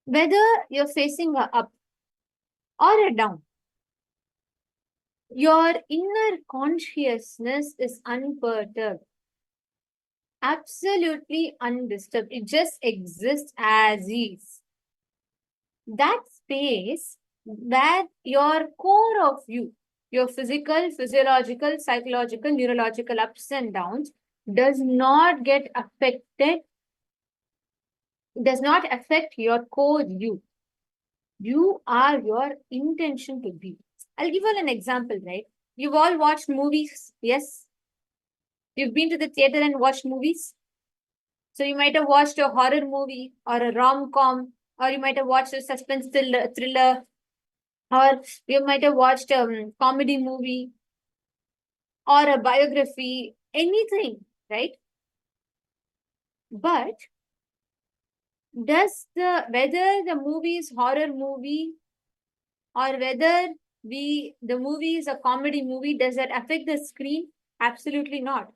whether you're facing a up or a down, your inner consciousness is unperturbed, absolutely undisturbed. It just exists as is. That space where your core of you, your physical, physiological, psychological, neurological ups and downs does not get affected, does not affect your core you. You are your intention to be. I'll give you an example, right? You've all watched movies, yes? You've been to the theater and watched movies? So you might have watched a horror movie or a rom-com, or you might have watched a suspense thriller, or you might have watched a comedy movie or a biography, anything, right? But whether the movie is horror movie or whether the movie is a comedy movie, does that affect the screen? Absolutely not.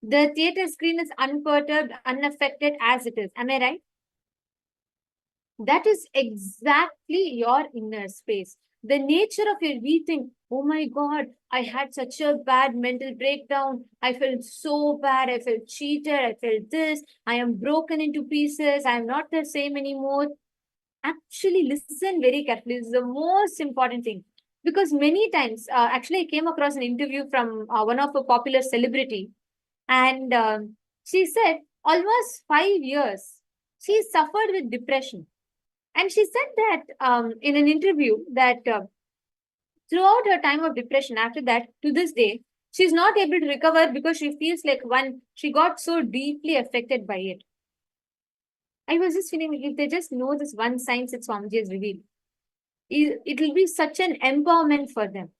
The theater screen is unperturbed, unaffected as it is. Am I right? That is exactly your inner space. The nature of your rethink, oh my God, I had such a bad mental breakdown. I felt so bad. I felt cheated. I felt this. I am broken into pieces. I am not the same anymore. Actually, listen very carefully. This is the most important thing. Because many times, actually, I came across an interview from one of a popular celebrity. And she said almost 5 years, she suffered with depression. And she said that in an interview that throughout her time of depression, after that, to this day, she's not able to recover because she feels like she got so deeply affected by it. I was just feeling like if they just know this one science that Swamiji has revealed, it will be such an empowerment for them.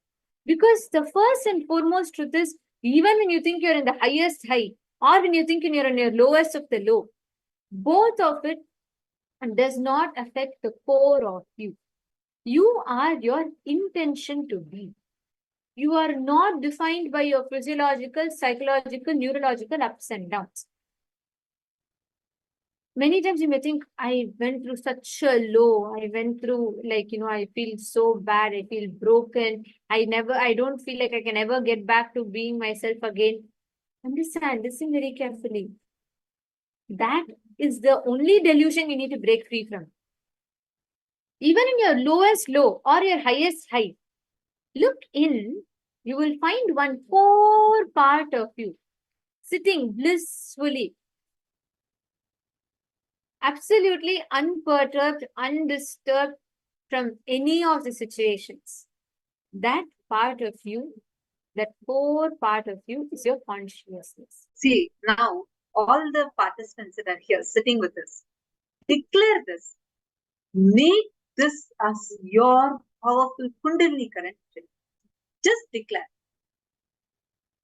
Because the first and foremost truth is, even when you think you're in the highest high, or when you think you're in your lowest of the low, both of it does not affect the core of you. You are your intention to be. You are not defined by your physiological, psychological, neurological ups and downs. Many times you may think, I went through such a low, I went through I feel so bad, I feel broken. I don't feel like I can ever get back to being myself again. Understand, listen very carefully. That is the only delusion you need to break free from. Even in your lowest low or your highest high, look in, you will find one core part of you sitting blissfully, absolutely unperturbed, undisturbed from any of the situations. That part of you, that core part of you is your consciousness. See, now all the participants that are here sitting with us, declare this. Make this as your powerful Kundalini current. Just declare.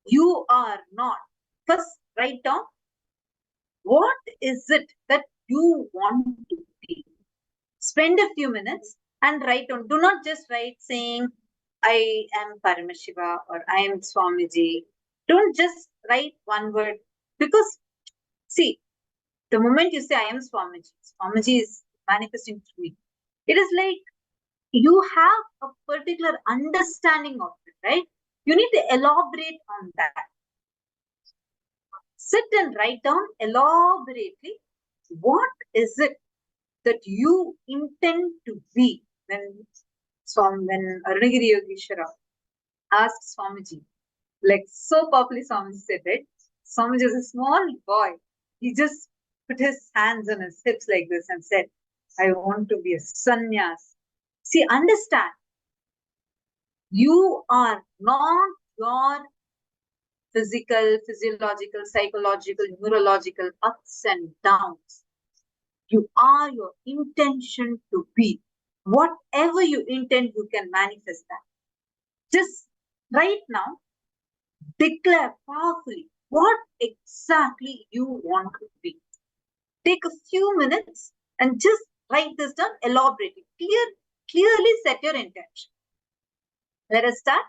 You are not. First, write down what is it that you want to be. Spend a few minutes and write down. Do not just write saying, I am Paramashiva or I am Swamiji. Don't just write one word because, see, the moment you say I am Swamiji, Swamiji is manifesting through me. It is like you have a particular understanding of it, right? You need to elaborate on that. Sit and write down elaborately what is it that you intend to be. When Arunagiri Yogeshwara asked Swamiji, like so powerfully Swamiji said, right? Swamiji was a small boy. He just put his hands on his hips like this and said, I want to be a sannyas. See, understand, you are not your physical, physiological, psychological, neurological ups and downs. You are your intention to be. Whatever you intend, you can manifest that. Just right now, declare powerfully what exactly you want to be. Take a few minutes and just write this down, elaborate it. Clearly set your intention. Let us start.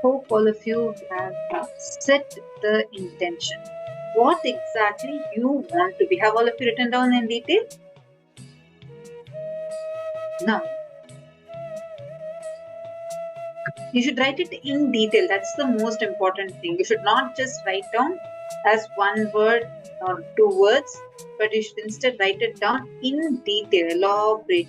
Hope all of you have set the intention. What exactly you want to be. Have all of you written down in detail? Now, you should write it in detail. That's the most important thing. You should not just write down as one word or two words, but you should instead write it down in detail, elaborately.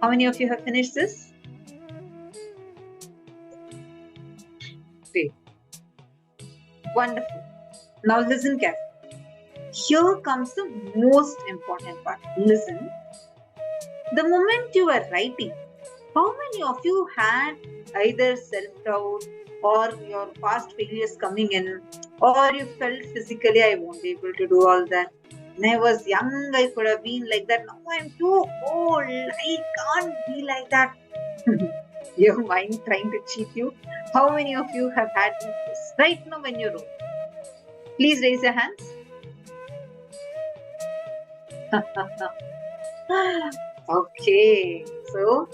How many of you have finished this? Great. Wonderful. Now listen carefully. Here comes the most important part. Listen. The moment you were writing, how many of you had either self-doubt or your past failures coming in, or you felt physically, I won't be able to do all that. When I was young, I could have been like that. Now I'm too old. I can't be like that. Your mind trying to cheat you. How many of you have had this right now when you wrote? Please raise your hands. Okay, so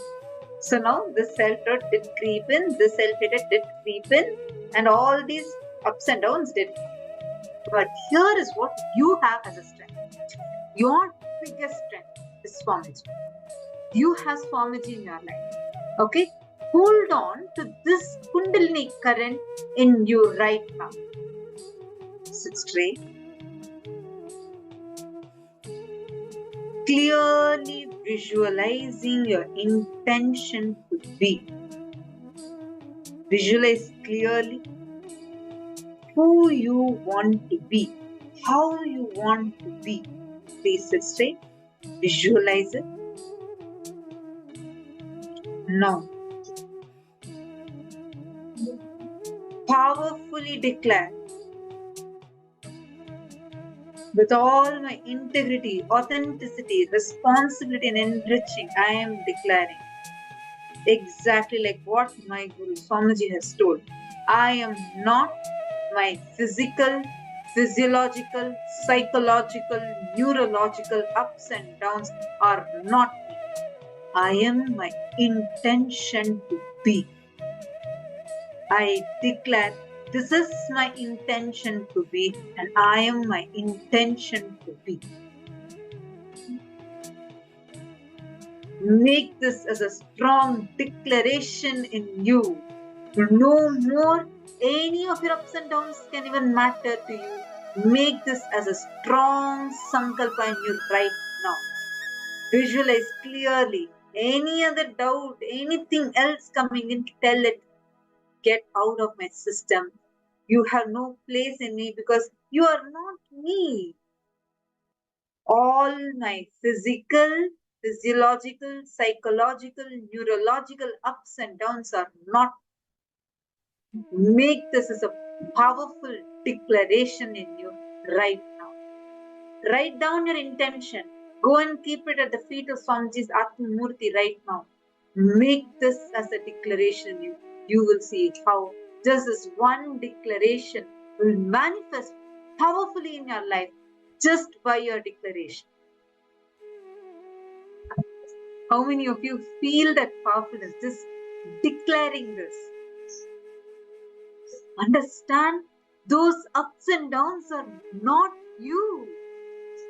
now this self-doubt did creep in, this self-hatred did creep in, and all these ups and downs did come. But here is what you have as a strength. Your biggest strength is Swamiji. You have Swamiji in your life. Okay? Hold on to this Kundalini current in you right now. Sit straight. Clearly visualizing your intention to be. Visualize clearly who you want to be, how you want to be. Please sit straight. Visualize it. Now, powerfully declare, with all my integrity, authenticity, responsibility, and enriching, I am declaring exactly like what my Guru Swamiji has told. I am not my physical, physiological, psychological, neurological ups and downs are not me. I am my intention to be. I declare this is my intention to be, and I am my intention to be. Make this as a strong declaration in you. No more any of your ups and downs can even matter to you. Make this as a strong sankalpa in you right now. Visualize clearly. Any other doubt, anything else coming in, tell it, get out of my system. You have no place in me because you are not me. All my physical, physiological, psychological, neurological ups and downs are not. Make this as a powerful declaration in you right now. Write down your intention. Go and keep it at the feet of Swamiji's Atma Murti right now. Make this as a declaration in you. You will see how just this one declaration will manifest powerfully in your life just by your declaration. How many of you feel that powerfulness, just declaring this? Understand, those ups and downs are not you.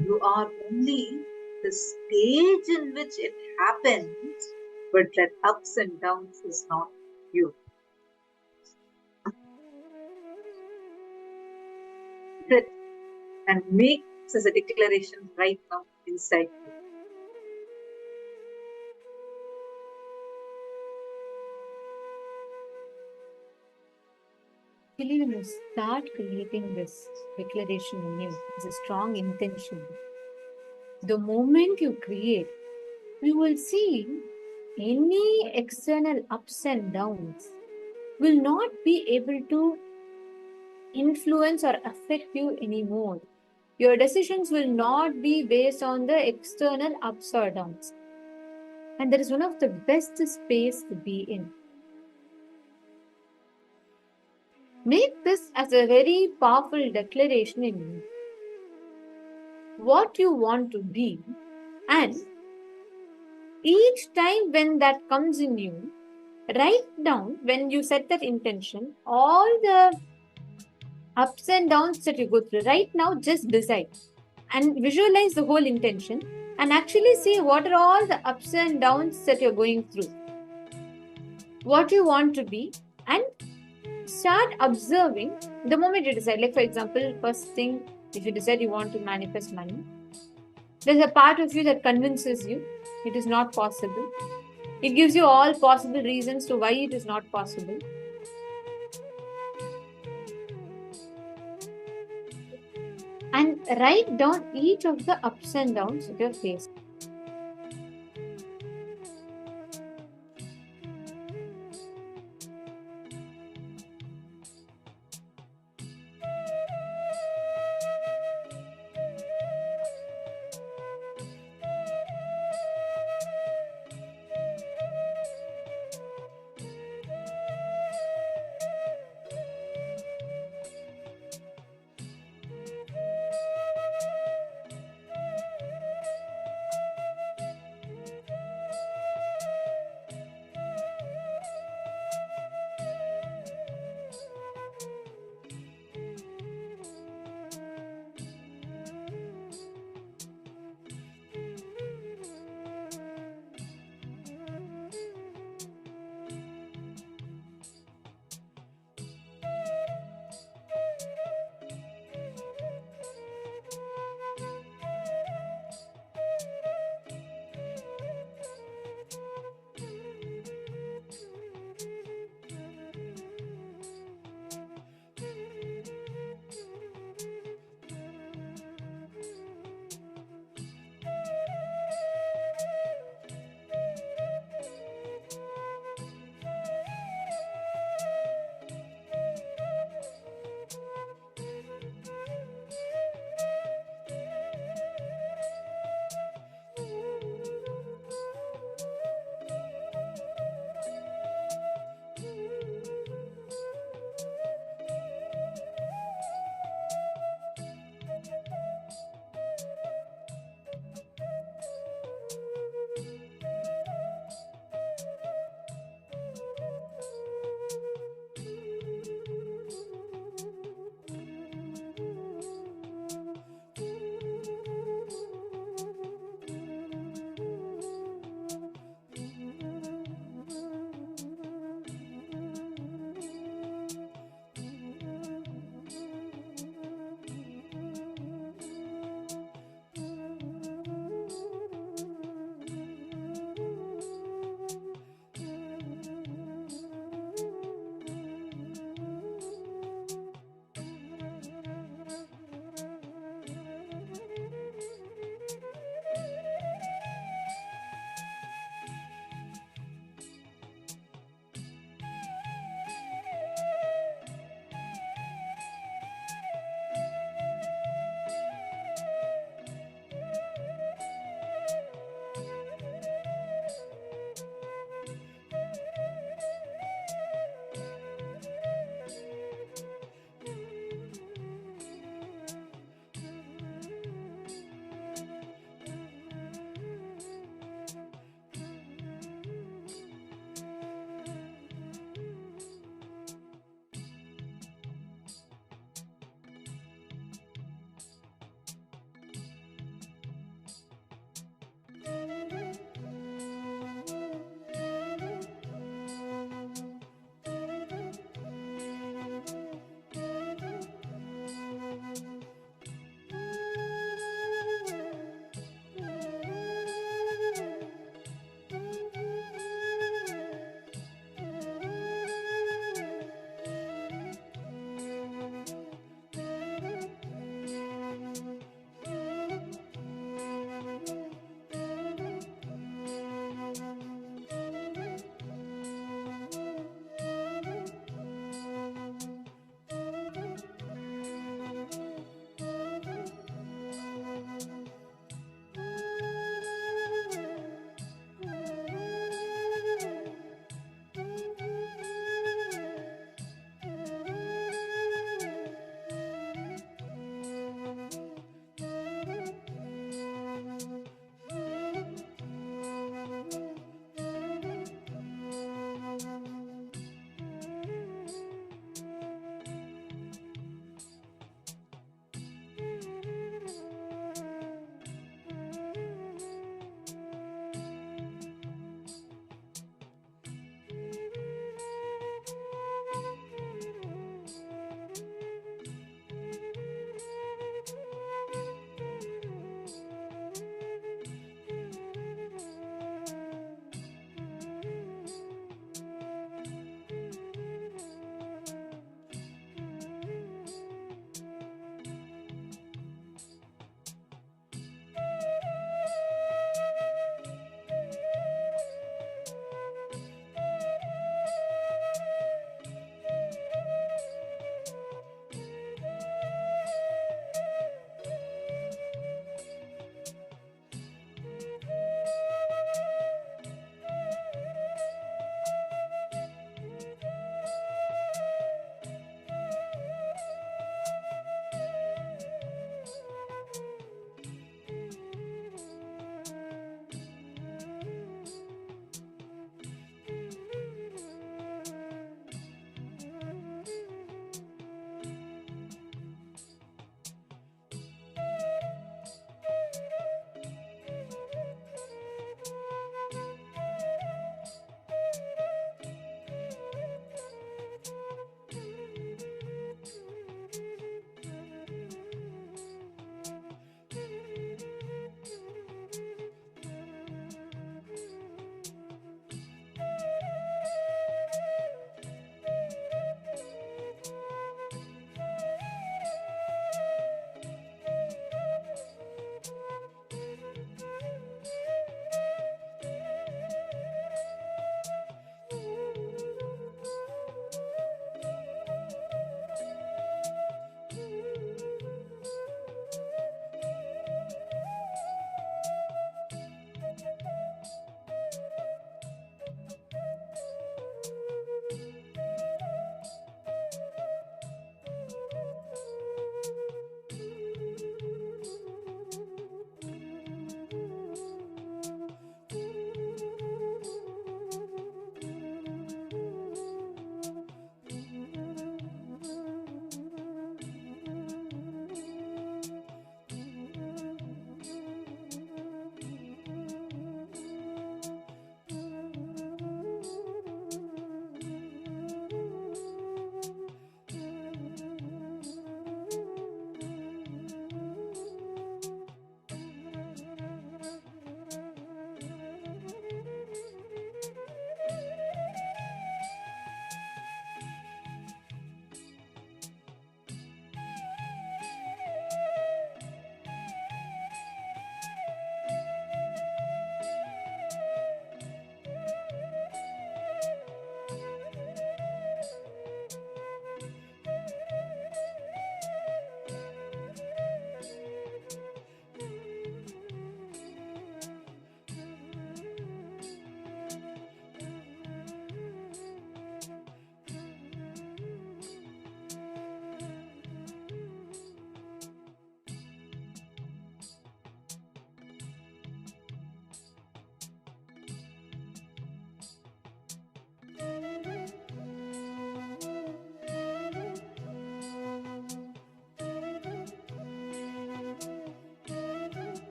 You are only the stage in which it happens, but that ups and downs is not you. Sit and make this as a declaration right now inside you. Actually, when you start creating this declaration in you, it's a strong intention. The moment you create, you will see any external ups and downs will not be able to influence or affect you anymore. Your decisions will not be based on the external ups or downs. And that is one of the best space to be in. Make this as a very powerful declaration in you. What you want to be, and each time when that comes in you, write down, when you set that intention, all the ups and downs that you go through. Right now, just decide and visualize the whole intention and actually see what are all the ups and downs that you're going through, what you want to be, and start observing the moment you decide. Like, for example, first thing, if you decide you want to manifest money, there's a part of you that convinces you it is not possible. It gives you all possible reasons to why it is not possible. And write down each of the ups and downs that you're facing.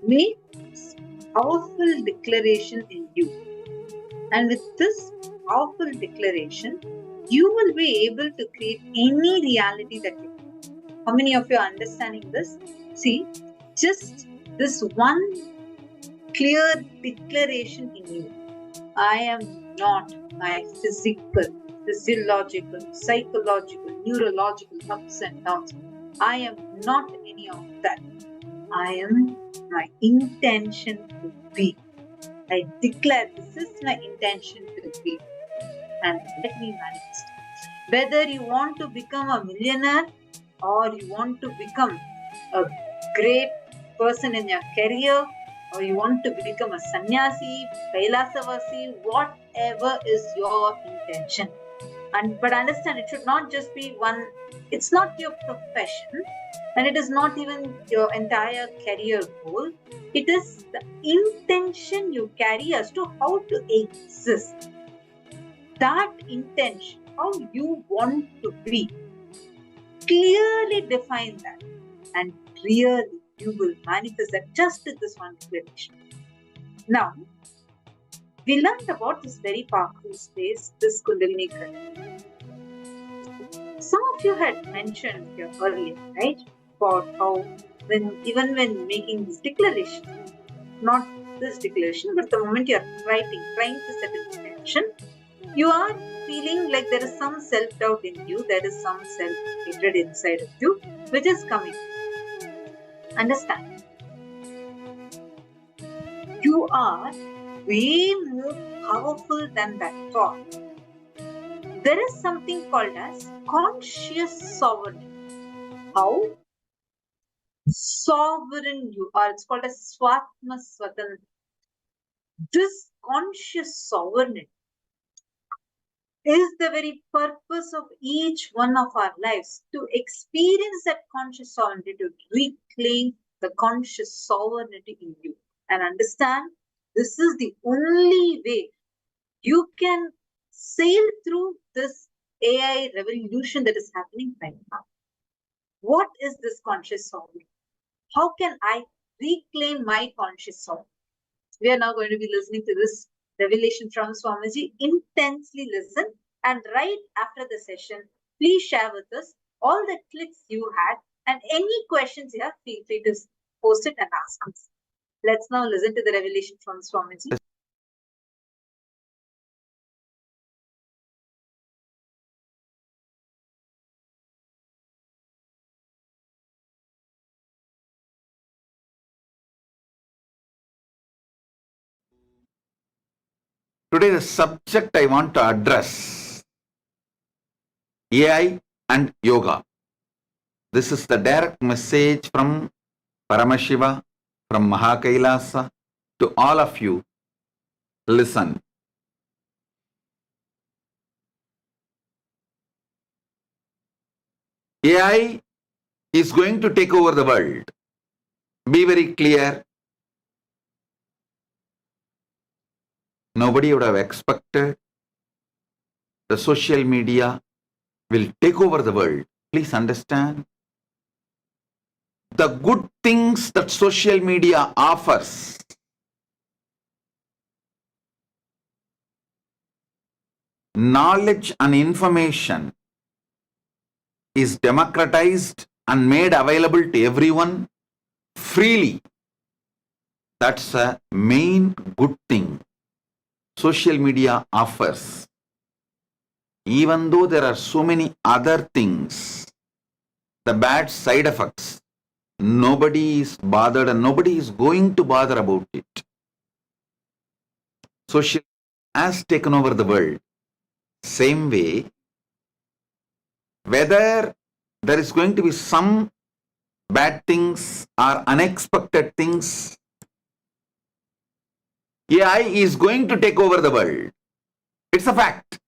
make this powerful declaration in you. And with this powerful declaration, you will be able to create any reality that you want. How many of you are understanding this? See, just this one clear declaration in you. I am not my physical, physiological, psychological, neurological ups and downs. I am not any of that. I am my intention to be. I declare this is my intention to be, and let me manifest. Whether you want to become a millionaire or you want to become a great person in your career, or you want to become a sannyasi, kailasavasi, whatever is your intention. But understand, it should not just be one, it's not your profession, and it is not even your entire career goal. It is the intention you carry as to how to exist. That intention, how you want to be, clearly define that, and really you will manifest that just with this one declaration. Now, we learned about this very powerful space, this Kundalini current. Some of you had mentioned here earlier, right, about how even when making this declaration, not this declaration, but the moment you are writing, trying to set an intention, you are feeling like there is some self-doubt in you, there is some self-hatred inside of you, which is coming. Understand, you are way more powerful than that thought. There is something called as conscious sovereignty. How sovereign you are, it's called as Swatma Swatantra. This conscious sovereignty is the very purpose of each one of our lives, to experience that conscious sovereignty, to reclaim the conscious sovereignty in you, and understand this is the only way you can sail through this AI revolution that is happening right now. What is this conscious sovereignty? How can I reclaim my conscious sovereignty? We are now going to be listening to this revelation from Swamiji. Intensely listen, and right after the session, please share with us all the clicks you had, and any questions you have, feel free to post it and ask us. Let's now listen to the revelation from Swamiji. Today the subject I want to address, AI and yoga. This is the direct message from Paramashiva, from Mahakailasa to all of you. Listen. AI is going to take over the world. Be very clear. Nobody would have expected the social media will take over the world. Please understand. The good things that social media offers, knowledge and information, is democratized and made available to everyone freely. That's a main good thing social media offers. Even though there are so many other things, the bad side effects, nobody is bothered and nobody is going to bother about it. Social has taken over the world. Same way, whether there is going to be some bad things or unexpected things, AI is going to take over the world. It's a fact.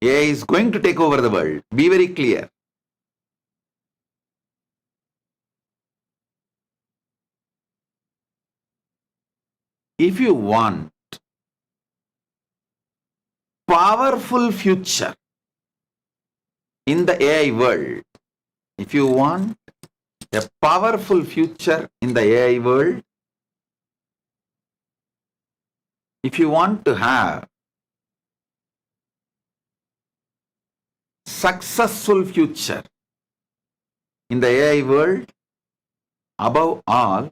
AI is going to take over the world. Be very clear. If you want powerful future in the AI world, if you want A powerful future in the AI world. If you want to have successful future in the AI world, above all,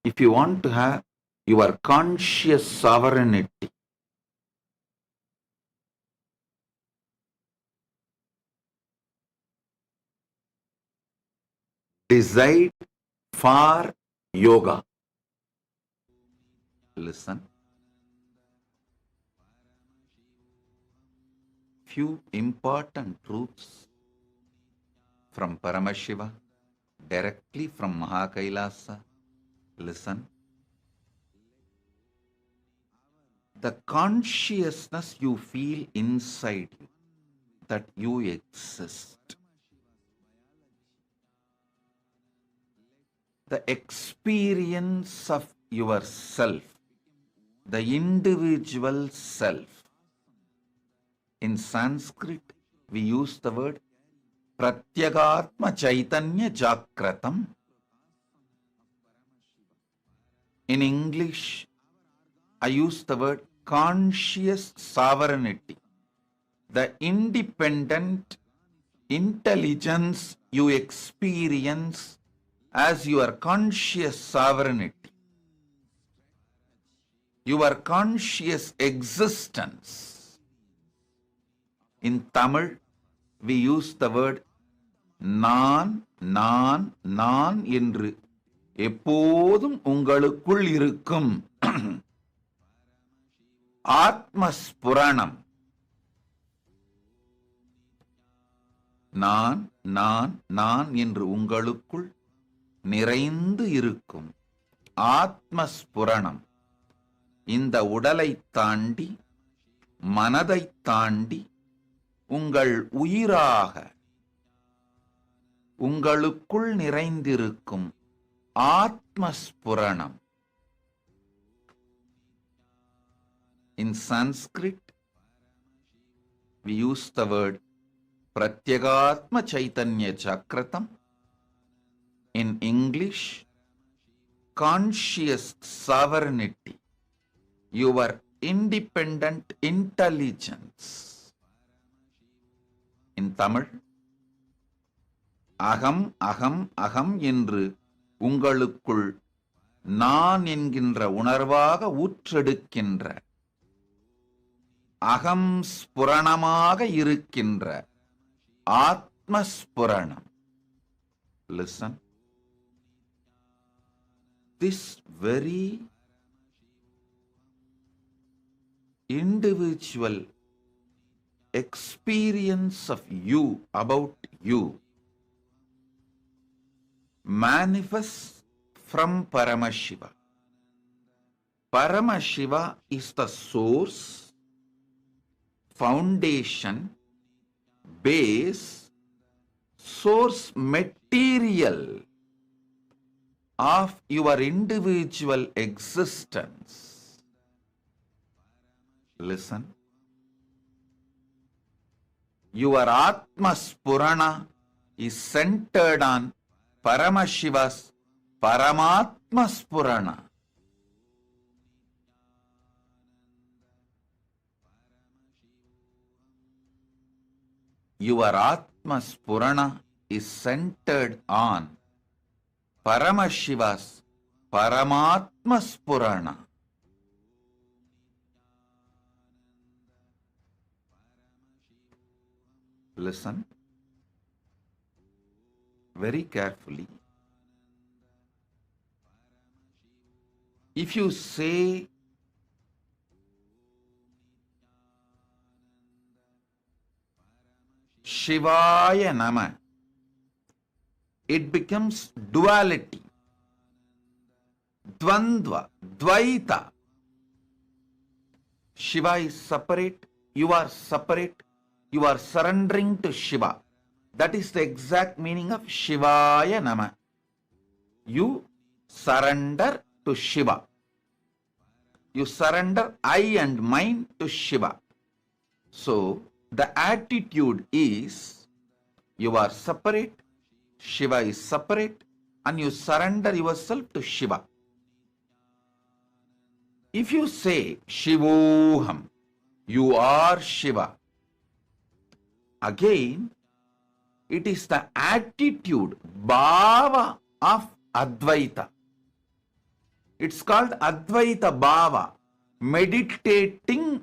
if you want to have your conscious sovereignty, decide for yoga. Listen. Few important truths from Paramashiva, directly from Mahakailasa. Listen. The consciousness you feel inside you, that you exist. The experience of yourself, the individual self. In Sanskrit, we use the word Pratyagatma Chaitanya Jakratam. In English, I use the word conscious sovereignty, the independent intelligence you experience as your conscious sovereignty, your conscious existence. In Tamil, we use the word நான் என்று எப்போதும் உங்களுக்குள் இருக்கும் ஆத்மஸ்புரணம். நான் என்று உங்களுக்குள் நிறைந்து இருக்கும் ஆத்மஸ்புரணம். இந்த உடலை தாண்டி, மனதை தாண்டி, உங்கள் உயிராக உங்களுக்குள் நிறைந்திருக்கும் ஆத்மஸ்புரணம். In Sanskrit, we use the word Pratyagatma Chaitanya Jakratam. In English, conscious sovereignty, your independent intelligence. In Tamil, அகம் என்று உங்களுக்குள் நான் என்கின்ற உணர்வாக ஊற்றெடுக்கின்ற, அகம் ஸ்புரணமாக இருக்கின்ற ஆத்மஸ்புரணம். Listen. This very individual experience of you, about you, manifests from Paramashiva. Paramashiva is the source, foundation, base, source material of your individual existence. Listen. Your Atmaspurana is centered on Paramashiva's Paramatma Spurana. Your Atma Spurana is centered on Paramashiva's Paramatma Spurana. Listen very carefully. If you say Shivaya Nama, it becomes duality, Dvandva, Dvaita. Shiva is separate, you are separate, you are surrendering to Shiva. That is the exact meaning of Shivaya Nama. You surrender to Shiva. You surrender I and mine to Shiva. So, the attitude is, you are separate, Shiva is separate, and you surrender yourself to Shiva. If you say Shivoham, you are Shiva, again, it is the attitude, bhava of Advaita. It's called Advaita Bhava, meditating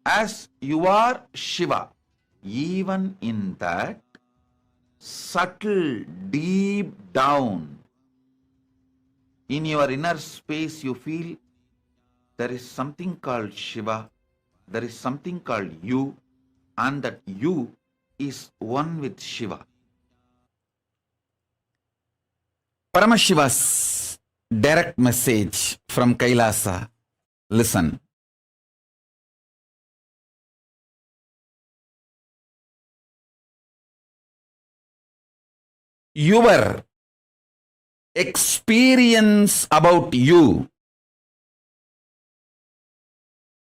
as you are Shiva. Even in that subtle, deep down, in your inner space, you feel there is something called Shiva, there is something called you, and that you is one with Shiva. Paramashiva's direct message from Kailasa. Listen. Your experience about you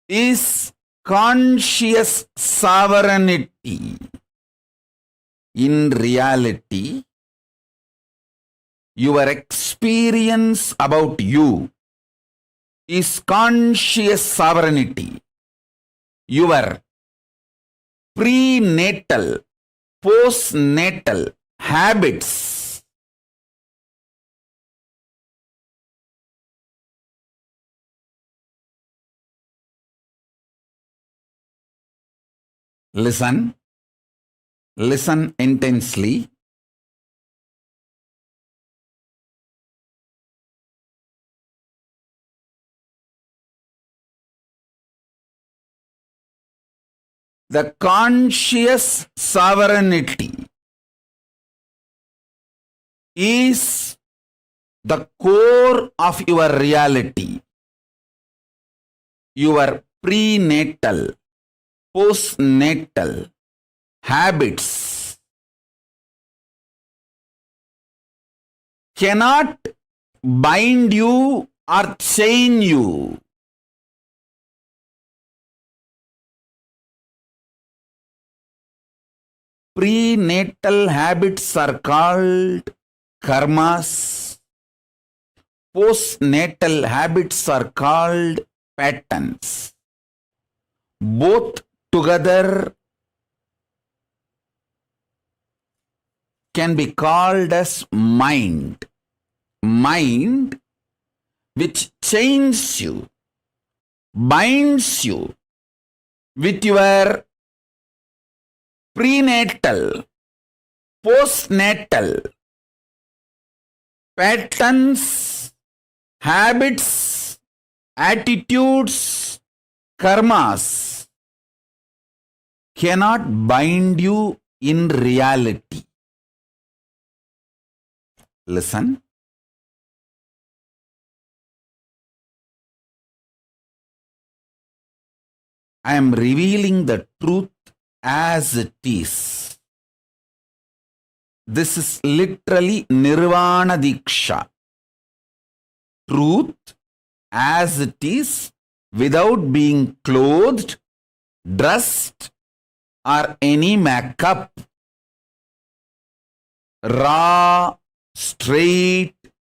is conscious sovereignty. In reality, your experience about you is conscious sovereignty. Your prenatal, postnatal habits listen intensely. The conscious sovereignty is the core of your reality. Your prenatal, postnatal habits cannot bind you or chain you. Prenatal habits are called karmas. Postnatal habits are called patterns. Both together can be called as mind. Mind which chains you, binds you with your prenatal, postnatal patterns, habits, attitudes, karmas cannot bind you in reality. Listen. I am revealing the truth as it is. This is literally Nirvana Diksha. Truth as it is, without being clothed, dressed, or any makeup. Raw, straight,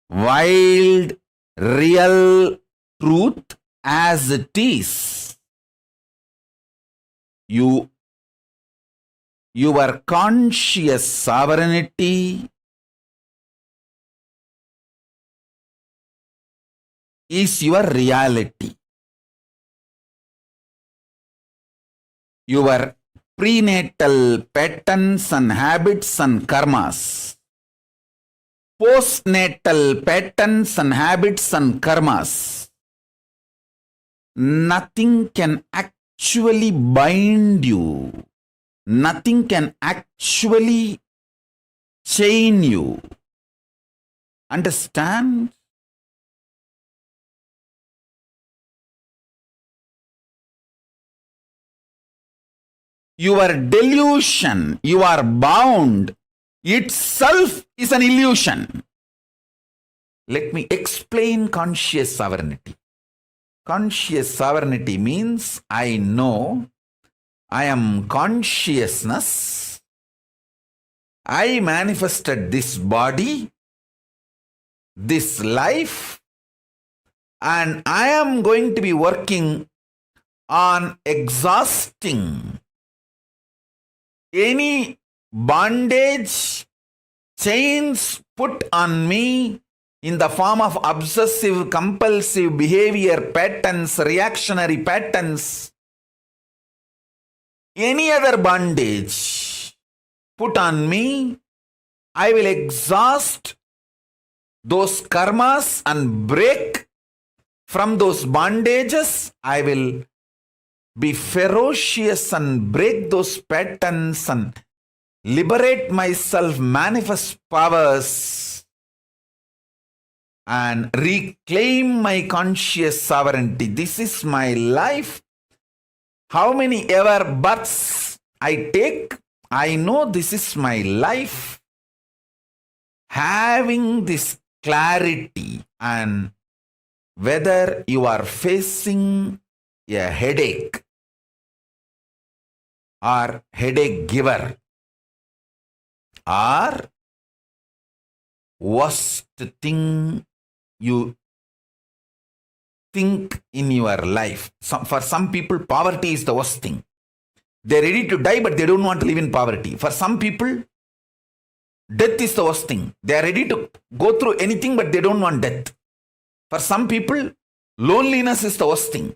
wild, real truth as it is. Your conscious sovereignty is your reality. Your prenatal patterns and habits and karmas, postnatal patterns and habits and karmas, nothing can actually bind you. Nothing can actually chain you. Understand? Your delusion, you are bound, itself is an illusion. Let me explain conscious sovereignty. Conscious sovereignty means I know I am consciousness I manifested this body, this life, and I am going to be working on exhausting any bondage, chains put on me in the form of obsessive, compulsive behavior patterns, reactionary patterns, any other bondage put on me, I will exhaust those karmas and break from those bondages. I will be ferocious and break those patterns and liberate myself, manifest powers, and reclaim my conscious sovereignty. This is my life. How many ever births I take, I know this is my life. Having this clarity, and whether you are facing a headache or headache giver or worst thing you think in your life. For some people, poverty is the worst thing. They're ready to die, but they don't want to live in poverty. For some people, death is the worst thing. They are ready to go through anything, but they don't want death. For some people, loneliness is the worst thing.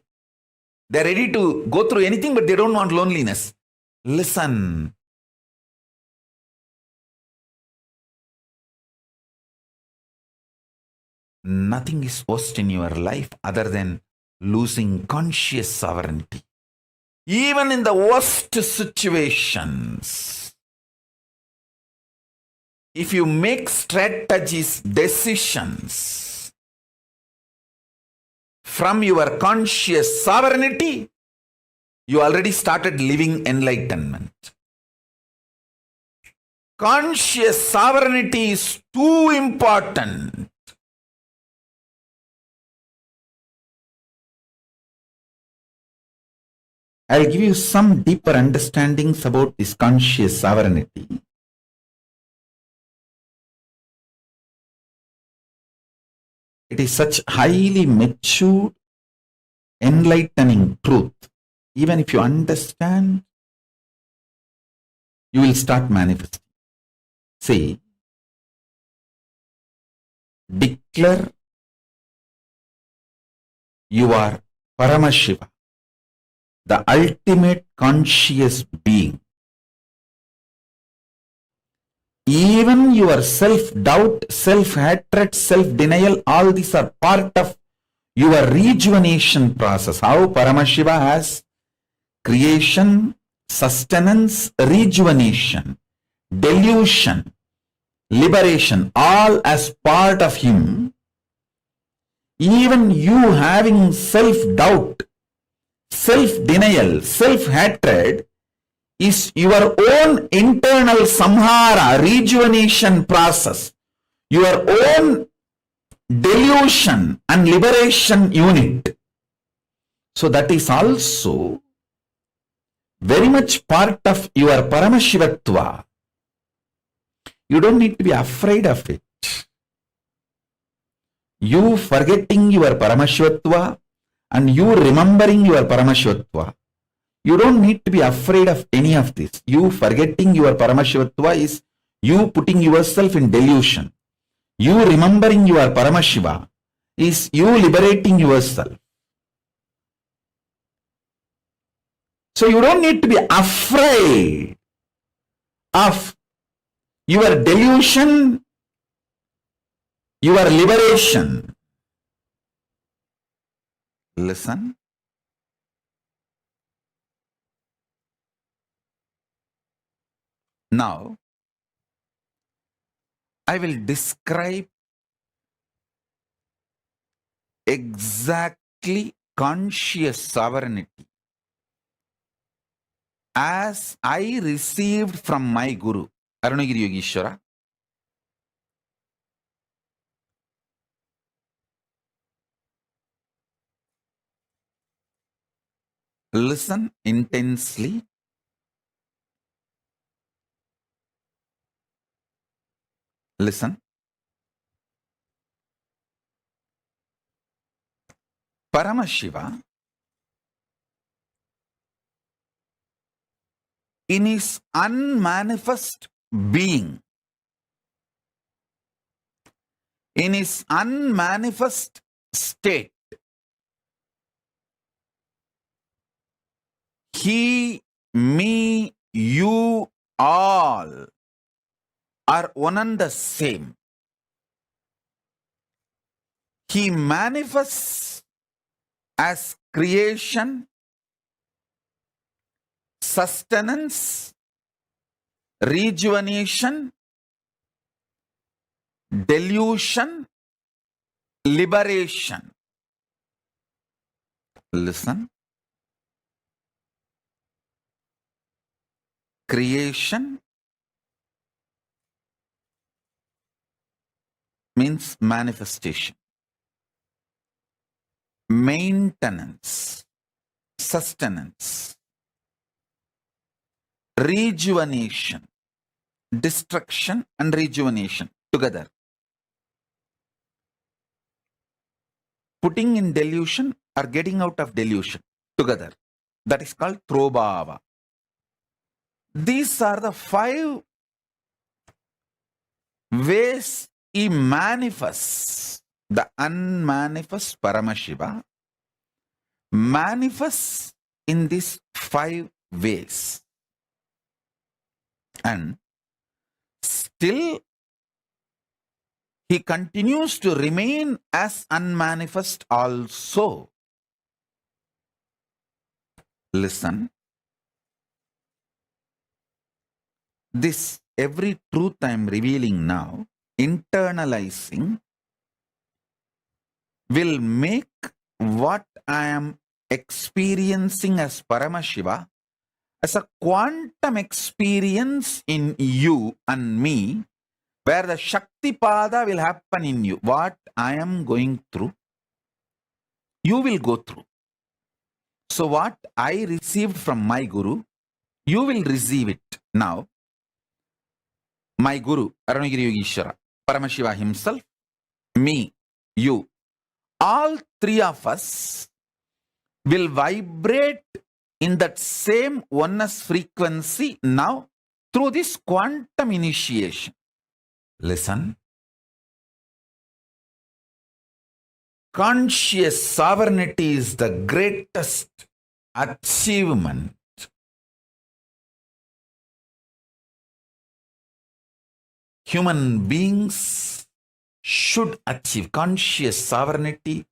They're ready to go through anything, but they don't want loneliness. Listen. Nothing is worst in your life other than losing conscious sovereignty. Even in the worst situations, if you make strategies, decisions from your conscious sovereignty, you already started living enlightenment. Conscious sovereignty is too important. I'll give you some deeper understandings about this conscious sovereignty. It is such highly matured, enlightening truth. Even if you understand, you will start manifesting. Say, declare you are Paramashiva, the ultimate conscious being. Even your self-doubt, self-hatred, self-denial, all these are part of your rejuvenation process. How Paramashiva has creation, sustenance, rejuvenation, delusion, liberation, all as part of him. Even you having self-doubt, self-denial, self-hatred is your own internal samhara, rejuvenation process, your own delusion and liberation unit. So that is also very much part of your Paramashivatva. You don't need to be afraid of it. You forgetting your Paramashivatva and you remembering your Paramashivatva. You don't need to be afraid of any of this. You forgetting your Paramashivatva is you putting yourself in delusion. You remembering your Paramashiva is you liberating yourself. So you don't need to be afraid of your delusion, your liberation. Listen. Now, I will describe exactly conscious sovereignty as I received from my Guru, Arunagiri Yogeshwara. Listen intensely. Listen. Paramashiva, in his unmanifest being, in his unmanifest state, he, me, you, all are one and the same. He manifests as creation, sustenance, rejuvenation, delusion, liberation. Listen. Creation means manifestation. Maintenance, sustenance, rejuvenation, destruction and rejuvenation together. Putting in delusion or getting out of delusion together. That is called Trobhava. These are the 5 ways he manifests. The unmanifest Paramashiva manifests in these 5 ways. And still he continues to remain as unmanifest also. Listen. This every truth I am revealing now, internalizing, will make what I am experiencing as Paramashiva as a quantum experience in you and me, where the Shaktipada will happen in you. What I am going through, you will go through. So what I received from my Guru, you will receive it now. My Guru, Arunagiri Yogeshwara, Paramashiva himself, me, you, all 3 of us will vibrate in that same oneness frequency now through this quantum initiation. Listen. Conscious sovereignty is the greatest achievement. Human beings should achieve. Conscious sovereignty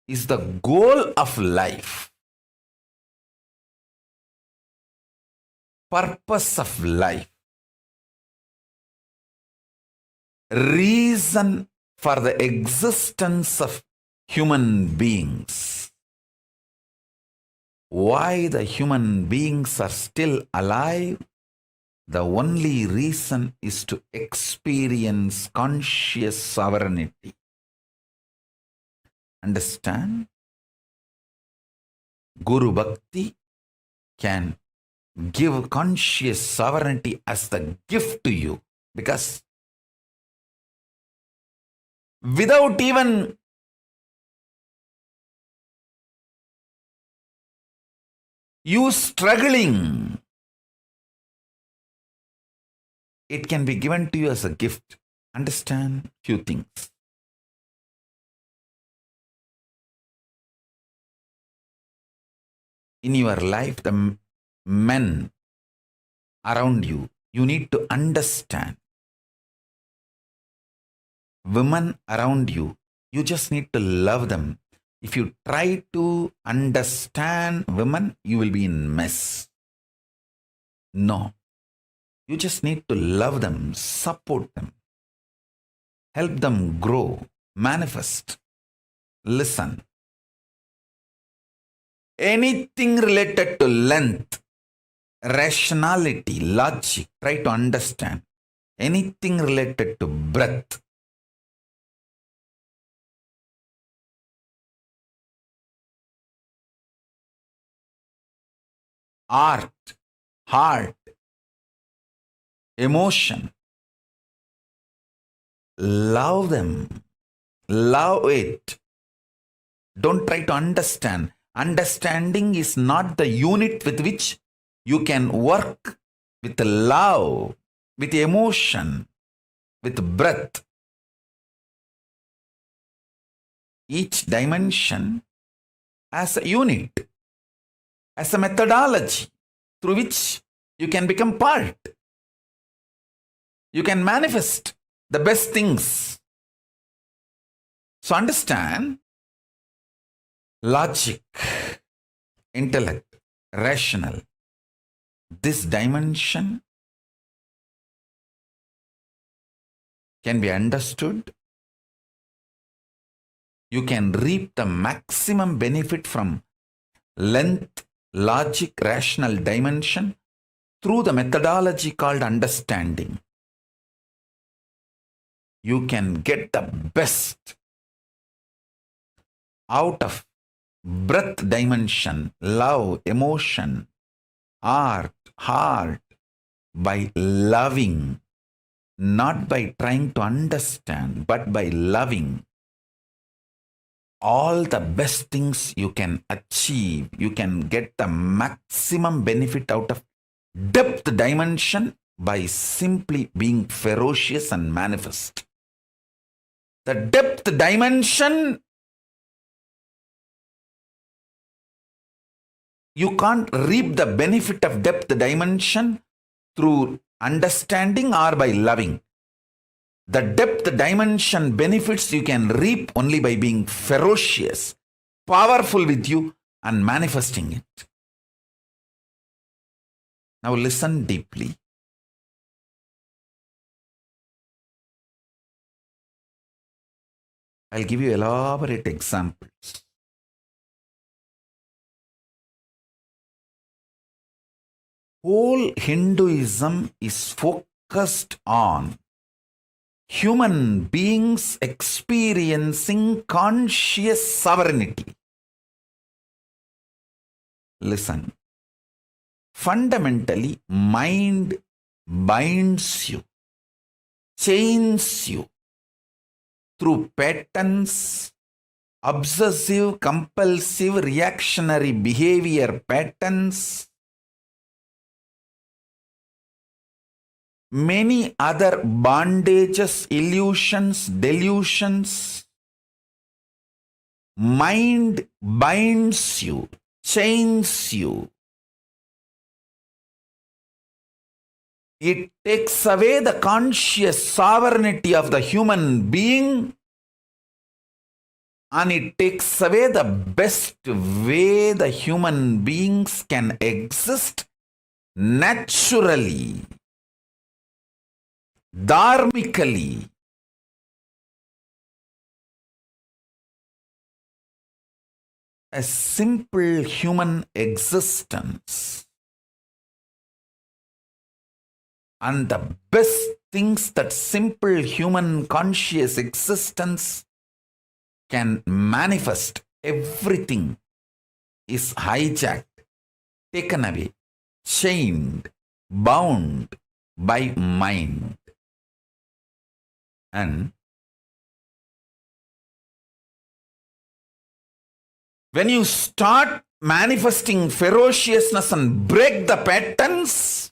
is the goal of life, purpose of life, reason for the existence of human beings. Why the human beings are still alive? The only reason is to experience conscious sovereignty. Understand? Guru Bhakti can give conscious sovereignty as the gift to you, because without even you struggling, it can be given to you as a gift. Understand few things. In your life, the men around you, you need to understand. Women around you, you just need to love them. If you try to understand women, you will be in mess. No. You just need to love them, support them, help them grow, manifest. Listen. Anything related to length, rationality, logic, try to understand. Anything related to breath, art, heart, emotion, love them. Love it. Don't try to understand. Understanding is not the unit with which you can work with love, with emotion, with breath. Each dimension as a unit, as a methodology through which you can become part. You can manifest the best things. So understand, logic, intellect, rational, this dimension can be understood. You can reap the maximum benefit from length, logic, rational dimension through the methodology called understanding. You can get the best out of breath dimension, love, emotion, art, heart, by loving, not by trying to understand, but by loving. All the best things you can achieve, you can get the maximum benefit out of depth dimension by simply being ferocious and manifest. The depth dimension, you can't reap the benefit of depth dimension through understanding or by loving. The depth dimension benefits you can reap only by being ferocious, powerful with you, and manifesting it. Now listen deeply. I'll give you elaborate examples. Whole Hinduism is focused on human beings experiencing conscious sovereignty. Listen. Fundamentally, mind binds you, chains you through patterns, obsessive, compulsive, reactionary behavior patterns, many other bondages, illusions, delusions. Mind binds you, chains you. It takes away the conscious sovereignty of the human being, and it takes away the best way the human beings can exist naturally, dharmically. A simple human existence. And the best things that simple human conscious existence can manifest, everything is hijacked, taken away, chained, bound by mind. And when you start manifesting ferociousness and break the patterns,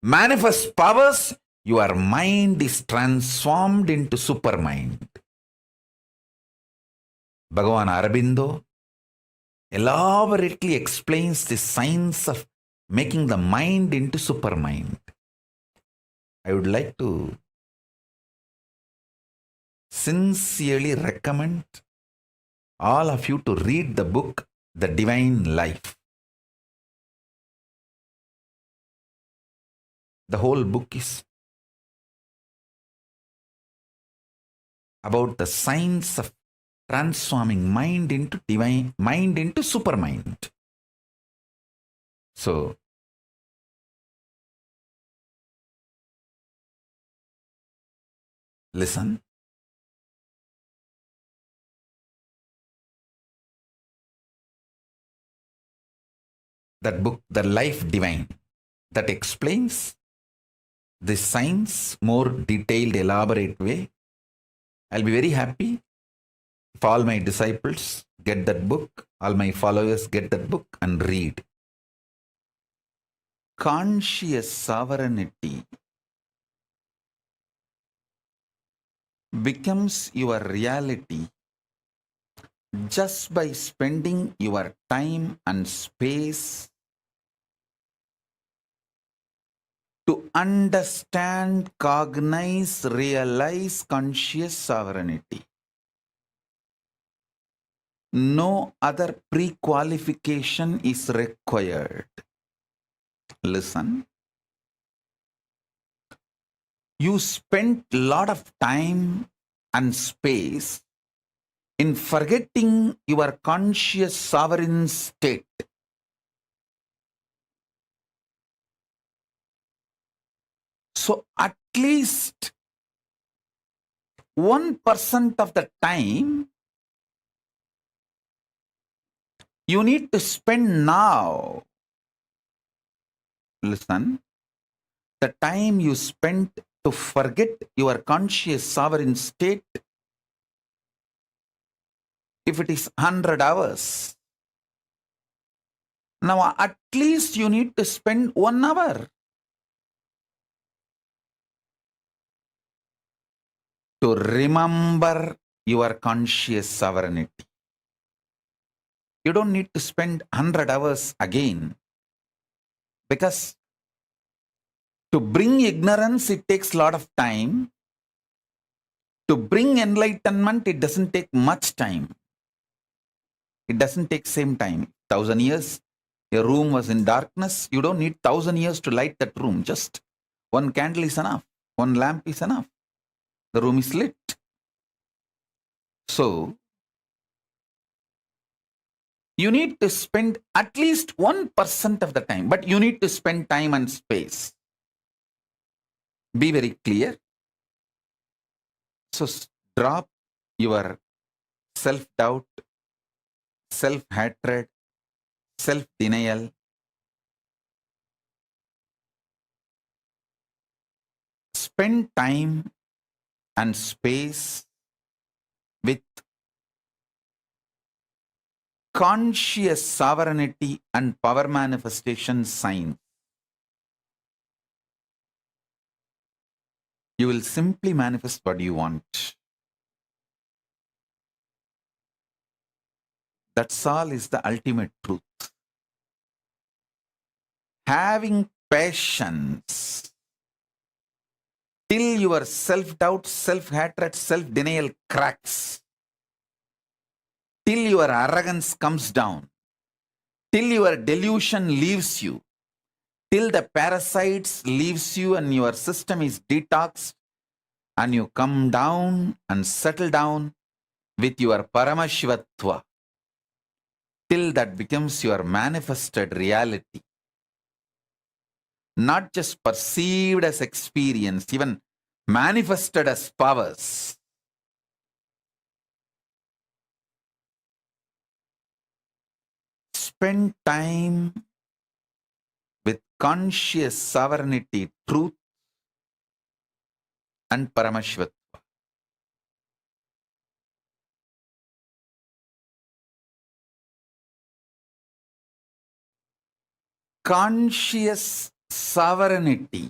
manifest powers, your mind is transformed into supermind. Bhagavan Aurobindo elaborately explains the science of making the mind into supermind. I would like to sincerely recommend all of you to read the book, The Divine Life. The whole book is about the science of transforming mind into divine, mind into supermind. So, listen. That book, The Life Divine, that explains the science more detailed, elaborate way I'll be very happy if all my disciples get that book, all my followers get that book and read. Conscious sovereignty becomes your reality just by spending your time and space to understand, cognize, realize conscious sovereignty. No other pre-qualification is required. Listen. You spent a lot of time and space in forgetting your conscious sovereign state. So at least 1% of the time you need to spend now. Listen, the time you spent to forget your conscious sovereign state, if it is 100 hours, now at least you need to spend 1 hour to remember your conscious sovereignty. You don't need to spend 100 hours again, because to bring ignorance, it takes a lot of time. To bring enlightenment, it doesn't take much time. It doesn't take same time. 1,000 years, your room was in darkness. You don't need 1,000 years to light that room. Just one candle is enough. One lamp is enough. The room is lit. So, you need to spend at least 1% of the time, but you need to spend time and space. Be very clear. So drop your self-doubt, self-hatred, self-denial. Spend time and space with conscious sovereignty and power manifestation signs. You will simply manifest what you want. That's all is the ultimate truth. Having patience till your self-doubt, self-hatred, self-denial cracks, till your arrogance comes down, till your delusion leaves you, till the parasites leaves you and your system is detoxed, and you come down and settle down with your Paramashivatva, till that becomes your manifested reality. Not just perceived as experience, even manifested as powers. Spend time with conscious sovereignty, truth, and Paramashivatva. Conscious sovereignty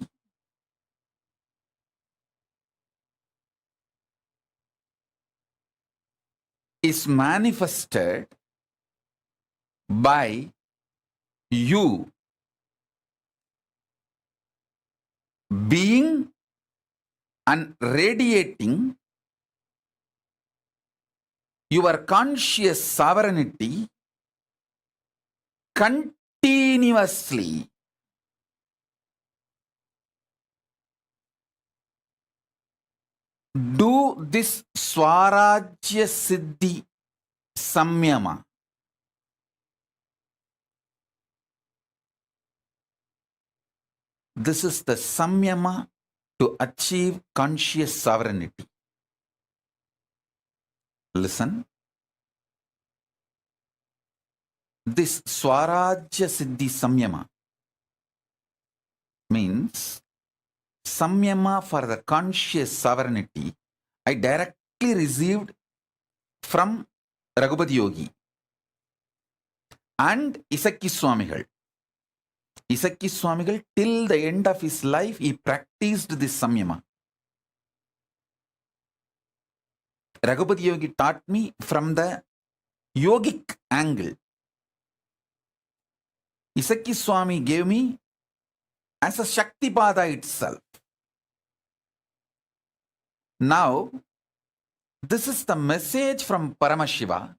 is manifested by you being and radiating your conscious sovereignty continuously. Do this Swarajya Siddhi Samyama. This is the Samyama to achieve conscious sovereignty. Listen. This Swarajya Siddhi Samyama means Samyama for the conscious sovereignty. I direct directly received from Raghupati Yogi and Isakki Swamigal. Isakki Swamigal, till the end of his life, he practiced this samyama. Raghupati Yogi taught me from the yogic angle. Isakki Swami gave me as a Shaktipada itself. Now, this is the message from Paramashiva.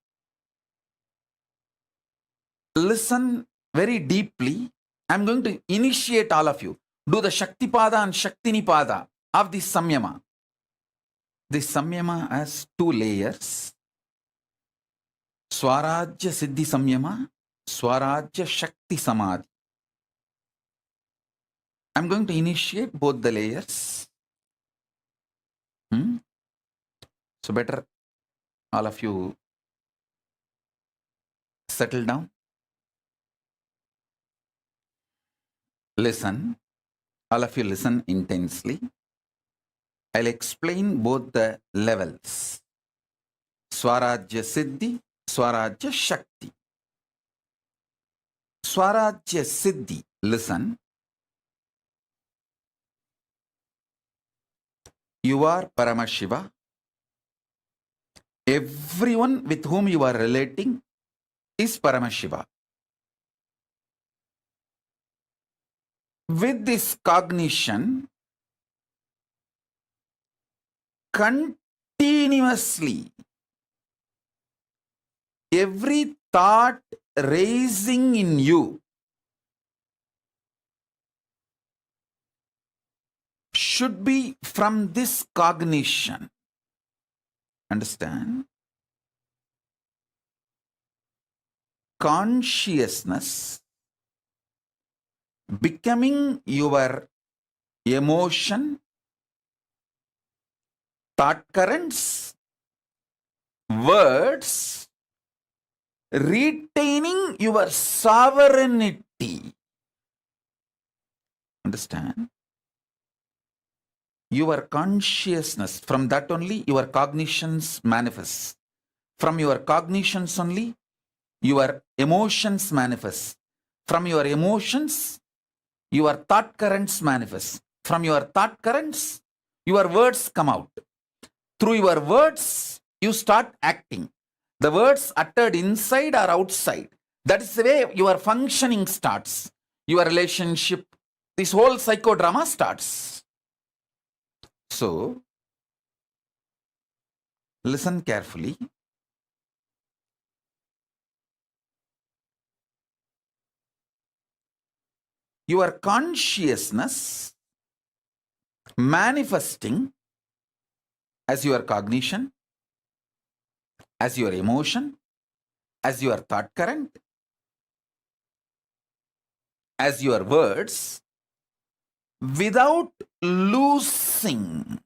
Listen very deeply. I'm going to initiate all of you. Do the Shaktipada and Shaktinipada of this samyama. This samyama has two layers. Swarajya Siddhi Samyama, Swarajya Shakti Samadhi. I'm going to initiate both the layers. So better all of you settle down. Listen. All of you listen intensely. I'll explain both the levels. Swarajya Siddhi, Swarajya Shakti. Swarajya Siddhi, listen. You are Paramashiva. Everyone with whom you are relating is Paramashiva. With this cognition, continuously, every thought raising in you should be from this cognition. Understand? Consciousness becoming your emotion, thought currents, words, retaining your sovereignty. Understand? Your consciousness, from that only your cognitions manifest. From your cognitions only your emotions manifest. From your emotions, your thought currents manifest. From your thought currents, your words come out. Through your words, you start acting. The words uttered inside or outside. That is the way your functioning starts. Your relationship, this whole psychodrama starts. So, listen carefully. Your consciousness manifesting as your cognition, as your emotion, as your thought current, as your words, without losing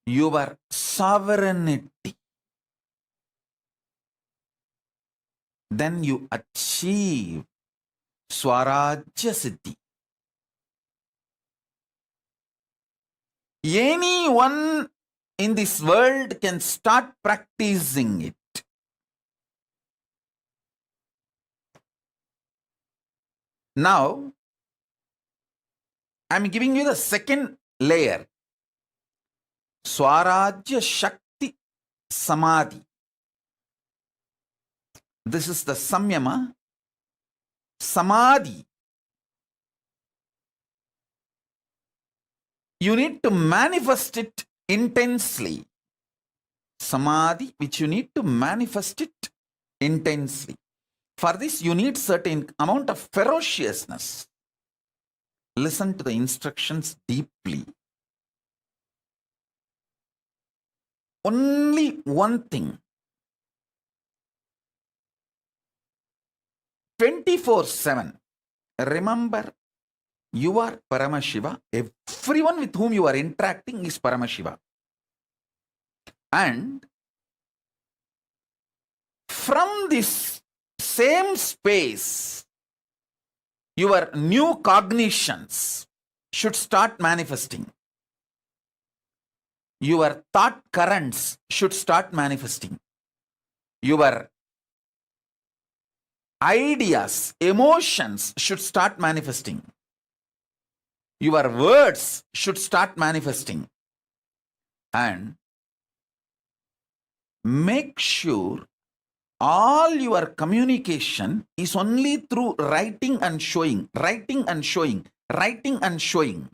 your sovereignty. Then you achieve Swarajya Siddhi. Anyone in this world can start practicing it. Now, I'm giving you the second layer. Swarajya Shakti Samadhi. This is the samyama. Samadhi. You need to manifest it intensely. Samadhi, which you need to manifest it intensely. For this, you need certain amount of ferociousness. Listen to the instructions deeply. Only one thing. 24/7. Remember, you are Paramashiva. Everyone with whom you are interacting is Paramashiva. And from this same space, your new cognitions, should start manifesting. Your thought currents should start manifesting. Your ideas, emotions should start manifesting. Your words should start manifesting. And make sure all your communication is only through writing and showing, writing and showing, writing and showing.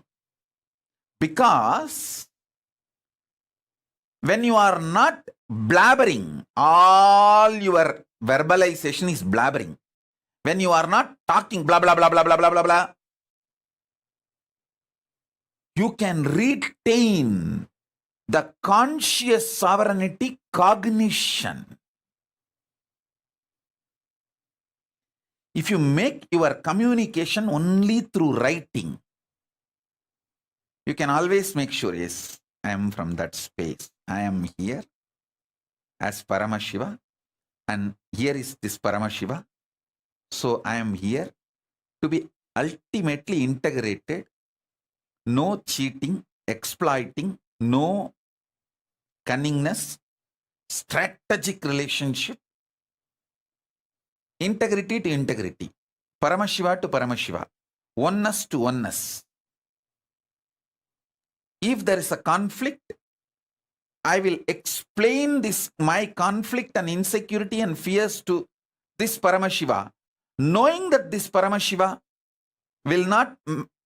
Because when you are not blabbering, all your verbalization is blabbering. When you are not talking blah, blah, blah, blah, blah, blah, blah, blah, you can retain the conscious sovereignty cognition. If you make your communication only through writing, you can always make sure, yes, I am from that space. I am here as Paramashiva, and here is this Paramashiva. So I am here to be ultimately integrated. No cheating, exploiting, no cunningness, strategic relationship, integrity to integrity, Paramashiva to Paramashiva, oneness to oneness. If there is a conflict, I will explain this, my conflict and insecurity and fears to this Paramashiva, knowing that this Paramashiva will not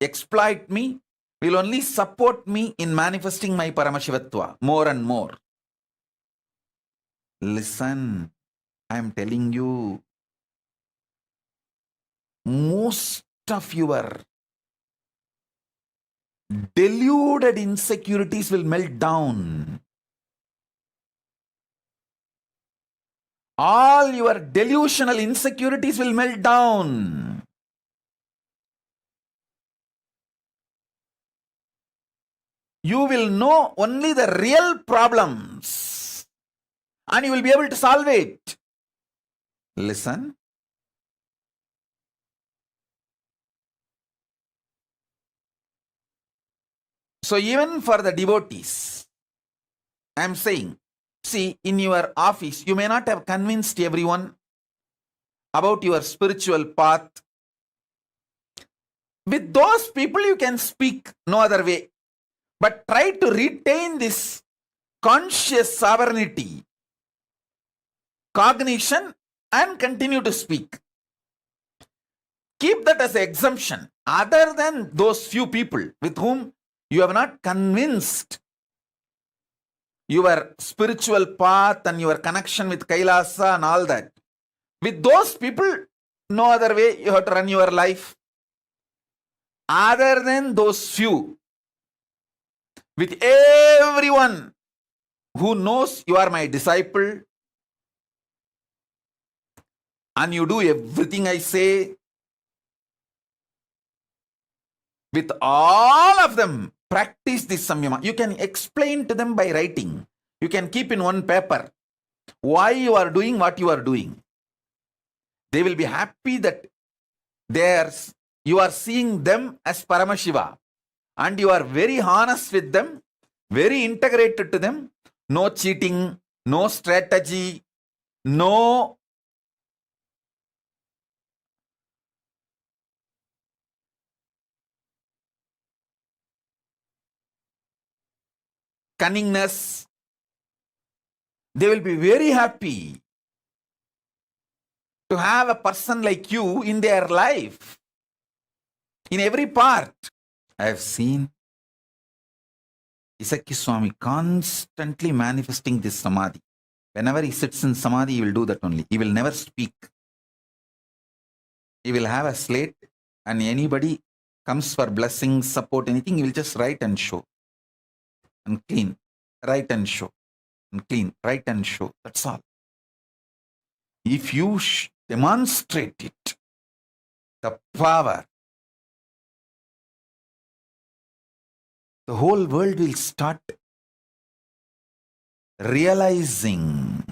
exploit me, will only support me in manifesting my Paramashivatva more and more. Listen, I am telling you, most of your deluded insecurities will melt down. All your delusional insecurities will melt down. You will know only the real problems and you will be able to solve it. Listen. So even for the devotees, I am saying, see, in your office, you may not have convinced everyone about your spiritual path. With those people, you can speak no other way. But try to retain this conscious sovereignty, cognition, and continue to speak. Keep that as an exemption. Other than those few people with whom you have not convinced your spiritual path and your connection with Kailasa and all that. With those people, no other way you have to run your life. Other than those few, with everyone who knows you are my disciple and you do everything I say, with all of them, practice this samyama. You can explain to them by writing. You can keep in one paper why you are doing what you are doing. They will be happy that you are seeing them as Paramashiva and you are very honest with them, very integrated to them. No cheating, no strategy, no cunningness. They will be very happy to have a person like you in their life, in every part. I have seen Isaki Swami constantly manifesting this samadhi. Whenever he sits in samadhi, he will do that only. He will never speak. He will have a slate and anybody comes for blessings, support, anything, he will just write and show. And clean, write and show. And clean, write and show. That's all. If you demonstrate it, the power, the whole world will start realizing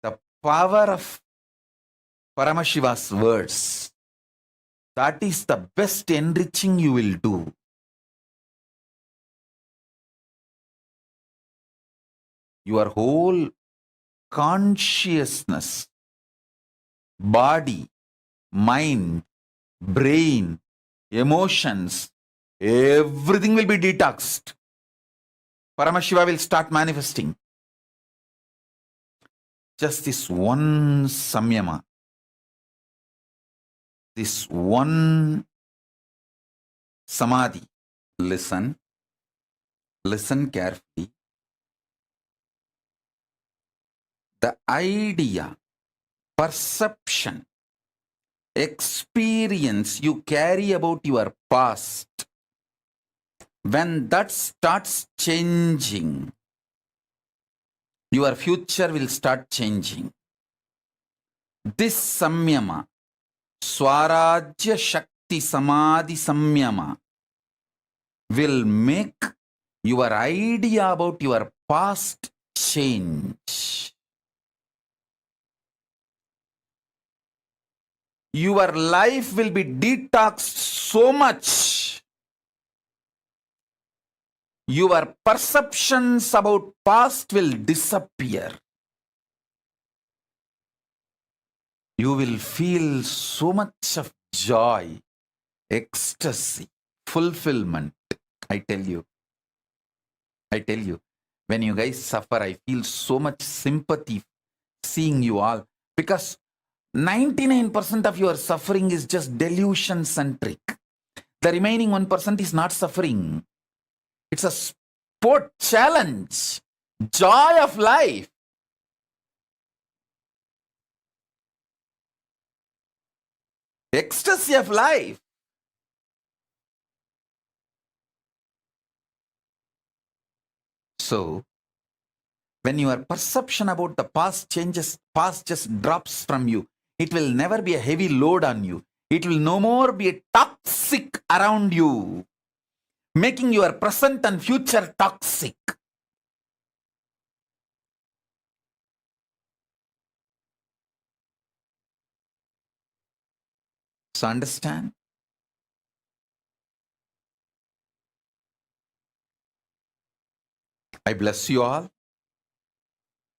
the power of Paramashiva's words. That is the best enriching you will do. Your whole consciousness, body, mind, brain, emotions, everything will be detoxed. Paramashiva will start manifesting. Just this one samyama, this one samadhi. Listen carefully. The idea, perception, experience you carry about your past, when that starts changing, your future will start changing. This samyama, Swarajya Shakti Samadhi Samyama, will make your idea about your past change. Your life will be detoxed so much. Your perceptions about past will disappear. You will feel so much of joy, ecstasy, fulfillment. I tell you, when you guys suffer, I feel so much sympathy seeing you all, because 99% of your suffering is just delusion centric. The remaining 1% is not suffering. It's a sport challenge, joy of life. Ecstasy of life. So, when your perception about the past changes, past just drops from you, it will never be a heavy load on you. It will no more be a toxic around you, making your present and future toxic. So understand? I bless you all.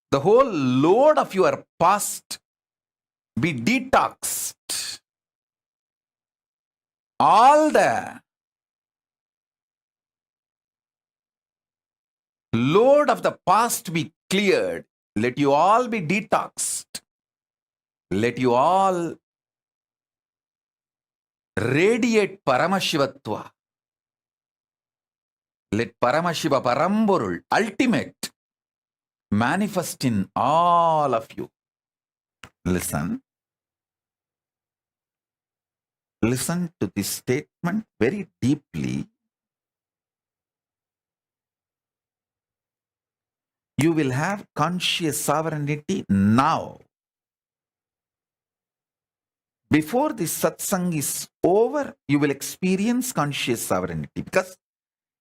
The whole load of your past be detoxed. All the load of the past be cleared. Let you all be detoxed. Let you all radiate Paramashivatva. Let Paramashiva Paramborul, ultimate, manifest in all of you. Listen. Listen to this statement very deeply. You will have conscious sovereignty now. Before this satsang is over, you will experience conscious sovereignty, because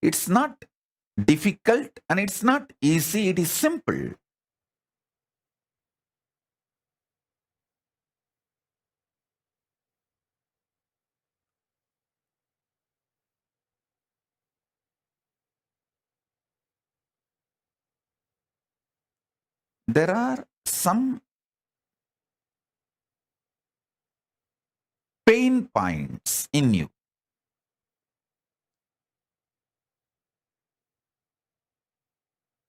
it's not difficult and it's not easy, it is simple. There are some pain points in you.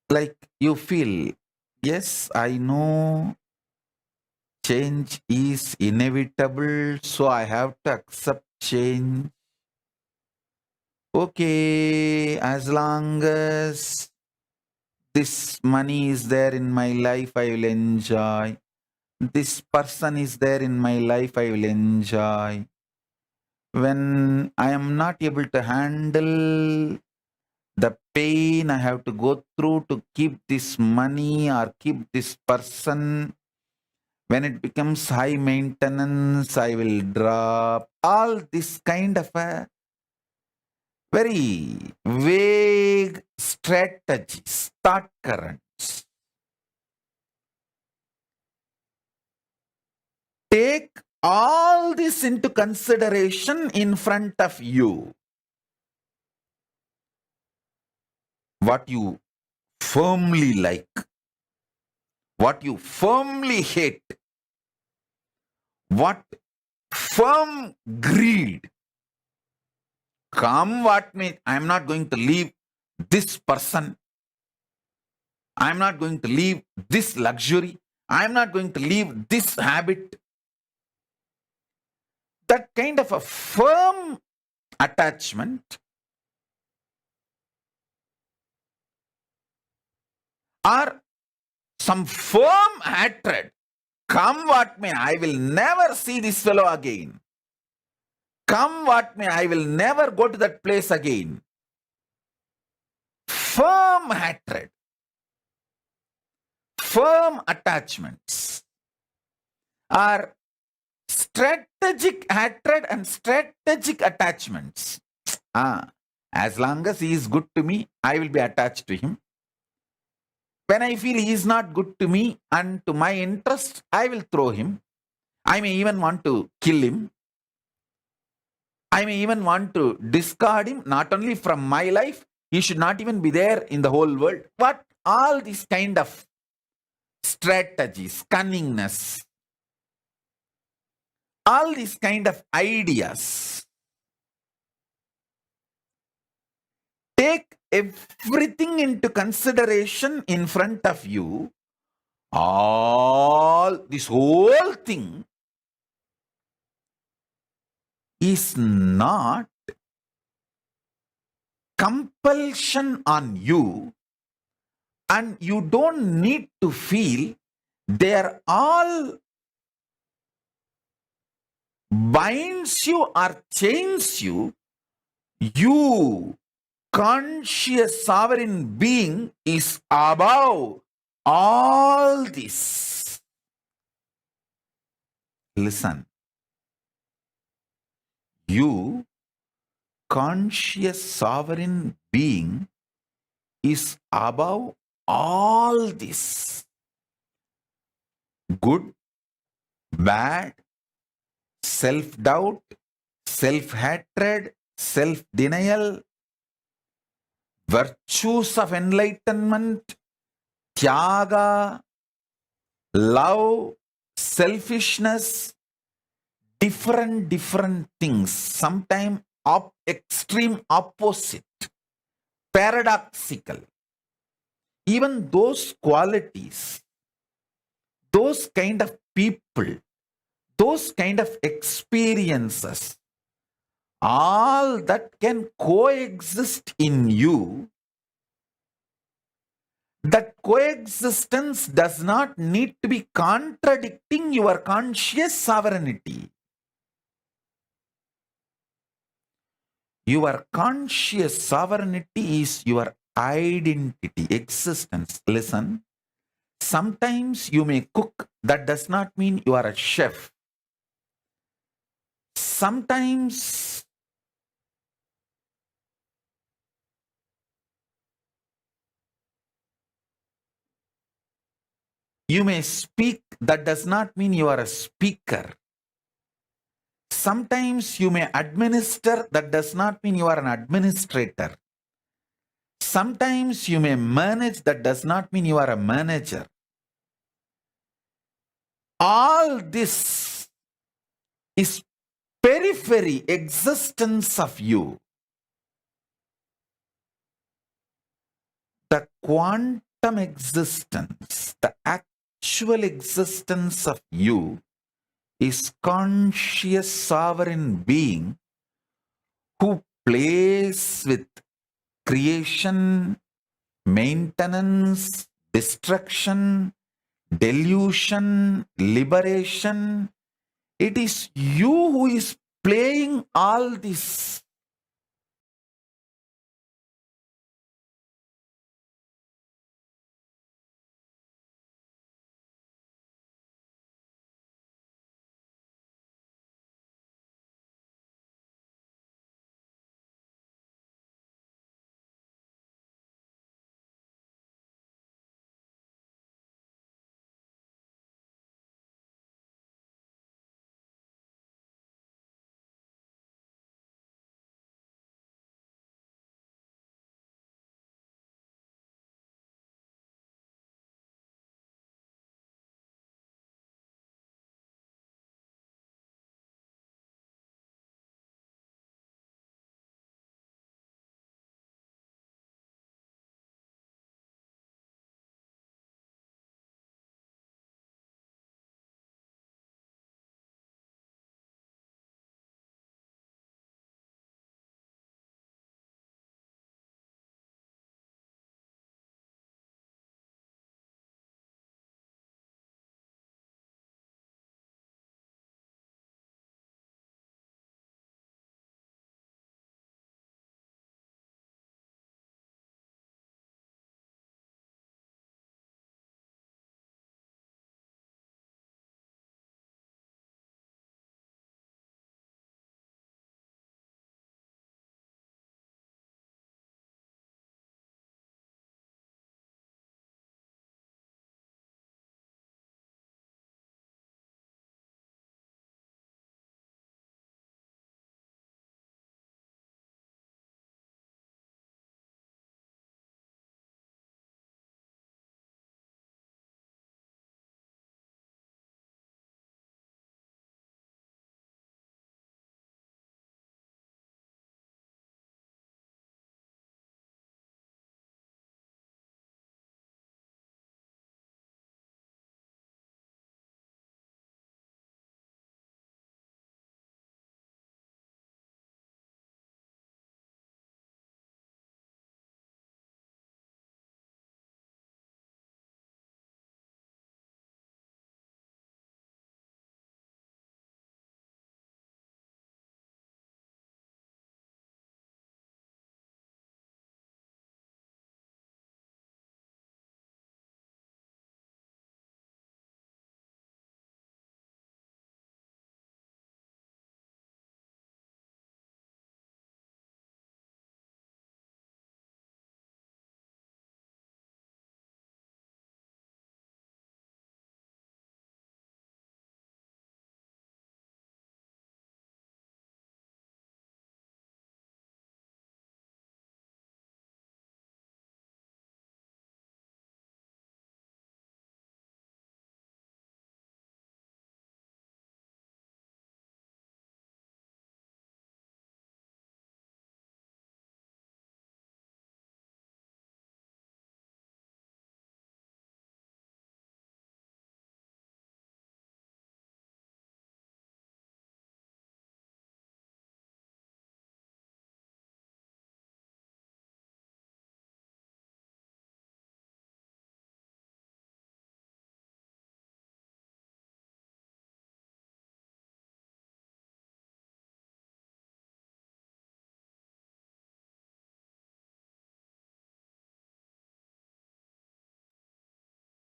Like you feel, yes, I know change is inevitable, so I have to accept change. Okay, as long as this money is there in my life, I will enjoy. This person is there in my life, I will enjoy. When I am not able to handle the pain I have to go through to keep this money or keep this person, when it becomes high maintenance, I will drop. All this kind of a very vague strategies, thought currents. Take all this into consideration in front of you. What you firmly like, what you firmly hate, what firm greed. Come what may, I am not going to leave this person. I am not going to leave this luxury. I am not going to leave this habit. That kind of a firm attachment or some firm hatred. Come what may, I will never see this fellow again. Come what may, I will never go to that place again. Firm hatred, firm attachments are strategic hatred and strategic attachments. As long as he is good to me, I will be attached to him. When I feel he is not good to me and to my interest, I will throw him. I may even want to kill him. I may even want to discard him, not only from my life, he should not even be there in the whole world. But all these kind of strategies, cunningness, all these kind of ideas, take everything into consideration in front of you. This whole thing is not compulsion on you, and you don't need to feel they are all binds you or chains you. You, conscious sovereign being, is above all this. Listen. You, conscious sovereign being, is above all this. Good, bad, self-doubt, self-hatred, self-denial, virtues of enlightenment, tyaga, love, selfishness, different things, sometimes extreme opposite, paradoxical. Even those qualities, those kind of people, those kind of experiences, all that can coexist in you. That coexistence does not need to be contradicting your conscious sovereignty. Your conscious sovereignty is your identity, existence. Listen, sometimes you may cook, that does not mean you are a chef. Sometimes you may speak, that does not mean you are a speaker. Sometimes you may administer, that does not mean you are an administrator. Sometimes you may manage, that does not mean you are a manager. All this is periphery existence of you. The quantum existence, the actual existence of you is conscious sovereign being who plays with creation, maintenance, destruction, delusion, liberation. It is you who is playing all this.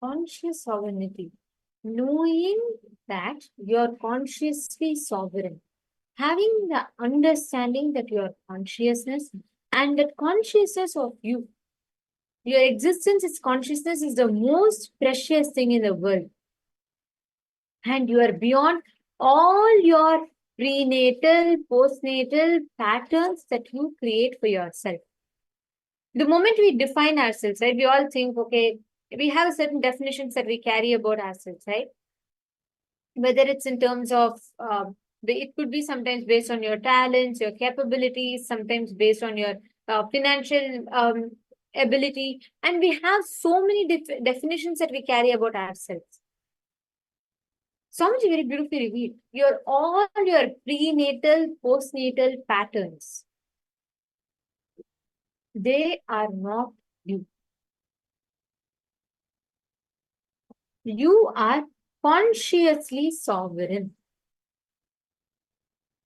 conscious sovereignty. Knowing that you're consciously sovereign. Having the understanding that your consciousness and that consciousness of you, your existence, its consciousness is the most precious thing in the world. And you are beyond all your prenatal, postnatal patterns that you create for yourself. The moment we define ourselves, right, we all think, okay, we have certain definitions that we carry about ourselves, right? Whether it's in terms of, it could be sometimes based on your talents, your capabilities, sometimes based on your financial ability. And we have so many definitions that we carry about ourselves. Swamiji very beautifully revealed all your prenatal, postnatal patterns. They are not you. You are consciously sovereign.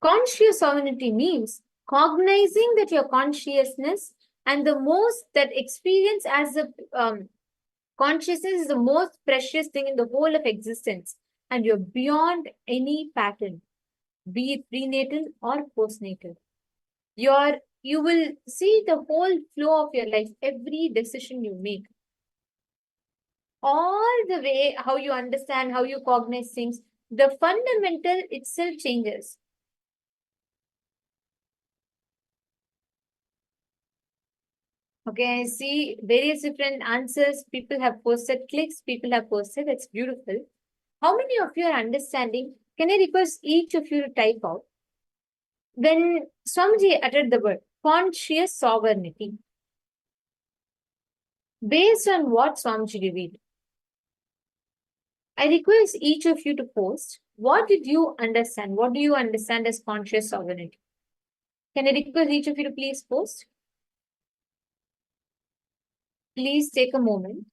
Conscious sovereignty means cognizing that your consciousness and the most that experience as a consciousness is the most precious thing in the whole of existence, and you're beyond any pattern, be it prenatal or postnatal. You will see the whole flow of your life, every decision you make, all the way how you understand, how you cognize things, the fundamental itself changes. Okay, I see various different answers. People have posted clicks, people have posted, that's beautiful. How many of you are understanding? Can I request each of you to type out? When Swamiji uttered the word conscious sovereignty, based on what Swamiji revealed, I request each of you to post, what did you understand? What do you understand as conscious sovereignty? Can I request each of you to please post? Please take a moment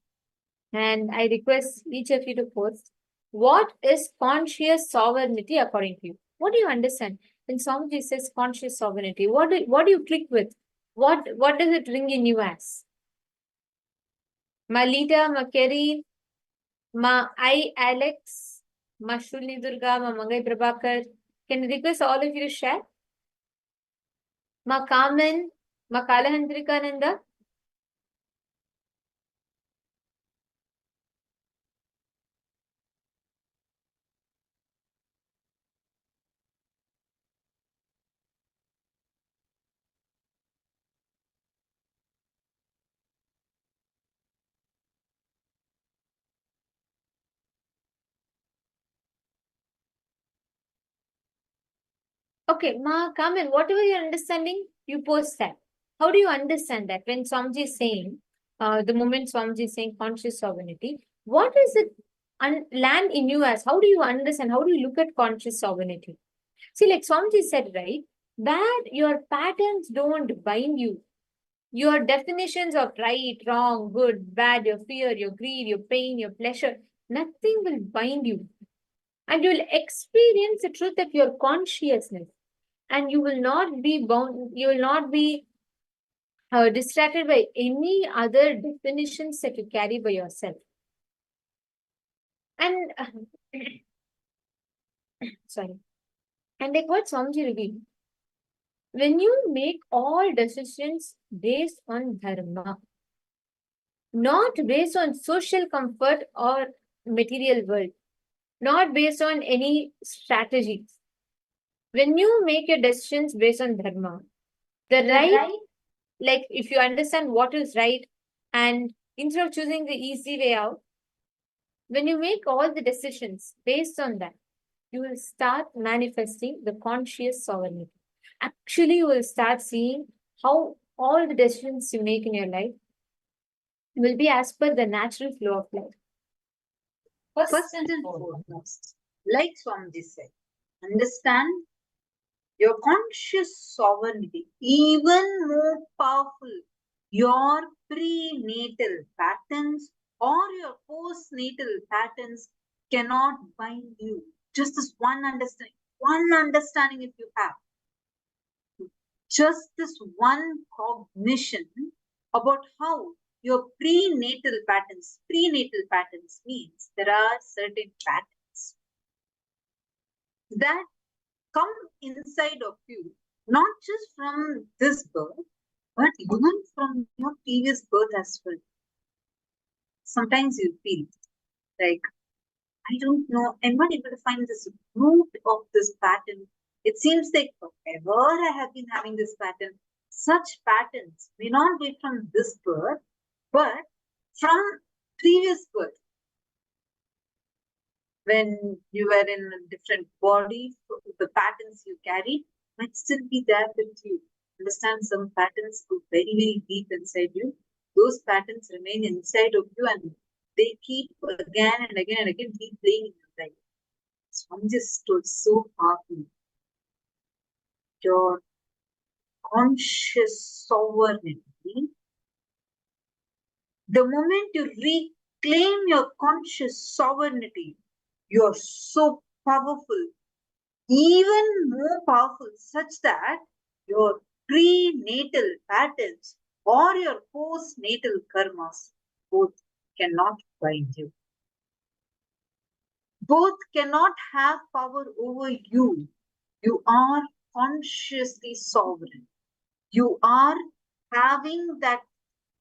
and I request each of you to post, what is conscious sovereignty according to you? What do you understand? When Swamiji says conscious sovereignty, what do you click with? What does it ring in you as? Ma Lita, Ma Kerry, Ma I Alex, Ma Shulni Durga, Ma Mangai Prabhakar. Can I request all of you to share? Ma Kamen, Ma Kalahandrika Nanda. Okay, Ma Kamen, whatever you're understanding, you post that. How do you understand that? When Swamiji is saying, the moment Swamiji is saying conscious sovereignty, what is it land in you as? How do you understand? How do you look at conscious sovereignty? See, like Swamiji said, right, that your patterns don't bind you. Your definitions of right, wrong, good, bad, your fear, your greed, your pain, your pleasure, nothing will bind you. And you will experience the truth of your consciousness. And you will not be bound, you will not be distracted by any other definitions that you carry by yourself. And sorry. And like what Swamiji revealed, when you make all decisions based on dharma, not based on social comfort or material world, not based on any strategies. When you make your decisions based on dharma, the right, like if you understand what is right, and instead of choosing the easy way out, when you make all the decisions based on that, you will start manifesting the conscious sovereignty. Actually, you will start seeing how all the decisions you make in your life will be as per the natural flow of life. First and foremost, like Swamiji said, understand your conscious sovereignty, even more powerful, your prenatal patterns or your postnatal patterns cannot bind you. Just this one understanding if you have. Just this one cognition about how your prenatal patterns. Prenatal patterns means there are certain patterns that come inside of you, not just from this birth, but even from your previous birth as well. Sometimes you feel like, I don't know, I'm not able to find this root of this pattern. It seems like forever I have been having this pattern. Such patterns may not be from this birth, but from previous birth. When you were in a different body, the patterns you carried might still be there with you. Understand, some patterns go very, very deep inside you. Those patterns remain inside of you and they keep again and again and again replaying in your life. Swami just told so powerfully. Your conscious sovereignty, the moment you reclaim your conscious sovereignty, you are so powerful, even more powerful, such that your prenatal patterns or your postnatal karmas both cannot bind you. Both cannot have power over you. You are consciously sovereign. You are having that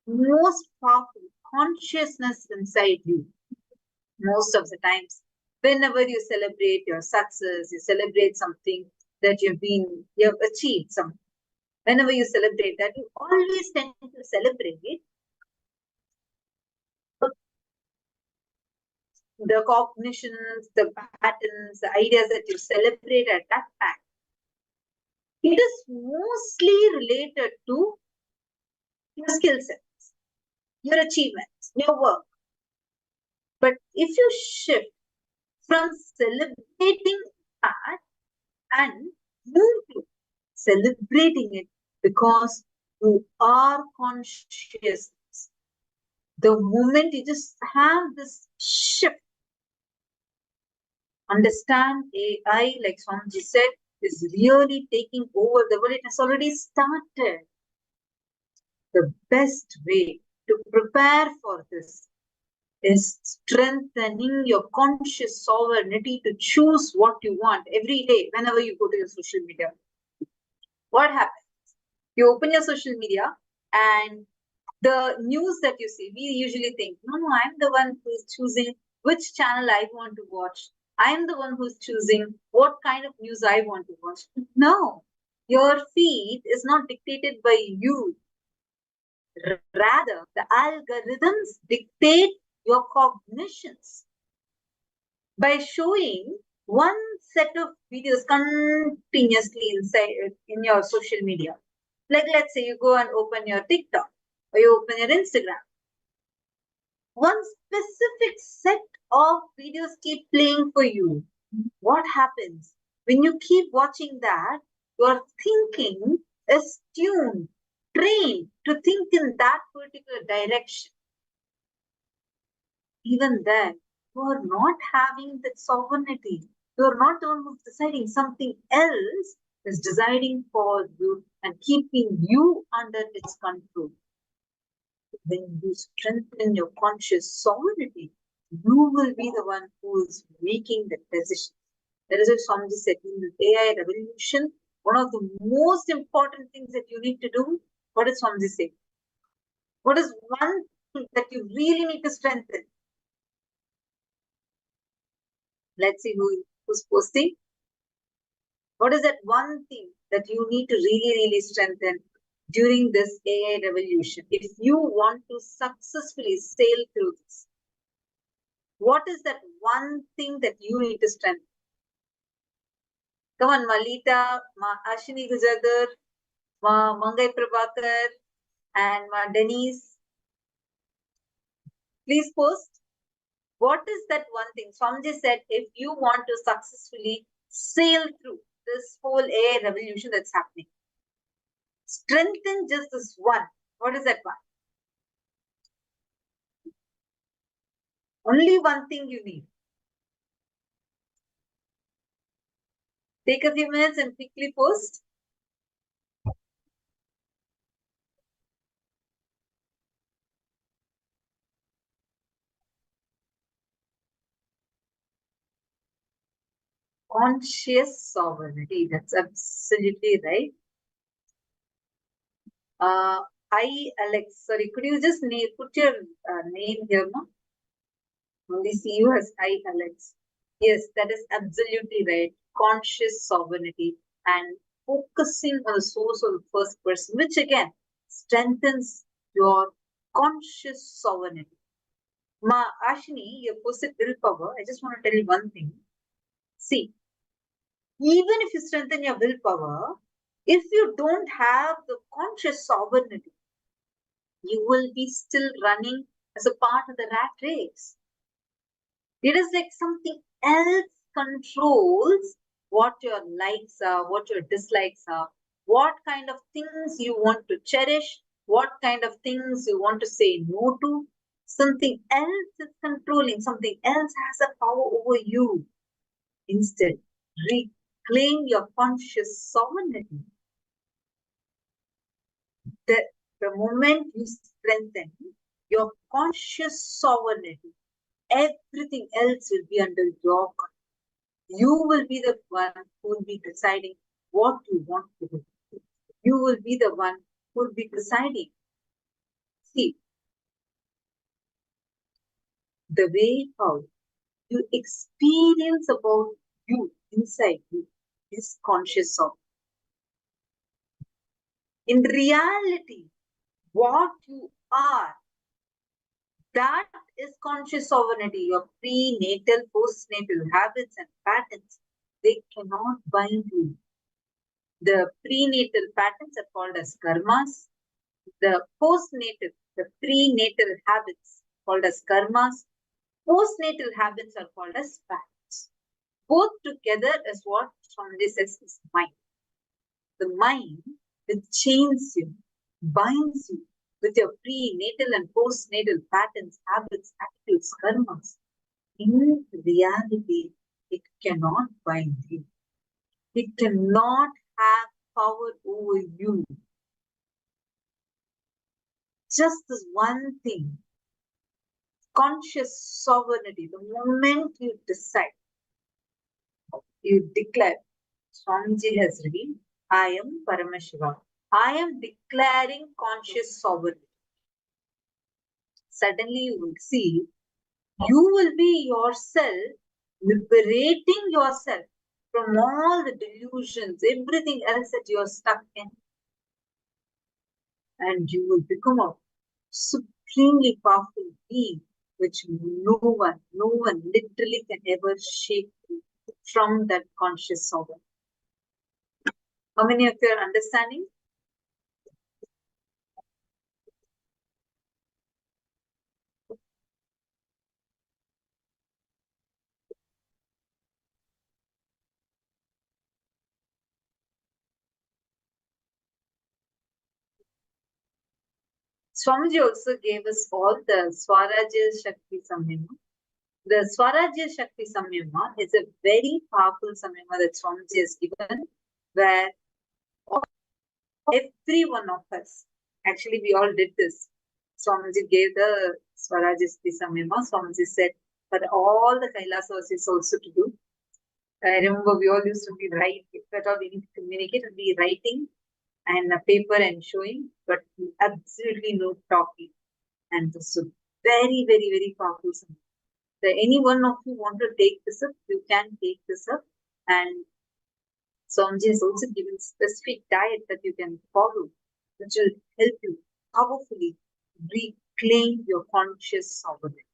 most powerful consciousness inside you. Most of the times, whenever you celebrate your success, you celebrate something that you've achieved something. Whenever you celebrate that, you always tend to celebrate the cognitions, the patterns, the ideas that you celebrate at that time. It is mostly related to your skill sets, your achievements, your work. But if you shift from celebrating that and move to celebrating it because you are conscious, the moment you just have this shift, understand AI, like Swamiji said, is really taking over the world. It has already started. The best way to prepare for this is strengthening your conscious sovereignty to choose what you want every day whenever you go to your social media. What happens? You open your social media and the news that you see, we usually think, no, I'm the one who's choosing which channel I want to watch. I'm the one who's choosing what kind of news I want to watch. No, your feed is not dictated by you. Rather, the algorithms dictate your cognitions by showing one set of videos continuously inside in your social media. Like, let's say you go and open your TikTok or you open your Instagram. One specific set of videos keep playing for you. What happens? When you keep watching that, your thinking is tuned, trained to think in that particular direction. Even then, you are not having that sovereignty. You are not the one who's deciding. Something else is deciding for you and keeping you under its control. When you strengthen your conscious sovereignty, you will be the one who is making the decision. That is what Swamiji said in the AI revolution. One of the most important things that you need to do, what does Swamiji say? What is one thing that you really need to strengthen? Let's see who's posting. What is that one thing that you need to really strengthen during this AI revolution? If you want to successfully sail through this, what is that one thing that you need to strengthen? Come on, Malita, Ashini Gujadar, Mangai Prabhakar, and Denise. Please post. What is that one thing? Swamiji said, if you want to successfully sail through this whole AI revolution that's happening, strengthen just this one. What is that one? Only one thing you need. Take a few minutes and quickly post. conscious sovereignty. That's absolutely right. I, Alex, sorry, could you just put your name here, ma? Only see you as I, Alex. Yes, that is absolutely right. Conscious sovereignty and focusing on the source of the first person, which again strengthens your conscious sovereignty. Ma Ashini, your possess willpower. I just want to tell you one thing. See, even if you strengthen your willpower, if you don't have the conscious sovereignty, you will be still running as a part of the rat race. It is like something else controls what your likes are, what your dislikes are, what kind of things you want to cherish, what kind of things you want to say no to. Something else is controlling, something else has a power over you. Instead, reclaim your conscious sovereignty. The moment you strengthen your conscious sovereignty, everything else will be under your control. You will be the one who will be deciding what you want to do. You will be the one who will be deciding. See, the way how you experience about you inside you is conscious of. In reality, what you are, that is conscious sovereignty. Your prenatal, postnatal habits and patterns, they cannot bind you. The prenatal patterns are called as karmas. The postnatal, the prenatal habits called as karmas. Postnatal habits are called as patterns. Both together is what Swamiji says is mind. The mind that chains you, binds you with your prenatal and postnatal patterns, habits, attitudes, karmas. In reality, it cannot bind you. It cannot have power over you. Just this one thing, conscious sovereignty, the moment you decide, you declare, Swamiji has revealed, I am Paramashiva. I am declaring conscious sovereignty. Suddenly you will see, you will be yourself, liberating yourself from all the delusions, everything else that you are stuck in. And you will become a supremely powerful being, which no one literally can ever shake you from that conscious sovereignty. How many of you are understanding? Swamiji also gave us all the Swarajya Shakti Samyama. The Swarajya Shakti Samyama is a very powerful Samyama that Swamiji has given, where every one of us, actually we all did this. Swamiji gave the Swarajya Shakti Samyama. Swamiji said, for all the Kailasavasis also to do. I remember we all used to be writing, if at all we need to communicate, we'll be writing and a paper and showing, but absolutely no talking. And this is very, very, very powerful. So any one of you want to take this up, you can take this up. And Swamiji has also given specific diet that you can follow, which will help you powerfully reclaim your conscious sovereignty.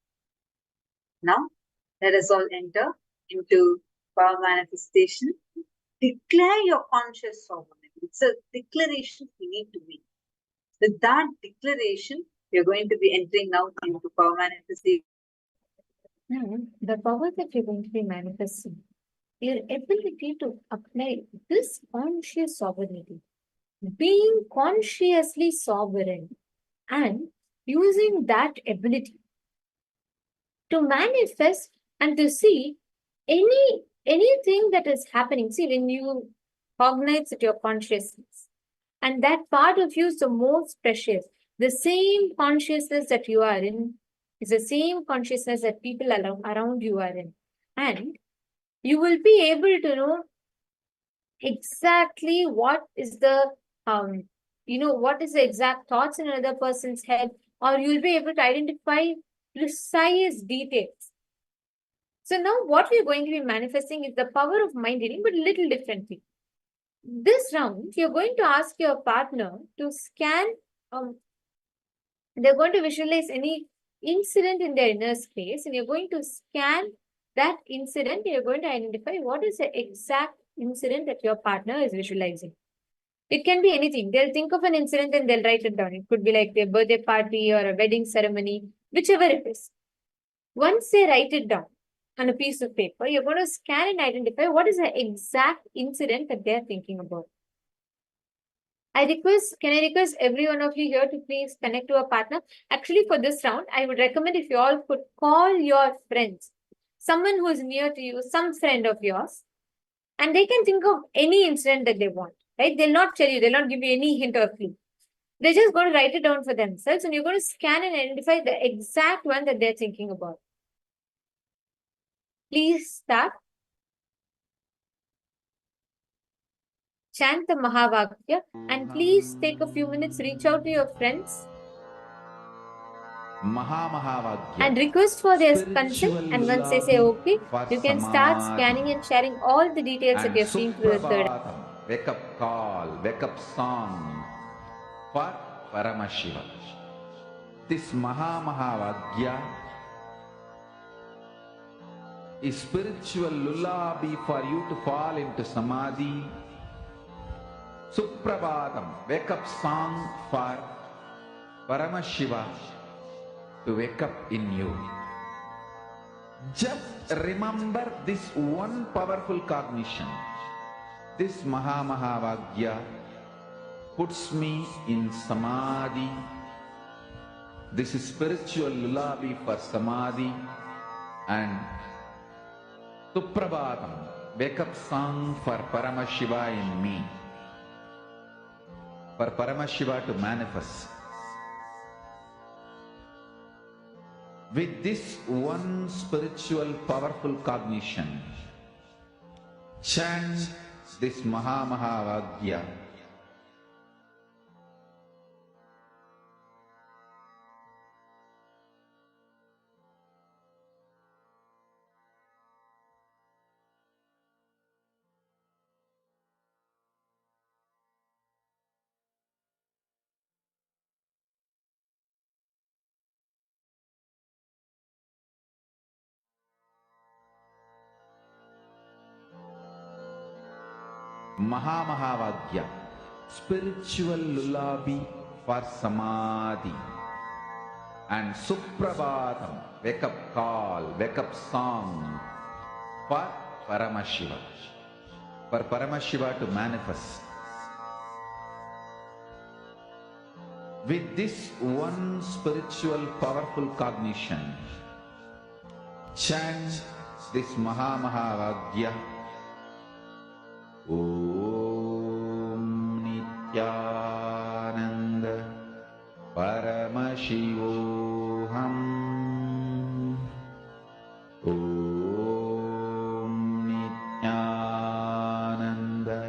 Now, let us all enter into power manifestation. Declare your conscious sovereignty. It's a declaration we need to make. With that declaration, we are going to be entering now into power manifestation. The power that you're going to be manifesting, your ability to apply this conscious sovereignty, being consciously sovereign and using that ability to manifest and to see anything that is happening. See, when you cognize your consciousness, and that part of you is the most precious, the same consciousness that you are in is the same consciousness that people around you are in. And You will be able to know exactly what is the what is the exact thoughts in another person's head, or you'll be able to identify precise details. So now what we're going to be manifesting is the power of mind reading, but a little differently. This round, you're going to ask your partner to scan, they're going to visualize any incident in their inner space, and you're going to scan that incident. You're going to identify what is the exact incident that your partner is visualizing. It can be anything. They'll think of an incident and they'll write it down. It could be like their birthday party or a wedding ceremony, whichever it is. Once they write it down on a piece of paper, you're going to scan and identify what is the exact incident that they're thinking about. Can I request every one of you here to please connect to a partner? Actually, for this round, I would recommend if you all could call your friends, someone who is near to you, some friend of yours, and they can think of any incident that they want, right? They'll not tell you, they'll not give you any hint or clue. They're just going to write it down for themselves, and you're going to scan and identify the exact one that they're thinking about. Please start. Chant the Mahavakya, and please take a few minutes, reach out to your friends and request for their consent. And once they say okay, you can start scanning and sharing all the details that you're seeing through the third eye. Wake up call, wake up song for Paramashiva. This Mahavagya is spiritual lullaby for you to fall into samadhi. Suprabhatam, wake up song for Paramashiva to wake up in you. Just remember this one powerful cognition. This Mahavagya puts me in samadhi. This is spiritual lullaby for samadhi. And Suprabhatam, wake up song for Paramashiva in me. For Paramashiva to manifest. With this one spiritual powerful cognition, chant this Mahavagya. Mahavagya, spiritual lullaby for samadhi. And Suprabhatam, wake up call, wake up song for Paramashiva. For Paramashiva to manifest. With this one spiritual powerful cognition, chant this Mahavagya. Om Nityananda Paramashivoham. Om Nityananda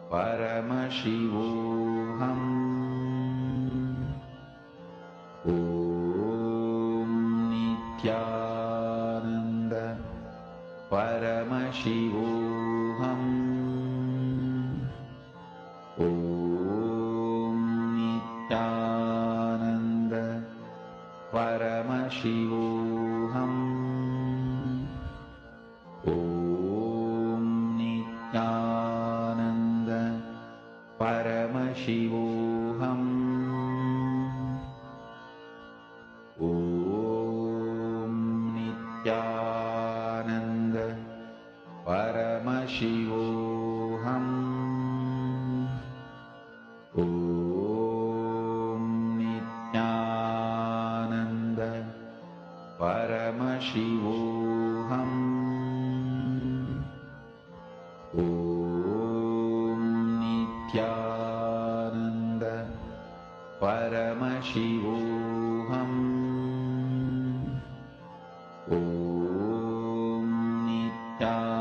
Paramashivoham. Om Nityananda Paramashivoham. Om Nityananda Paramashivoham. Om Nityananda Paramashivoham. Om Nityananda Paramashivoham. Om Nityananda Paramashivoham. Om Nityananda Paramashivoham. Om Nityananda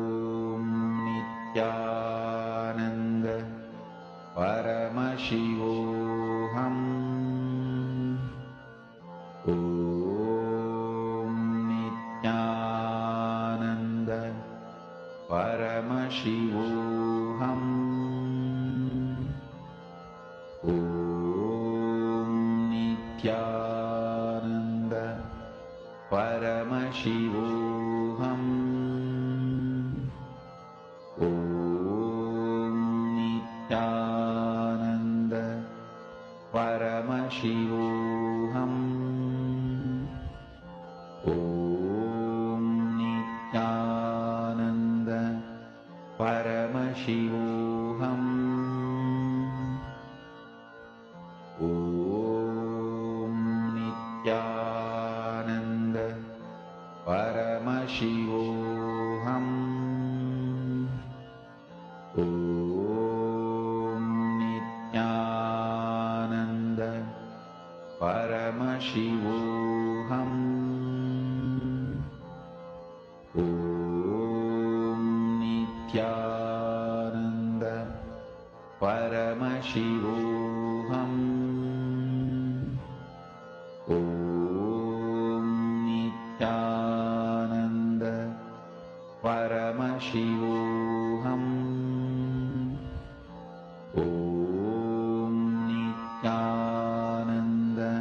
Paramashivoham. Om Nityananda Paramashivoham. Om Nityananda Paramashivoham. Om Nityananda Paramashivoham. Om Nityananda Paramashivoham. Om Nityananda Paramashivoham. Om Nityananda Paramashivoham. Om Nityananda Paramashivoham. Om Nityananda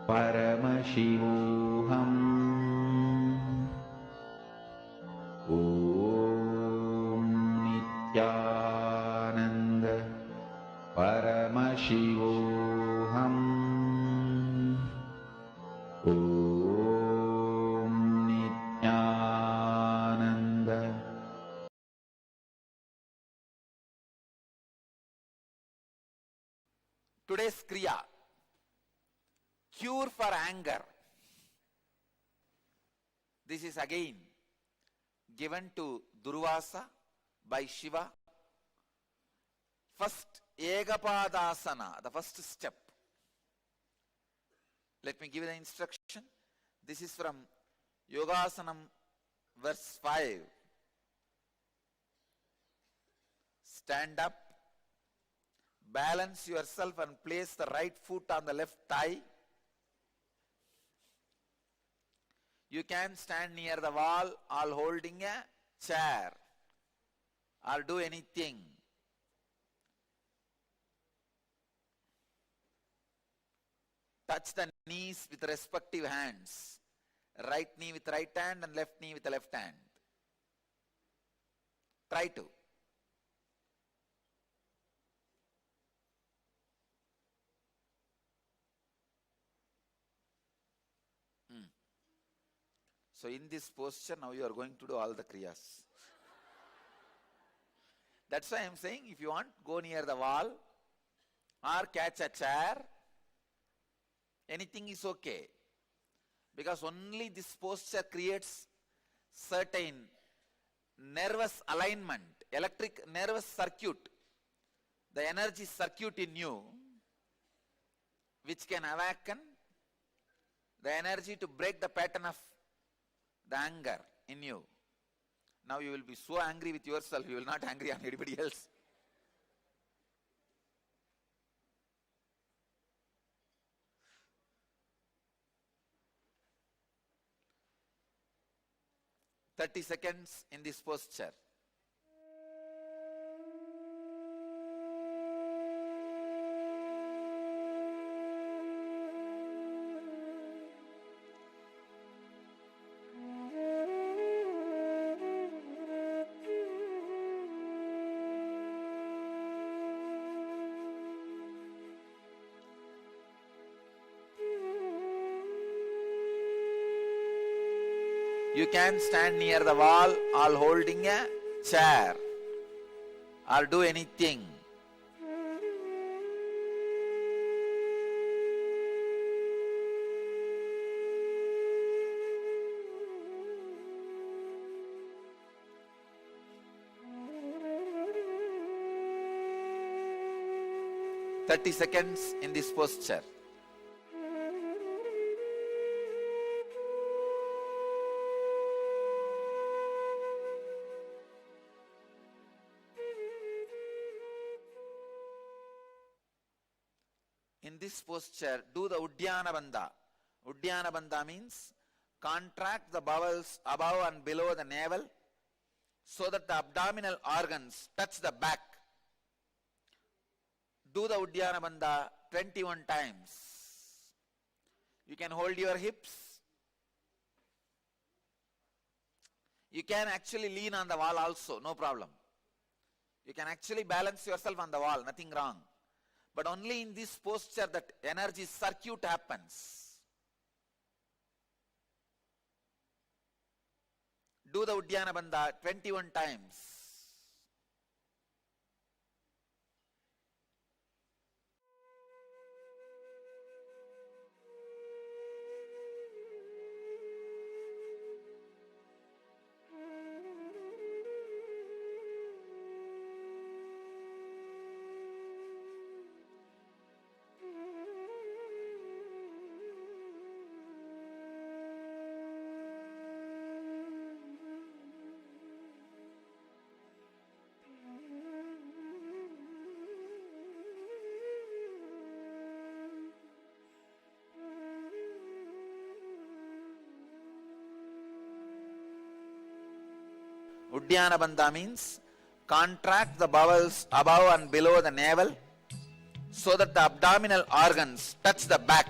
Paramashivoham. Om Nityananda Paramashivoham. Om Nityananda. Today's Kriya, cure for anger. This is again given to Durvasa by Shiva. First, Egapadasana, the first step. Let me give you the instruction. This is from Yogasanam, verse 5. Stand up, balance yourself and place the right foot on the left thigh. You can stand near the wall or holding a chair or do anything. Touch the knees with respective hands. Right knee with right hand and left knee with the left hand. Try to. So in this posture, now you are going to do all the kriyas. That's why I am saying, if you want, go near the wall or catch a chair. Anything is okay. Because only this posture creates certain nervous alignment, electric nervous circuit, the energy circuit in you, which can awaken the energy to break the pattern of the anger in you. Now you will be so angry with yourself, you will not angry on anybody else. "30 seconds in this posture. You can stand near the wall or holding a chair or do anything. "30 seconds in this posture. In this posture, do the Uddiyana Bandha. Uddiyana Bandha means contract the bowels above and below the navel so that the abdominal organs touch the back. Do the Uddiyana Bandha 21 times. You can hold your hips. You can actually lean on the wall also, no problem. You can actually balance yourself on the wall, nothing wrong. But only in this posture that energy circuit happens. Do the Uddiyana Bandha 21 times. Uddiyana Bandha means contract the bowels above and below the navel so that the abdominal organs touch the back.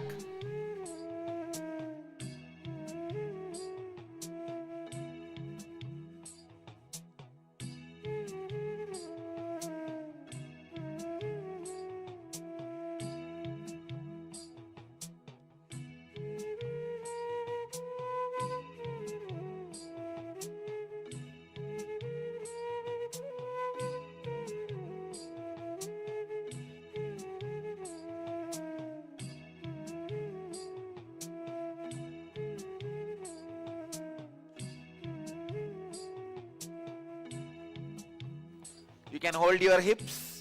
You can hold your hips.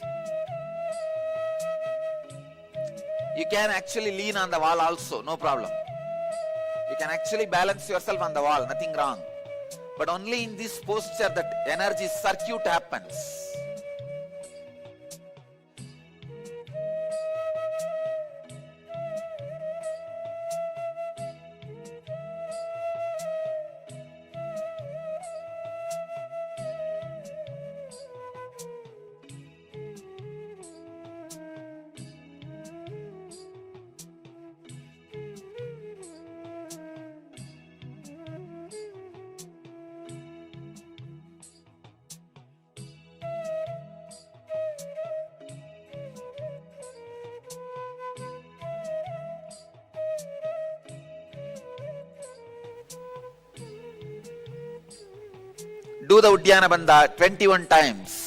You can actually lean on the wall also, no problem. You can actually balance yourself on the wall, nothing wrong. But only in this posture that energy circuit happens. Do the Uddiyana Bandha 21 times.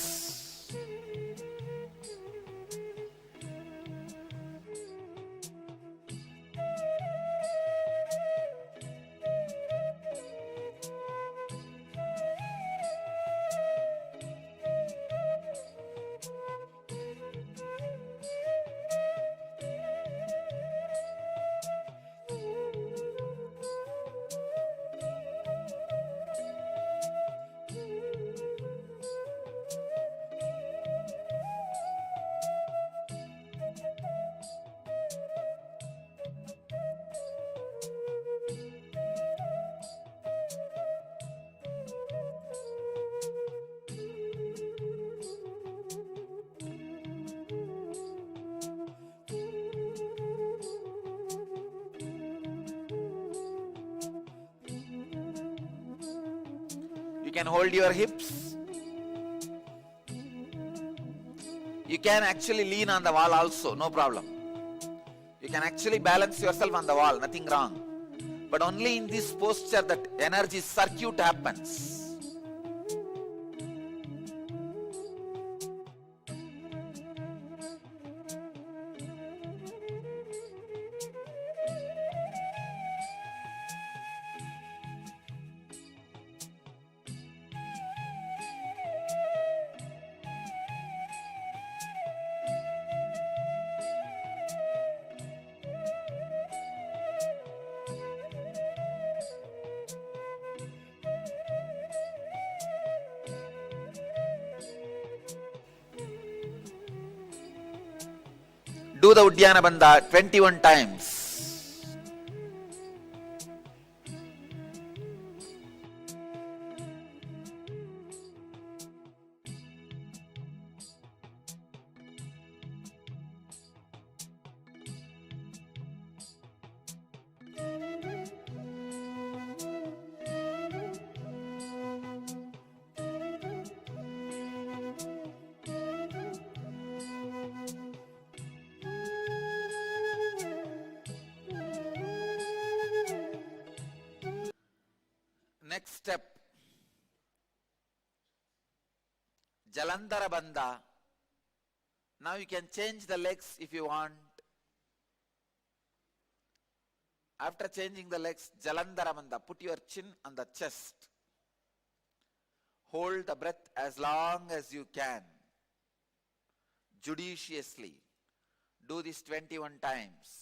You can hold your hips. You can actually lean on the wall also, no problem. You can actually balance yourself on the wall, nothing wrong. But only in this posture that energy circuit happens. Do the Uddiyana Bandha 21 times. next step, Jalandhara Bandha. Now you can change the legs if you want. After changing the legs, Jalandhara Bandha, put your chin on the chest. Hold the breath as long as you can, judiciously. Do this 21 times.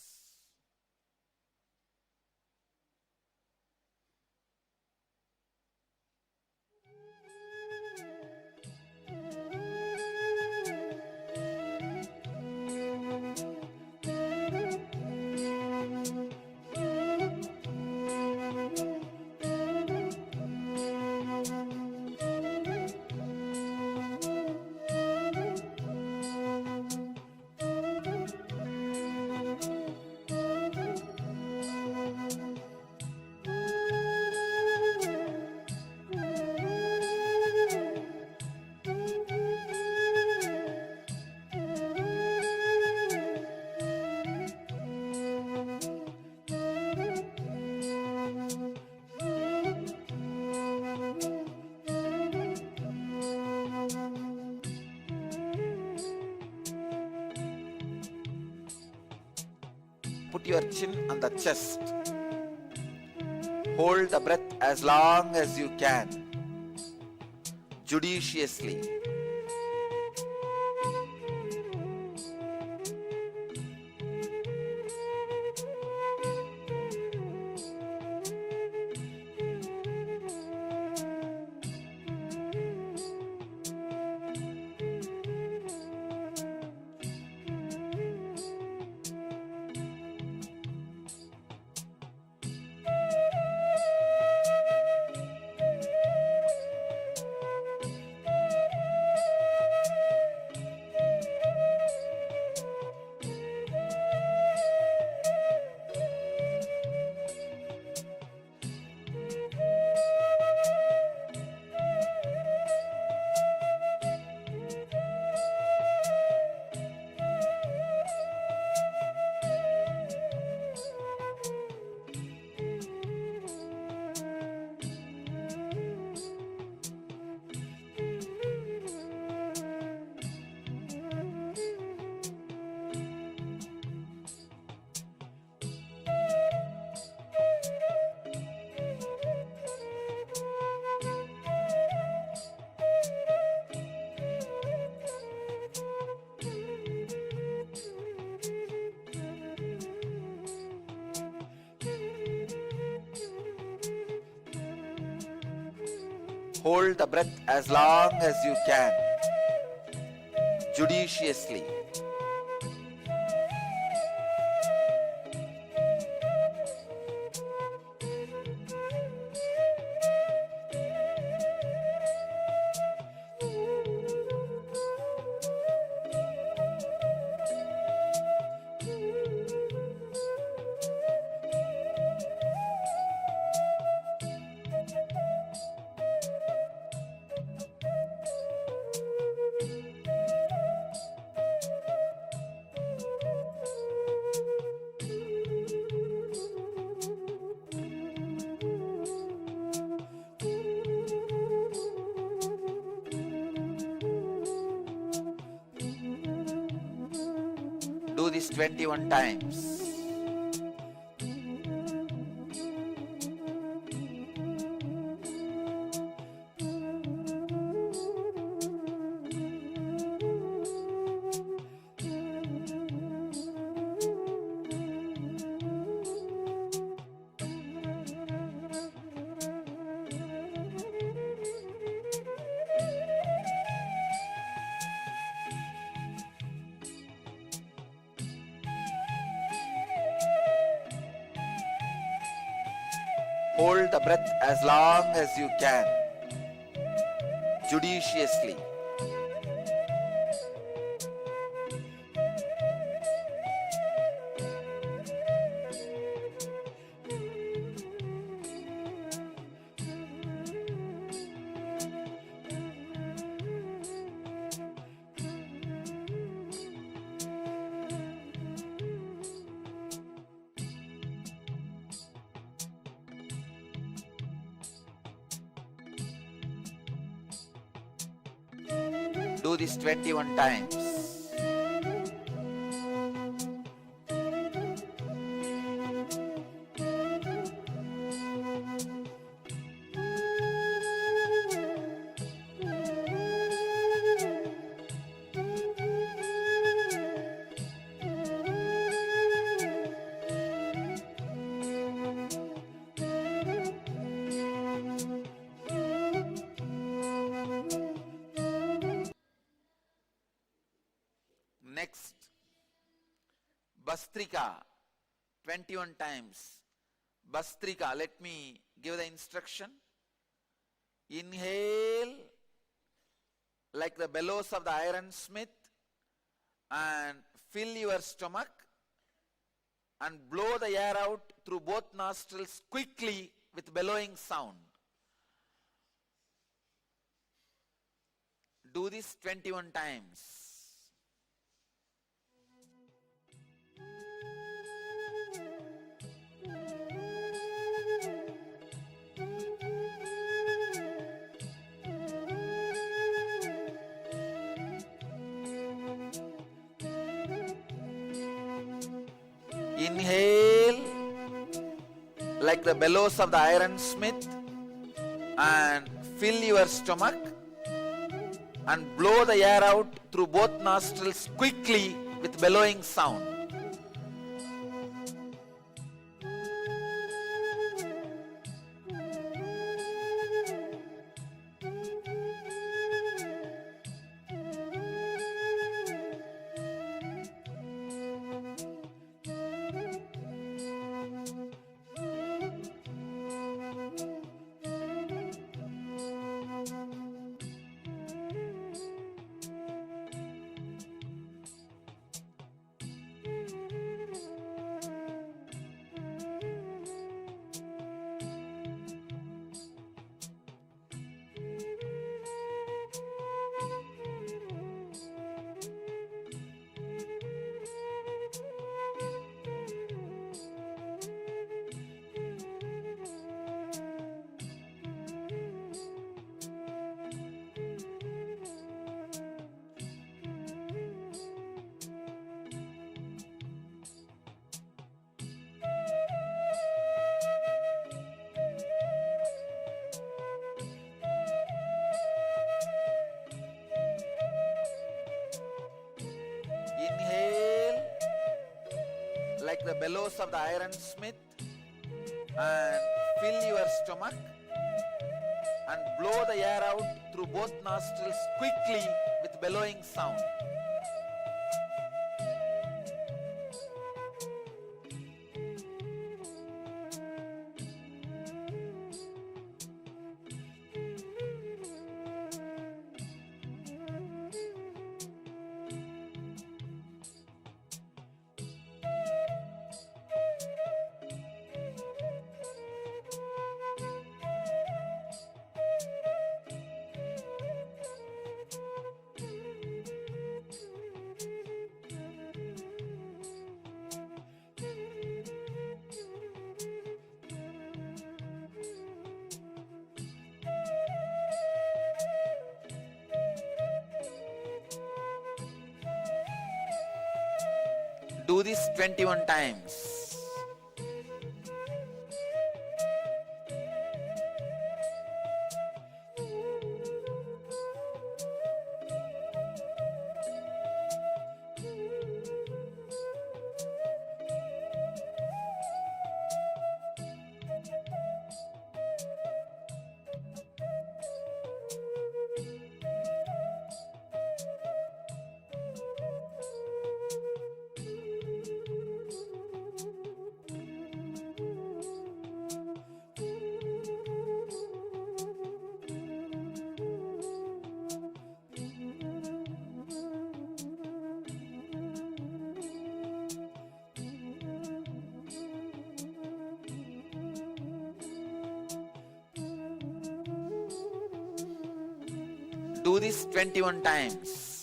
Put your chin on the chest. Hold the breath as long as you can, judiciously. Hold the breath as long as you can, judiciously. Do this 21 times. Hold the breath as long as you can, judiciously. Do this 21 times. Next, Bastrika, 21 times. Bastrika, let me give the instruction. Inhale like the bellows of the ironsmith and fill your stomach and blow the air out through both nostrils quickly with bellowing sound. Do this 21 times. Inhale like the bellows of the ironsmith and fill your stomach and blow the air out through both nostrils quickly with bellowing sound. Inhale like the bellows of the ironsmith and fill your stomach and blow the air out through both nostrils quickly with bellowing sound. Do this 21 times. Do this 21 times.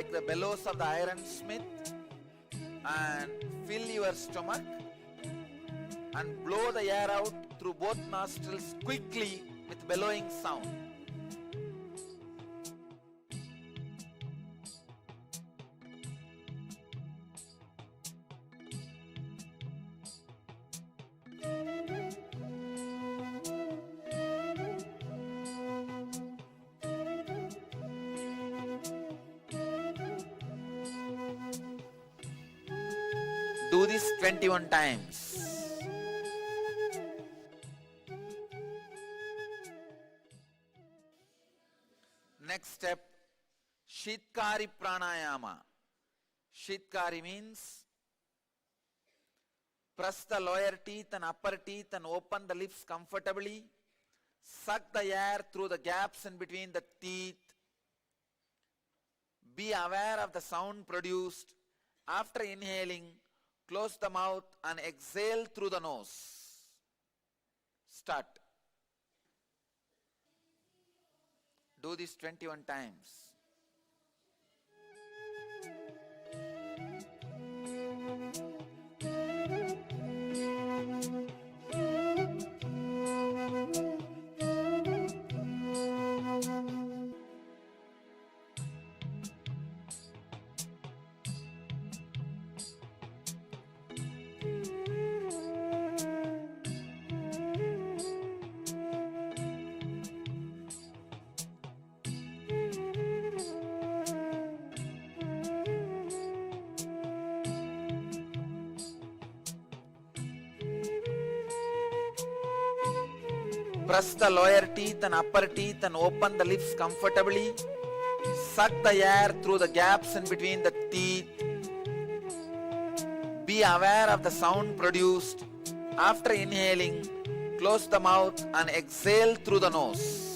like the bellows of the ironsmith and fill your stomach and blow the air out through both nostrils quickly with bellowing sound. Do this 21 times. Next step, Shitkari Pranayama. Shitkari means press the lower teeth and upper teeth and open the lips comfortably. Suck the air through the gaps in between the teeth. Be aware of the sound produced. After inhaling, close the mouth and exhale through the nose. Start. Do this 21 times. Press the lower teeth and upper teeth and open the lips comfortably. Suck the air through the gaps in between the teeth. Be aware of the sound produced. After inhaling, close the mouth and exhale through the nose.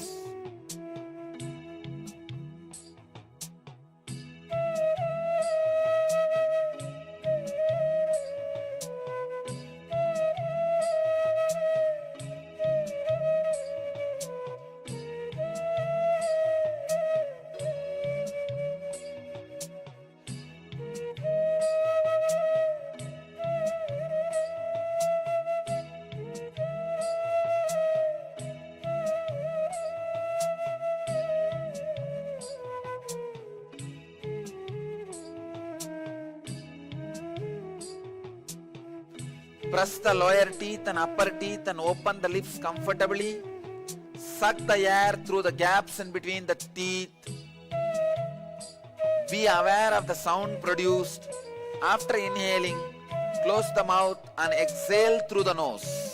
Press the lower teeth and upper teeth and open the lips comfortably. Suck the air through the gaps in between the teeth. Be aware of the sound produced. After inhaling, close the mouth and exhale through the nose.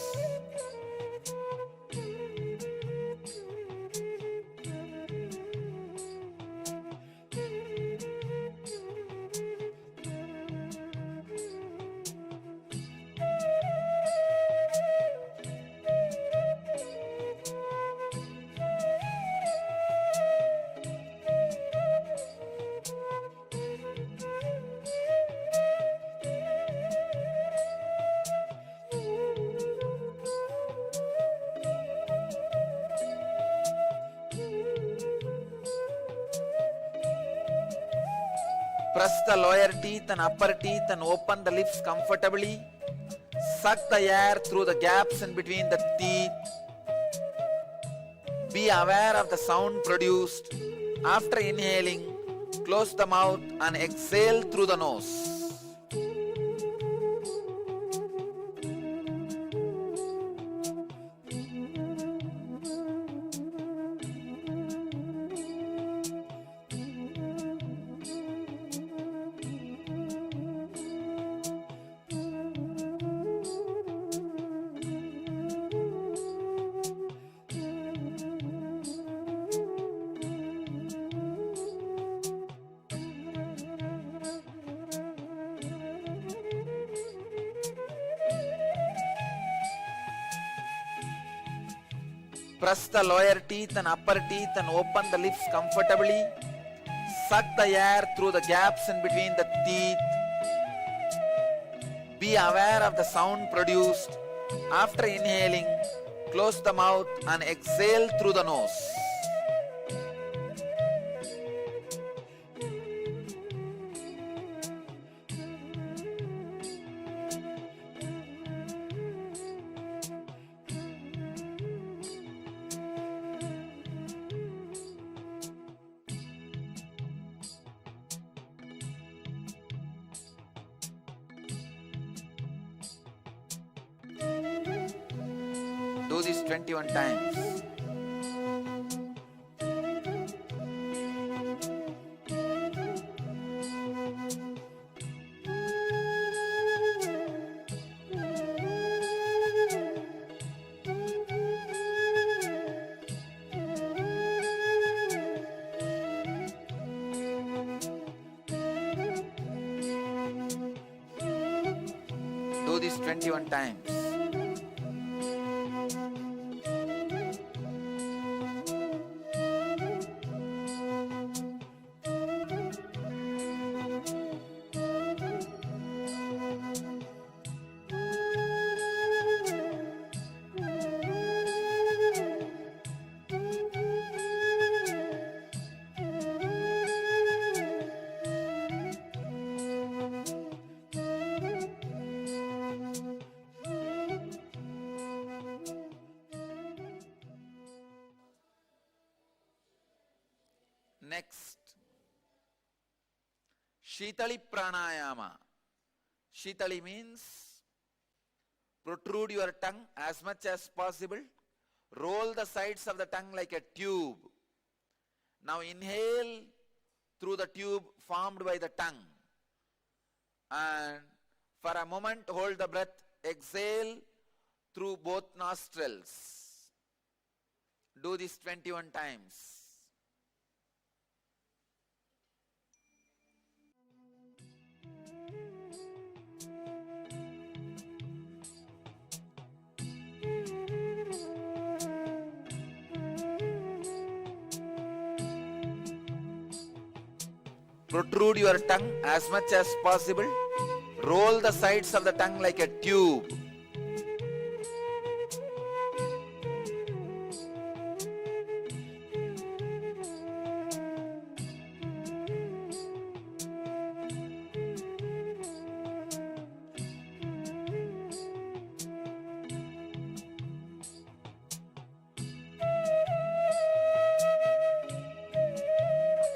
Press the lower teeth and upper teeth and open the lips comfortably. Suck the air through the gaps in between the teeth. Be aware of the sound produced. After inhaling, close the mouth and exhale through the nose. Press the lower teeth and upper teeth and open the lips comfortably. Suck the air through the gaps in between the teeth. Be aware of the sound produced. After inhaling, close the mouth and exhale through the nose. Do this 21 times. Do this 21 times. Next, Shitali Pranayama. Shitali means protrude your tongue as much as possible. Roll the sides of the tongue like a tube. Now inhale through the tube formed by the tongue. And for a moment hold the breath. Exhale through both nostrils. Do this 21 times. Protrude your tongue as much as possible. Roll the sides of the tongue like a tube.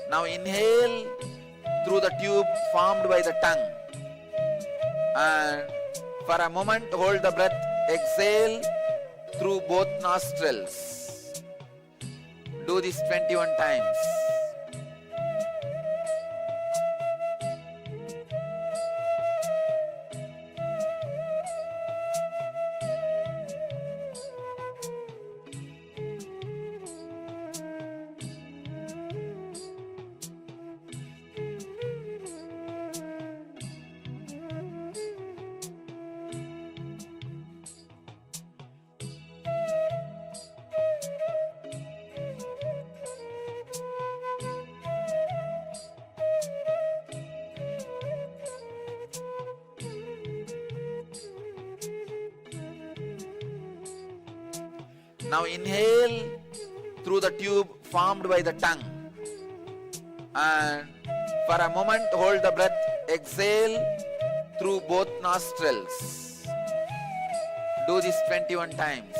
Now inhale through the tube formed by the tongue. And for a moment hold the breath. Exhale through both nostrils. Do this 21 times. Now inhale through the tube formed by the tongue. And for a moment hold the breath. Exhale through both nostrils. Do this 21 times.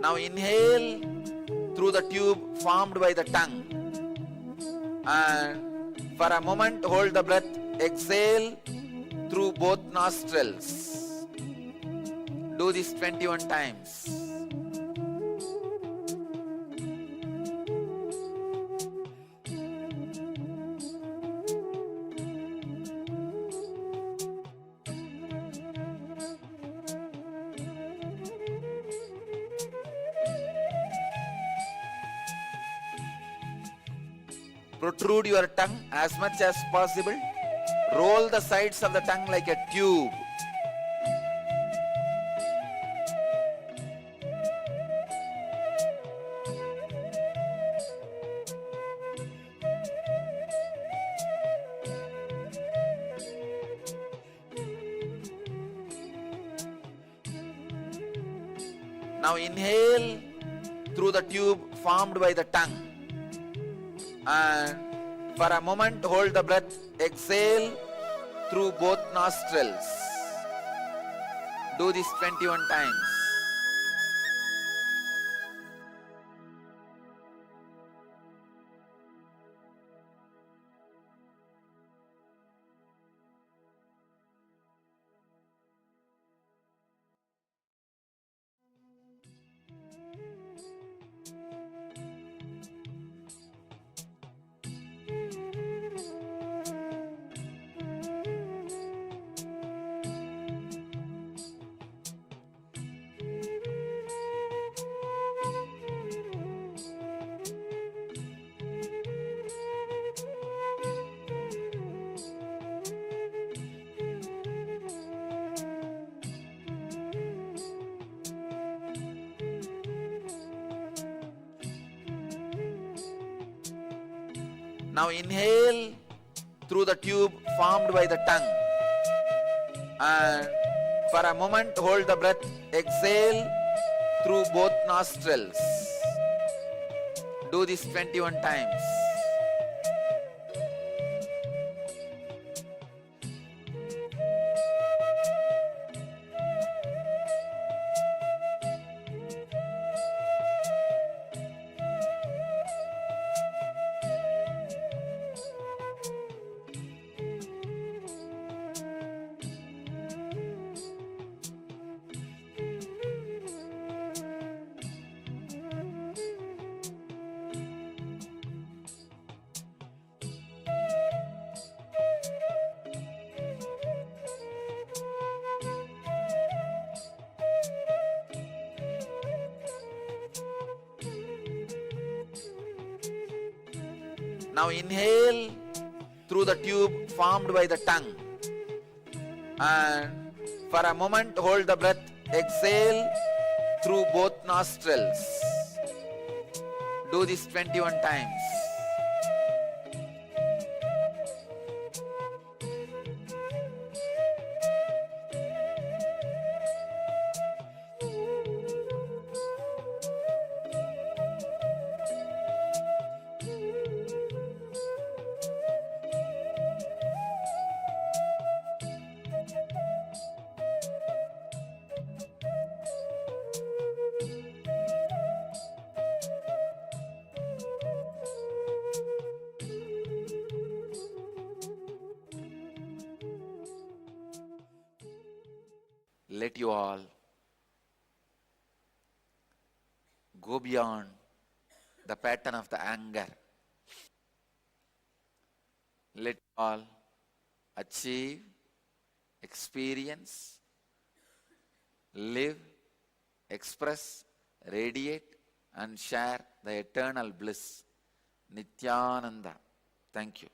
Now inhale through the tube formed by the tongue. And for a moment hold the breath. Exhale through both nostrils. Do this 21 times. Protrude your tongue as much as possible. Roll the sides of the tongue like a tube. Now inhale through the tube formed by the tongue. And for a moment hold the breath. Exhale through both nostrils. Do this 21 times. Now inhale through the tube formed by the tongue. And for a moment hold the breath. Exhale through both nostrils. Do this 21 times. Now inhale through the tube formed by the tongue. And for a moment hold the breath. Exhale through both nostrils. Do this 21 times. Let you all go beyond the pattern of the anger. Let you all achieve, experience, live, express, radiate, and share the eternal bliss. Nityananda. Thank you.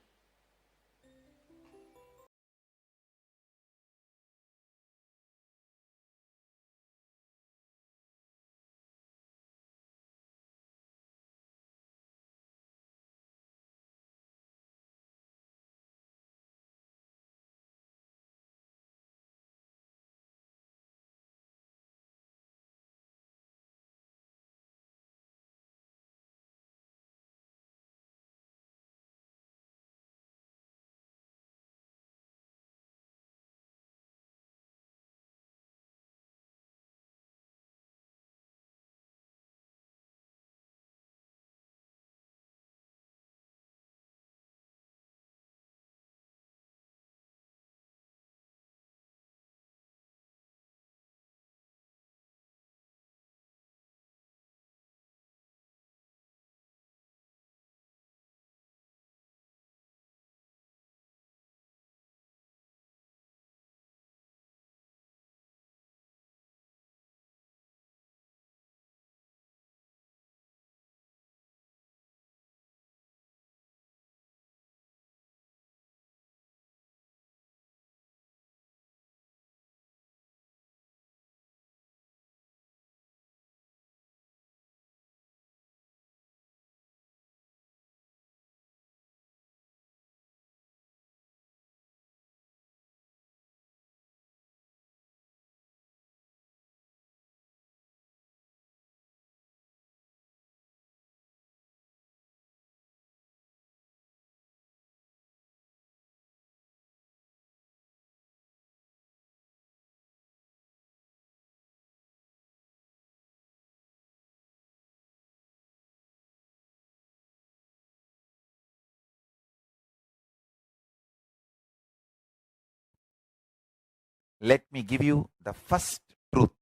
let me give you the first truth,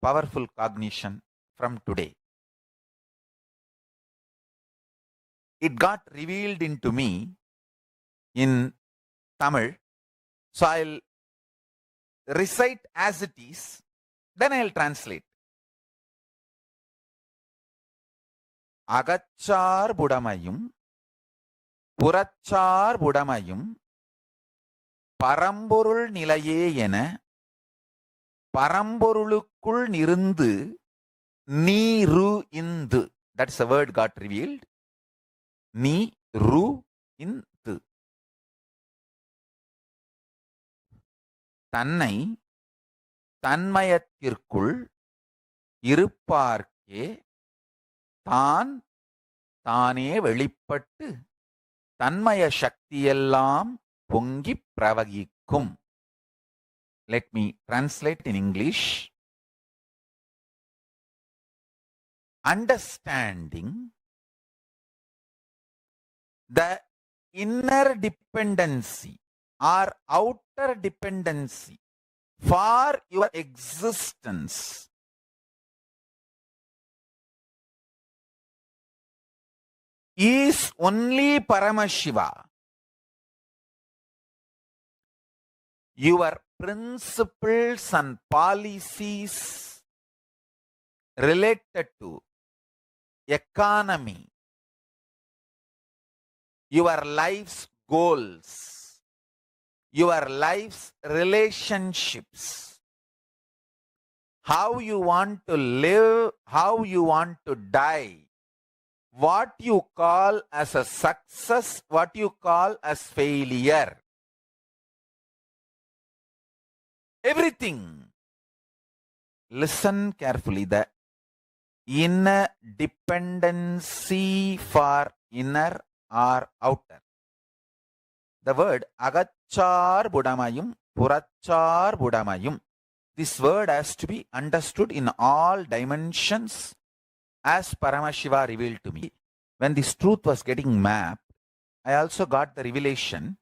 powerful cognition from today. It got revealed into me in Tamil, so I'll recite as it is, then I'll translate. Agachar budamayum, purachar budamayum, paramborul nilaye yena, paramborulukkul nirundu, நீரு Hindu. That's a word got revealed. நீரு இந்து. தன்னை தன்மயத்திற்குள் இருப்பார்க்கே தான் தானே வெளிப்பட்டு தன்மய சக்தியெல்லாம் பொங்கி பிரவகிக்கும். Let me translate in English. Understanding the inner dependency or outer dependency for your existence is only Paramashiva. Your principles and policies related to economy, your life's goals, your life's relationships, how you want to live, how you want to die, what you call as a success, what you call as failure. Everything. Listen carefully. The inner dependency for inner or outer. The word agachar budamayum, purachar budamayum. This word has to be understood in all dimensions as Paramashiva revealed to me. When this truth was getting mapped, I also got the revelation.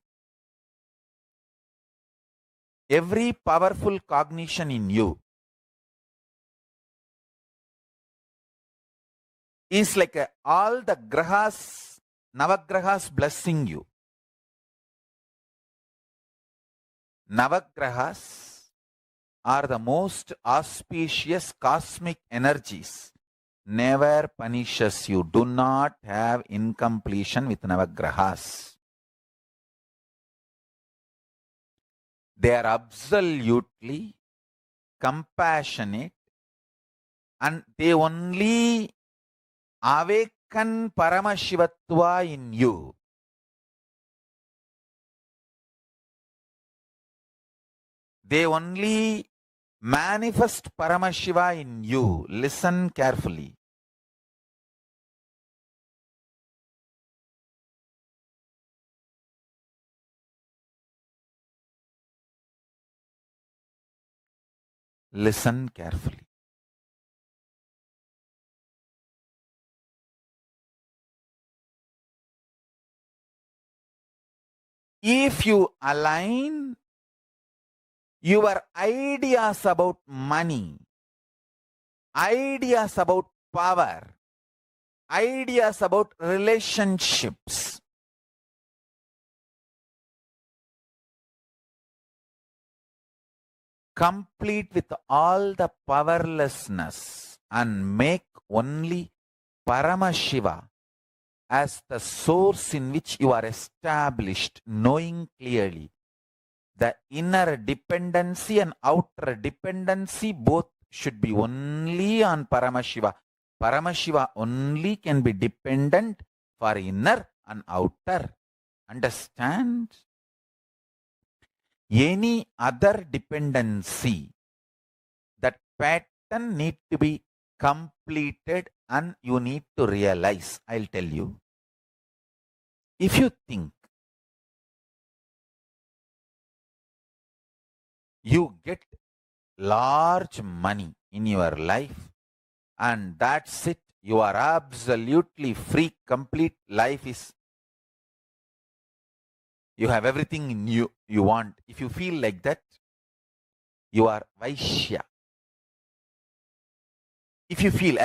Every powerful cognition in you is like all the grahas, navagrahas blessing you. Navagrahas are the most auspicious cosmic energies. Never punishes you. Do not have incompletion with navagrahas. They are absolutely compassionate and they only awaken Paramashivatva in you. They only manifest Paramashiva in you. Listen carefully. Listen carefully. If you align your ideas about money, ideas about power, ideas about relationships, complete with all the powerlessness and make only Paramashiva as the source in which you are established, knowing clearly the inner dependency and outer dependency both should be only on Paramashiva. Paramashiva only can be dependent for inner and outer. Understand? Any other dependency, that pattern need to be completed and you need to realize. I'll tell you. If you think you get large money in your life and that's it, you are absolutely free, complete life is, you have everything in you want. If you feel like that, You are Vaishya. If you feel,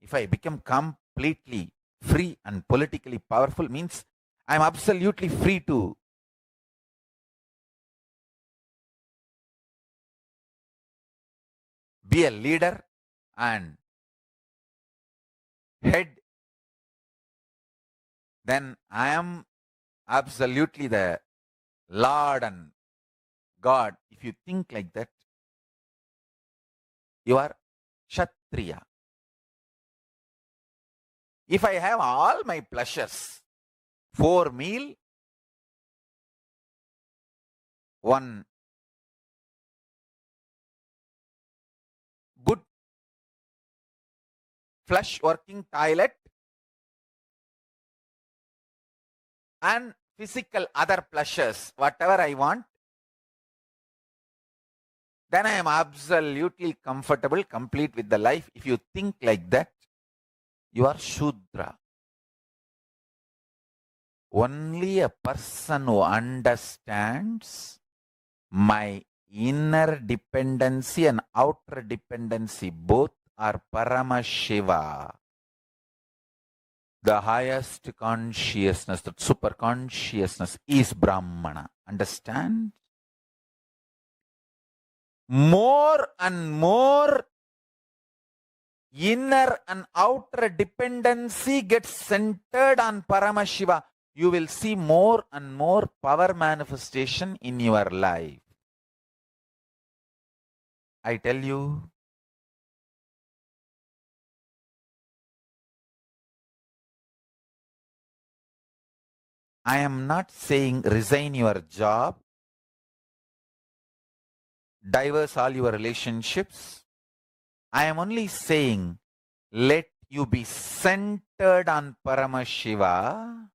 if I become completely free and politically powerful, means I'm absolutely free to be a leader and head, then I am absolutely the Lord and God. If you think like that, you are Kshatriya. If I have all my pleasures, 4 meal, 1 good flush working toilet, and physical other pleasures, whatever I want, then I am absolutely comfortable, complete with the life. If you think like that, you are Shudra. Only a person who understands my inner dependency and outer dependency, both are Paramashiva. The highest consciousness, that super consciousness, is Brahmana. Understand? More and more inner and outer dependency gets centered on Paramashiva. You will see more and more power manifestation in your life. I tell you, I am not saying resign your job, divorce all your relationships. I am only saying, let you be centered on Paramashiva.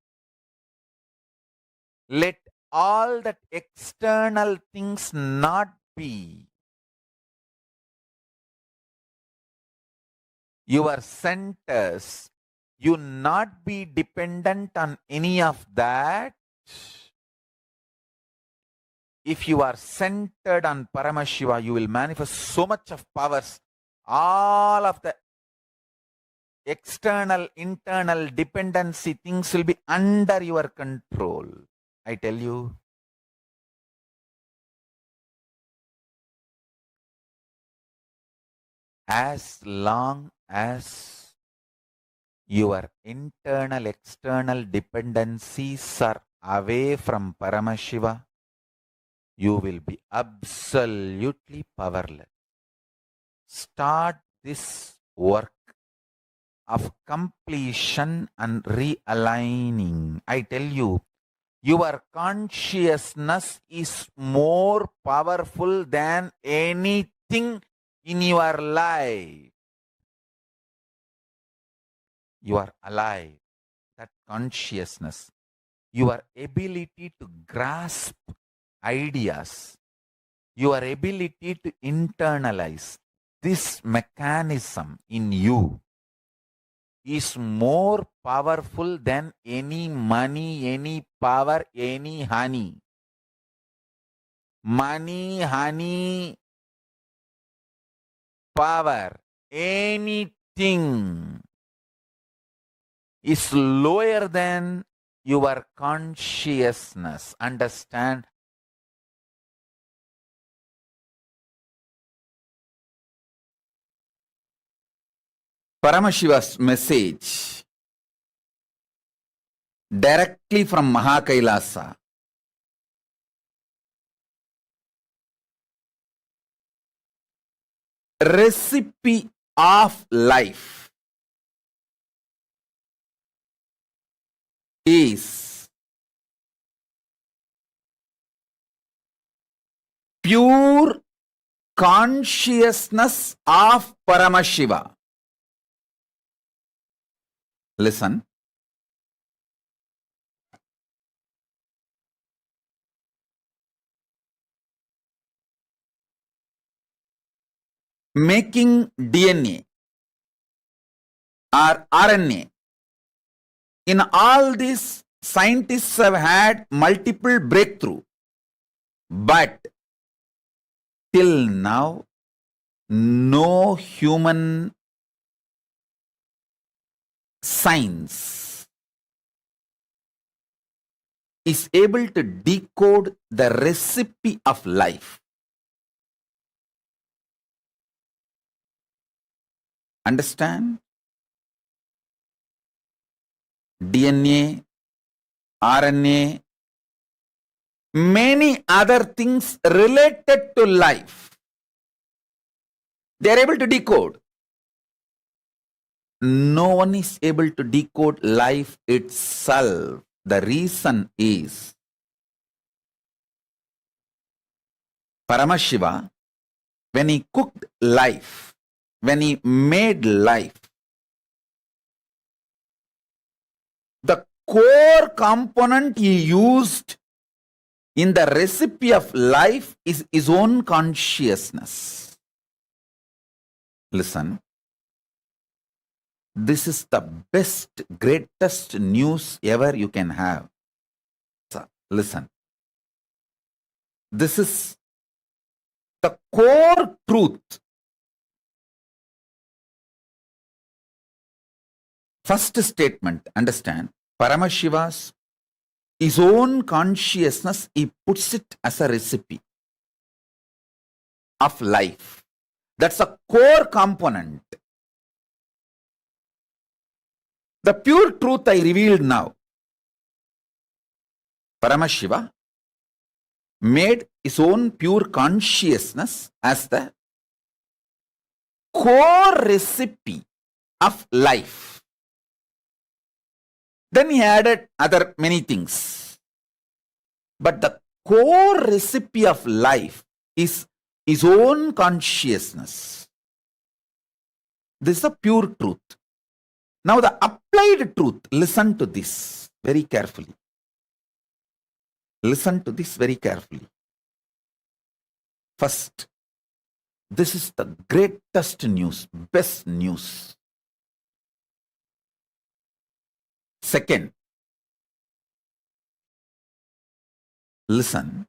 Let all that external things not be your centers. You not be dependent on any of that. If you are centered on Paramashiva, you will manifest so much of powers. All of the external, internal dependency things will be under your control. I tell you. As long as your internal, external dependencies are away from Paramashiva, you will be absolutely powerless. Start this work of completion and realigning. I tell you, your consciousness is more powerful than anything in your life. You are alive. That consciousness, your ability to grasp ideas, your ability to internalize this mechanism in you is more powerful than any money, any power, any honey. Money, honey, power, anything is lower than your consciousness. Understand? Paramashiva's message directly from Mahakailasa. Recipe of life is pure consciousness of Paramashiva. Listen. Making DNA or RNA. In all this, scientists have had multiple breakthroughs. But till now, no human science is able to decode the recipe of life. Understand? DNA, RNA, many other things related to life. They are able to decode. No one is able to decode life itself. The reason is Paramashiva, when he cooked life, when he made life, the core component he used in the recipe of life is his own consciousness. Listen. This is the best, greatest news ever you can have. So, listen. This is the core truth. First statement, understand, Paramashiva's, his own consciousness, he puts it as a recipe of life. That's a core component. The pure truth I revealed now. Paramashiva made his own pure consciousness as the core recipe of life. Then he added other many things. But the core recipe of life is his own consciousness. This is the pure truth. Now the applied truth, listen to this very carefully. Listen to this very carefully. First, this is the greatest news, best news. Second, listen.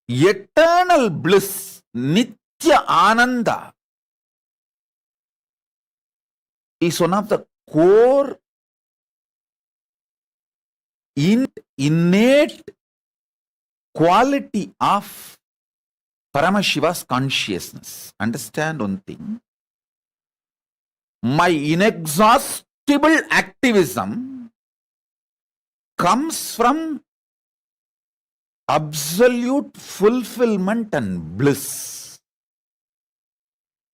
Eternal bliss, Nitya Ananda, is one of the core innate quality of Paramashiva's consciousness. Understand one thing. My inexhaustible activism comes from absolute fulfillment and bliss,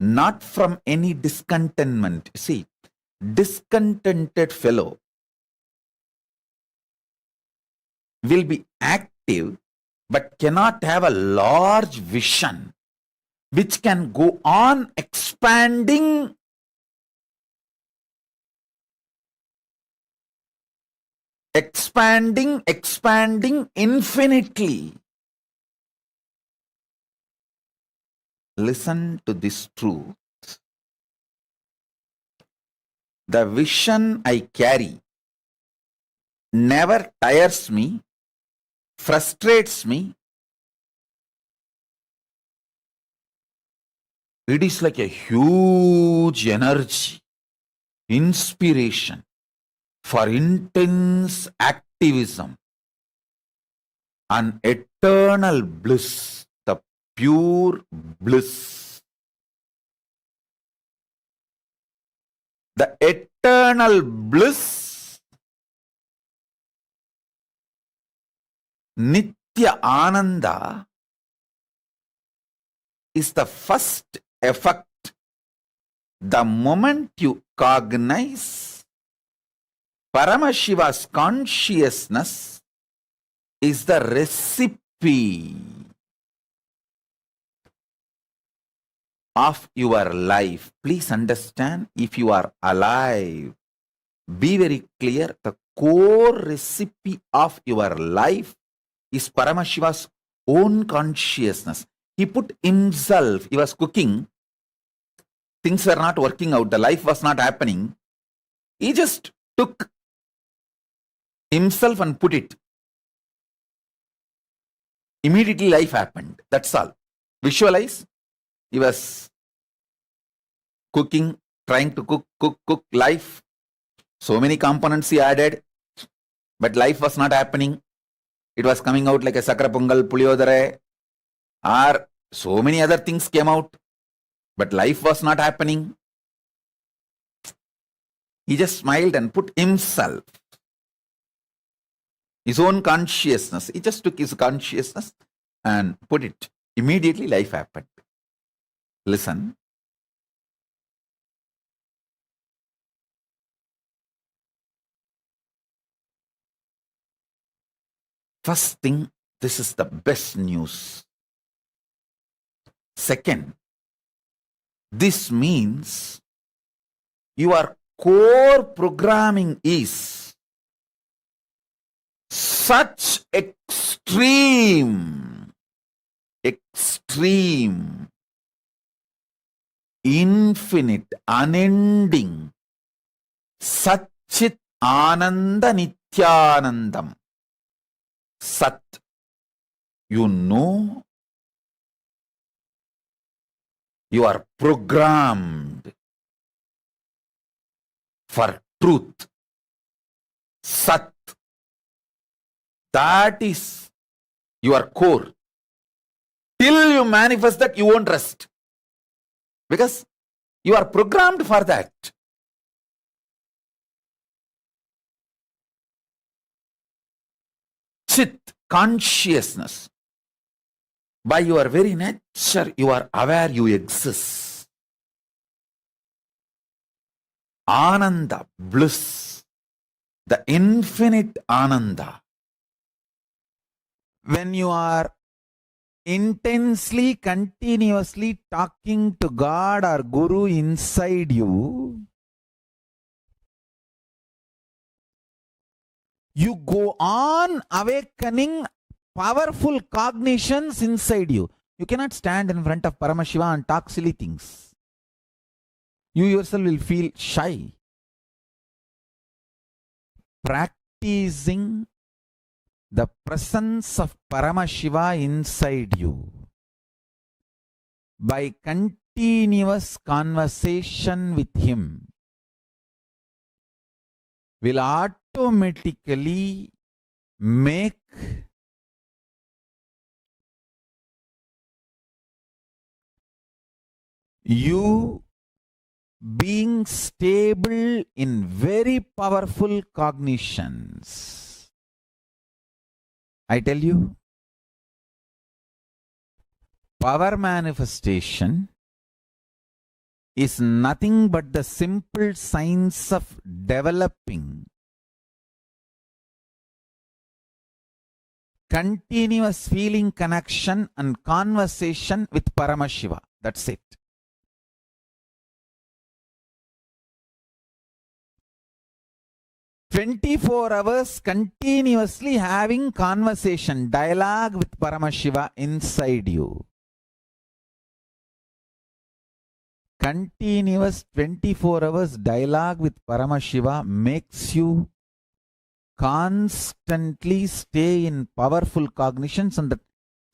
not from any discontentment. See, discontented fellow will be active but cannot have a large vision which can go on expanding infinitely. Listen to this truth. The vision I carry never tires me, frustrates me. It is like a huge energy, inspiration for intense activism, an eternal bliss, the pure bliss. The eternal bliss, Nitya Ananda, is the first effect. The moment you cognize Paramashiva's consciousness is the recipe of your life. Please understand, if you are alive, be very clear, the core recipe of your life is Paramashiva's own consciousness. He put himself, he was cooking, things were not working out, the life was not happening. He just took himself and put it. Immediately life happened. That's all. Visualize. He was cooking, trying to cook life. So many components he added, but life was not happening. It was coming out like a sakra pongal, puliyodare, or so many other things came out, but life was not happening. He just smiled and put himself, his own consciousness. He just took his consciousness and put it. Immediately life happened. Listen. First thing, this is the best news. Second, this means your core programming is such extreme, infinite, unending, Satchit Ananda Nityanandam. Sat. You know, you are programmed for truth. Sat. That is your core. Till you manifest that, you won't rest. Because you are programmed for that. Chit, consciousness. By your very nature, you are aware you exist. Ananda, bliss, the infinite Ananda. When you are intensely, continuously talking to God or Guru inside you, you go on awakening powerful cognitions inside you. You cannot stand in front of Paramashiva and talk silly things. You yourself will feel shy. Practicing the presence of Paramashiva inside you by continuous conversation with him will automatically make you being stable in very powerful cognitions. I tell you, power manifestation is nothing but the simple science of developing continuous feeling connection and conversation with Paramashiva. That's it. "24 hours continuously having conversation, dialogue with Paramashiva inside you. Continuous 24 hours dialogue with Paramashiva makes you constantly stay in powerful cognitions, and that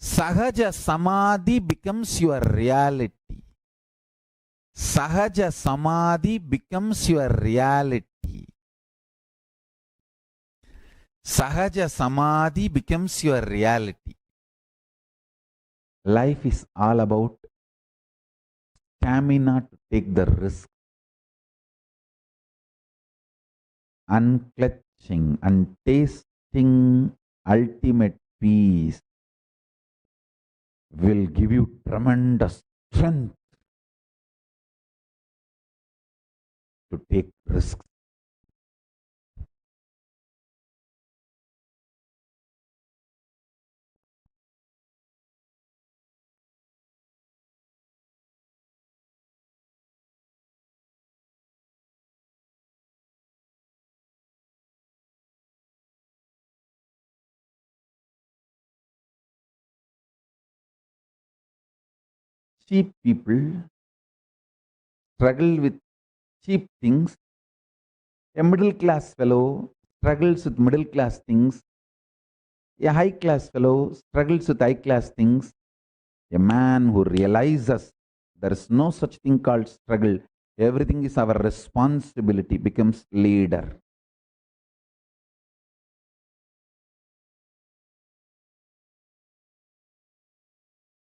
Sahaja Samadhi becomes your reality. Sahaja Samadhi becomes your reality. Sahaja Samadhi becomes your reality. Life is all about stamina to take the risk. Unclutching and tasting ultimate peace will give you tremendous strength to take risks. Cheap people struggle with cheap things. A middle class fellow struggles with middle class things. A high-class fellow struggles with high-class things. A man who realizes there is no such thing called struggle, everything is our responsibility, becomes leader.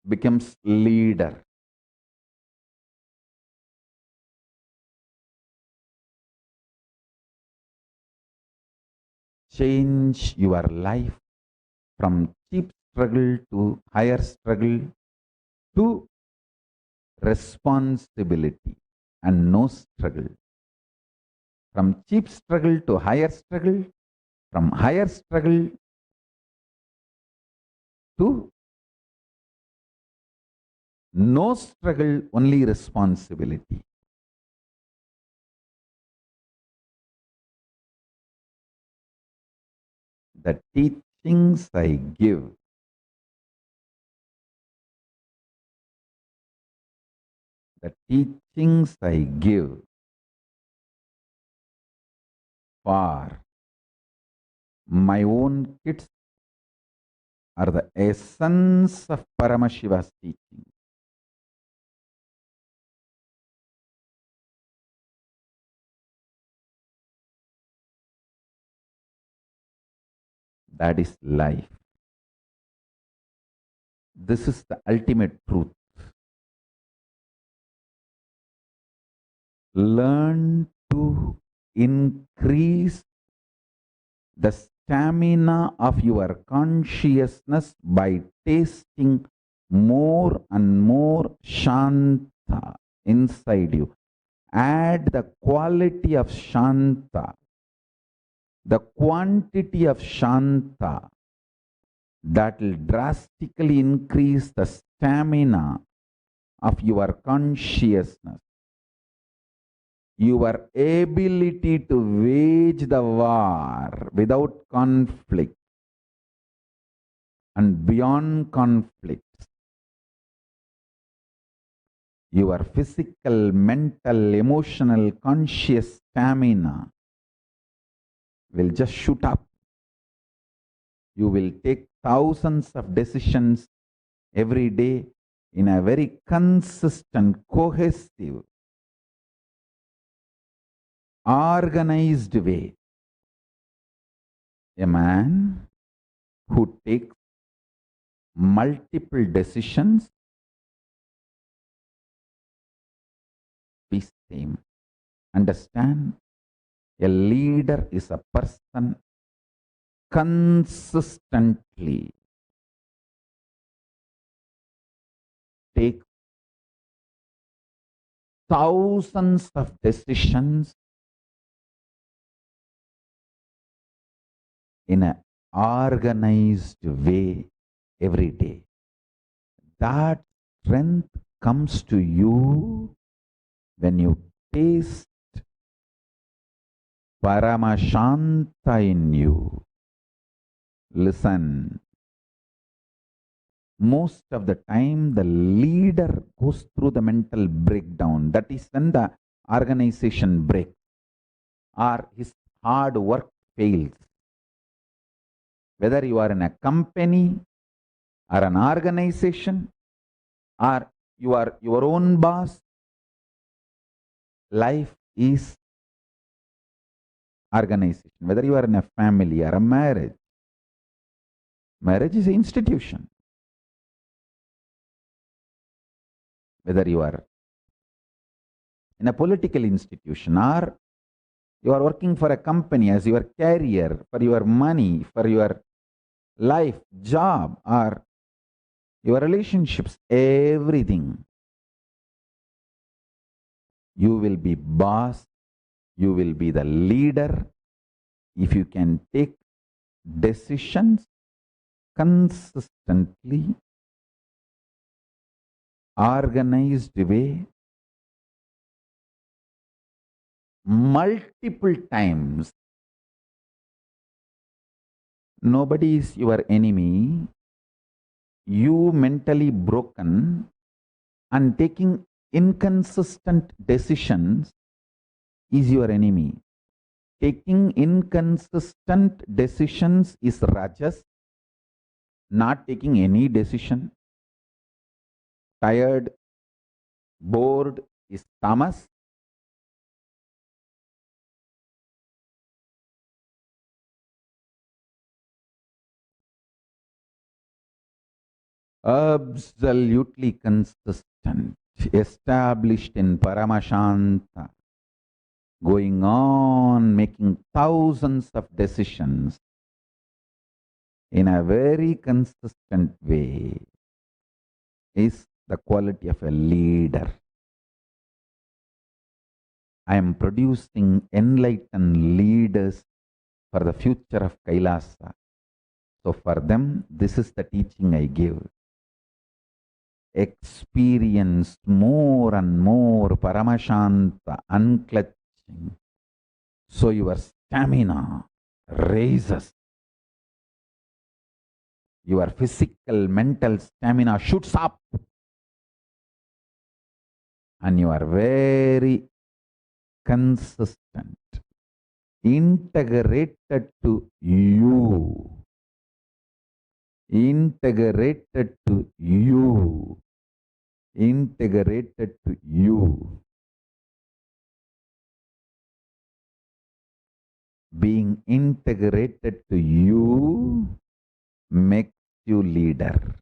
Becomes leader. Change your life from cheap struggle to higher struggle to responsibility and no struggle. From cheap struggle to higher struggle, from higher struggle to no struggle, only responsibility. The teachings I give for my own kids are the essence of Paramashiva's teaching. That is life. This is the ultimate truth. Learn to increase the stamina of your consciousness by tasting more and more Shanta inside you. Add the quality of Shanta, the quantity of Shanta, that will drastically increase the stamina of your consciousness. Your ability to wage the war without conflict and beyond conflicts. Your physical, mental, emotional, conscious stamina will just shoot up. You will take thousands of decisions every day in a very consistent, cohesive, organized way. A man who takes multiple decisions be same. Understand? A leader is a person consistently takes thousands of decisions in an organized way every day. That strength comes to you when you taste Paramashanta in you. Listen. Most of the time, the leader goes through the mental breakdown. That is when the organization breaks or his hard work fails. Whether you are in a company or an organization or you are your own boss, life is organization. Whether you are in a family or a marriage, marriage is an institution. Whether you are in a political institution or you are working for a company as your career, for your money, for your life, job, or your relationships, everything. You will be boss, you will be the leader if you can take decisions consistently, organized way, multiple times. Nobody is your enemy. You mentally broken and taking inconsistent decisions is your enemy. Taking inconsistent decisions is rajas. not taking any decision, tired, bored is tamas. Absolutely consistent, established in Paramashanta, going on making thousands of decisions in a very consistent way is the quality of a leader. I am producing enlightened leaders for the future of Kailasa. So for them, this is the teaching I give. Experience more and more Paramashanta, unclutching. So your stamina raises. Your physical, mental stamina shoots up. And you are very consistent, integrated to you. Integrated to you. Integrated to you. Being integrated to you makes you leader.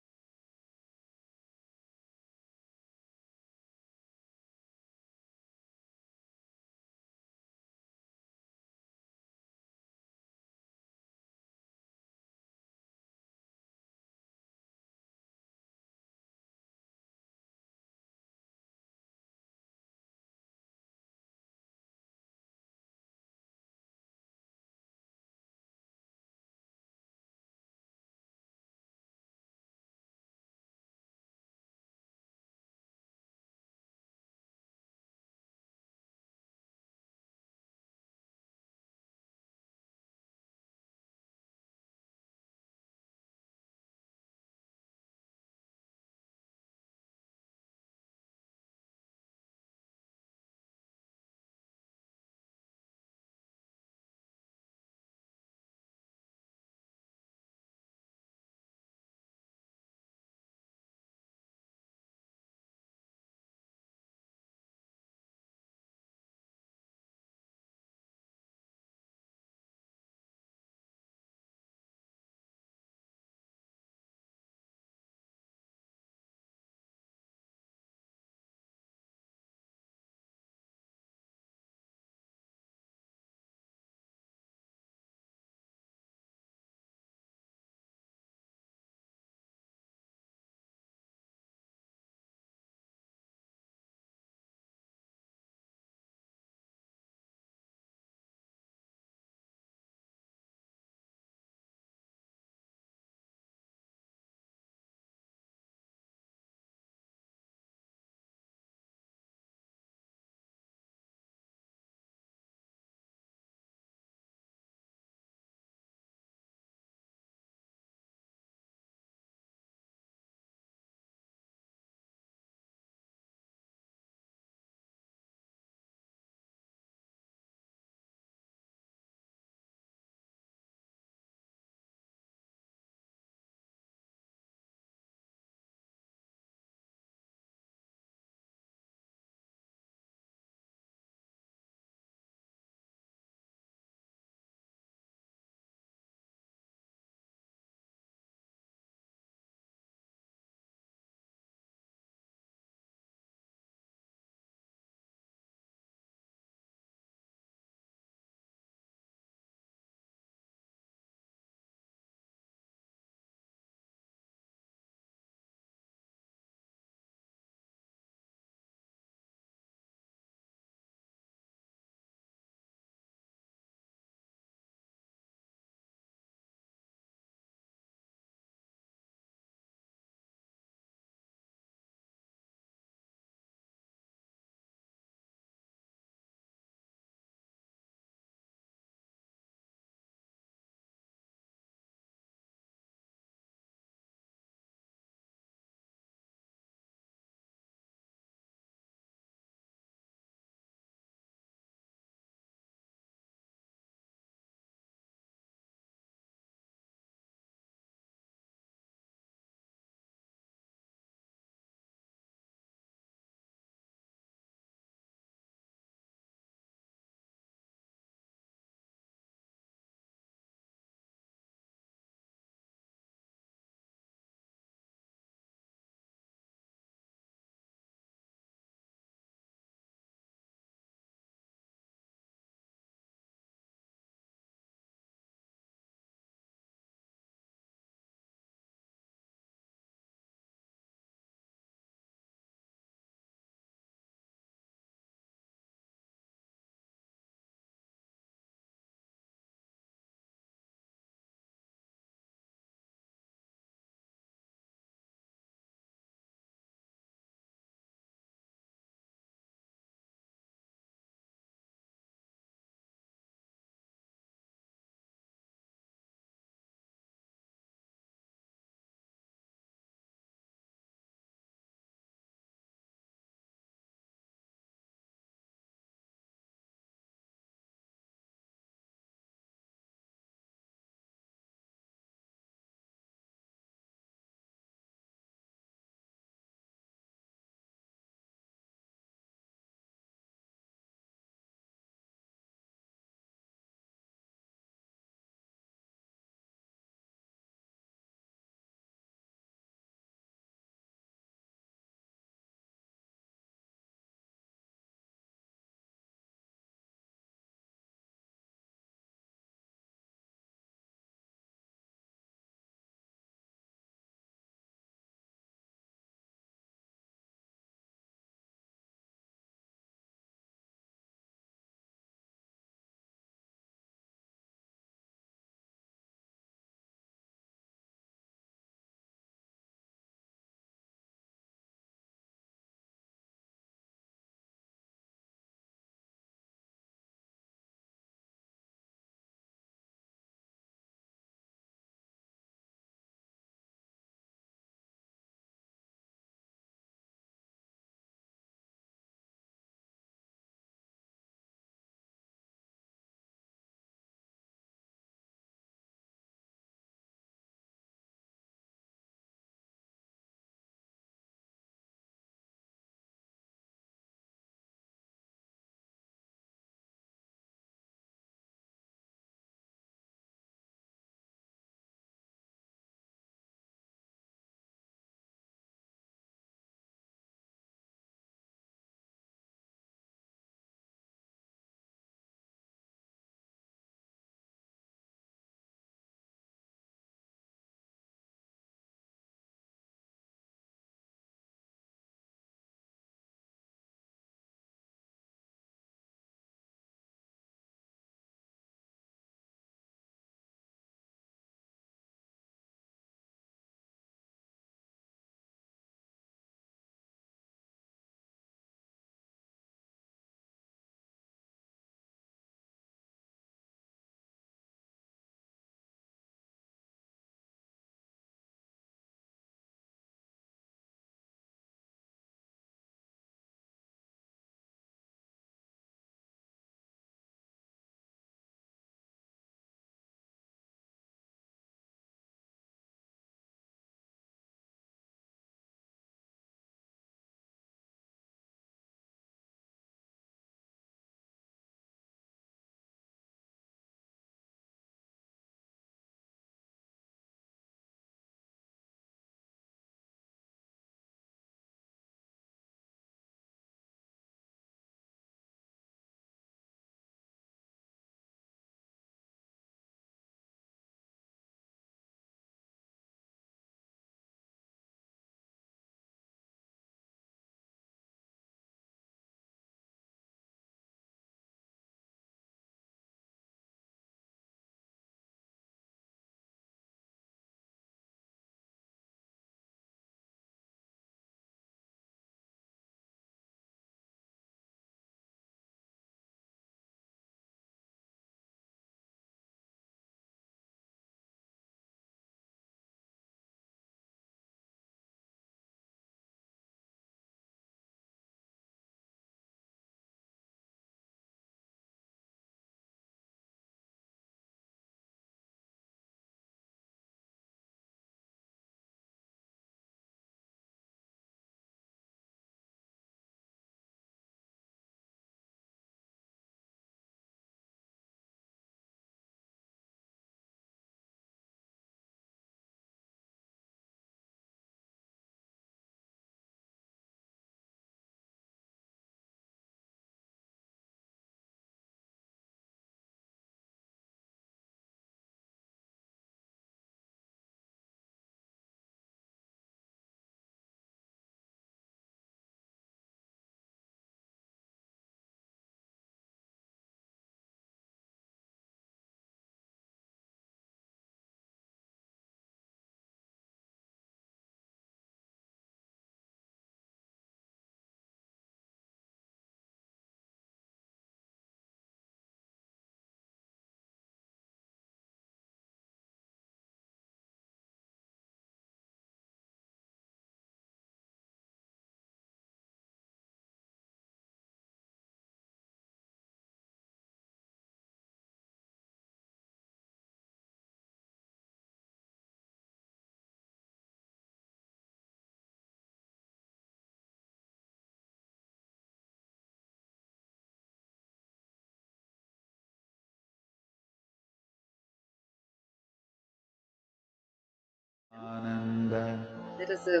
That is a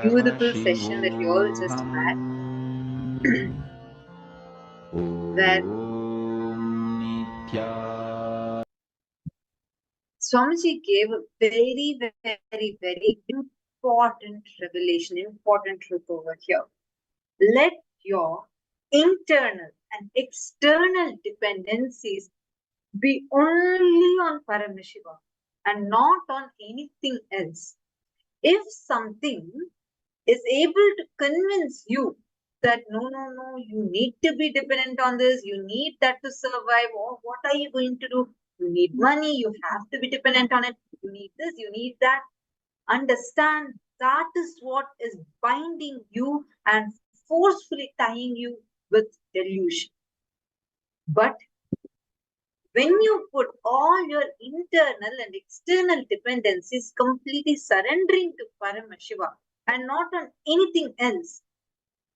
beautiful session that we all just had, where Swamiji gave a very, very, very important revelation, important truth over here. Let your internal and external dependencies be only on Paramashiva and not on anything else. If something is able to convince you that no, you need to be dependent on this, you need that to survive, or what are you going to do? You need money, you have to be dependent on it, you need this, you need that. Understand that is what is binding you and forcefully tying you with delusion. But when you put all your internal and external dependencies completely surrendering to Paramashiva and not on anything else,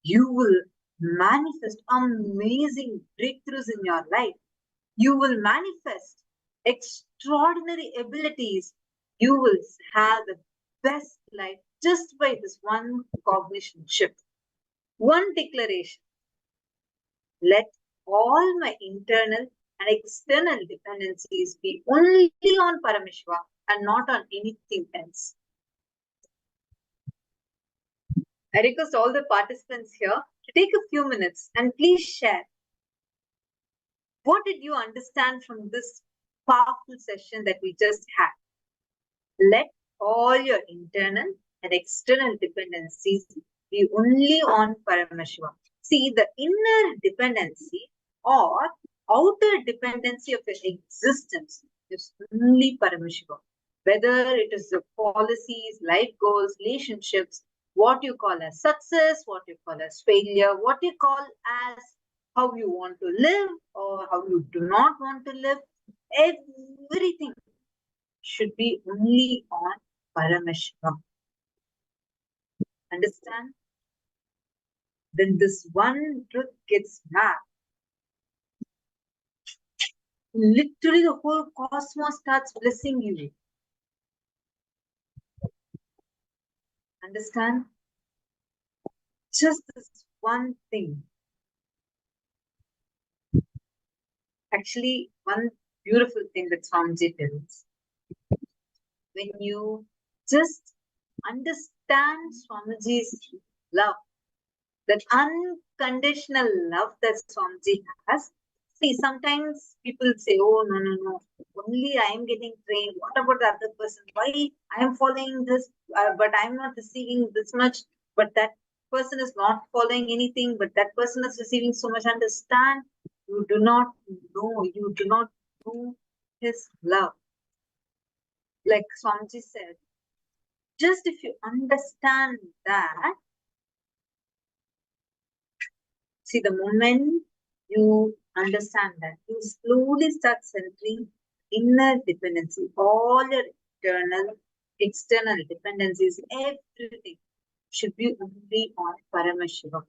you will manifest amazing breakthroughs in your life. You will manifest extraordinary abilities. You will have the best life just by this one cognition shift, one declaration. Let all my internal and external dependencies be only on Paramashiva and not on anything else. I request all the participants here to take a few minutes and please share. What did you understand from this powerful session that we just had? Let all your internal and external dependencies be only on Paramashiva. See, the inner dependency or outer dependency of your existence is only Paramashiva. Whether it is the policies, life goals, relationships, what you call as success, what you call as failure, what you call as how you want to live or how you do not want to live, everything should be only on Paramashiva. Understand? Then this one truth gets mapped. Literally the whole cosmos starts blessing you. Understand? Just this one thing. Actually, one beautiful thing that Swamiji tells. When you just understand Swamiji's love, that unconditional love that Swamiji has. See, sometimes people say, oh, no, only I am getting trained. What about the other person? Why I am following this, but I am not receiving this much, but that person is not following anything, but that person is receiving so much. Understand, you do not know his love. Like Swamiji said, just if you understand that, see, the moment you understand that, you slowly start centering inner dependency, all your internal, external dependencies, everything should be only on Paramashiva,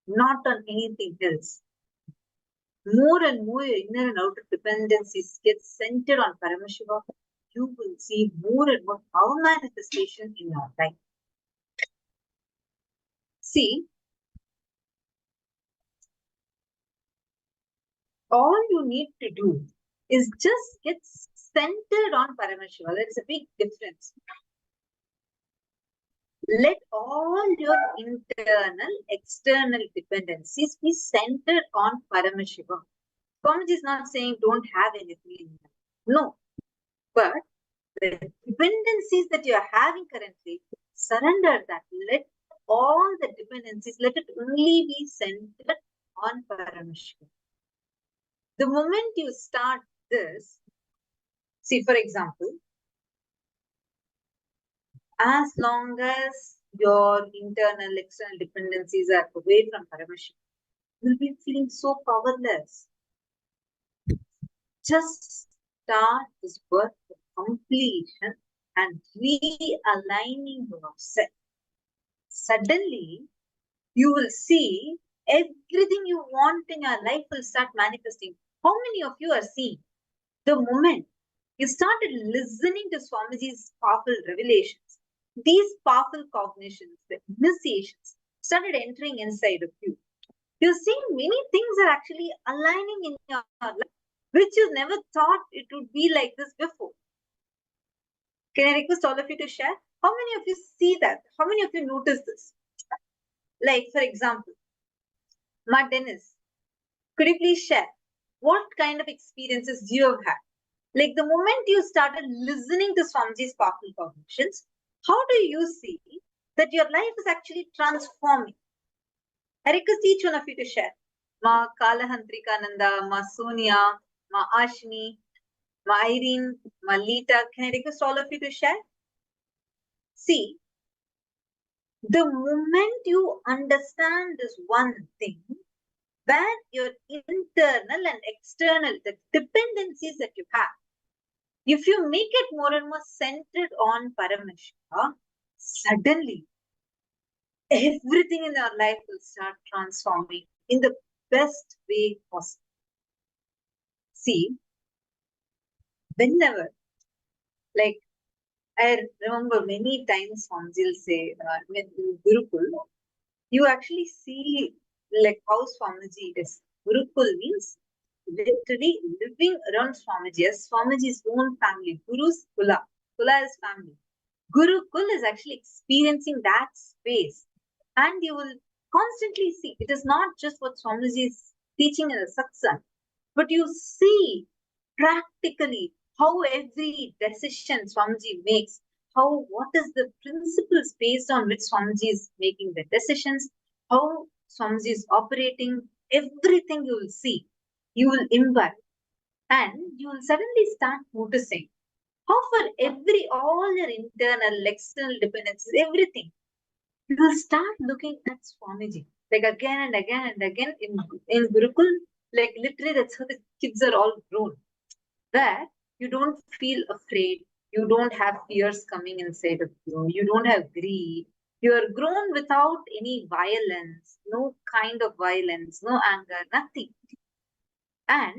not on anything else. More and more your inner and outer dependencies get centered on Paramashiva, you will see more and more power manifestation in your life. See, all you need to do is just get centered on Paramashiva. That's a big difference. Let all your internal, external dependencies be centered on Paramashiva. Swamiji is not saying don't have anything in mind. No. But the dependencies that you are having currently, surrender that. Let all the dependencies, let it only be centered on Paramashiva. The moment you start this, see, for example, as long as your internal, external dependencies are away from Paramashiva, you will be feeling so powerless. Just start this work of completion and realigning yourself. Suddenly, you will see everything you want in your life will start manifesting. How many of you are seeing the moment you started listening to Swamiji's powerful revelations? these powerful cognitions, the initiations, started entering inside of you. You're seeing many things are actually aligning in your life, which you never thought it would be like this before. Can I request all of you to share? How many of you see that? How many of you notice this? Like, for example, Ma Dennis, could you please share what kind of experiences you have had? Like the moment you started listening to Swamiji's powerful cognitions, how do you see that your life is actually transforming? I request each one of you to share. Ma Kalahantrikananda, Ma Sonia, Ma Ashni, Ma Irene, Ma Lita. Can I request all of you to share? See, the moment you understand this one thing, where your internal and external, the dependencies that you have, if you make it more and more centered on Paramashiva, suddenly everything in our life will start transforming in the best way possible. See, whenever, like I remember many times Swamiji will say, in Gurukul, you actually see like how Swamiji is. Gurukul means literally living around Swamiji as Swamiji's own family. Guru's Kula. Kula is family. Gurukul is actually experiencing that space. And you will constantly see, it is not just what Swamiji is teaching in the satsang, but you see practically how every decision Swamiji makes, what is the principles based on which Swamiji is making the decisions, how Swamiji is operating, everything you will see, you will imbibe, and you will suddenly start noticing how for all your internal, external dependencies, everything, you will start looking at Swamiji. Like again and again and again in Gurukul, like literally that's how the kids are all grown. Where you don't feel afraid, you don't have fears coming inside of you, you don't have greed, you are grown without any violence, no kind of violence, no anger, nothing. And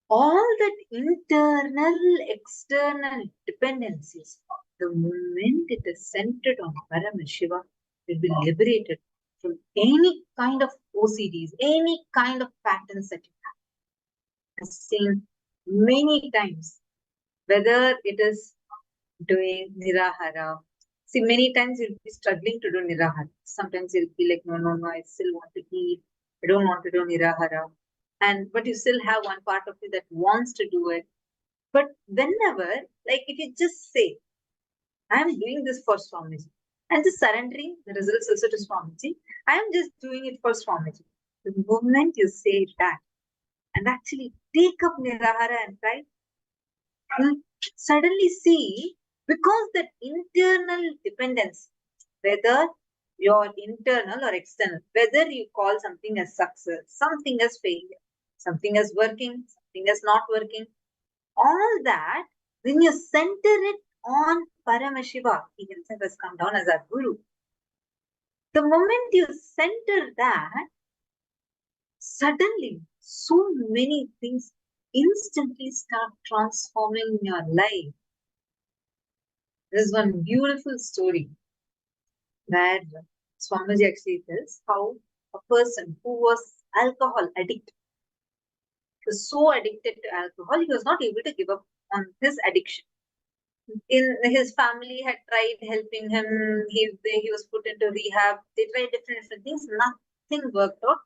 all that internal, external dependencies, the moment it is centered on Paramashiva, it will be liberated from any kind of OCDs, any kind of patterns that you have. I've seen many times, whether it is doing Nirahara. See, many times you'll be struggling to do Nirahara. Sometimes you'll be like, no, I still want to eat. I don't want to do Nirahara. But you still have one part of you that wants to do it. But whenever, like if you just say, I'm doing this for Swamiji, and just surrendering the results also to Swamiji, I am just doing it for Swamiji. The moment you say that, and actually take up Nirahara and try, you'll suddenly see, because that internal dependence, whether your internal or external, whether you call something as success, something as failure, something as working, something as not working, all that, when you center it on Paramashiva, he himself has come down as our Guru. The moment you center that, suddenly so many things instantly start transforming your life. There's one beautiful story where Swamiji actually tells how a person who was alcohol addict, was so addicted to alcohol, he was not able to give up on his addiction. In his family had tried helping him. He was put into rehab. They tried different things. Nothing worked out.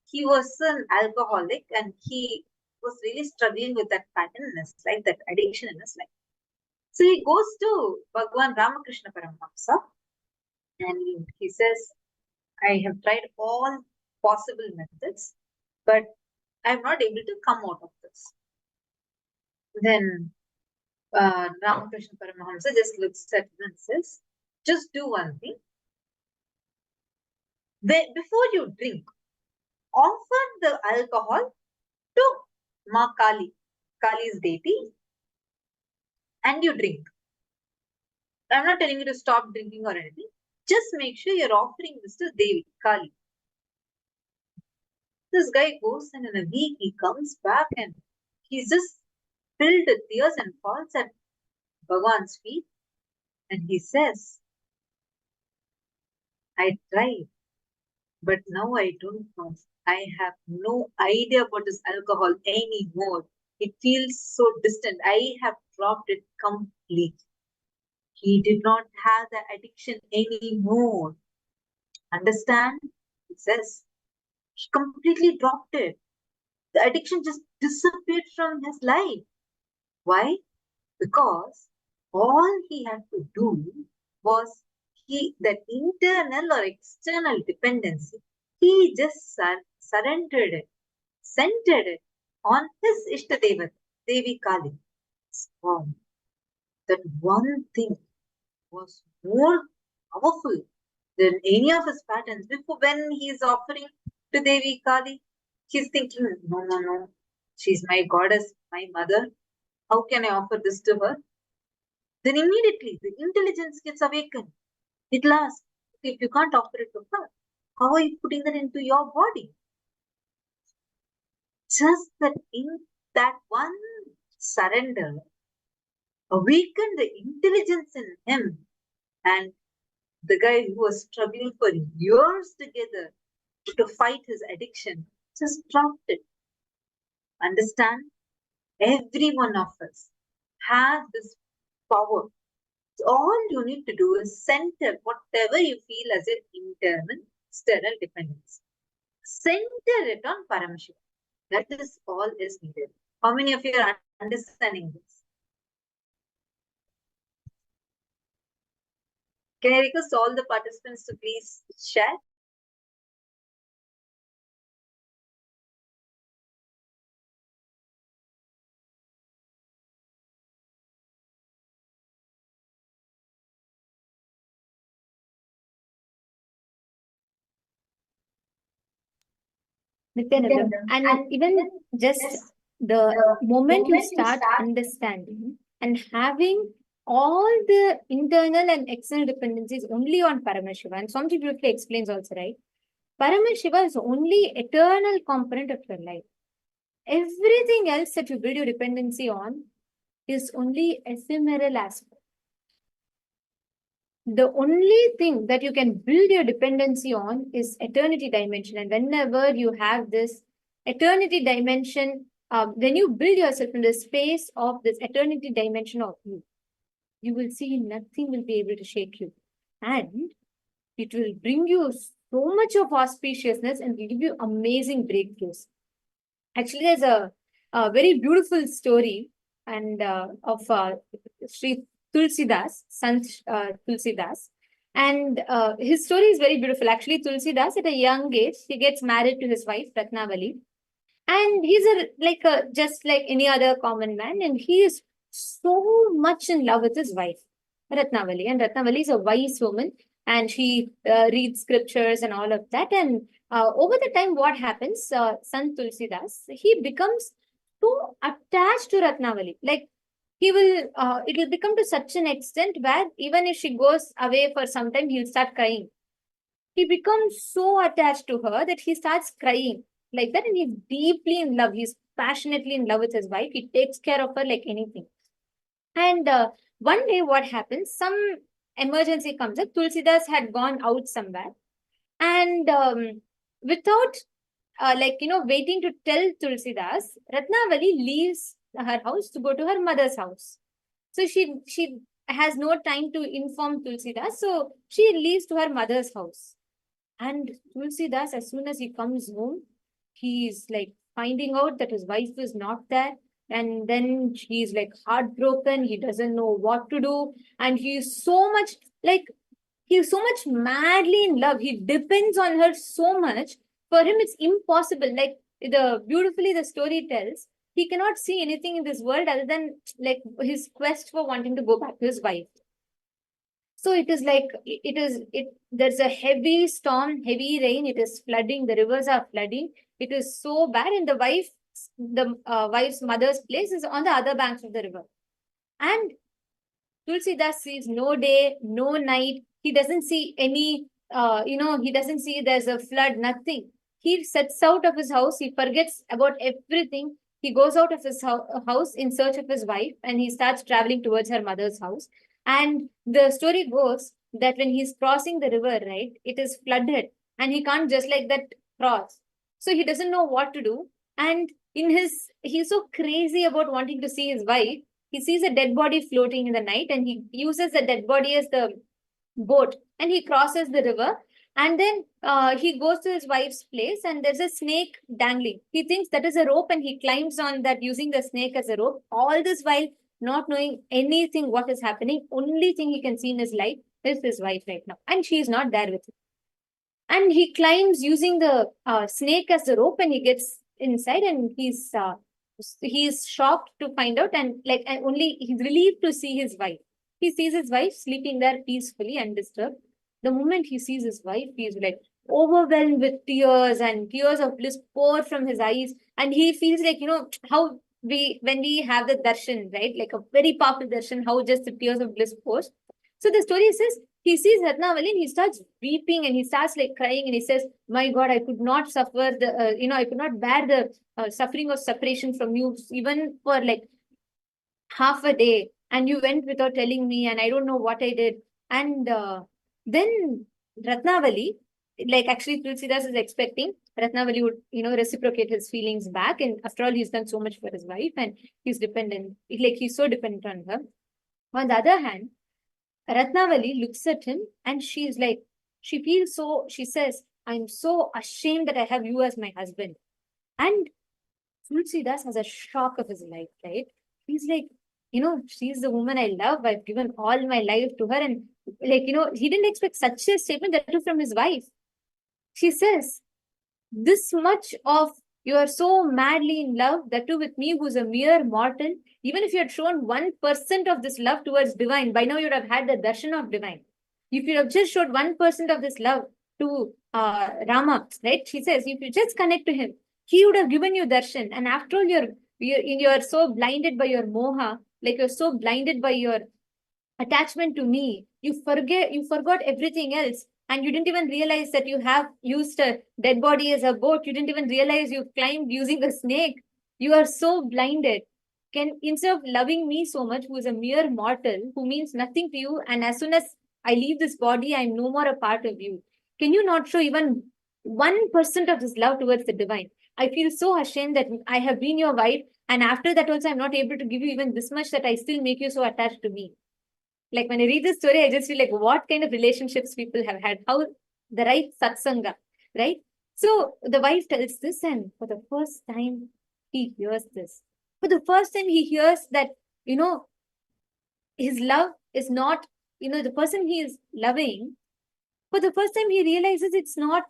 He was an alcoholic and he was really struggling with that pattern in his life, that addiction in his life. So he goes to Bhagwan Ramakrishna Paramahamsa and he says, I have tried all possible methods, but I'm not able to come out of this. Then Ramakrishna Paramahamsa just looks at him and says, just do one thing. Before you drink, offer the alcohol to Ma Kali, Kali's deity, and you drink. I'm not telling you to stop drinking or anything. Just make sure you're offering this to Devi, Kali. This guy goes and in a week he comes back and he's just filled with tears and falls at Bhagwan's feet and he says, I tried, but now I don't know. I have no idea about this alcohol anymore. It feels so distant. I have dropped it completely. He did not have the addiction anymore. Understand? He says he completely dropped it. The addiction just disappeared from his life. Why? Because all he had to do was that internal or external dependency, he just surrendered it, centered it on his Ishtadevata, Devi Kali. Wow. That one thing was more powerful than any of his patterns. Before, when he is offering to Devi Kali, he's thinking, no, no, no, she's my goddess, my mother. How can I offer this to her? Then immediately the intelligence gets awakened. It lasts. If you can't offer it to her, how are you putting that into your body? Just that in that one surrender awakened the intelligence in him, and the guy who was struggling for years together to fight his addiction just dropped it. Understand? Every one of us has this power. So all you need to do is center whatever you feel as your internal external dependence. Center it on Paramashivoham. That is all is needed. How many of you are understanding this? Can I request all the participants to please share? Nityananda. And even just the moment you start understanding and having all the internal and external dependencies only on Paramashiva, and Swamiji briefly explains also, right? Paramashiva is only eternal component of your life. Everything else that you build your dependency on is only ephemeral aspect. The only thing that you can build your dependency on is eternity dimension. And whenever you have this eternity dimension, when you build yourself in the space of this eternity dimension of you, you will see nothing will be able to shake you. And it will bring you so much of auspiciousness and will give you amazing breakthroughs. Actually, there's a very beautiful story and of Sri Tulsidas, Sant Tulsidas. And his story is very beautiful. Actually, Tulsidas, at a young age, he gets married to his wife, Ratnavali. And he's just like any other common man. And he is so much in love with his wife, Ratnavali. And Ratnavali is a wise woman. And she reads scriptures and all of that. And over the time, what happens? Sant Tulsidas, he becomes so attached to Ratnavali. Like, it will become to such an extent where even if she goes away for some time, he'll start crying. He becomes so attached to her that he starts crying like that, and he's deeply in love. He's passionately in love with his wife. He takes care of her like anything. And one day, what happens? Some emergency comes up. Tulsidas had gone out somewhere, and without waiting to tell Tulsidas, Ratnavali leaves her house to go to her mother's house. So she has no time to inform Tulsidas, so she leaves to her mother's house. And Tulsidas, as soon as he comes home, he is like finding out that his wife is not there. And then he's like heartbroken. He doesn't know what to do. And he's so much madly in love. He depends on her so much. For him, it's impossible. Like the story tells, he cannot see anything in this world other than like his quest for wanting to go back to his wife. So it is like, there's a heavy storm, heavy rain, it is flooding, the rivers are flooding. It is so bad, and the wife's mother's place is on the other banks of the river. And Tulsidas sees no day, no night. He doesn't see any, he doesn't see there's a flood, nothing. He sets out of his house. He forgets about everything. He goes out of his house in search of his wife, and he starts traveling towards her mother's house. And the story goes that when he's crossing the river, right, it is flooded and he can't just like that cross. So he doesn't know what to do. And he's so crazy about wanting to see his wife. He sees a dead body floating in the night and he uses the dead body as the boat and he crosses the river. And then he goes to his wife's place and there's a snake dangling. He thinks that is a rope and he climbs on that using the snake as a rope. All this while not knowing anything what is happening. Only thing he can see in his life is his wife right now. And she is not there with him. And he climbs using the snake as a rope and he gets inside and he's shocked to find out and only he's relieved to see his wife. He sees his wife sleeping there peacefully, undisturbed. The moment he sees his wife, he's like overwhelmed with tears and tears of bliss pour from his eyes. And he feels like, how when we have the darshan, right? Like a very powerful darshan, how just the tears of bliss pours. So the story says, he sees Ratnavali and he starts weeping and he starts like crying and he says, my God, I could not suffer I could not bear the suffering of separation from you, even for like half a day. And you went without telling me and I don't know what I did. And then Ratnavali, like actually Tulsidas is expecting Ratnavali would, reciprocate his feelings back. And after all, he's done so much for his wife and he's dependent, like he's so dependent on her. On the other hand, Ratnavali looks at him and she says, I'm so ashamed that I have you as my husband. And Tulsidas has a shock of his life, right? He's like, she's the woman I love. I've given all my life to her. And he didn't expect such a statement that too from his wife. She says, this much of you are so madly in love, that too with me who's a mere mortal. Even if you had shown 1% of this love towards divine, by now you'd have had the darshan of divine. If you have just showed 1% of this love to Rama, right? She says, if you just connect to him, he would have given you darshan. And after all, you're so blinded by your moha, like you're so blinded by your attachment to me, you forgot everything else. And you didn't even realize that you have used a dead body as a boat. You didn't even realize you've climbed using a snake. You are so blinded. Instead of loving me so much, who is a mere mortal, who means nothing to you, and as soon as I leave this body, I'm no more a part of you. Can you not show even 1% of this love towards the divine? I feel so ashamed that I have been your wife, and after that also I'm not able to give you even this much, that I still make you so attached to me. Like when I read this story, I just feel like what kind of relationships people have had, how the right satsanga, right? So the wife tells this, and for the first time, he hears this. For the first time, he hears that, his love is not, the person he is loving, for the first time, he realizes it's not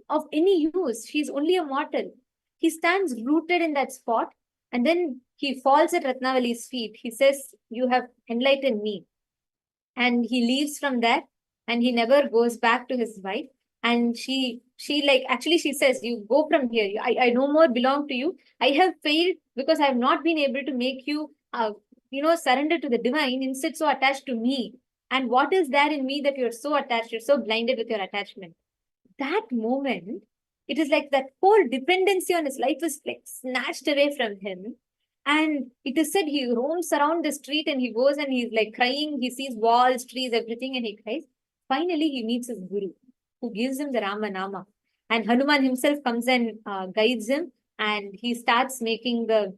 of any use. She's only a mortal. He stands rooted in that spot, and then he falls at Ratnavali's feet. He says, you have enlightened me. And he leaves from there and he never goes back to his wife. And she says, you go from here. I no more belong to you. I have failed because I have not been able to make you, surrender to the divine, instead so attached to me. And what is there in me that you're so attached, you're so blinded with your attachment? That moment, it is like that whole dependency on his life is like snatched away from him. And it is said he roams around the street and he goes and he's like crying. He sees walls, trees, everything, and he cries. Finally, he meets his guru, who gives him the Rama Nama. And Hanuman himself comes and guides him, and he starts making the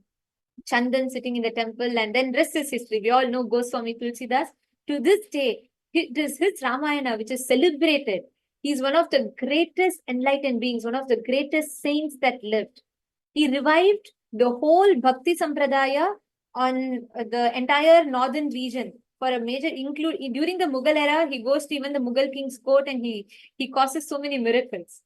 Chandan sitting in the temple, and then rest is history. We all know Goswami Tulsidas. To this day, it is his Ramayana which is celebrated. He's one of the greatest enlightened beings, one of the greatest saints that lived. He revived the whole Bhakti Sampradaya on the entire northern region for a major during the Mughal era. He goes to even the Mughal king's court and he causes so many miracles.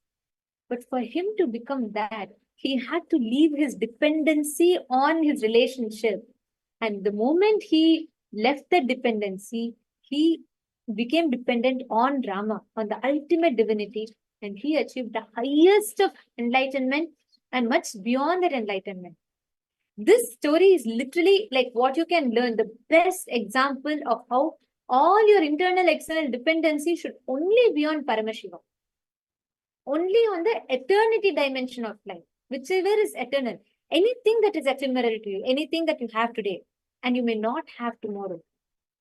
But for him to become that, he had to leave his dependency on his relationship. And the moment he left that dependency, he became dependent on Rama, on the ultimate divinity, and he achieved the highest of enlightenment and much beyond that enlightenment. This story is literally like what you can learn, the best example of how all your internal external dependency should only be on Paramashiva, only on the eternity dimension of life, whichever is eternal. Anything that is ephemeral to you, anything that you have today, and you may not have tomorrow,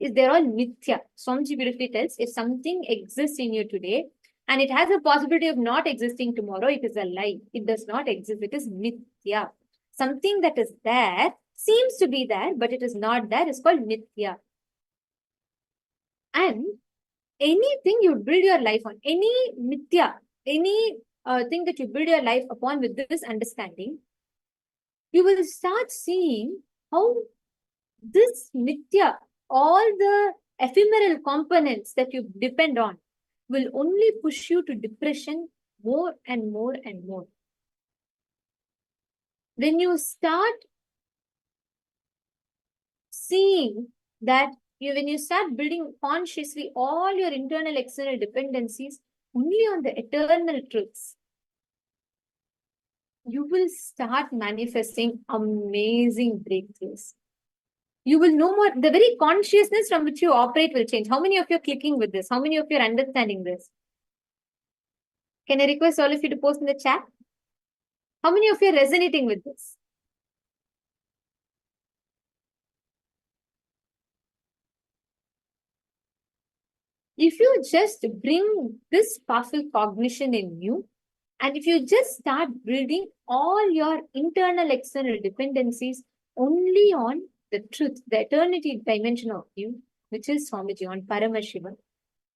is they're all mithya. Swamiji beautifully tells, if something exists in you today and it has a possibility of not existing tomorrow, it is a lie. It does not exist. It is mithya. Something that is there seems to be there, but it is not there. It's called mithya. And anything you build your life on, any mithya, any thing that you build your life upon with this understanding, you will start seeing how this mithya, all the ephemeral components that you depend on, will only push you to depression more and more and more. When you start seeing that, when you start building consciously all your internal external dependencies only on the eternal truths, you will start manifesting amazing breakthroughs. You will know more. The very consciousness from which you operate will change. How many of you are clicking with this? How many of you are understanding this? Can I request all of you to post in the chat? How many of you are resonating with this? If you just bring this powerful cognition in you, and if you just start building all your internal external dependencies only on the truth, the eternity dimension of you, which is Swamiji, on Paramashivoham,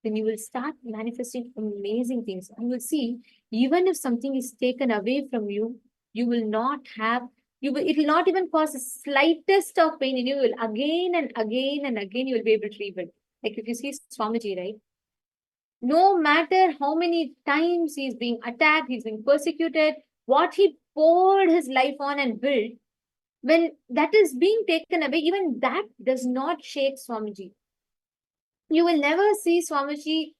then you will start manifesting amazing things. You will see, even if something is taken away from you, you will not have, it will not even cause the slightest of pain in you. You will again and again and again, you will be able to rebuild. Like if you see Swamiji, right? No matter how many times he's being attacked, he's being persecuted, what he poured his life on and built, when that is being taken away, even that does not shake Swamiji. You will never see Swamiji,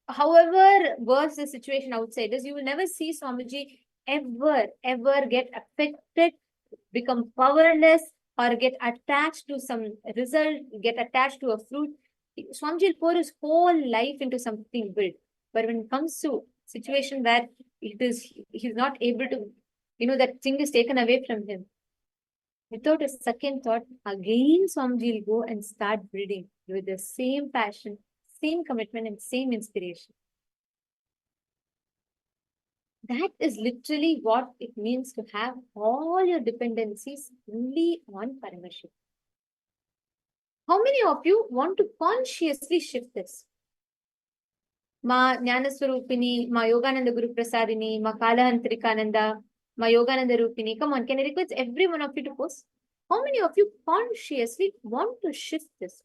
however worse the situation outside is, you will never see Swamiji ever get affected, become powerless, or get attached to some result, get attached to a fruit. Swamiji will pour his whole life into something built. But when it comes to situation where he's not able to, that thing is taken away from him, without a second thought, again Swamiji will go and start building with the same passion, same commitment, and same inspiration. That is literally what it means to have all your dependencies only on Paramashivoham. How many of you want to consciously shift this? Ma Jnanaswarupini, Ma Yogananda Guru Prasadini, Ma Kalahantrikananda, Ma Yogananda Rupini. Come on, can I request every one of you to post? How many of you consciously want to shift this?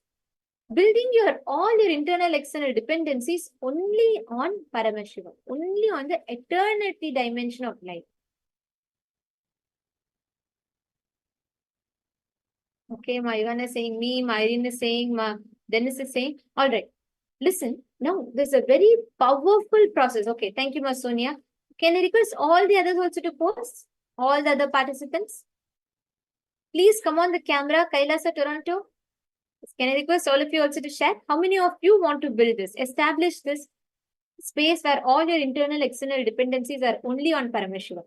Building all your internal external dependencies only on Paramashivoham, only on the eternity dimension of life. Okay, Ma Ivana is saying me, Ma Irene is saying, Ma Dennis is saying. All right. Listen, now there's a very powerful process. Okay, thank you, Ma Sonia. Can I request all the others also to post? All the other participants? Please come on the camera, Kailasa Toronto. Can I request all of you also to share? How many of you want to build this, establish this space where all your internal external dependencies are only on Paramashivoham?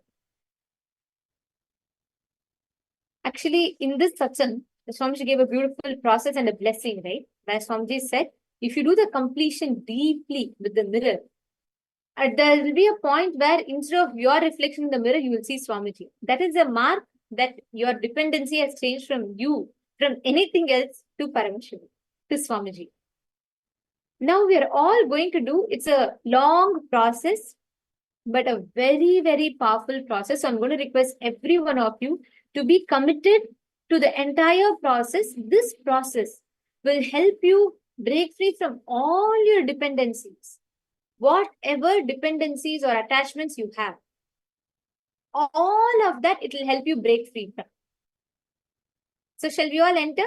Actually, in this satsang, the Swamiji gave a beautiful process and a blessing, right? Where Swamiji said, if you do the completion deeply with the mirror, there will be a point where instead of your reflection in the mirror, you will see Swamiji. That is a mark that your dependency has changed from you, from anything else, to Paramashivoham, to Swamiji. Now we are all going to do, it's a long process, but a very, very powerful process. So I'm going to request every one of you to be committed to the entire process. This process will help you break free from all your dependencies, whatever dependencies or attachments you have. All of that, it will help you break free from. So shall we all enter?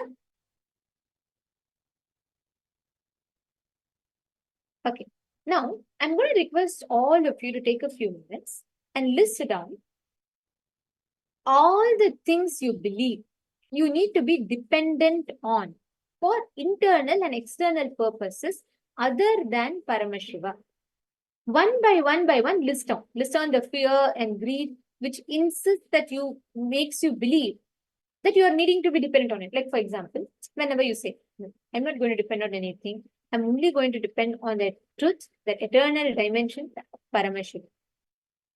Okay. Now, I'm going to request all of you to take a few minutes and list down all the things you believe you need to be dependent on for internal and external purposes other than Paramashivoham. One by one, list down the fear and greed which insists that makes you believe that you are needing to be dependent on it. Like for example, whenever you say, I'm not going to depend on anything. I'm only going to depend on that truth, that eternal dimension, Paramashiv.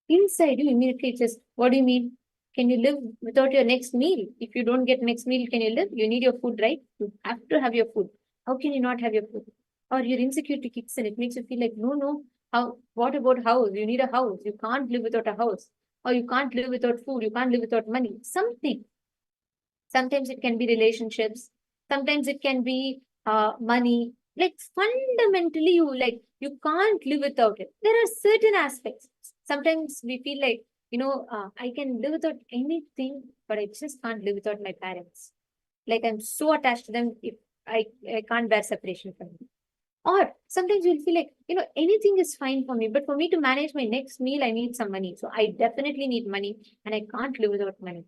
Inside you, immediately it says, what do you mean? Can you live without your next meal? If you don't get next meal, can you live? You need your food, right? You have to have your food. How can you not have your food? Or your insecurity kicks in. It makes you feel like, no, no. How? What about house? You need a house. You can't live without a house. Or you can't live without food. You can't live without money. Something. Sometimes it can be relationships. Sometimes it can be money. Like fundamentally, you can't live without it. There are certain aspects. Sometimes we feel like, I can live without anything, but I just can't live without my parents. Like I'm so attached to them, if I can't bear separation from them. Or sometimes you'll feel like, anything is fine for me, but for me to manage my next meal, I need some money. So I definitely need money and I can't live without money.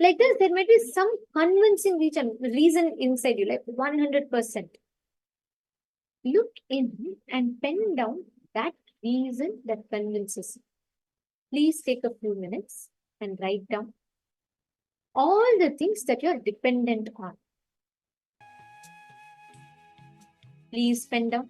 Like this, there might be some convincing reason inside you, like 100%. Look in and pen down that reason that convinces you. Please take a few minutes and write down all the things that you're dependent on. Please pen down.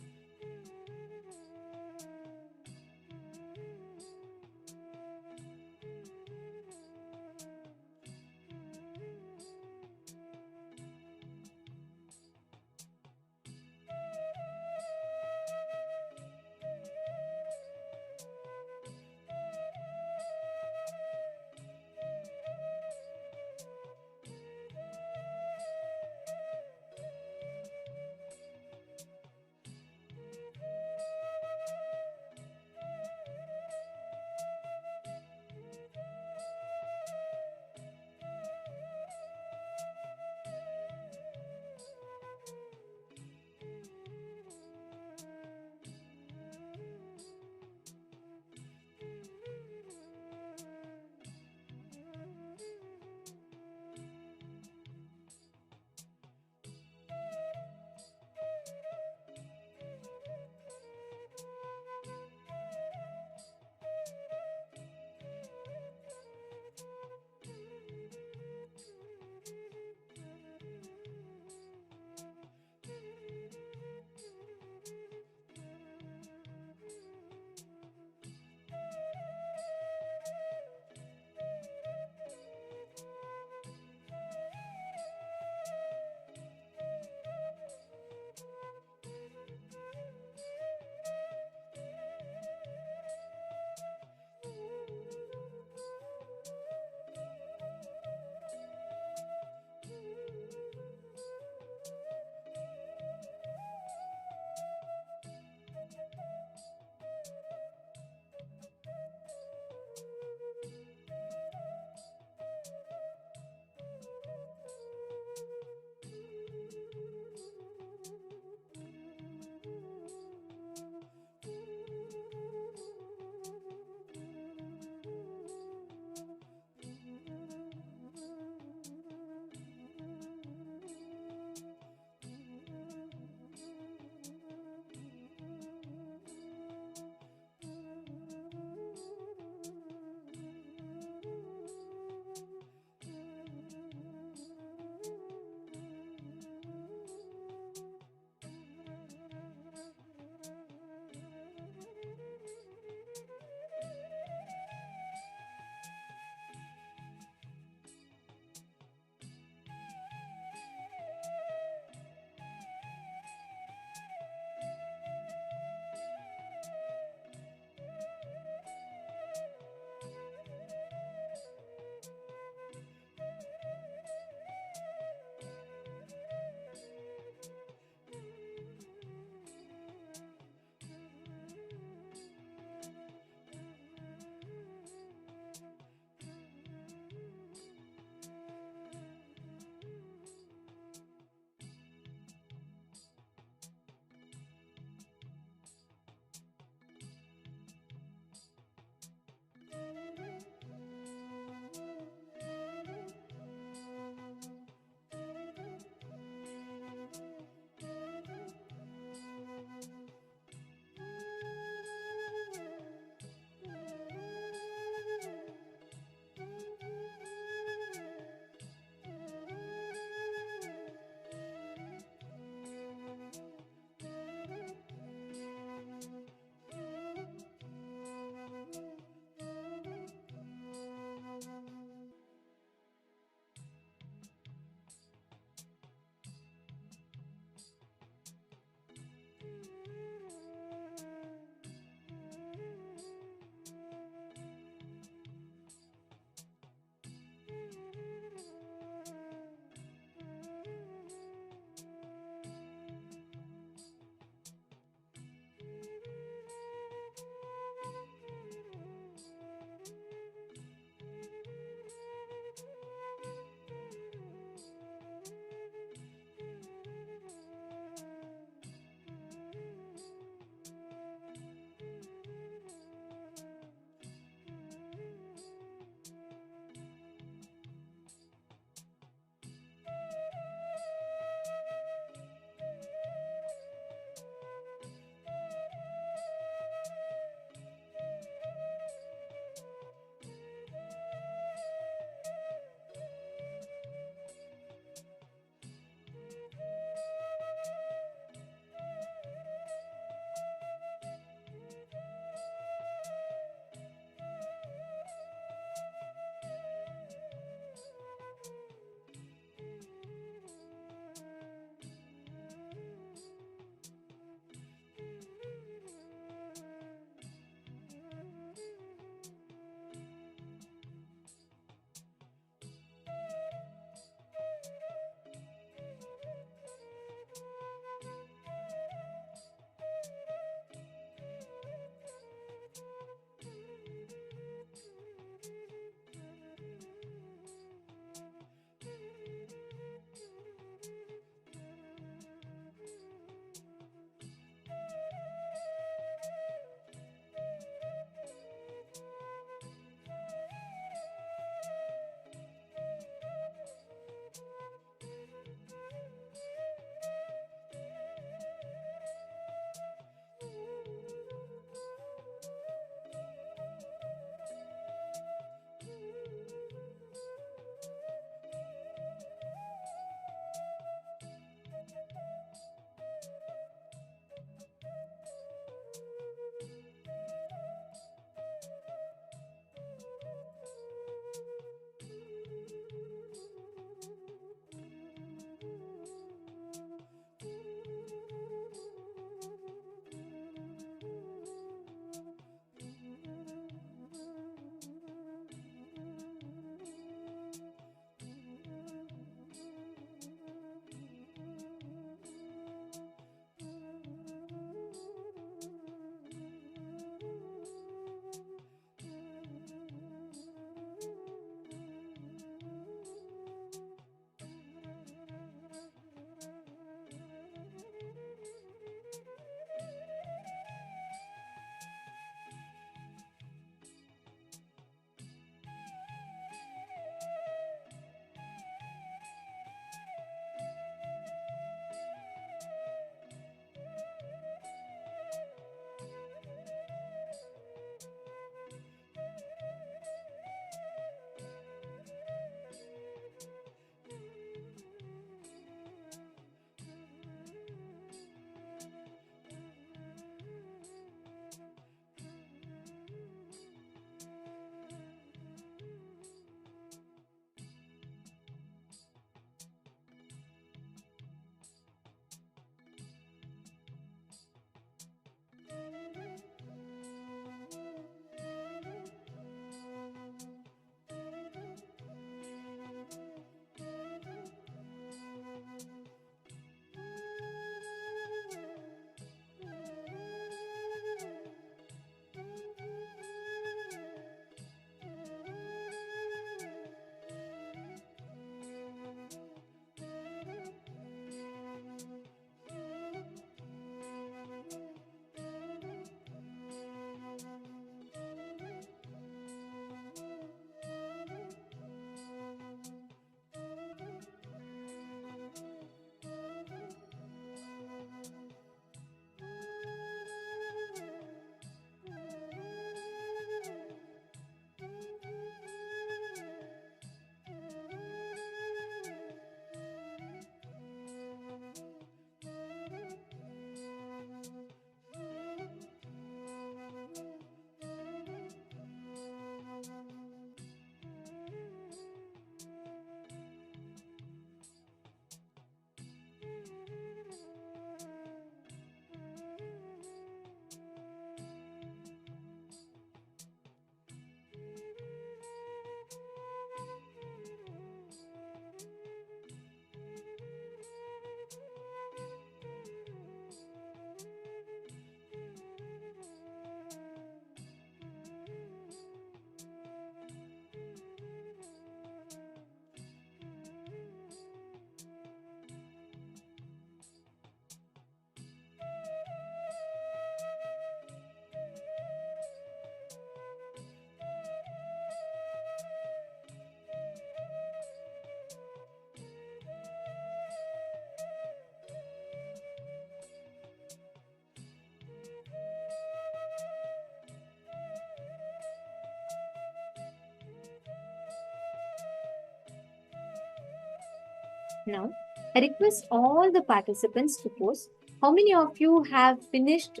Now, I request all the participants to post how many of you have finished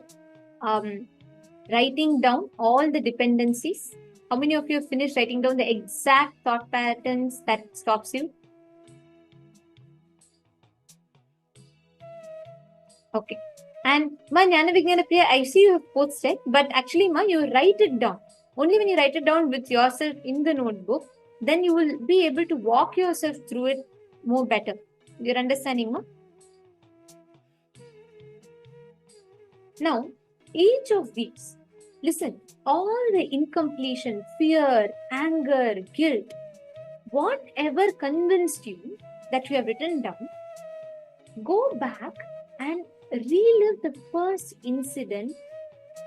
writing down all the dependencies. How many of you have finished writing down the exact thought patterns that stops you? Okay. And Ma Jnana Vijnana Priya, I see you have posted, but actually Ma, you write it down. Only when you write it down with yourself in the notebook, then you will be able to walk yourself through it more better. You're understanding, Ma? Now, each of these, listen, all the incompletion, fear, anger, guilt, whatever convinced you that you have written down, go back and relive the first incident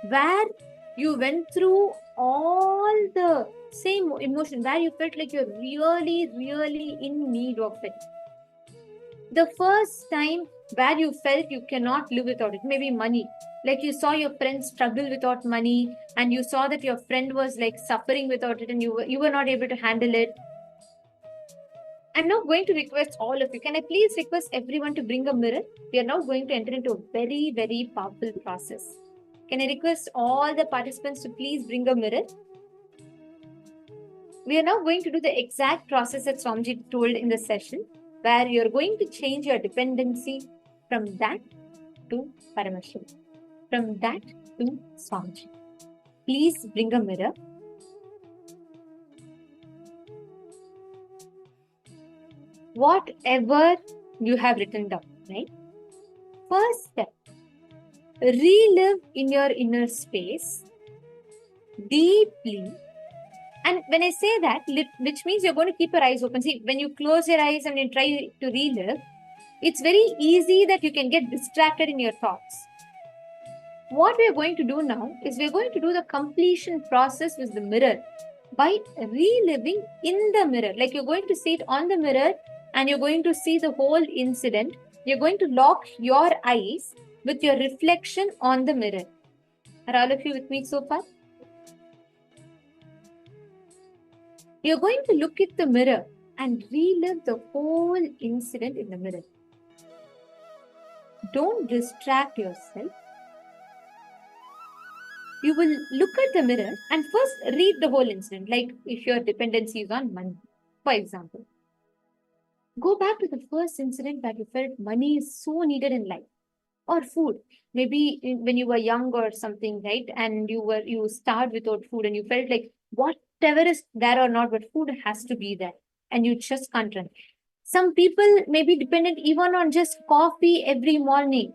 where you went through all the same emotion, where you felt like you're really, really in need of it. The first time where you felt you cannot live without it, maybe money. Like you saw your friend struggle without money, and you saw that your friend was like suffering without it, and you were not able to handle it. I'm now going to request all of you. Can I please request everyone to bring a mirror? We are now going to enter into a very, very powerful process. Can I request all the participants to please bring a mirror? We are now going to do the exact process that Swamiji told in the session, where you're going to change your dependency from that to Paramashivoham, from that to Swamiji. Please bring a mirror. Whatever you have written down, right? First step, relive in your inner space deeply. And when I say that, which means you're going to keep your eyes open. See, when you close your eyes and you try to relive, it's very easy that you can get distracted in your thoughts. What we're going to do now is we're going to do the completion process with the mirror by reliving in the mirror. Like you're going to see it on the mirror and you're going to see the whole incident. You're going to lock your eyes with your reflection on the mirror. Are all of you with me so far? You're going to look at the mirror and relive the whole incident in the mirror. Don't distract yourself. You will look at the mirror and first read the whole incident, like if your dependency is on money, for example. Go back to the first incident that you felt money is so needed in life, or food. Maybe when you were young or something, right? And you starved without food and you felt like whatever is there or not, but food has to be there and you just can't run. Some people may be dependent even on just coffee every morning.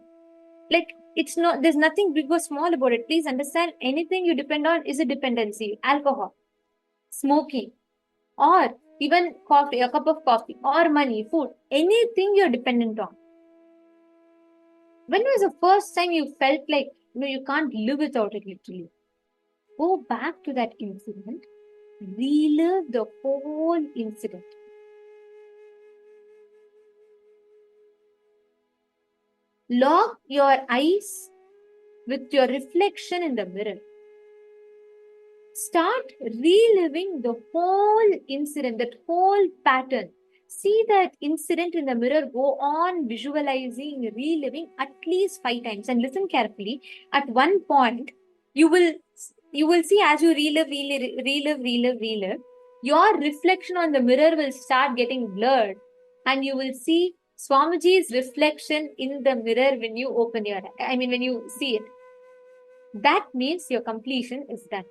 Like it's not, there's nothing big or small about it. Please understand, anything you depend on is a dependency. Alcohol, smoking, or even coffee, a cup of coffee, or money, food, anything you're dependent on. When was the first time you felt like you can't live without it, literally? Go back to that incident, relive the whole incident. Lock your eyes with your reflection in the mirror. Start reliving the whole incident, that whole pattern. See that incident in the mirror, go on visualizing, reliving at least 5 times. And listen carefully. At one point, you will see as you relive, your reflection on the mirror will start getting blurred. And you will see Swamiji's reflection in the mirror when you open your eye. When you see it. That means your completion is done.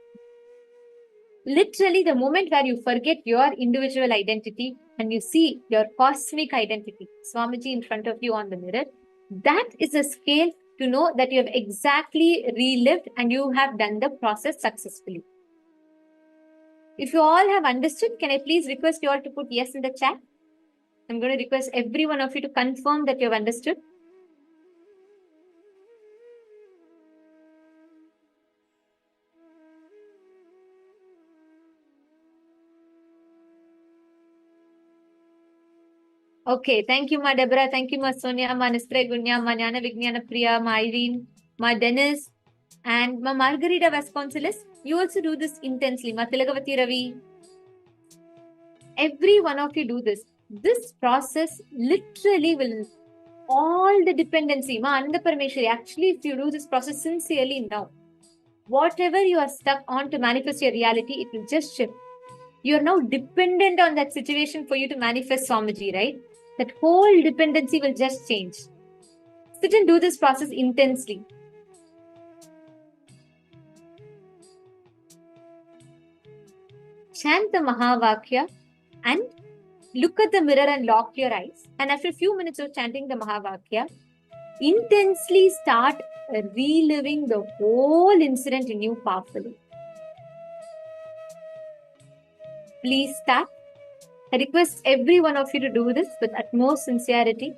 Literally, the moment where you forget your individual identity and you see your cosmic identity, Swamiji in front of you on the mirror, that is a scale to know that you have exactly relived and you have done the process successfully. If you all have understood, can I please request you all to put yes in the chat? I'm going to request every one of you to confirm that you have understood. Okay, thank you, Ma Deborah. Thank you, Ma Sonia, Ma Nistre Gunya, Ma Jnana Vijnana Priya, Ma Irene, Ma Dennis, and Ma Margarita Vasconcelos. You also do this intensely. Ma Tilakavati Ravi. Every one of you do this. This process literally will all the dependency, Ma Ananda Parameshwari. Actually, if you do this process sincerely now, whatever you are stuck on to manifest your reality, it will just shift. You are now dependent on that situation for you to manifest Swamiji, right? That whole dependency will just change. Sit and do this process intensely. Chant the Mahavakya and look at the mirror and lock your eyes. And after a few minutes of chanting the Mahavakya, intensely start reliving the whole incident in you powerfully. Please start. I request every one of you to do this with utmost sincerity.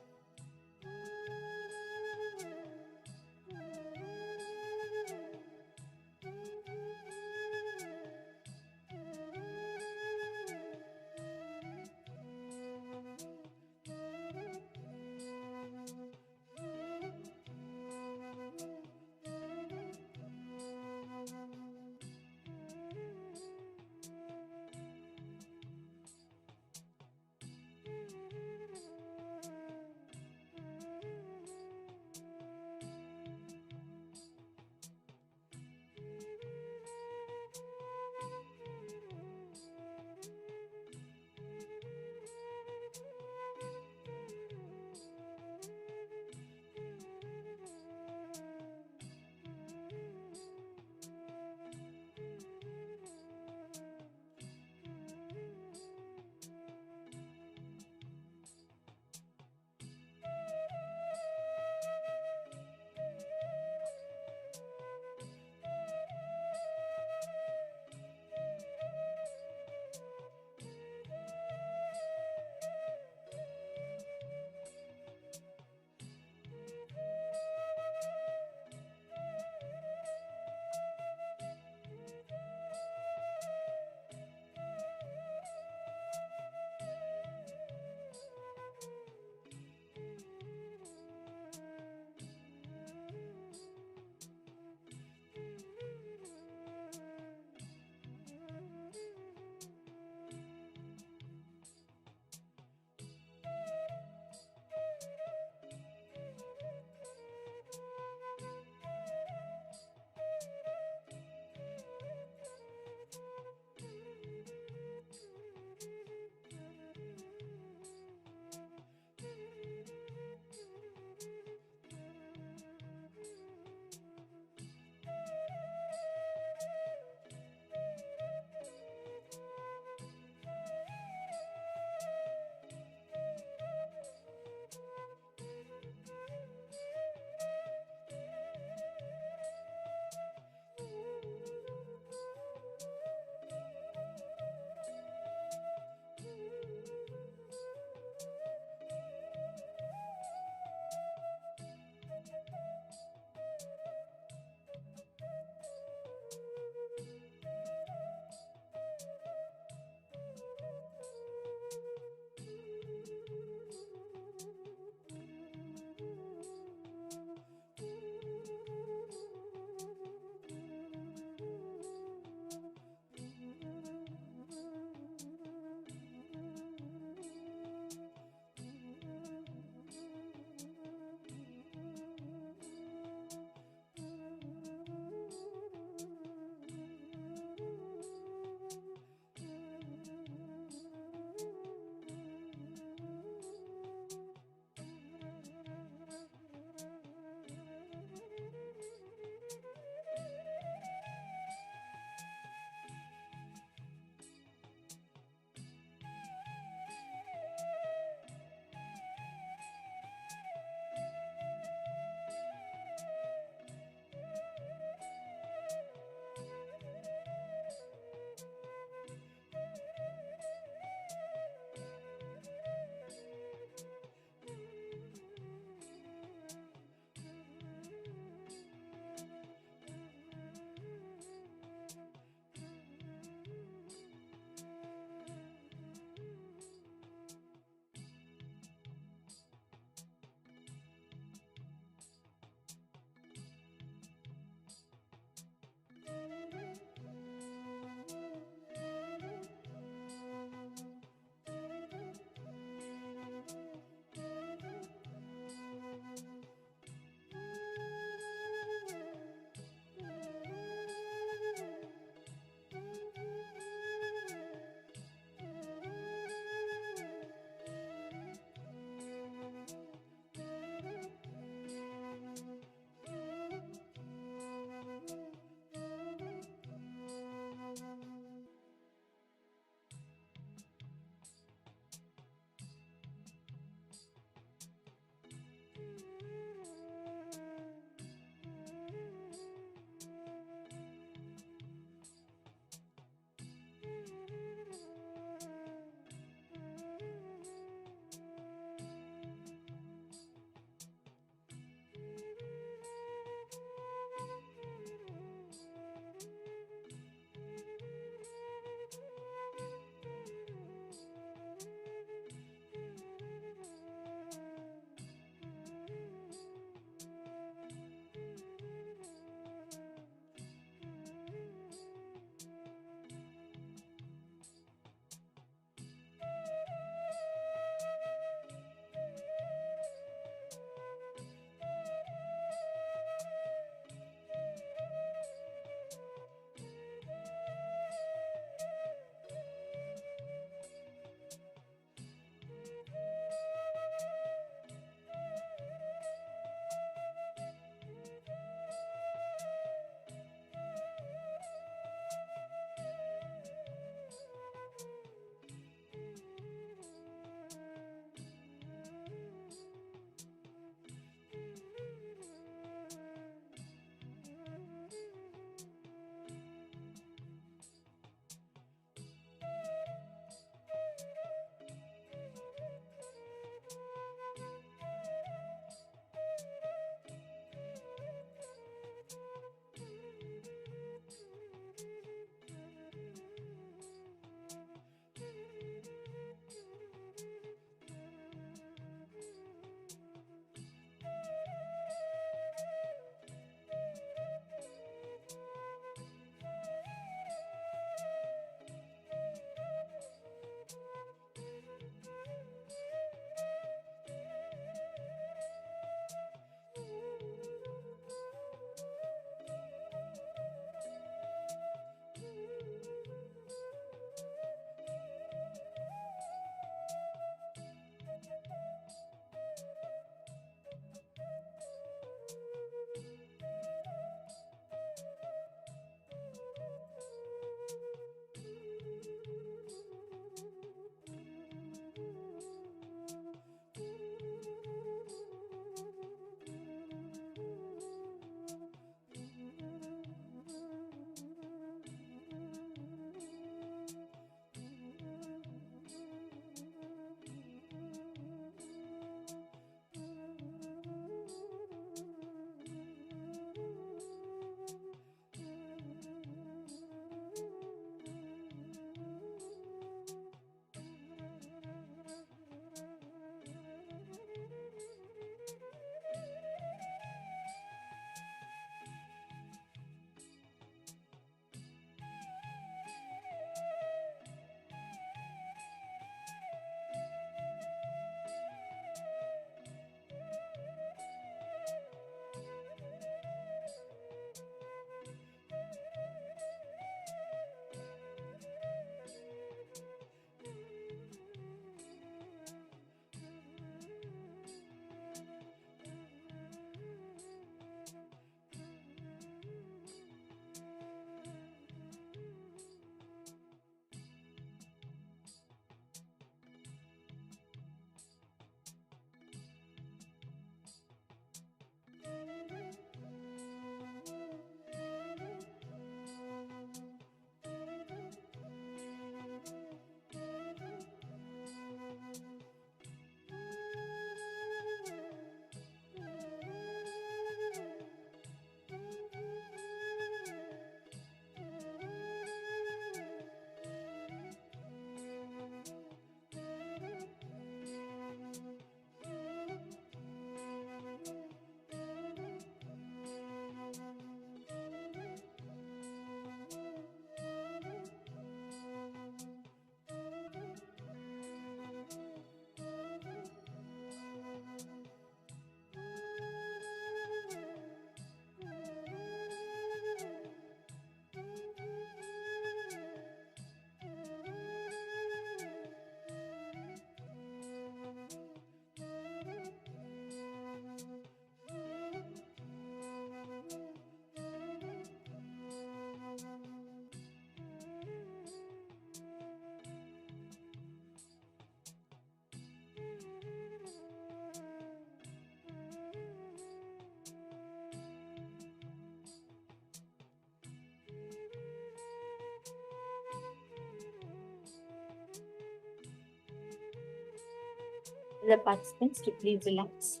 the participants to please relax.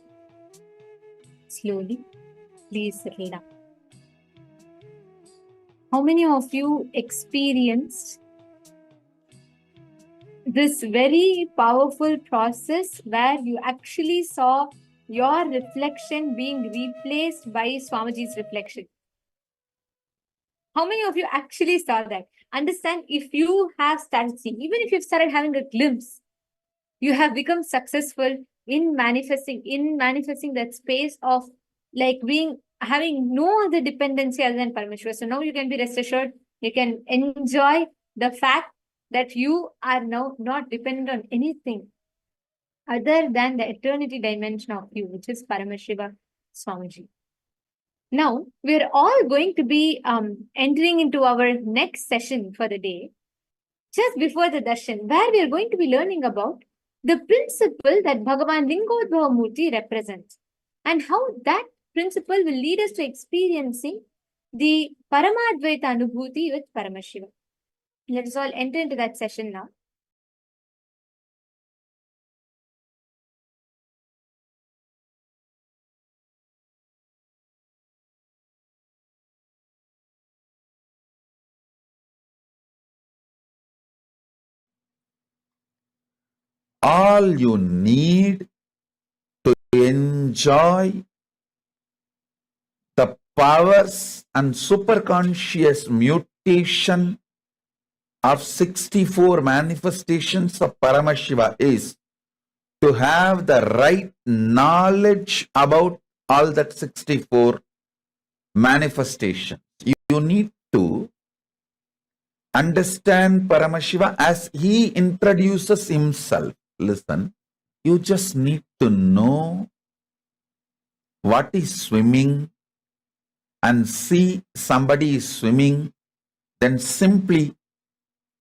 Slowly, please settle down. How many of you experienced this very powerful process where you actually saw your reflection being replaced by Swamiji's reflection? How many of you actually saw that? Understand, if you have started seeing, even if you've started having a glimpse, you have become successful in manifesting that space of like having no other dependency other than Parameshwara. So now you can be rest assured, you can enjoy the fact that you are now not dependent on anything other than the eternity dimension of you, which is Paramashiva Swamiji. Now, we're all going to be entering into our next session for the day, just before the darshan, where we are going to be learning about the principle that Bhagavan Lingodbhava Murti represents and how that principle will lead us to experiencing the Paramadvaita Anubhuti with Paramashiva. Let us all enter into that session now. All you need to enjoy the powers and superconscious mutation of 64 manifestations of Paramashiva is to have the right knowledge about all that 64 manifestations. You need to understand Paramashiva as he introduces himself. Listen, you just need to know what is swimming and see somebody is swimming, then simply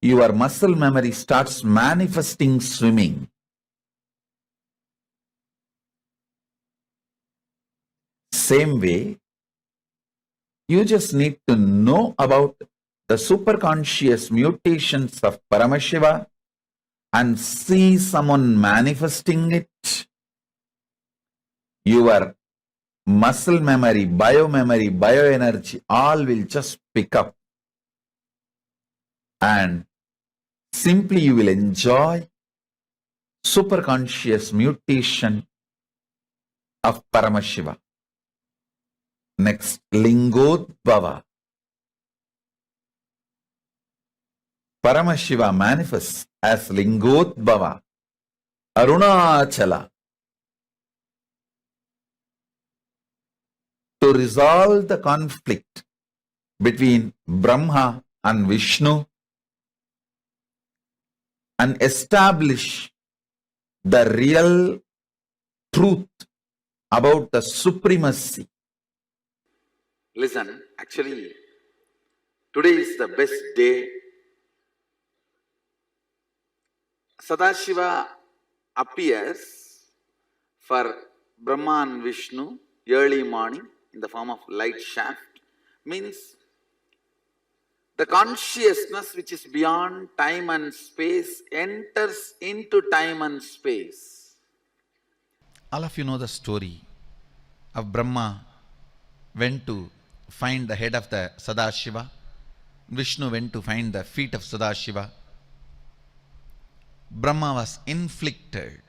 your muscle memory starts manifesting swimming. Same way, you just need to know about the superconscious mutations of Paramashiva and see someone manifesting it. Your muscle memory, bioenergy, all will just pick up. And simply you will enjoy superconscious mutation of Paramashiva. Next, Lingodbhava. Paramashiva manifests as Lingodbhava, Arunachala, to resolve the conflict between Brahma and Vishnu and establish the real truth about the supremacy. Listen, actually, today is the best day. Sadashiva appears for Brahma and Vishnu early morning in the form of light shaft, means the consciousness which is beyond time and space enters into time and space. All of you know the story of Brahma went to find the head of the Sadashiva, Vishnu went to find the feet of Sadashiva. Brahma was inflicted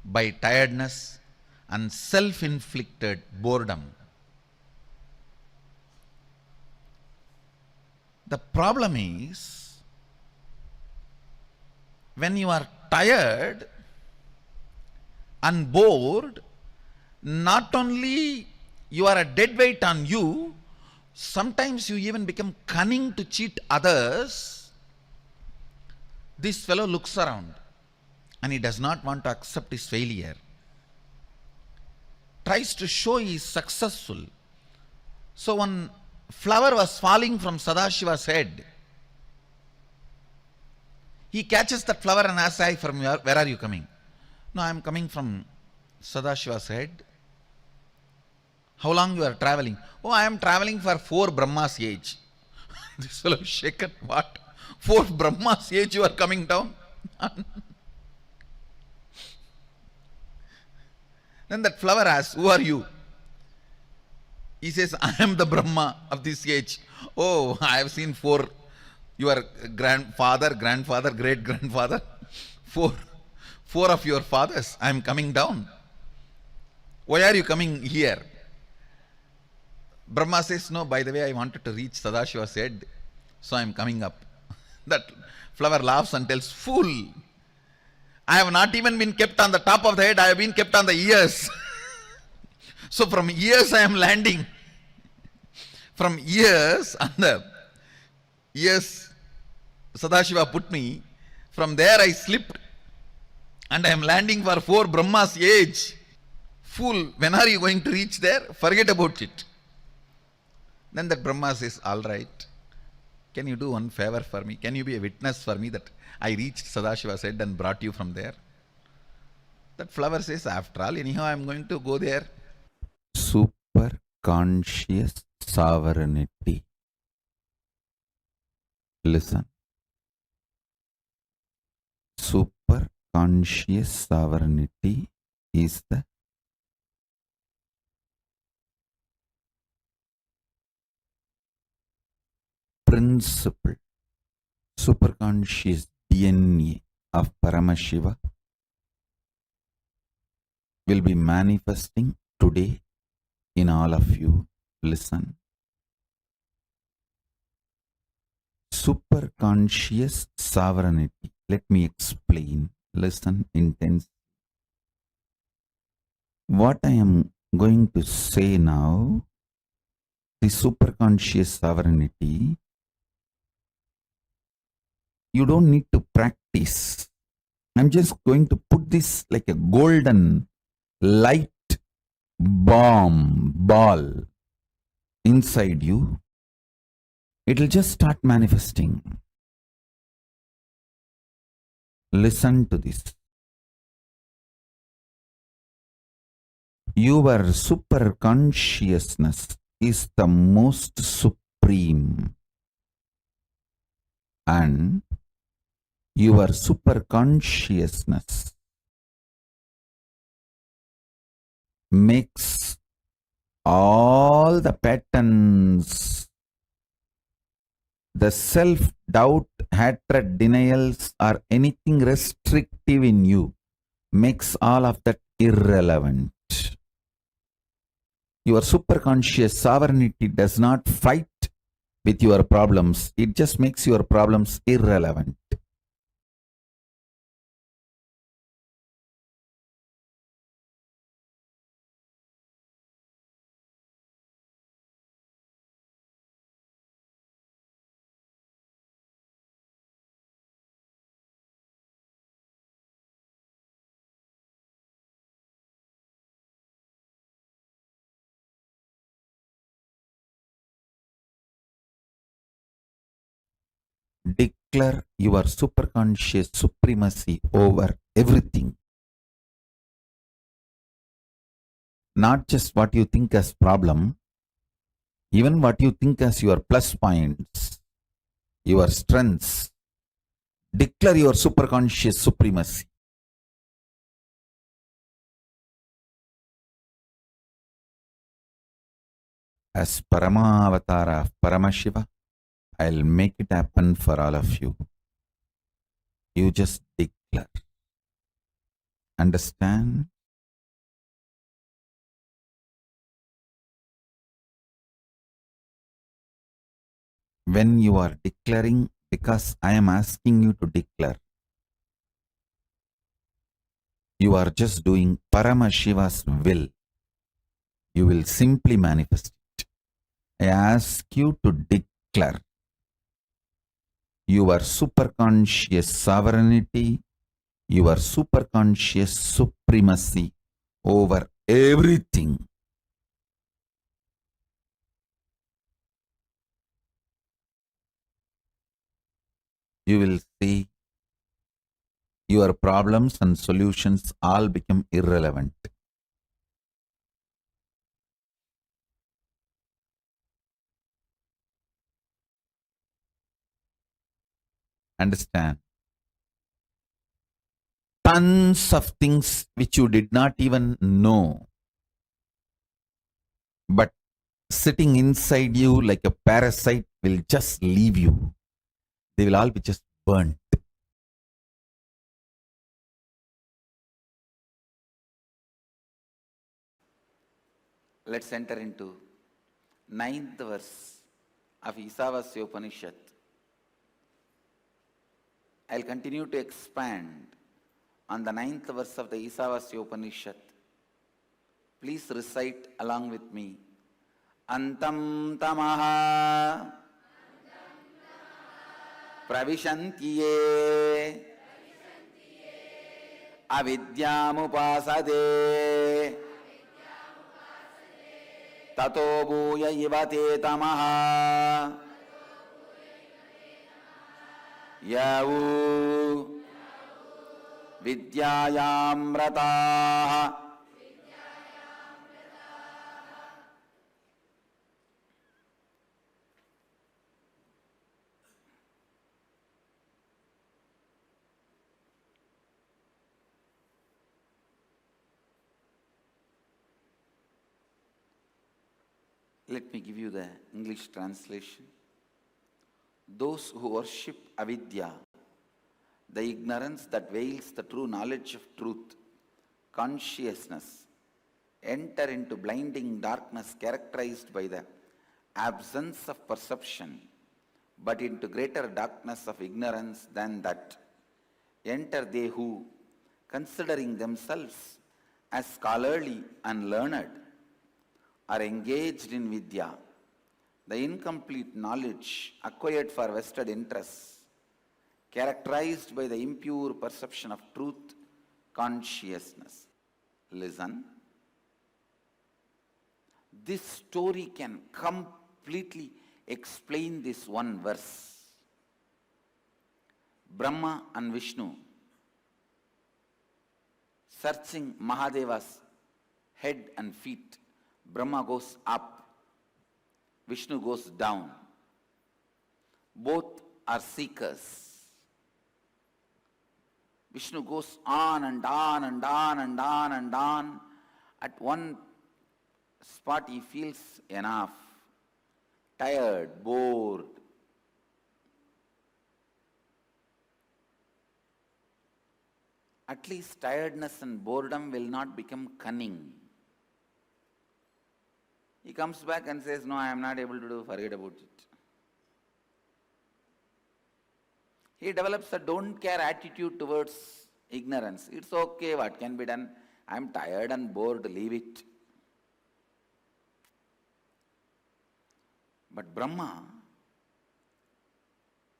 by tiredness and self-inflicted boredom. The problem is, when you are tired and bored, not only you are a dead weight on you, sometimes you even become cunning to cheat others. This fellow looks around and he does not want to accept his failure. Tries to show he is successful. So one flower was falling from Sadashiva's head. He catches that flower and asks, "Hi, from where are you coming?" "No, I am coming from Sadashiva's head." "How long you are traveling?" "Oh, I am traveling for 4 Brahma's age." This fellow shaken. "What? 4 Brahma's age you are coming down?" Then that flower asks, who are you? He says, I am the Brahma of this age. Oh, I have seen four, your grandfather, great grandfather, four, four of your fathers. I am coming down. Why are you coming here? Brahma says, no, by the way, I wanted to reach Sadashiva's head, so I am coming up. That flower laughs and tells, fool, I have not even been kept on the top of the head, I have been kept on the ears. So from ears I am landing. From ears, on the ears Sadashiva put me, from there I slipped and I am landing for 4 Brahma's age. Fool, when are you going to reach there? Forget about it. Then that Brahma says, all right, can you do one favor for me? Can you be a witness for me that I reached Sadashiva's head and brought you from there? That flower says, after all, anyhow I am going to go there. Super conscious sovereignty. Listen. Super conscious sovereignty is the principle, superconscious DNA of Paramashiva will be manifesting today in all of you. Listen. Superconscious sovereignty. Let me explain. Listen intensely. What I am going to say now, the superconscious sovereignty, you don't need to practice. I'm just going to put this like a golden light bomb ball inside you. It'll just start manifesting. Listen to this. Your super consciousness is the most supreme, and your super consciousness makes all the patterns, the self-doubt, hatred, denials, or anything restrictive in you, makes all of that irrelevant. Your superconscious sovereignty does not fight with your problems. It just makes your problems irrelevant. Declare your superconscious supremacy over everything. Not just what you think as problem, even what you think as your plus points, your strengths. Declare your superconscious supremacy. As Paramavatara of Paramashiva, I'll make it happen for all of you. You just declare. Understand? When you are declaring, because I am asking you to declare, you are just doing Paramashiva's will. You will simply manifest it. I ask you to declare your superconscious sovereignty, your superconscious supremacy over everything. You will see your problems and solutions all become irrelevant. Understand? tons of things which you did not even know, but sitting inside you like a parasite will just leave you. They will all be just burnt. Let's enter into 9th verse of Isavasya Upanishad. I'll continue to expand on the 9th verse of the Isavasya Upanishad. Please recite along with me. Antam tamaha pravishantiye avidyamupasade tato bhuya ivate tamaha yavu vidyayamrataha. Let me give you the English translation. Those who worship avidya, the ignorance that veils the true knowledge of truth, consciousness, enter into blinding darkness characterized by the absence of perception, but into greater darkness of ignorance than that. Enter they who, considering themselves as scholarly and learned, are engaged in vidya, the incomplete knowledge acquired for vested interests, characterized by the impure perception of truth, consciousness. Listen. This story can completely explain this one verse. Brahma and Vishnu searching Mahadeva's head and feet. Brahma goes up, Vishnu goes down. Both are seekers. Vishnu goes on and on and on and on and on. At one spot he feels enough, tired, bored. At least tiredness and boredom will not become cunning. He comes back and says, no, I am not able to do, forget about it. He develops a don't care attitude towards ignorance. It's okay, what can be done? I am tired and bored, leave it. But Brahma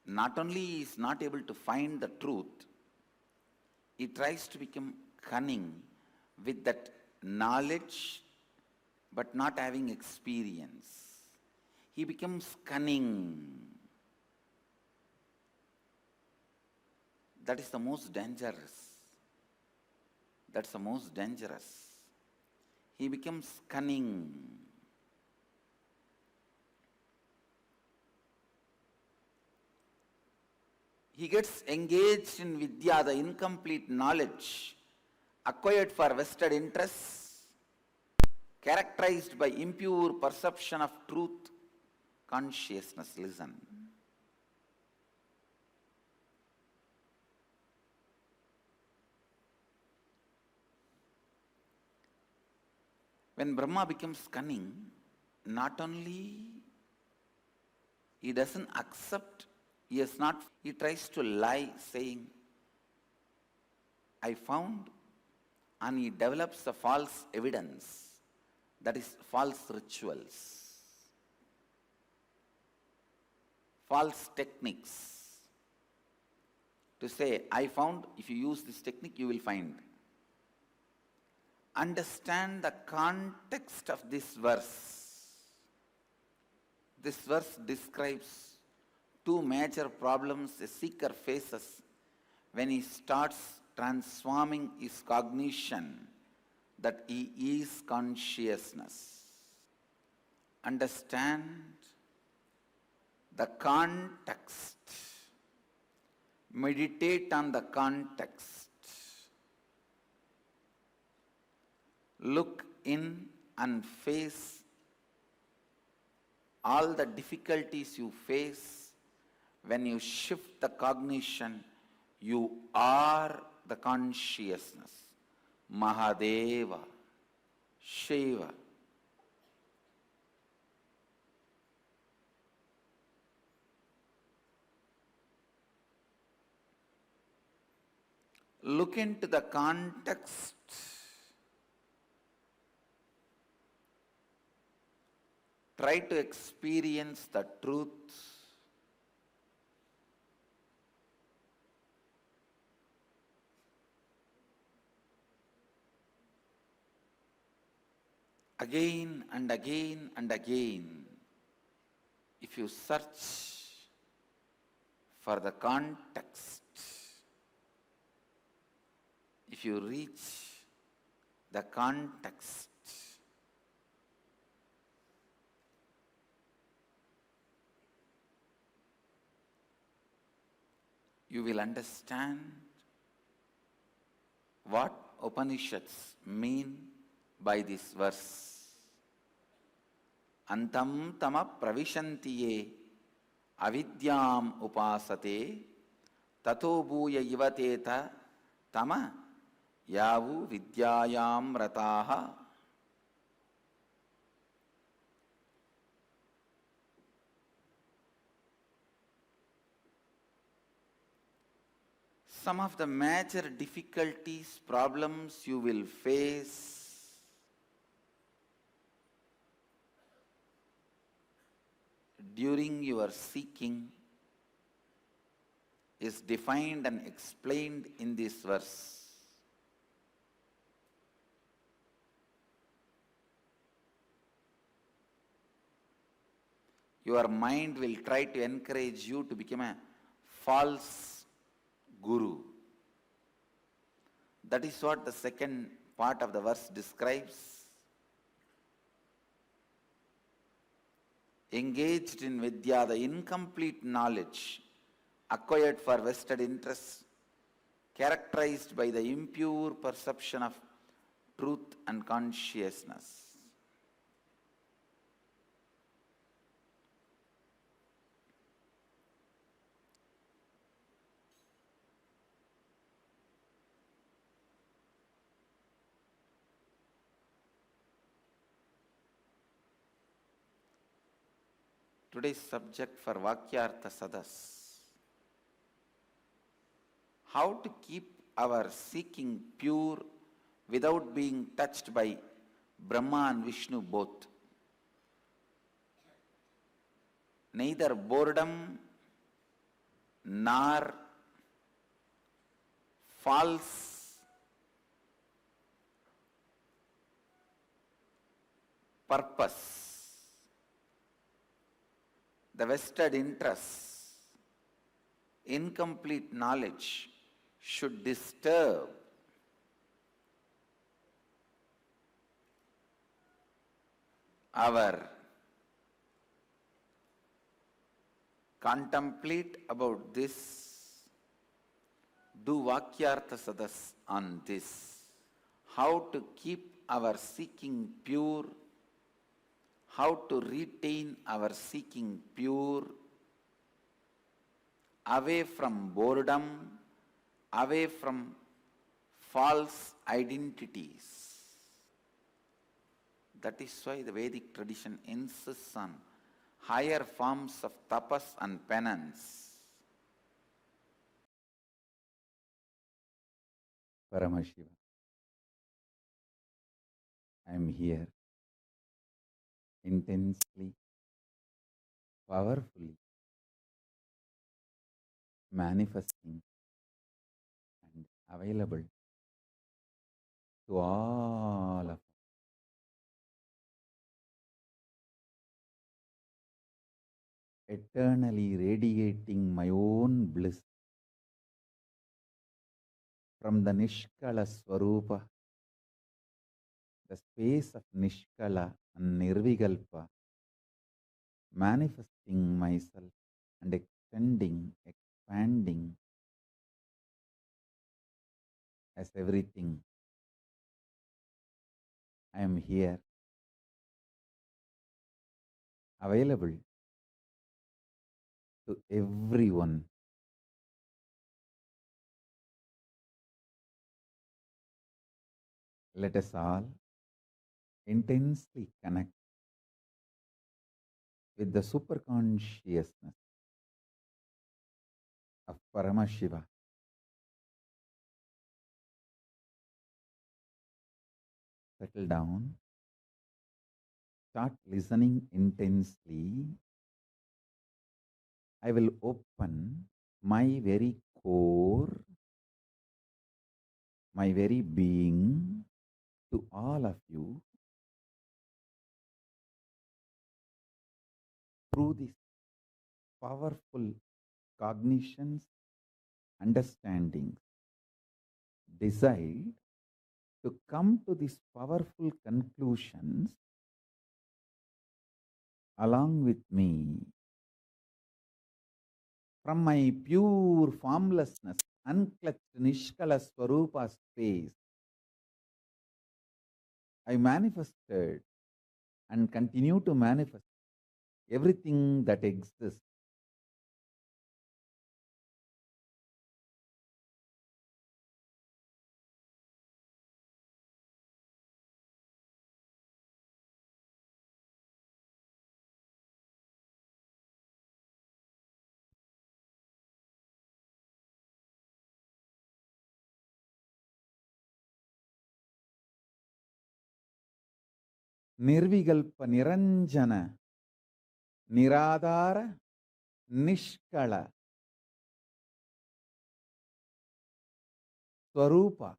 not only is not able to find the truth, he tries to become cunning with that knowledge but not having experience. He becomes cunning. That is the most dangerous. That's the most dangerous. He becomes cunning. He gets engaged in vidya, the incomplete knowledge acquired for vested interests, characterized by impure perception of truth, consciousness. Listen. When Brahma becomes cunning, not only he doesn't accept, he tries to lie, saying, I found, and he develops a false evidence. That is false rituals, false techniques. To say, I found, if you use this technique, you will find. Understand the context of this verse. This verse describes two major problems a seeker faces when he starts transforming his cognition that he is consciousness. Understand the context. Meditate on the context. Look in and face all the difficulties you face. When you shift the cognition, you are the consciousness. Mahadeva, Shiva. Look into the context. Try to experience the truth. Again and again and again, if you search for the context, if you reach the context, you will understand what Upanishads mean by this verse. Antam tama pravishantiye avidyam upasate tato bhuya ivateta tama yavu vidyayam rataha. Some of the major difficulties, problems you will face during your seeking is defined and explained in this verse. Your mind will try to encourage you to become a false guru. That is what the second part of the verse describes. Engaged in Vidya, the incomplete knowledge acquired for vested interests, characterized by the impure perception of truth and consciousness. Today's subject for Vakyartha Sadas: how to keep our seeking pure without being touched by Brahma and Vishnu both. Neither boredom nor false purpose, the vested interests, incomplete knowledge should disturb our contemplate about this, do Vakyartha Sadas on this, how to keep our seeking pure, how to retain our seeking pure, away from boredom, away from false identities. That is why the Vedic tradition insists on higher forms of tapas and penance. Paramashiva, I am here intensely, powerfully manifesting and available to all of us. Eternally radiating my own bliss from the Nishkala Swarupa, the space of Nishkala and Nirvikalpa, manifesting myself and extending, expanding as everything I am here, available to everyone. Let us all intensely connect with the superconsciousness of Paramashiva. Settle down, start listening intensely. I will open my very core, my very being to all of you through this powerful cognitions, understandings. Decide to come to these powerful conclusions along with me. From my pure formlessness, unclutched Nishkala Swarupa space, I manifested and continue to manifest everything that exists. Nirvigalpa Niranjana Niradhara Nishkala Swarupa.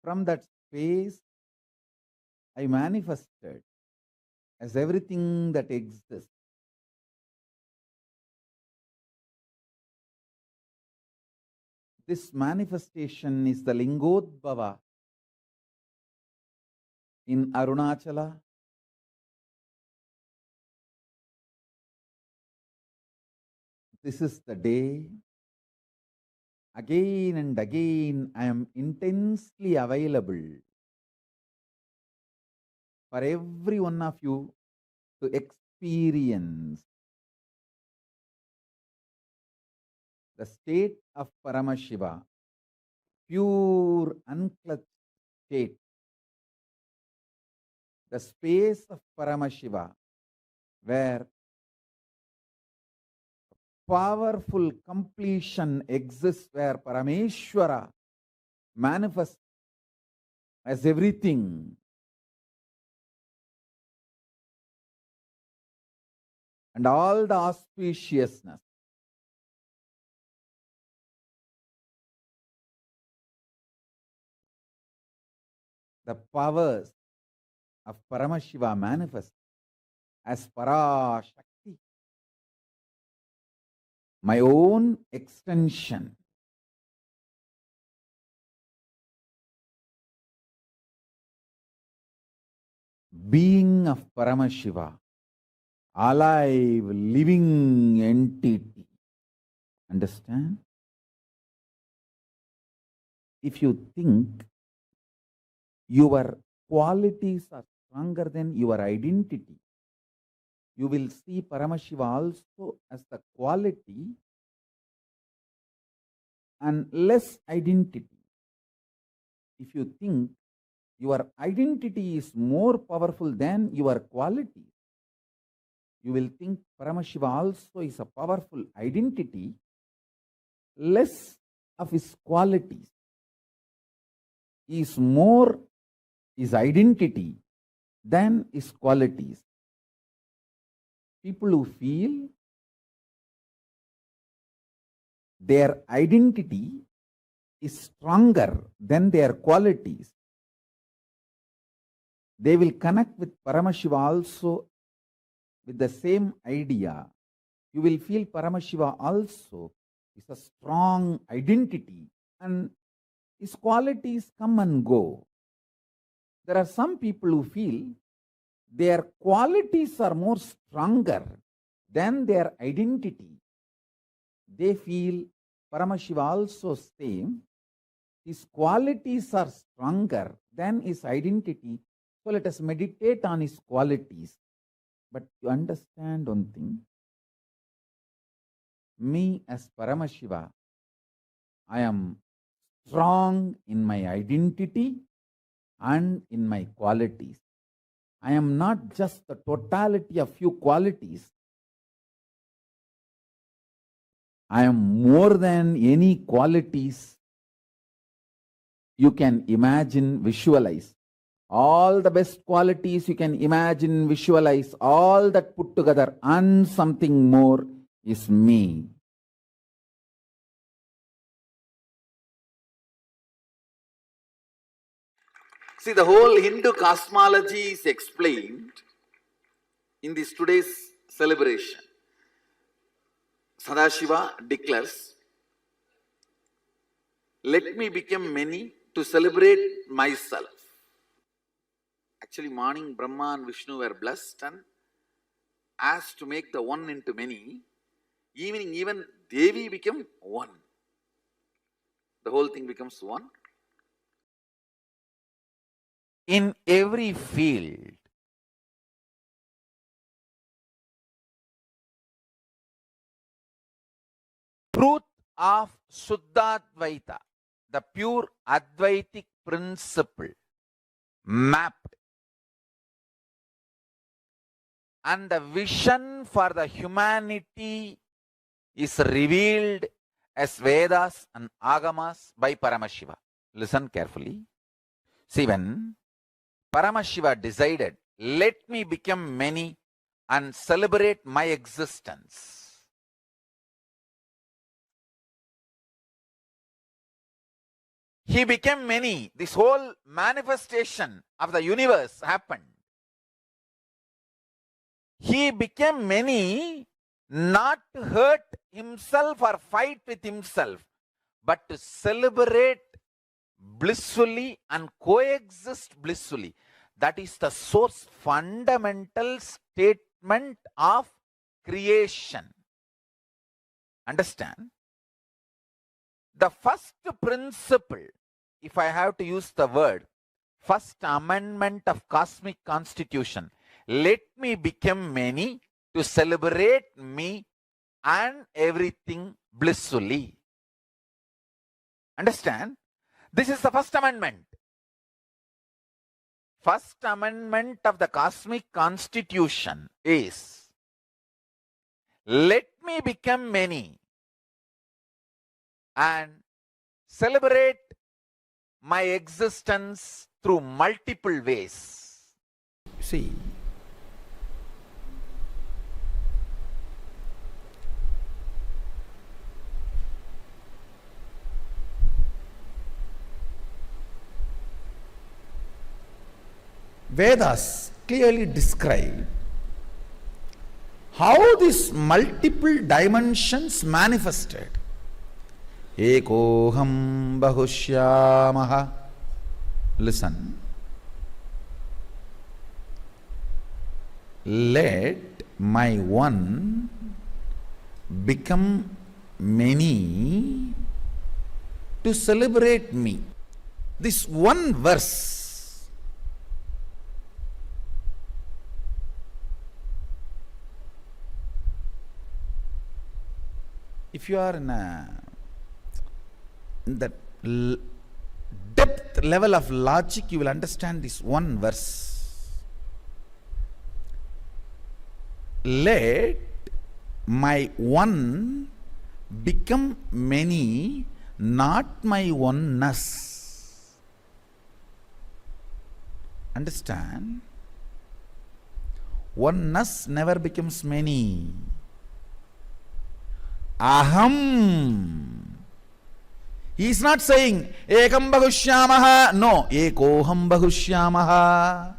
From that space, I manifested as everything that exists. This manifestation is the Lingodbhava in Arunachala, this is the day. Again and again, I am intensely available for every one of you to experience the state of Paramashiva, pure, unclutched state, the space of Paramashiva, where powerful completion exists, where Parameshwara manifests as everything. And all the auspiciousness. The powers of Paramashiva manifest as Parashakti, my own extension. Being of Paramashiva, alive, living entity. Understand? If you think your qualities are stronger than your identity, you will see Paramashiva also as the quality and less identity. If you think your identity is more powerful than your quality, you will think Paramashiva also is a powerful identity, less of his qualities. Is more his identity than his qualities. People who feel their identity is stronger than their qualities, they will connect with Paramashiva also with the same idea. You will feel Paramashiva also is a strong identity and his qualities come and go. There are some people who feel their qualities are more stronger than their identity. They feel Paramashiva also same. His qualities are stronger then his identity. So let us meditate on his qualities. But you understand one thing, me as Paramashiva, I am strong in my identity and in my qualities. I am not just the totality of few qualities. I am more than any qualities you can imagine, visualize. All the best qualities you can imagine, visualize, all that put together, and something more is me. See, the whole Hindu cosmology is explained in this today's celebration. Sadashiva declares, let me become many to celebrate myself. Actually, morning Brahma and Vishnu were blessed and asked to make the one into many. Evening, even Devi became one. The whole thing becomes one. In every field, truth of Shuddhadvaita, the pure Advaitic principle, mapped, and the vision for the humanity is revealed as Vedas and Agamas by Paramashiva. Listen carefully. See, when Paramashiva decided, let me become many and celebrate my existence, he became many. This whole manifestation of the universe happened. He became many not to hurt himself or fight with himself, but to celebrate blissfully and coexist blissfully. That is the source fundamental statement of creation. Understand? The first principle, if I have to use the word, first amendment of cosmic constitution, let me become many to celebrate me and everything blissfully. Understand? This is the first amendment. First amendment of the cosmic constitution is, let me become many and celebrate my existence through multiple ways. See, Vedas clearly describe how these multiple dimensions manifested. Ekoham bahushyamaha. Listen. Let my one become many to celebrate me. This one verse if you are in that depth level of logic, you will understand this one verse. Let my one become many, not my oneness. Understand? Oneness never becomes many. Aham. He is not saying ekam bahushyamaha. No, ekoham bahushyamaha.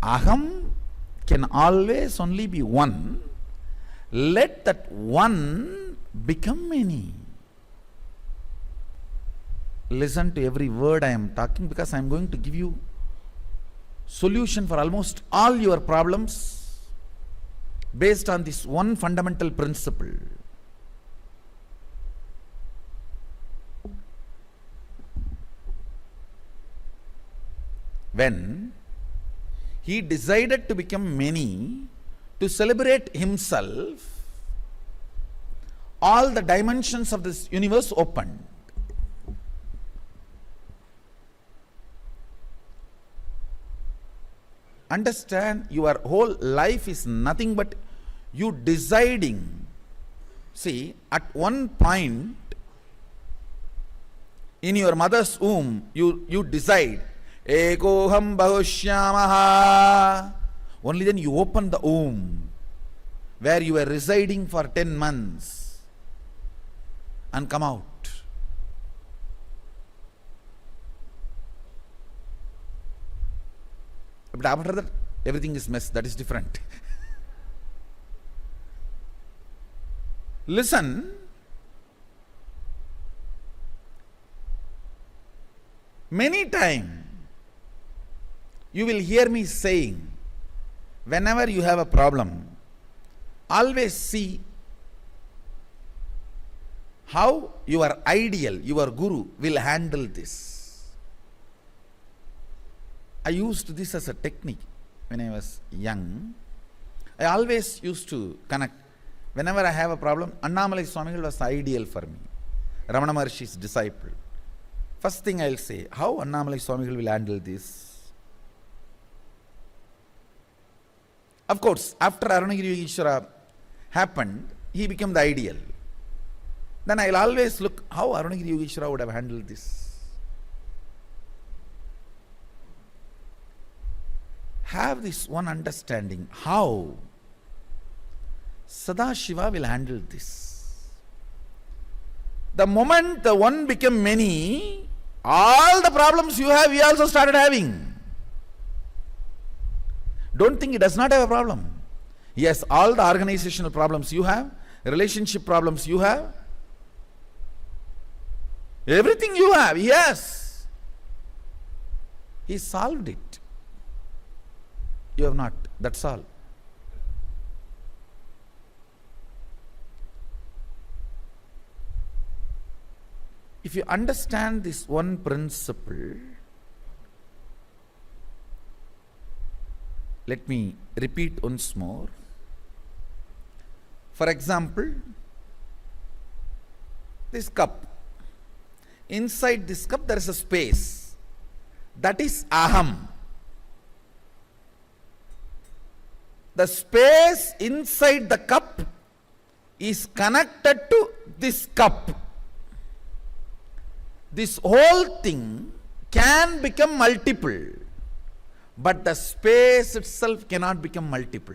Aham can always only be one. Let that one become many. Listen to every word I am talking, because I am going to give you solution for almost all your problems based on this one fundamental principle. when he decided to become many, to celebrate himself, all the dimensions of this universe opened. Understand, your whole life is nothing but you deciding. See, at one point in your mother's womb, you decide, Ekoham Bahushyamaha. Only then you open the womb where you were residing for 10 months and come out. But after that, everything is mess. That is different. Listen. Many times you will hear me saying, whenever you have a problem, always see how your ideal, your guru will handle this. I used this as a technique when I was young. I always used to connect. Whenever I have a problem, Annamalai Swamigal was ideal for me. Ramana Maharshi's disciple. First thing I'll say, how Annamalai Swamigal will handle this? Of course, after Arunagiri Yogeshwara happened, he became the ideal. Then I'll always look how Arunagiri Yogeshwara would have handled this. Have this one understanding how Sadashiva will handle this. The moment the one became many, all the problems you have, he also started having. Don't think he does not have a problem. Yes, all the organizational problems you have, relationship problems you have, everything you have, yes. He solved it. You have not. That's all. If you understand this one principle, let me repeat once more. For example, this cup. Inside this cup there is a space. That is aham. The space inside the cup is connected to this cup. This whole thing can become multiple, but the space itself cannot become multiple.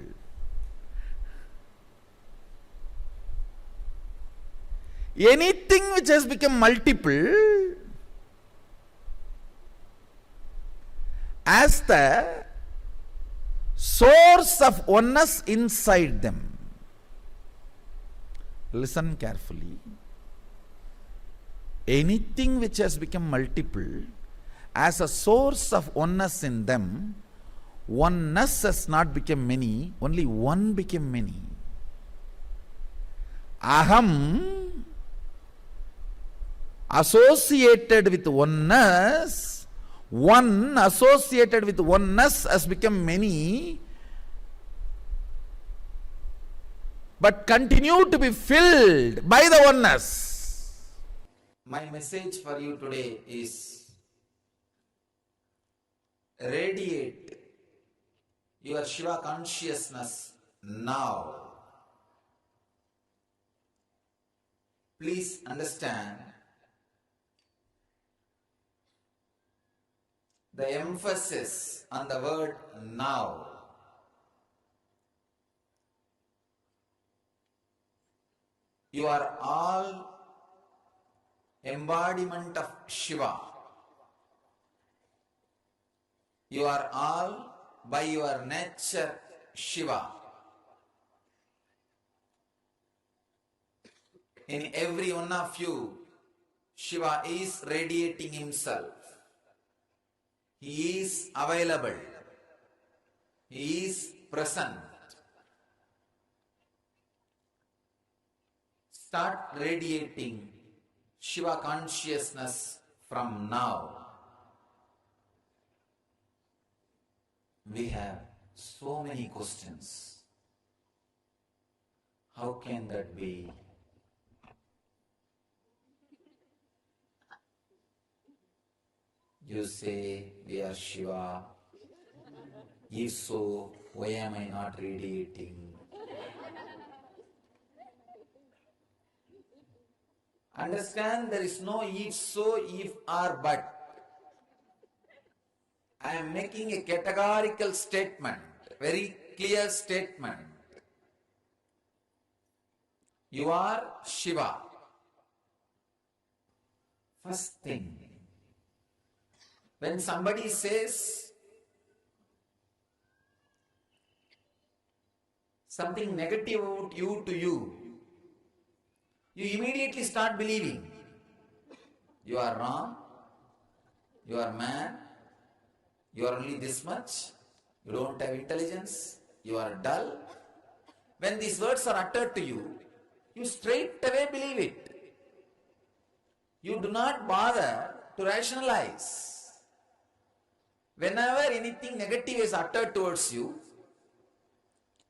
Anything which has become multiple, as the source of oneness inside them. Listen carefully. Anything which has become multiple, as a source of oneness in them, oneness has not become many, only one became many. Aham associated with oneness, one associated with oneness has become many, but continue to be filled by the oneness. My message for you today is radiate your Shiva consciousness now. Please understand, the emphasis on the word now. You are all embodiment of Shiva. You are all by your nature Shiva. In every one of you, Shiva is radiating himself. He is available. He is present. Start radiating Shiva consciousness from now. we have so many questions. How can that be? You say we are Shiva. If so, why am I not radiating? Understand, there is no if so, if or but. I am making a categorical statement, very clear statement. You are Shiva. First thing, when somebody says something negative about you to you, you immediately start believing you are wrong, you are mad, you are only this much, you don't have intelligence, you are dull. When these words are uttered to you, you straight away believe it. You do not bother to rationalize. Whenever anything negative is uttered towards you,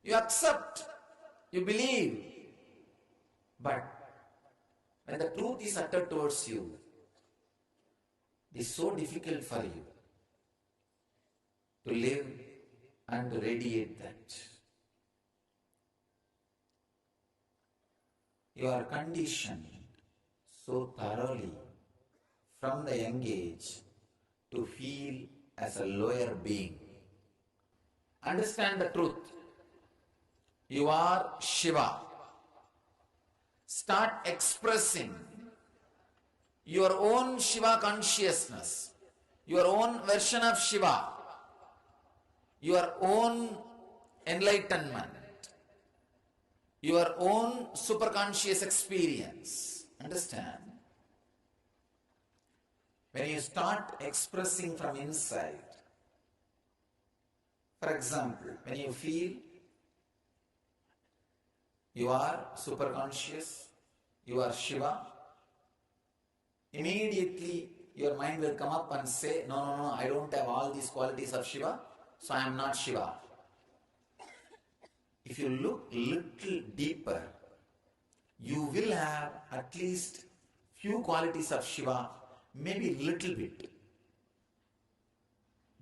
you accept, you believe. But when the truth is uttered towards you, it is so difficult for you to live and to radiate that. You are conditioned so thoroughly from the young age to feel as a lower being. Understand the truth. You are Shiva. Start expressing your own Shiva consciousness, your own version of Shiva, your own enlightenment, your own superconscious experience. Understand? When you start expressing from inside, for example, when you feel you are superconscious, you are Shiva, immediately your mind will come up and say, no, I don't have all these qualities of Shiva, so I am not Shiva. If you look little deeper, you will have at least few qualities of Shiva, maybe little bit.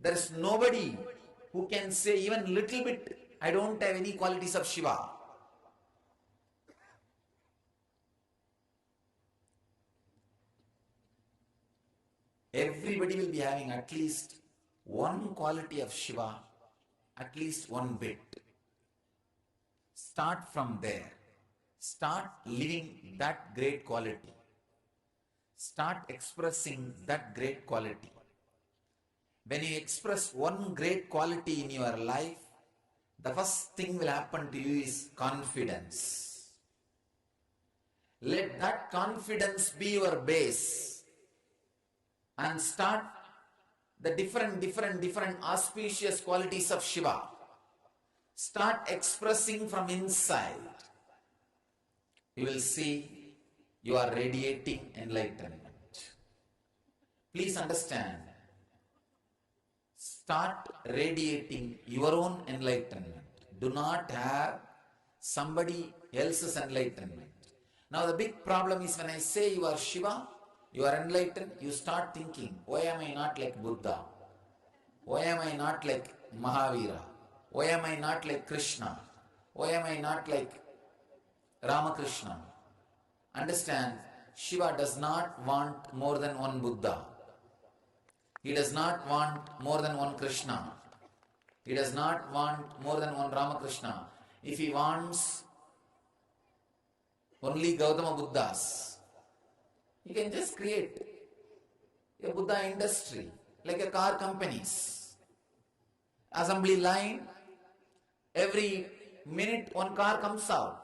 There is nobody who can say even little bit, I don't have any qualities of Shiva. Everybody will be having at least one quality of Shiva, at least one bit. Start from there. Start living that great quality. Start expressing that great quality. When you express one great quality in your life, the first thing will happen to you is confidence. Let that confidence be your base and start the different auspicious qualities of Shiva. Start expressing from inside. You will see you are radiating enlightenment. Please understand. Start radiating your own enlightenment. Do not have somebody else's enlightenment. Now the big problem is when I say you are Shiva, you are enlightened, you start thinking, why am I not like Buddha? Why am I not like Mahavira? Why am I not like Krishna? Why am I not like Ramakrishna? Understand, Shiva does not want more than one Buddha. He does not want more than one Krishna. He does not want more than one Ramakrishna. If he wants only Gautama Buddhas, he can just create a Buddha industry, like a car companies. Assembly line, every minute one car comes out.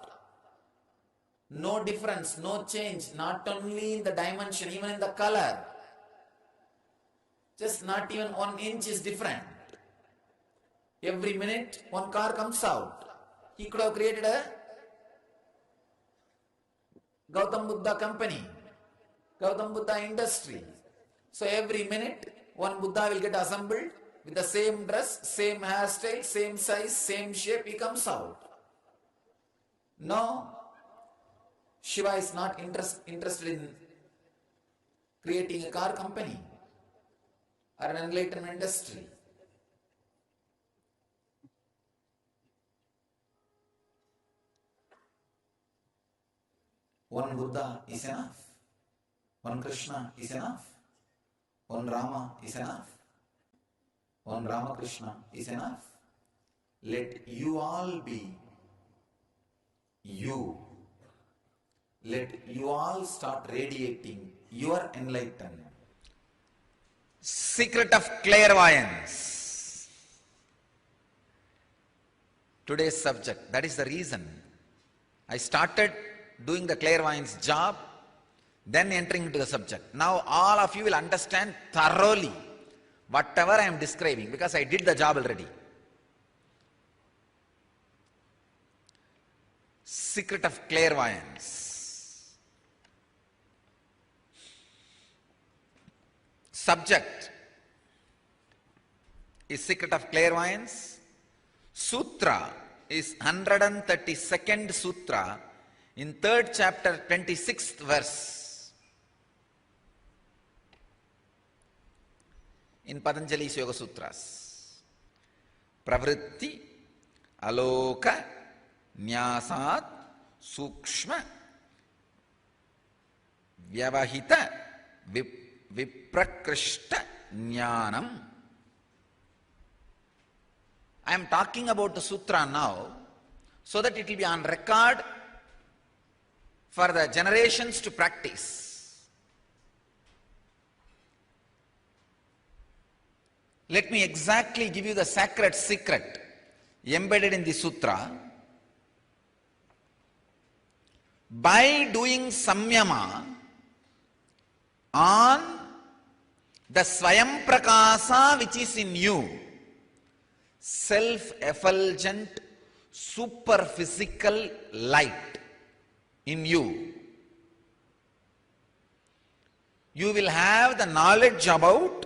No difference, no change, not only in the dimension, even in the color. Just not even 1 inch is different. Every minute one car comes out. He could have created a Gautam Buddha company, Gautam Buddha industry. So every minute one Buddha will get assembled with the same dress, same hairstyle, same size, same shape, he comes out. No, Shiva is not interested in creating a car company or an enlightenment industry. One Buddha is enough. One Krishna is enough. One Rama is enough. One Ramakrishna is enough. Let you all be you. Let you all start radiating your enlightenment. Secret of clairvoyance. Today's subject. That is the reason I started doing the clairvoyance job, then entering into the subject. Now all of you will understand thoroughly whatever I am describing, because I did the job already. Secret of clairvoyance. Subject is secret of clairvoyance. Sutra is 132nd sutra in 3rd chapter 26th verse in Patanjali's Yoga Sutras. Pravritti aloka nyasat sukshma vyavahita viprakrishta jnanam. I am talking about the sutra now so that it will be on record for the generations to practice. Let me exactly give you the sacred secret embedded in the sutra. By doing samyama on the Swayam Prakasa which is in you, self-effulgent, superphysical light in you, you will have the knowledge about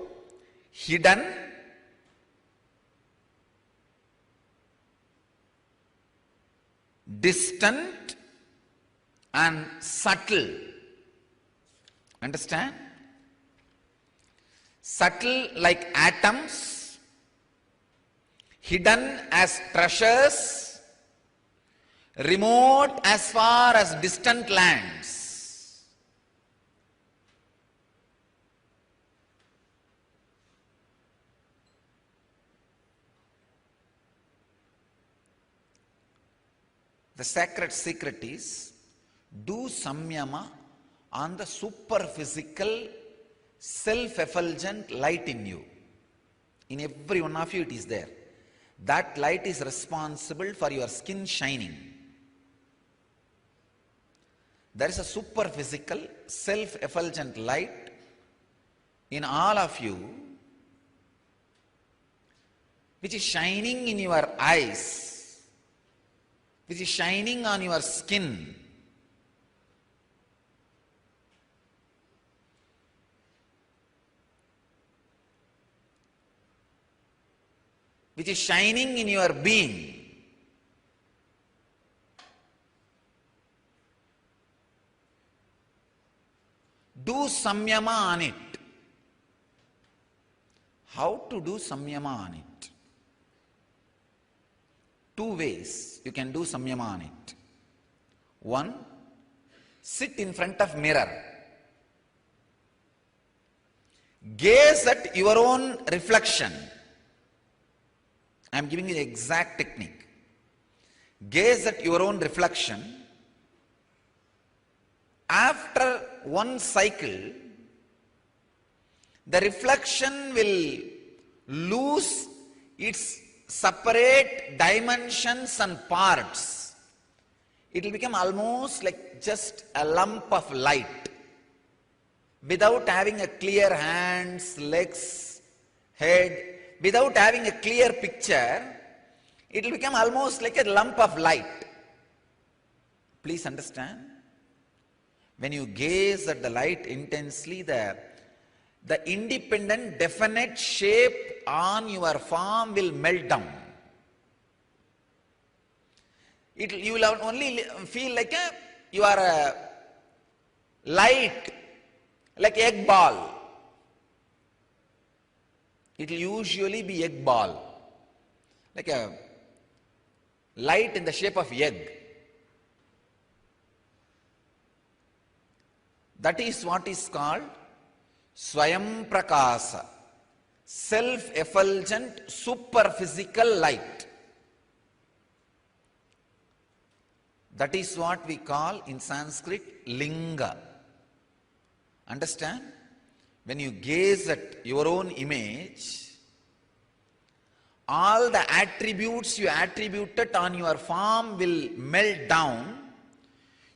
hidden, distant and subtle. Understand? Subtle like atoms, hidden as treasures, remote as far as distant lands. The sacred secret is do samyama on the superphysical, self-effulgent light in you. In every one of you it is there. That light is responsible for your skin shining. There is a superphysical, self-effulgent light in all of you which is shining in your eyes, which is shining on your skin, which is shining in your being. Do samyama on it. How to do samyama on it? Two ways you can do samyama on it. One, sit in front of mirror. Gaze at your own reflection. I am giving you the exact technique. Gaze at your own reflection. After one cycle, the reflection will lose its separate dimensions and parts. It will become almost like just a lump of light without having a clear hands, legs, head. Without having a clear picture, it will become almost like a lump of light. Please understand. When you gaze at the light intensely, the the independent, definite shape on your form will melt down. You will only feel like you are a light, like egg ball. It will usually be egg ball, like a light in the shape of egg. That is what is called Swayam Prakasa, self-effulgent superphysical light. That is what we call in Sanskrit Linga. Understand? When you gaze at your own image, all the attributes you attributed on your form will melt down.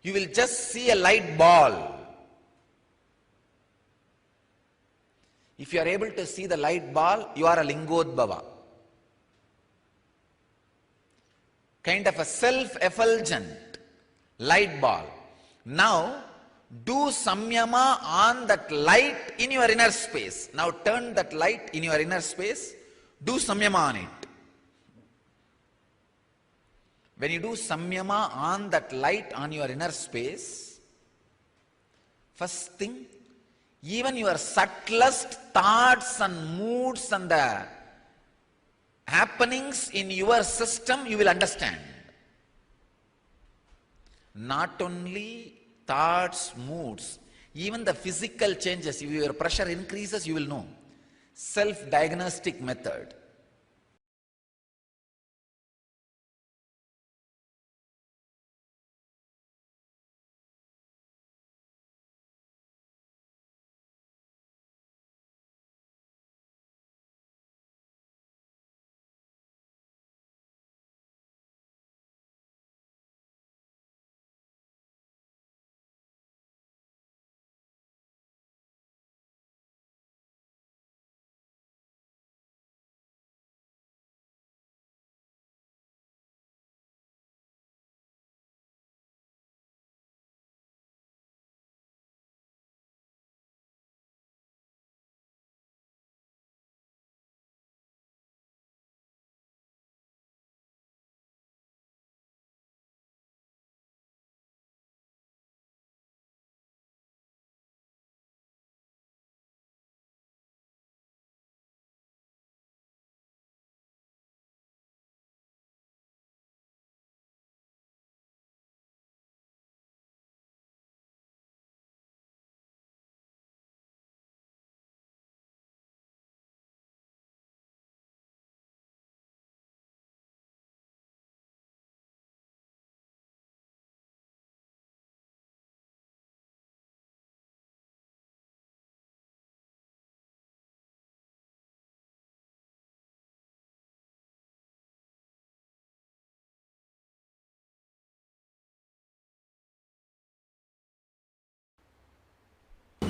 You will just see a light ball. If you are able to see the light ball, you are a Lingodbhava. Kind of a self-effulgent light ball. Now, do samyama on that light in your inner space. Now turn that light in your inner space, do samyama on it. When you do samyama on that light on your inner space, first thing, even your subtlest thoughts and moods and the happenings in your system, you will understand. Not only thoughts, moods, even the physical changes. If your pressure increases, you will know. Self-diagnostic method.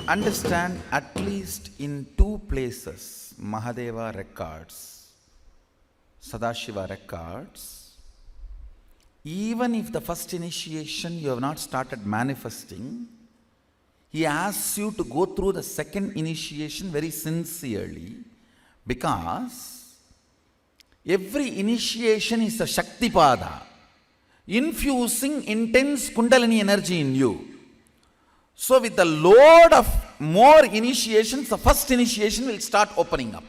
Understand at least in two places, Mahadeva records, Sadashiva records, even if the first initiation you have not started manifesting, he asks you to go through the second initiation very sincerely, because every initiation is a Shaktipada, infusing intense Kundalini energy in you. So with the load of more initiations, the first initiation will start opening up,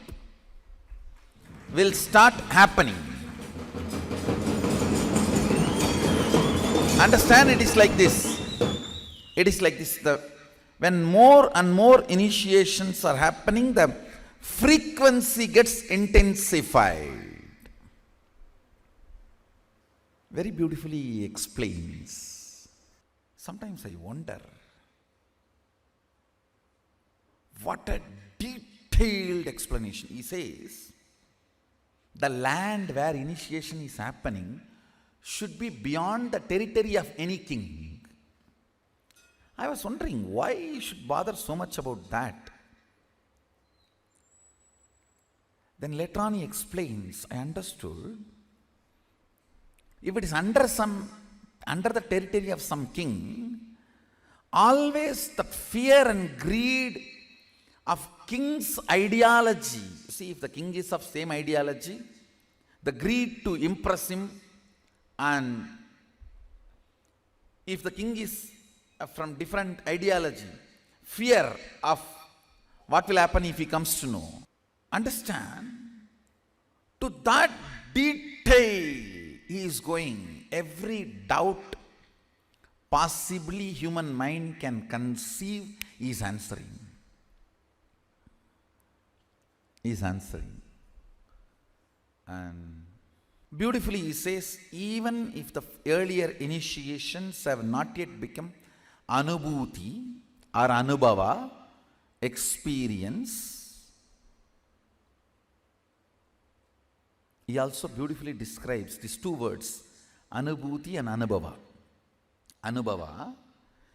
will start happening. Understand, it is like this. It is like this. When more and more initiations are happening, the frequency gets intensified. Very beautifully he explains. Sometimes I wonder, what a detailed explanation. He says, the land where initiation is happening should be beyond the territory of any king. I was wondering why he should bother so much about that. Then later on he explains, I understood, if it is under the territory of some king, always the fear and greed of king's ideology. See, if the king is of same ideology, the greed to impress him, and if the king is from different ideology, fear of what will happen if he comes to know. Understand? To that detail he is going. Every doubt possibly human mind can conceive, he is answering. He is answering. And beautifully he says, even if the earlier initiations have not yet become anubhuti or anubhava, experience, he also beautifully describes these two words, anubhuti and anubhava. Anubhava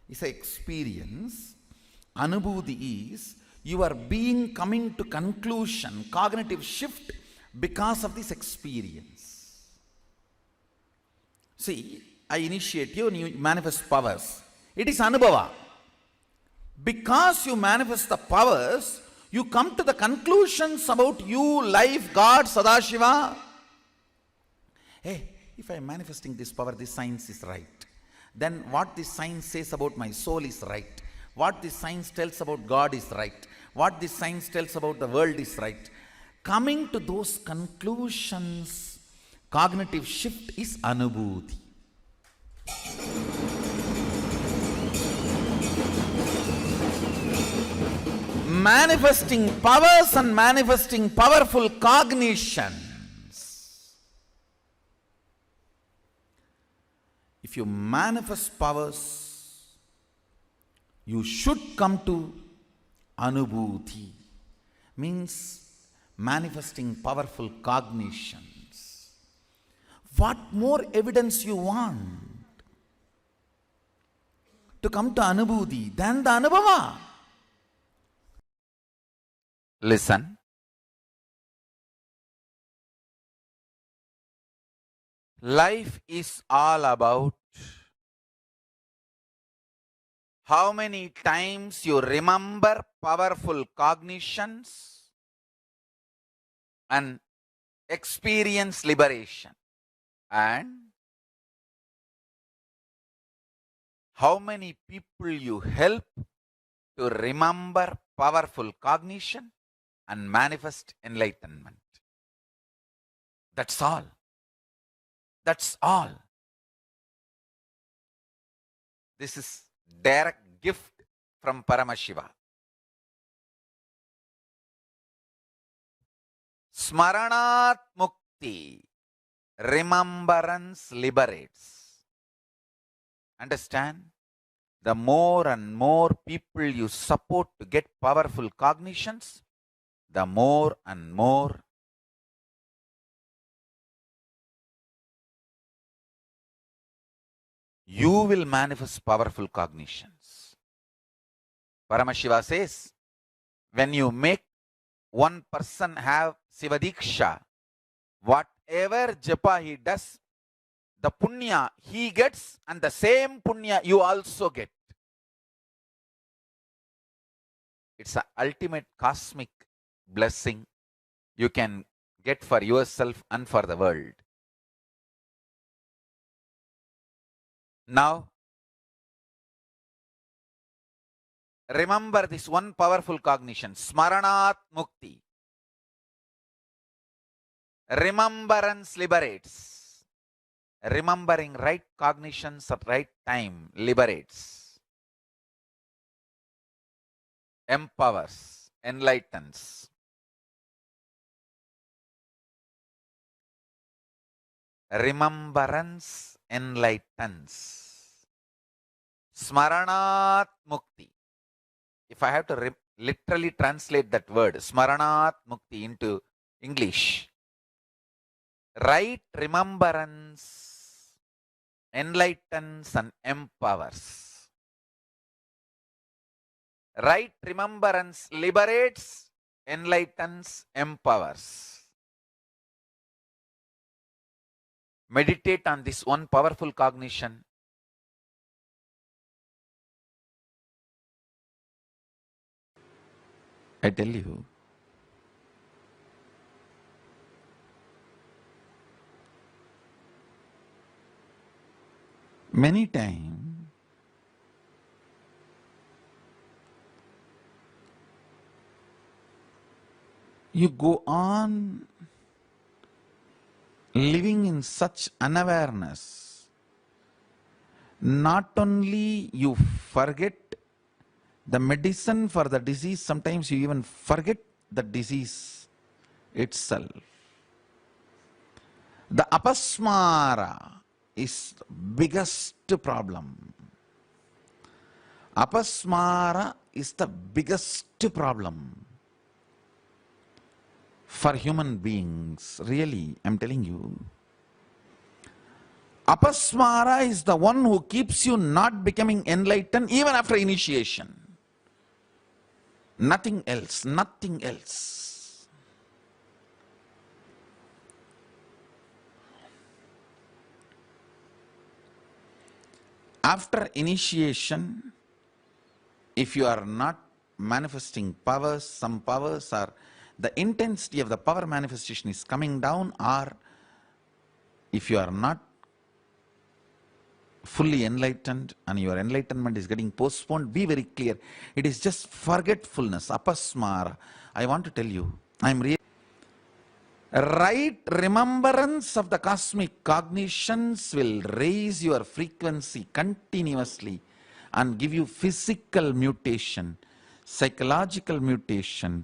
is an experience. Anubhuti is your being coming to conclusion, cognitive shift because of this experience. See, I initiate you and you manifest powers. It is anubhava. Because you manifest the powers, you come to the conclusions about you, life, God, Sadashiva. Hey, if I am manifesting this power, this science is right. Then what this science says about my soul is right. What this science tells about God is right. What this science tells about the world is right. Coming to those conclusions, cognitive shift is anubhuti. Manifesting powers and manifesting powerful cognitions. If you manifest powers, you should come to anubhuti. Means manifesting powerful cognitions. What more evidence you want to come to anubhuti than the anubhava? Listen. Life is all about how many times you remember powerful cognitions and experience liberation, and how many people you help to remember powerful cognition and manifest enlightenment. That's all. That's all. This is direct gift from Paramashiva. Smaranat mukti. Remembrance liberates. Understand? The more and more people you support to get powerful cognitions, the more and more you will manifest powerful cognitions. Paramashiva says, when you make one person have Sivadiksha, whatever japa he does, the punya he gets and the same punya you also get. It's an ultimate cosmic blessing you can get for yourself and for the world. Now, remember this one powerful cognition, Smaranat Mukti. Remembrance liberates. Remembering right cognitions at right time liberates, empowers, enlightens. Remembrance enlightens. Smaranat Mukti. If I have to literally translate that word, Smaranat Mukti, into English, right remembrance enlightens and empowers. Right remembrance liberates, enlightens, empowers. Meditate on this one powerful cognition. I tell you, many times you go on living in such unawareness, not only you forget the medicine for the disease, sometimes you even forget the disease itself. The apasmara is the biggest problem. Apasmara is the biggest problem for human beings. Really, I'm telling you. Apasmara is the one who keeps you not becoming enlightened even after initiation. Nothing else, nothing else. After initiation, if you are not manifesting powers, some powers are, the intensity of the power manifestation is coming down, or if you are not fully enlightened and your enlightenment is getting postponed, be very clear. It is just forgetfulness, apasmara. I want to tell you, I'm really right remembrance of the cosmic cognitions will raise your frequency continuously and give you physical mutation, psychological mutation,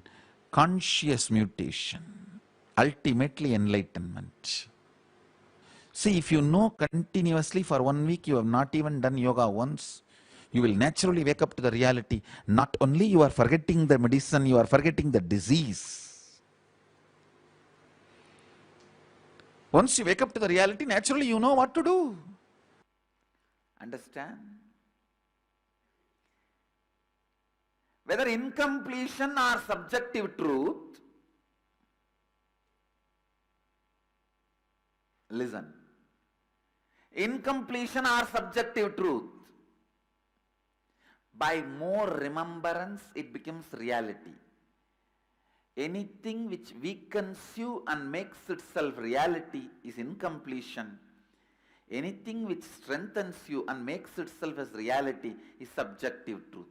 conscious mutation, ultimately enlightenment. See, if you know continuously for 1 week, you have not even done yoga once, you will naturally wake up to the reality. Not only you are forgetting the medicine, you are forgetting the disease. Once you wake up to the reality, naturally you know what to do. Understand? Whether incompletion or subjective truth, listen. Incompletion or subjective truth, by more remembrance it becomes reality. Anything which weakens you and makes itself reality is incompletion. Anything which strengthens you and makes itself as reality is subjective truth.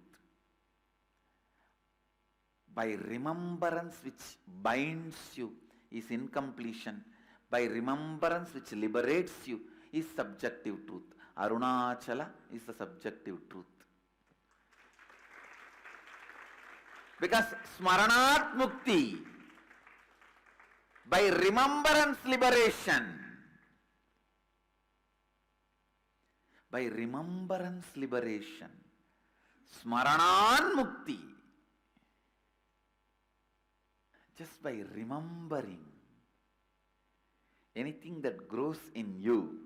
By remembrance which binds you is incompletion. By remembrance which liberates you is subjective truth. Arunachala is the subjective truth. Because smaranat mukti, by remembrance liberation, by remembrance liberation, smaranan mukti, just by remembering anything that grows in you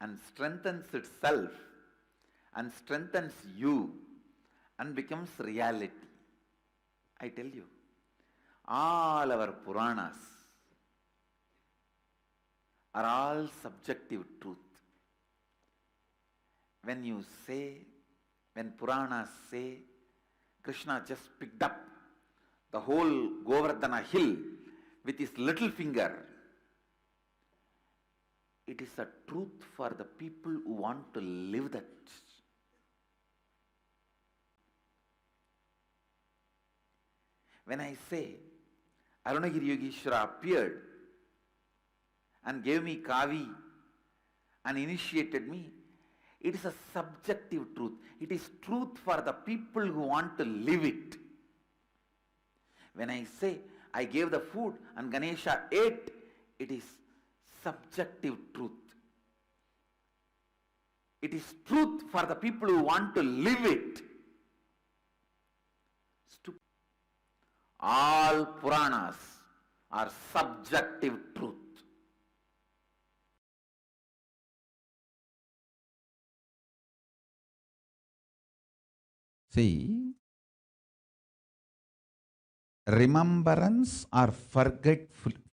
and strengthens itself and strengthens you and becomes reality. I tell you, all our Puranas are all subjective truth. When you say, when Puranas say, Krishna just picked up the whole Govardhana hill with his little finger, it is a truth for the people who want to live that. When I say Arunagiri Yogeshwara appeared and gave me Kavi and initiated me, it is a subjective truth. It is truth for the people who want to live it. When I say I gave the food and Ganesha ate, it is subjective truth. It is truth for the people who want to live it. All Puranas are subjective truth. See, remembrance or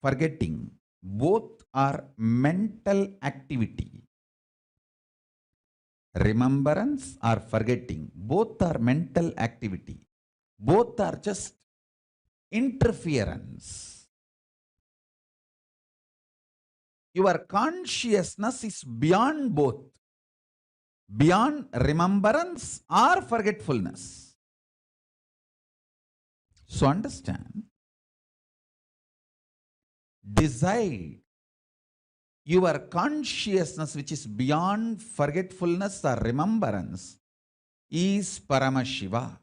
forgetting, both are mental activity. Remembrance or forgetting, both are mental activity. Both are just interference. Your consciousness is beyond both, beyond remembrance or forgetfulness. So understand, decide your consciousness which is beyond forgetfulness or remembrance is Paramashiva,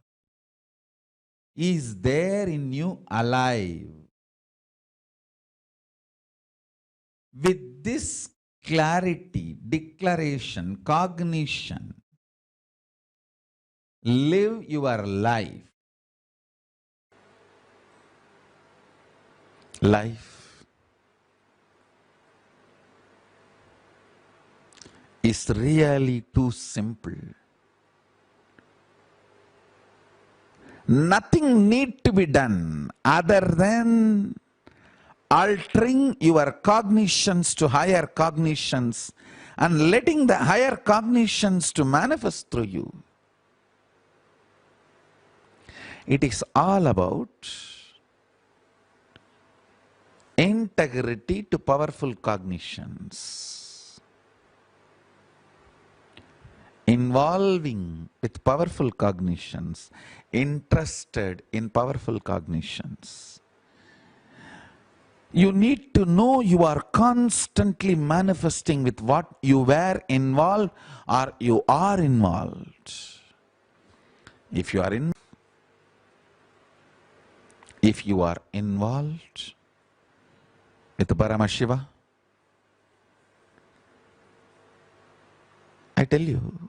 is there in you alive. With this clarity, declaration, cognition, live your life. Life is really too simple. Nothing need to be done other than altering your cognitions to higher cognitions and letting the higher cognitions to manifest through you. It is all about integrity to powerful cognitions, involving with powerful cognitions, interested in powerful cognitions. You need to know you are constantly manifesting with what you were involved or you are involved. If you are involved with Paramashiva, I tell you,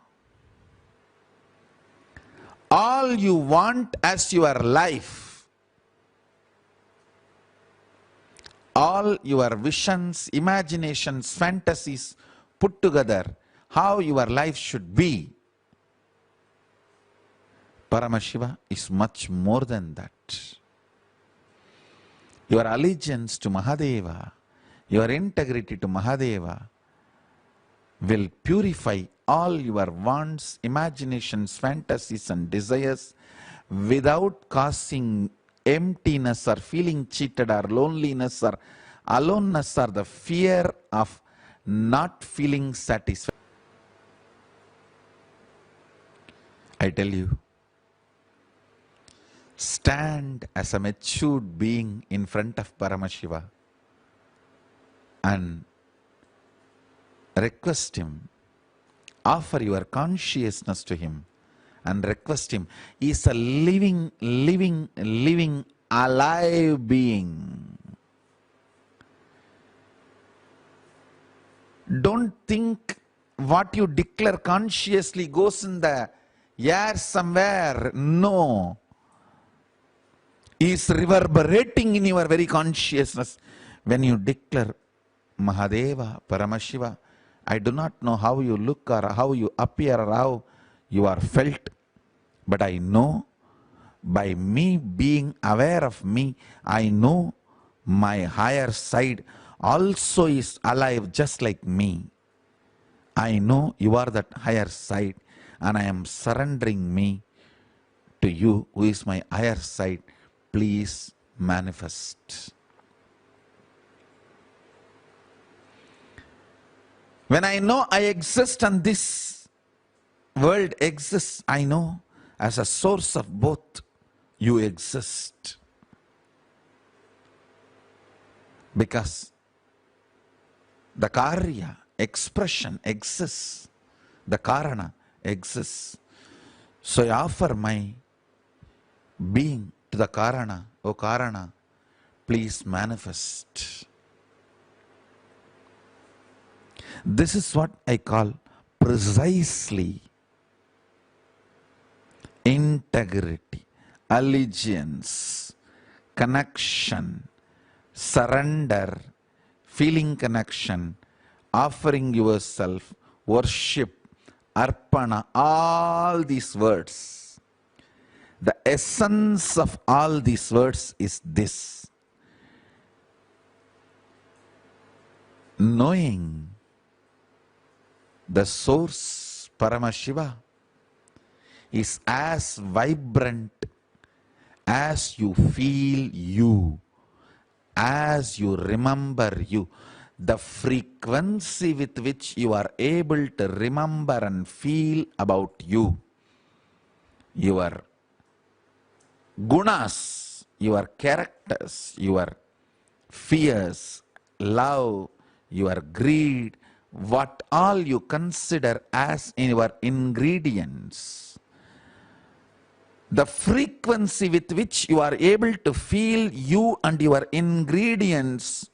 all you want as your life, all your visions, imaginations, fantasies put together, how your life should be, Paramashiva is much more than that. Your allegiance to Mahadeva, your integrity to Mahadeva will purify all your wants, imaginations, fantasies and desires without causing emptiness or feeling cheated or loneliness or aloneness or the fear of not feeling satisfied. I tell you, stand as a matured being in front of Paramashiva and request him, offer your consciousness to him and request him. He is a living, alive being. Don't think what you declare consciously goes in the air somewhere. No. He is reverberating in your very consciousness. When you declare Mahadeva, Paramashiva, I do not know how you look or how you appear or how you are felt, but I know by me being aware of me, I know my higher side also is alive just like me. I know you are that higher side and I am surrendering me to you who is my higher side. Please manifest. When I know I exist and this world exists, I know as a source of both you exist. Because the karya, expression exists, the karana exists. So I offer my being to the karana. O karana, please manifest. This is what I call precisely integrity, allegiance, connection, surrender, feeling connection, offering yourself, worship, arpana, all these words. The essence of all these words is this: knowing the source, Paramashiva, is as vibrant, as you feel you, as you remember you, the frequency with which you are able to remember and feel about you, your gunas, your characters, your fears, love, your greed, what all you consider as your ingredients, the frequency with which you are able to feel you and your ingredients,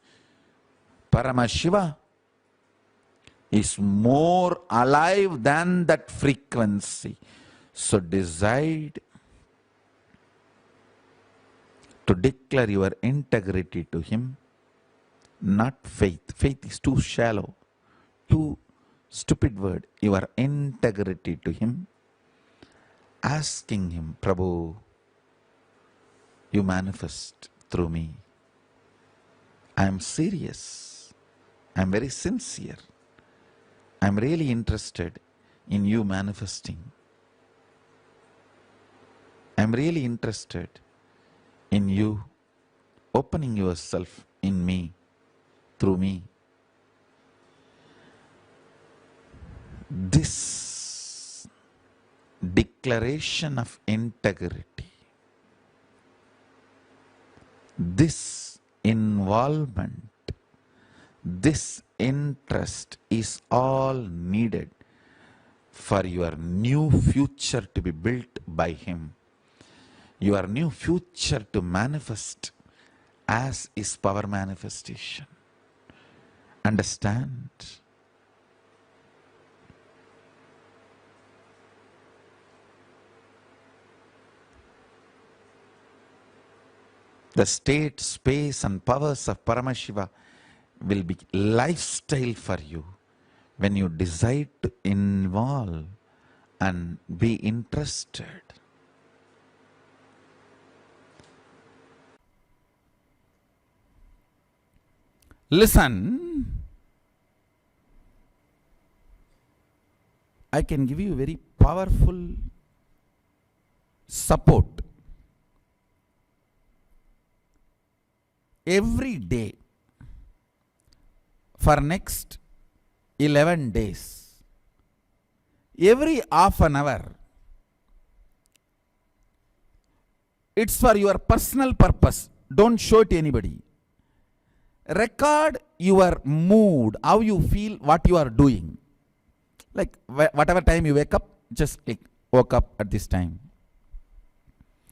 Paramashiva, is more alive than that frequency. So decide to declare your integrity to him, not faith. Faith is too shallow, too stupid word. Your integrity to him, asking him, Prabhu, you manifest through me. I am serious. I am very sincere. I am really interested in you manifesting. I am really interested in you opening yourself in me, through me. This declaration of integrity, this involvement, this interest is all needed for your new future to be built by him, your new future to manifest as his power manifestation. Understand? The state, space and powers of Paramashiva will be lifestyle for you when you decide to involve and be interested. Listen, I can give you very powerful support. Every day for next 11 days, every half an hour, it's for your personal purpose. Don't show it to anybody. Record your mood, how you feel, what you are doing. Like whatever time you wake up, just click, woke up at this time.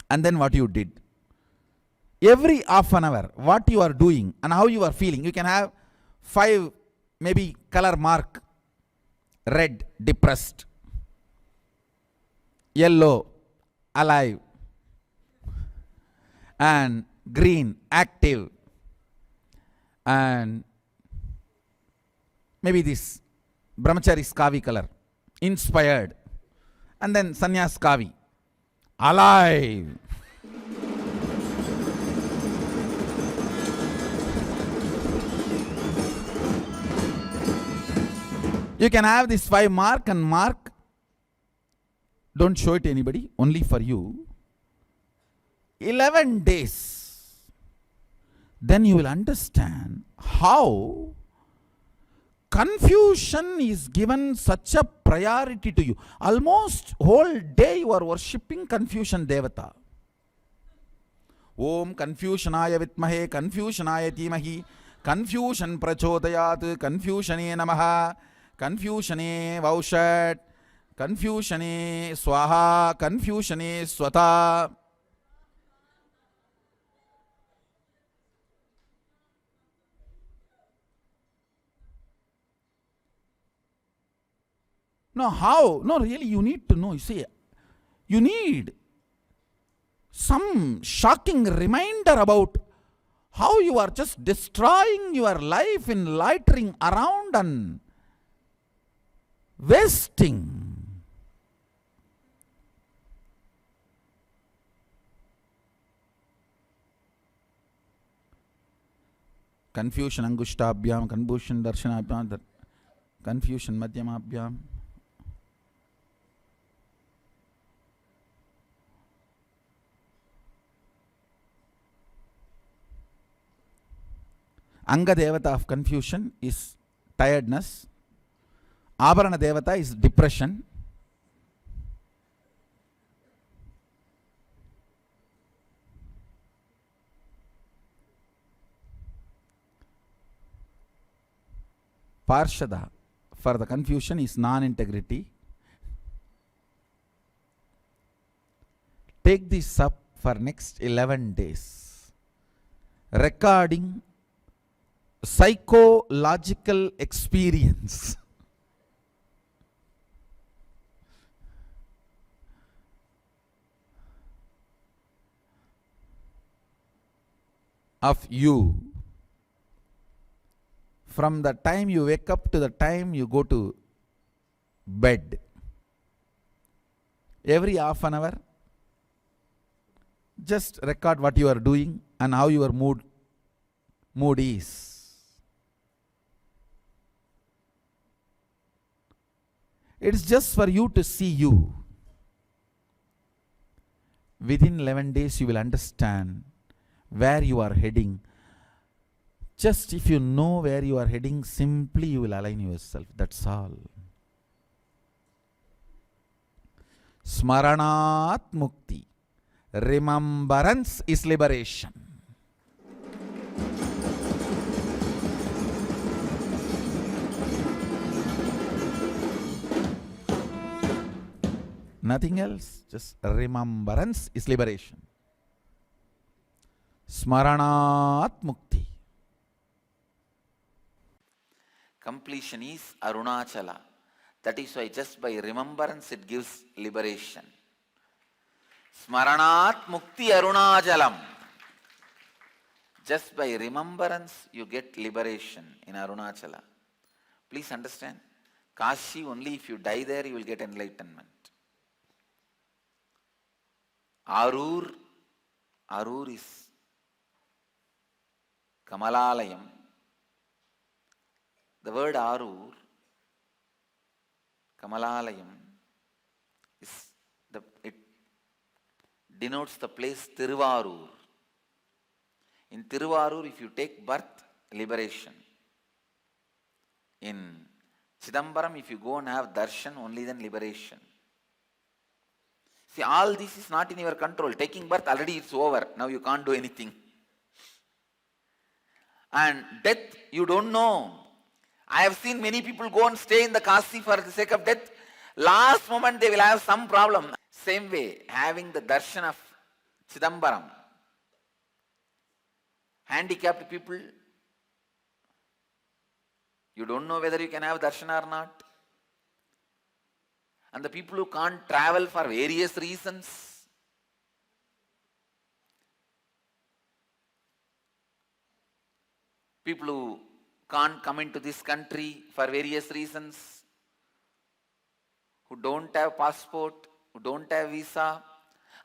And then what you did. Every half an hour, what you are doing and how you are feeling. You can have 5 maybe color mark. Red, depressed. Yellow, alive. And green, active. And maybe this Brahmachari's Kavi color, inspired. And then Sannyas Kavi, alive. You can have this 5 mark and mark. Don't show it to anybody, only for you. 11 days. Then you will understand how confusion is given such a priority to you. Almost whole day you are worshipping confusion devata. Om confusionaya vitmahe, confusionaya dhimahi, confusion prachodayat, confusione namaha, confusione vaushat, confusione swaha, confusione swata. No, how? No, really, you need to know. You see, you need some shocking reminder about how you are just destroying your life in loitering around and wasting. Confusion angushtabhyam, confusion darshanabhyam, confusion madhyamabhyam. Anga Devata of confusion is tiredness. Abharana Devata is depression. Parshada for the confusion is non-integrity. Take this up for next 11 days. Recording psychological experience of you from the time you wake up to the time you go to bed. Every half an hour, just record what you are doing and how your mood is. It's just for you to see you. Within 11 days you will understand where you are heading. Just if you know where you are heading, simply you will align yourself. That's all. Smaranat mukti. Remembrance is liberation. Nothing else, just remembrance is liberation. Smaranat mukti. Completion is Arunachala. That is why just by remembrance it gives liberation. Smaranat mukti arunachalam. Just by remembrance you get liberation in Arunachala. Please understand, Kashi, only if you die there you will get enlightenment. Arur is Kamalalayam. The word Arur, Kamalalayam, it denotes the place Tiruvarur. In Tiruvarur, if you take birth, liberation. In Chidambaram, if you go and have darshan, only then liberation. See, all this is not in your control. Taking birth, already it's over. Now you can't do anything. And death, you don't know. I have seen many people go and stay in the Kasi for the sake of death. Last moment they will have some problem. Same way, having the darshan of Chidambaram. Handicapped people, you don't know whether you can have darshan or not. And the people who can't travel for various reasons. People who can't come into this country for various reasons. Who don't have passport, who don't have visa.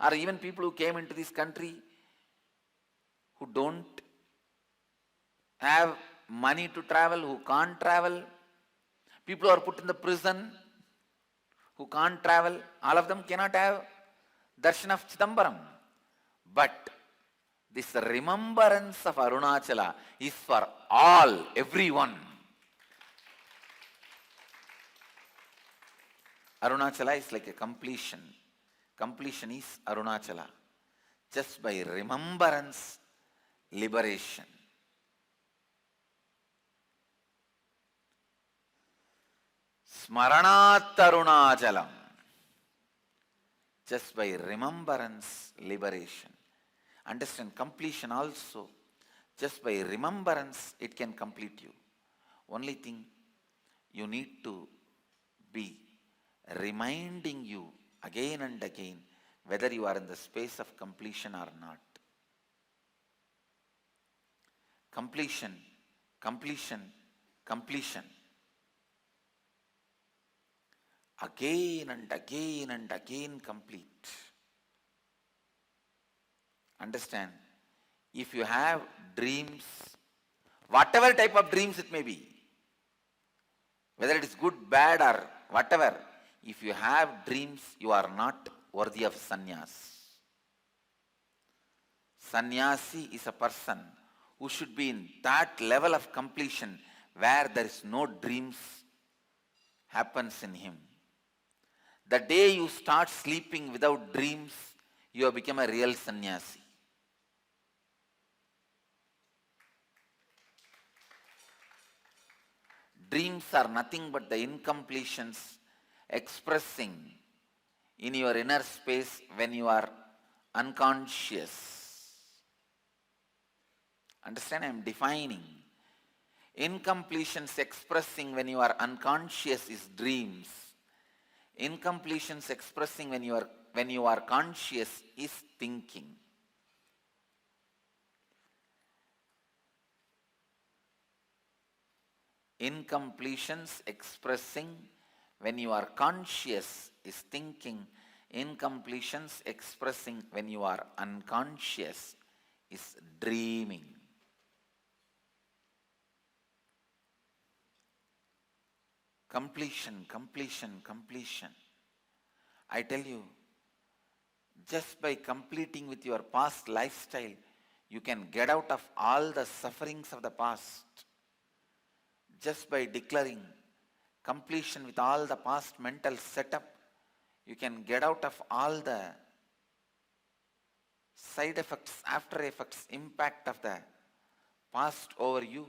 Or even people who came into this country who don't have money to travel, who can't travel. People who are put in the prison, who can't travel, all of them cannot have darshan of Chidambaram. But this remembrance of Arunachala is for all, everyone. Arunachala is like a completion. Completion is Arunachala. Just by remembrance, liberation. Smaranat Arunachalam. Just by remembrance, liberation. Understand, completion also. Just by remembrance, it can complete you. Only thing, you need to be reminding you again and again whether you are in the space of completion or not. Completion, completion, completion. Again and again and again complete. Understand, if you have dreams, whatever type of dreams it may be, whether it is good, bad or whatever, if you have dreams, you are not worthy of sannyas. Sannyasi is a person who should be in that level of completion where there is no dreams happens in him. The day you start sleeping without dreams, you have become a real sannyasi. Dreams are nothing but the incompletions expressing in your inner space when you are unconscious. Understand? I am defining. Incompletions expressing when you are unconscious is dreams. Incompletions expressing when you are conscious is thinking. Incompletions expressing when you are conscious is thinking. Incompletions expressing when you are unconscious is dreaming. Completion, completion, completion. I tell you, just by completing with your past lifestyle, you can get out of all the sufferings of the past. Just by declaring completion with all the past mental setup, you can get out of all the side effects, after effects, impact of the past over you.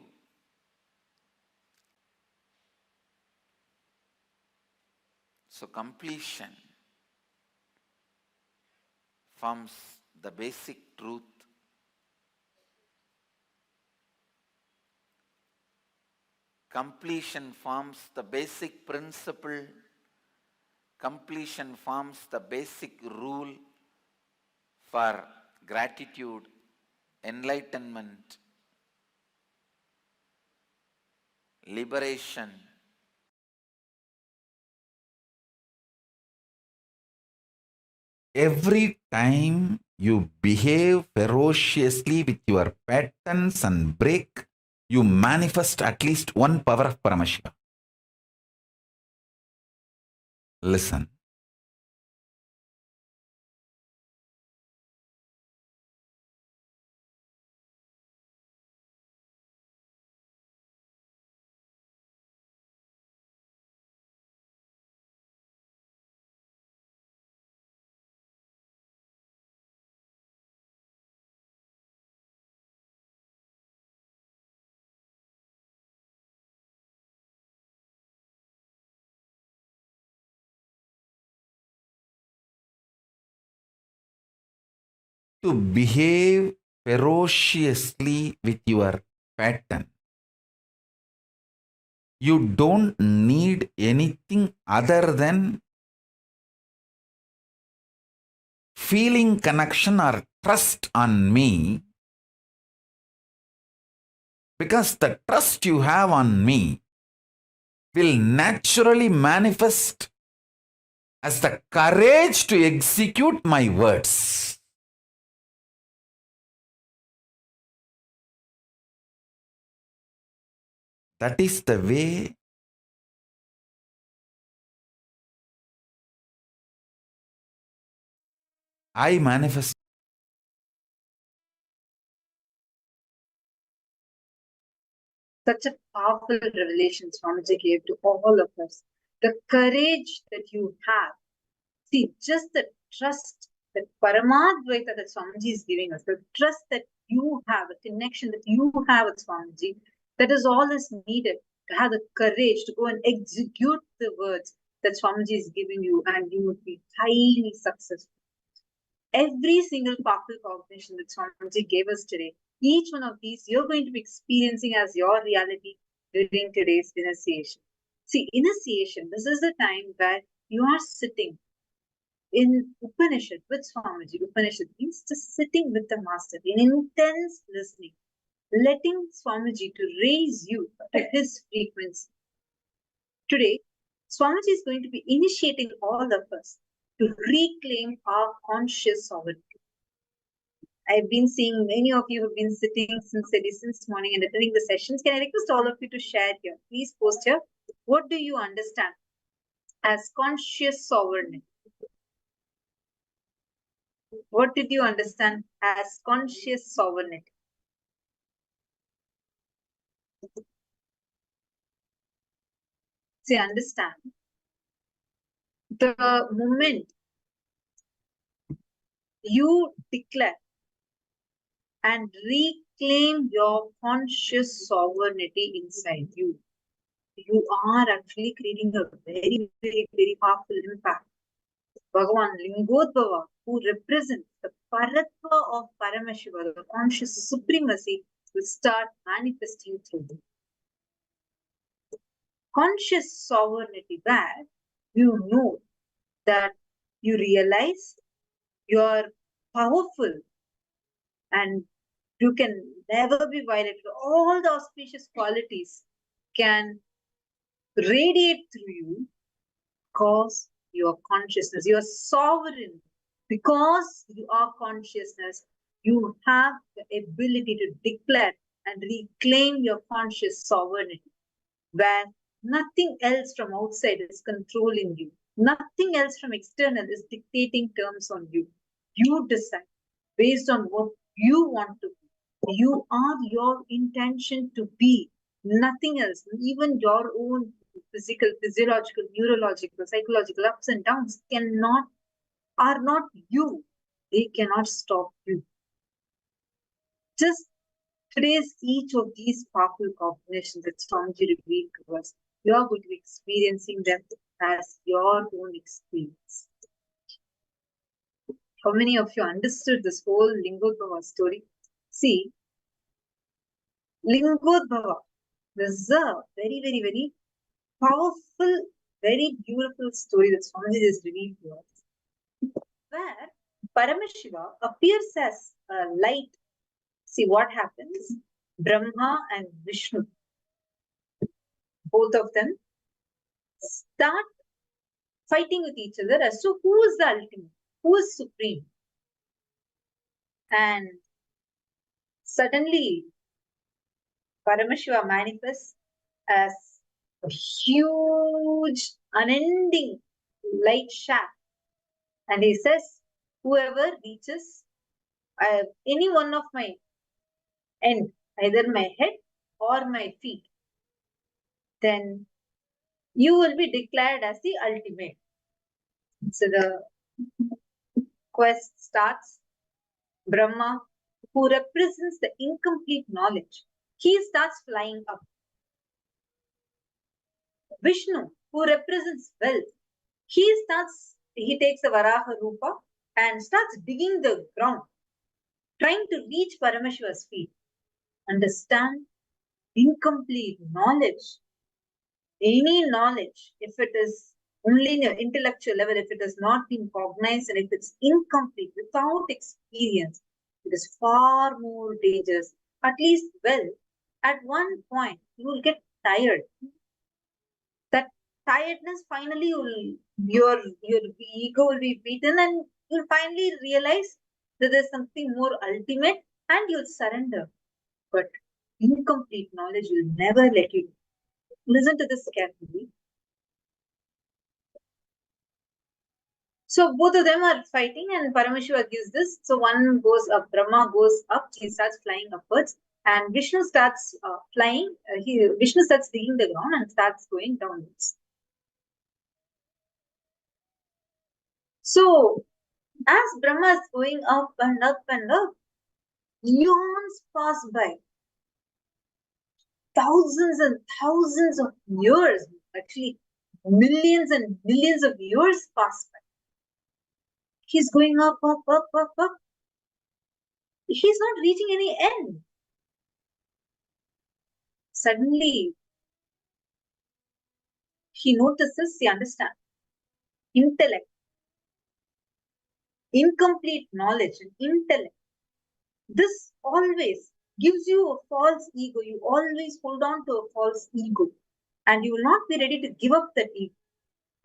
So completion forms the basic truth. Completion forms the basic principle. Completion forms the basic rule for gratitude, enlightenment, liberation. Every time you behave ferociously with your patterns and break, you manifest at least one power of Paramashiva. Listen. To behave ferociously with your pattern, you don't need anything other than feeling connection or trust on me, because the trust you have on me will naturally manifest as the courage to execute my words. That is the way I manifest. Such a powerful revelation Swamiji gave to all of us. The courage that you have. See, just the trust that Paramadvaita that Swamiji is giving us, the trust that you have, a connection that you have with Swamiji, that is all is needed to have the courage to go and execute the words that Swamiji is giving you, and you would be highly successful. Every single powerful combination that Swamiji gave us today, each one of these you're going to be experiencing as your reality during today's initiation. See, initiation, this is the time where you are sitting in Upanishad with Swamiji. Upanishad means just sitting with the master in intense listening, letting Swamiji to raise you to his frequency. Today, Swamiji is going to be initiating all of us to reclaim our conscious sovereignty. I've been seeing many of you have been sitting since morning and attending the sessions. Can I request all of you to share here? Please post here. What do you understand as conscious sovereignty? What did you understand as conscious sovereignty? See, understand, the moment you declare and reclaim your conscious sovereignty inside you, you are actually creating a very, very, very powerful impact. Bhagavan Lingodbhava, who represents the Paratva of Paramashiva, the conscious supremacy, will start manifesting through you. Conscious sovereignty, that you know that you realize you are powerful and you can never be violated. All the auspicious qualities can radiate through you because your consciousness, you are sovereign. Because you are consciousness, you have the ability to declare and reclaim your conscious sovereignty, where nothing else from outside is controlling you. Nothing else from external is dictating terms on you. You decide based on what you want to be. You are your intention to be, nothing else. Even your own physical, physiological, neurological, psychological ups and downs are not you. They cannot stop you. Just today's each of these powerful combinations that Swamiji revealed to us, you are going to be experiencing them as your own experience. How many of you understood this whole Lingodbhava story? See, Lingodbhava is a very, very, very powerful, very beautiful story that Swamiji has revealed to us, where Paramashiva appears as a light. See what happens? Brahma and Vishnu, both of them start fighting with each other as to who is the ultimate, who is supreme. And suddenly, Paramashiva manifests as a huge, unending light shaft. And he says, whoever reaches any one of my end, either my head or my feet, then you will be declared as the ultimate. So the quest starts. Brahma, who represents the incomplete knowledge, he starts flying up. Vishnu, who represents wealth, he takes a Varaha Rupa and starts digging the ground, trying to reach Paramashiva's feet. Understand, incomplete knowledge, any knowledge, if it is only in your intellectual level, if it has not been cognized and if it's incomplete, without experience, it is far more dangerous. At least, well, at one point, you will get tired. That tiredness finally your ego will be beaten and you'll finally realize that there's something more ultimate and you'll surrender. But incomplete knowledge will never let you. Listen to this carefully. So both of them are fighting and Paramashiva gives this. So one goes up, Brahma goes up, he starts flying upwards, and Vishnu starts flying, Vishnu starts digging the ground and starts going downwards. So as Brahma is going up and up and up, eons pass by. Thousands and thousands of years, actually millions and millions of years pass by. He's going up, up, up, up, up. He's not reaching any end. Suddenly, he notices, he understands, intellect, incomplete knowledge and intellect. This always gives you a false ego. You always hold on to a false ego and you will not be ready to give up that ego.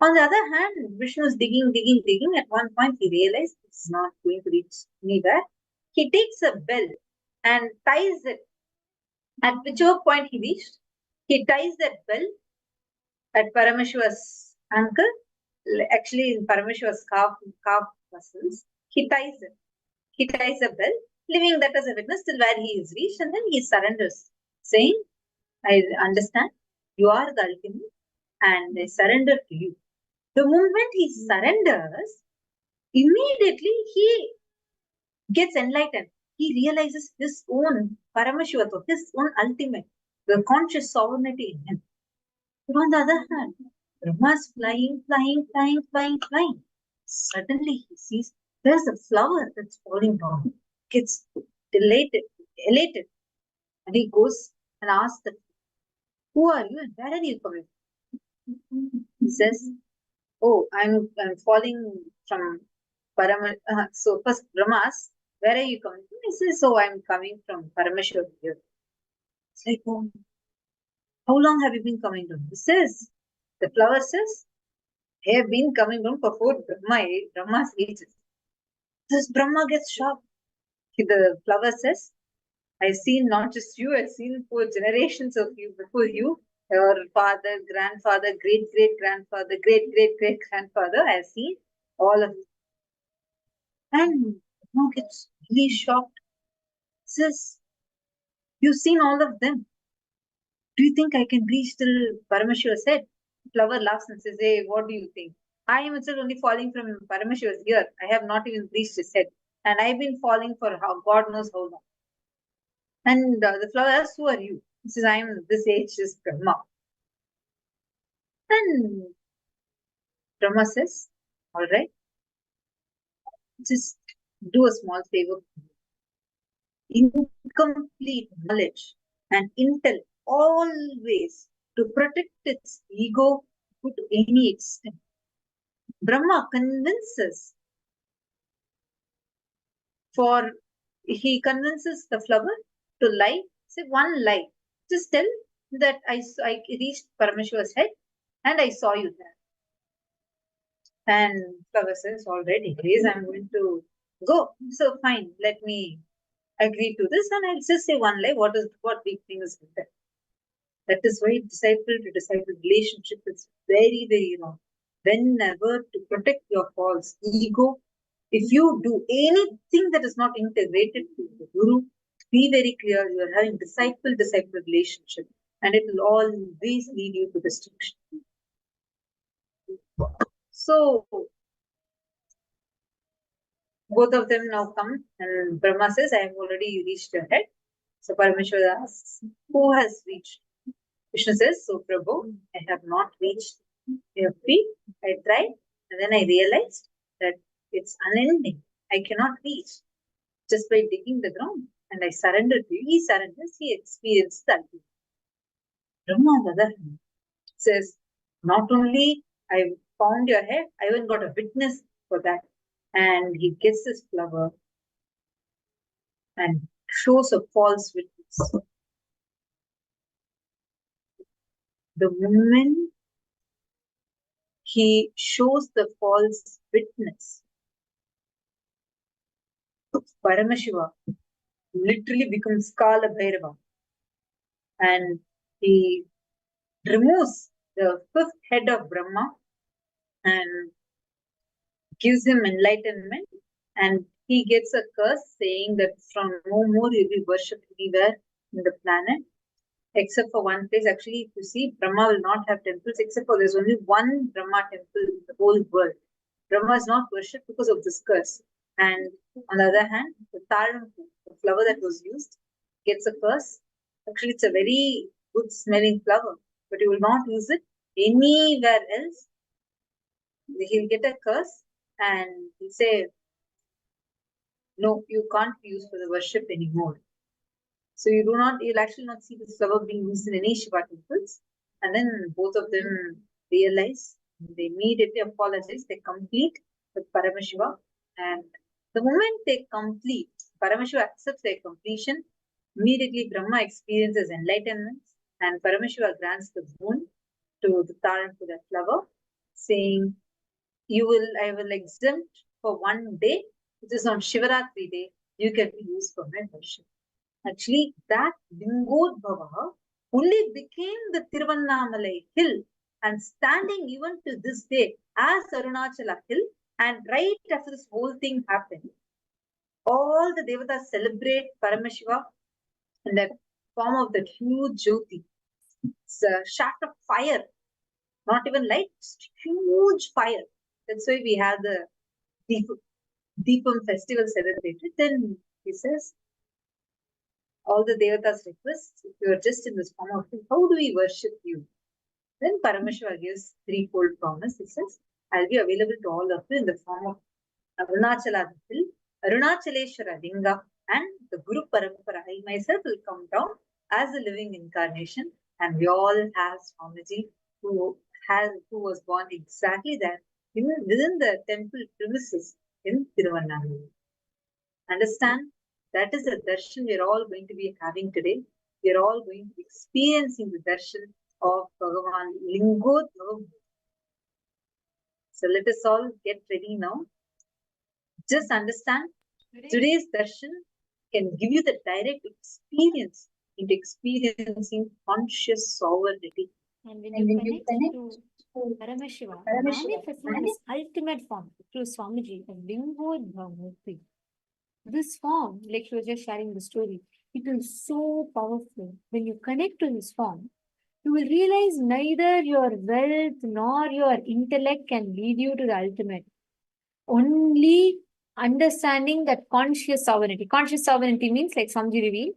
On the other hand, Vishnu is digging. At one point, he realized it's not going to reach anywhere. He takes a bell and ties it. At whichever point he reached, he ties that bell at Paramashiva's ankle, actually in Paramashiva's calf muscles. He ties it. He ties a bell, leaving that as a witness till where he is reached, and then he surrenders, saying, I understand, you are the ultimate. and I surrender to you. The moment he surrenders, immediately he gets enlightened. He realizes his own Paramashivoham, his own ultimate, the conscious sovereignty in him. But on the other hand, Brahma is flying, flying, flying, flying, flying. Suddenly he sees there's a flower that's falling down. Gets elated, and he goes and asks the, who are you and where are you coming from? He says, oh, I'm falling from so first Brahmas, where are you coming from? He says, so I'm coming from Paramashivoham here. It's like, oh, how long have you been coming down? He says, the flower says, I have been coming down for 4 Brahma's ages. This Brahma gets shocked. The flower says, I've seen not just you, I've seen 4 generations of you before you, your father, grandfather, great-great-grandfather, great-great-great-grandfather. I've seen all of you. And Brahma gets really shocked. Says, you've seen all of them. Do you think I can reach till Paramashiva's head? Flower laughs and says, hey, what do you think? I am still only falling from Paramashiva's ear. I have not even reached his head. And I've been falling for God knows how long. And the flower asks, who are you? He says, I am this age, is Brahma. And Brahma says, all right, just do a small favor. Incomplete knowledge and intellect always to protect its ego to any extent. Brahma convinces he convinces the flower to lie, say one lie. Just tell that I reached Paramashiva's head and I saw you there. And flower says, all right, anyways, I'm going to go. So fine, let me agree to this and I'll just say one lie. What big thing is there? That is why disciple to disciple relationship is very, very wrong. Whenever to protect your false ego, if you do anything that is not integrated to the Guru, be very clear, you are having disciple-disciple relationship and it will always lead you to destruction. So, both of them now come and Brahma says, I have already reached your head. So Parameshwara asks, who has reached? Vishnu says, so Prabhu, I have not reached your feet. I tried and then I realized that it's unending. I cannot reach just by digging the ground. And I surrendered to you. He surrenders, he experienced that. Brahma, on the other hand, says, not only I found your head, I even got a witness for that. And he gets this flower and shows a false witness. The moment he shows the false witness, Paramashiva literally becomes Kala Bhairava. And he removes the 5th head of Brahma and gives him enlightenment. And he gets a curse saying that from no more you'll be worshipped anywhere in the planet, except for one place. Actually, if you see, Brahma will not have temples, except for there's only one Brahma temple in the whole world. Brahma is not worshipped because of this curse. And on the other hand, the taranpu, the flower that was used, gets a curse. Actually, it's a very good smelling flower, but you will not use it anywhere else. He'll get a curse and he'll say, no, you can't be used for the worship anymore. So you'll actually not see this flower being used in any Shiva temples. And then both of them realize, they immediately apologize, they complete with Paramashiva. And the moment they complete, Paramashiva accepts their completion, immediately Brahma experiences enlightenment and Paramashiva grants the boon to the Taran, to that flower, saying, I will exempt for one day, which is on Shivaratri day, you can be used for my worship. Actually, that Lingodbhava only became the Tiruvannamalai hill and standing even to this day as Arunachala hill. And right after this whole thing happened, all the Devatas celebrate Paramashiva in that form of that huge Jyoti. It's a shaft of fire not even light, huge fire. That's why we have the Deepam festival celebrated. Then he says, all the devatas request, if you are just in this form of thing, how do we worship you? Then Paramashiva gives threefold promise. He says, I'll be available to all of you in the form of Arunachaladatil, Arunachaleshwara Linga, and the Guru Parampara. I myself will come down as a living incarnation, and we all have Swamiji who was born exactly there, within the temple premises in Tiruvannamalai. Understand? That is the darshan we are all going to be having today. We are all going to be experiencing the darshan of Bhagavan Lingodbhavam. So let us all get ready now. Just understand, today's darshan can give you the direct experience into experiencing conscious sovereignty. And when you connect to Paramashiva, manifesting in his ultimate form through Swamiji of Lingodbhavam. This form, like she was just sharing the story, it is so powerful. When you connect to this form, you will realize neither your wealth nor your intellect can lead you to the ultimate. Only understanding that conscious sovereignty. Conscious sovereignty means, like Swamiji revealed,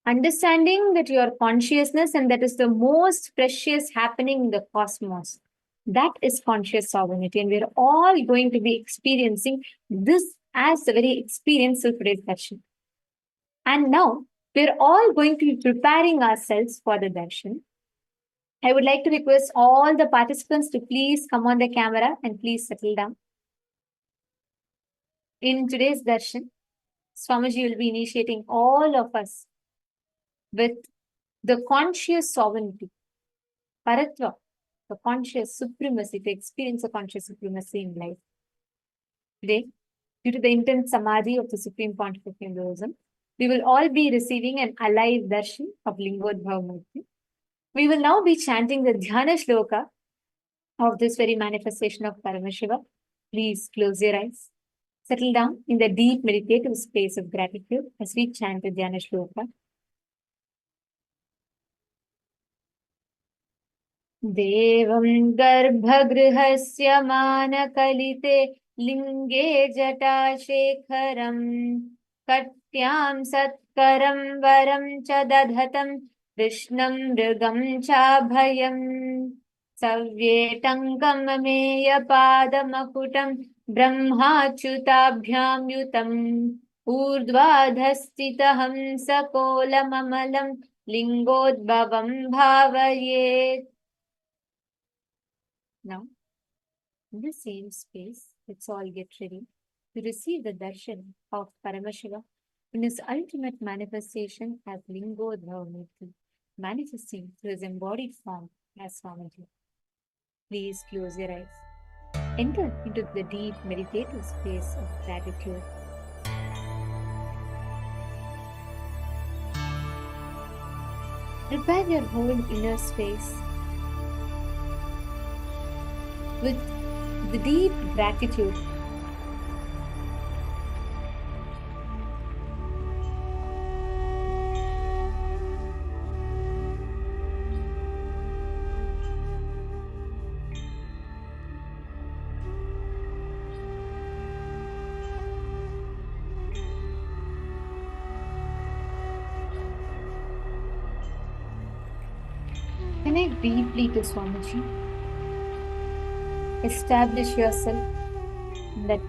understanding that your consciousness and that is the most precious happening in the cosmos. That is conscious sovereignty. And we're all going to be experiencing this as the very experience of today's darshan. And now we're all going to be preparing ourselves for the darshan. I would like to request all the participants to please come on the camera and please settle down. In today's darshan, Swamiji will be initiating all of us with the conscious sovereignty, Paratva, the conscious supremacy, to experience a conscious supremacy in life. Today, due to the intense samadhi of the Supreme Pontiff of Hinduism, we will all be receiving an alive darshan of Lingodbhavam. We will now be chanting the Dhyana Shloka of this very manifestation of Paramashiva. Please close your eyes. Settle down in the deep meditative space of gratitude as we chant the Dhyana Shloka. Devam garbhagrihasya manakalite linge jatashekharam katyam satkaram varam cha dadhatam vishnam mrigam cha bhayam savyetangam meya padamakutam brahmachutabhyam yutam urdvadhastitaham sakolamamalam lingodbhavam bhavayet. Now, in the same space, let's all get ready to receive the darshan of Paramashiva in his ultimate manifestation as Lingodbhavam, manifesting through his embodied form as Swamiji. Please close your eyes. Enter into the deep meditative space of gratitude. Prepare your whole inner space with the deep gratitude. Connect deeply to Swamiji. Establish yourself in that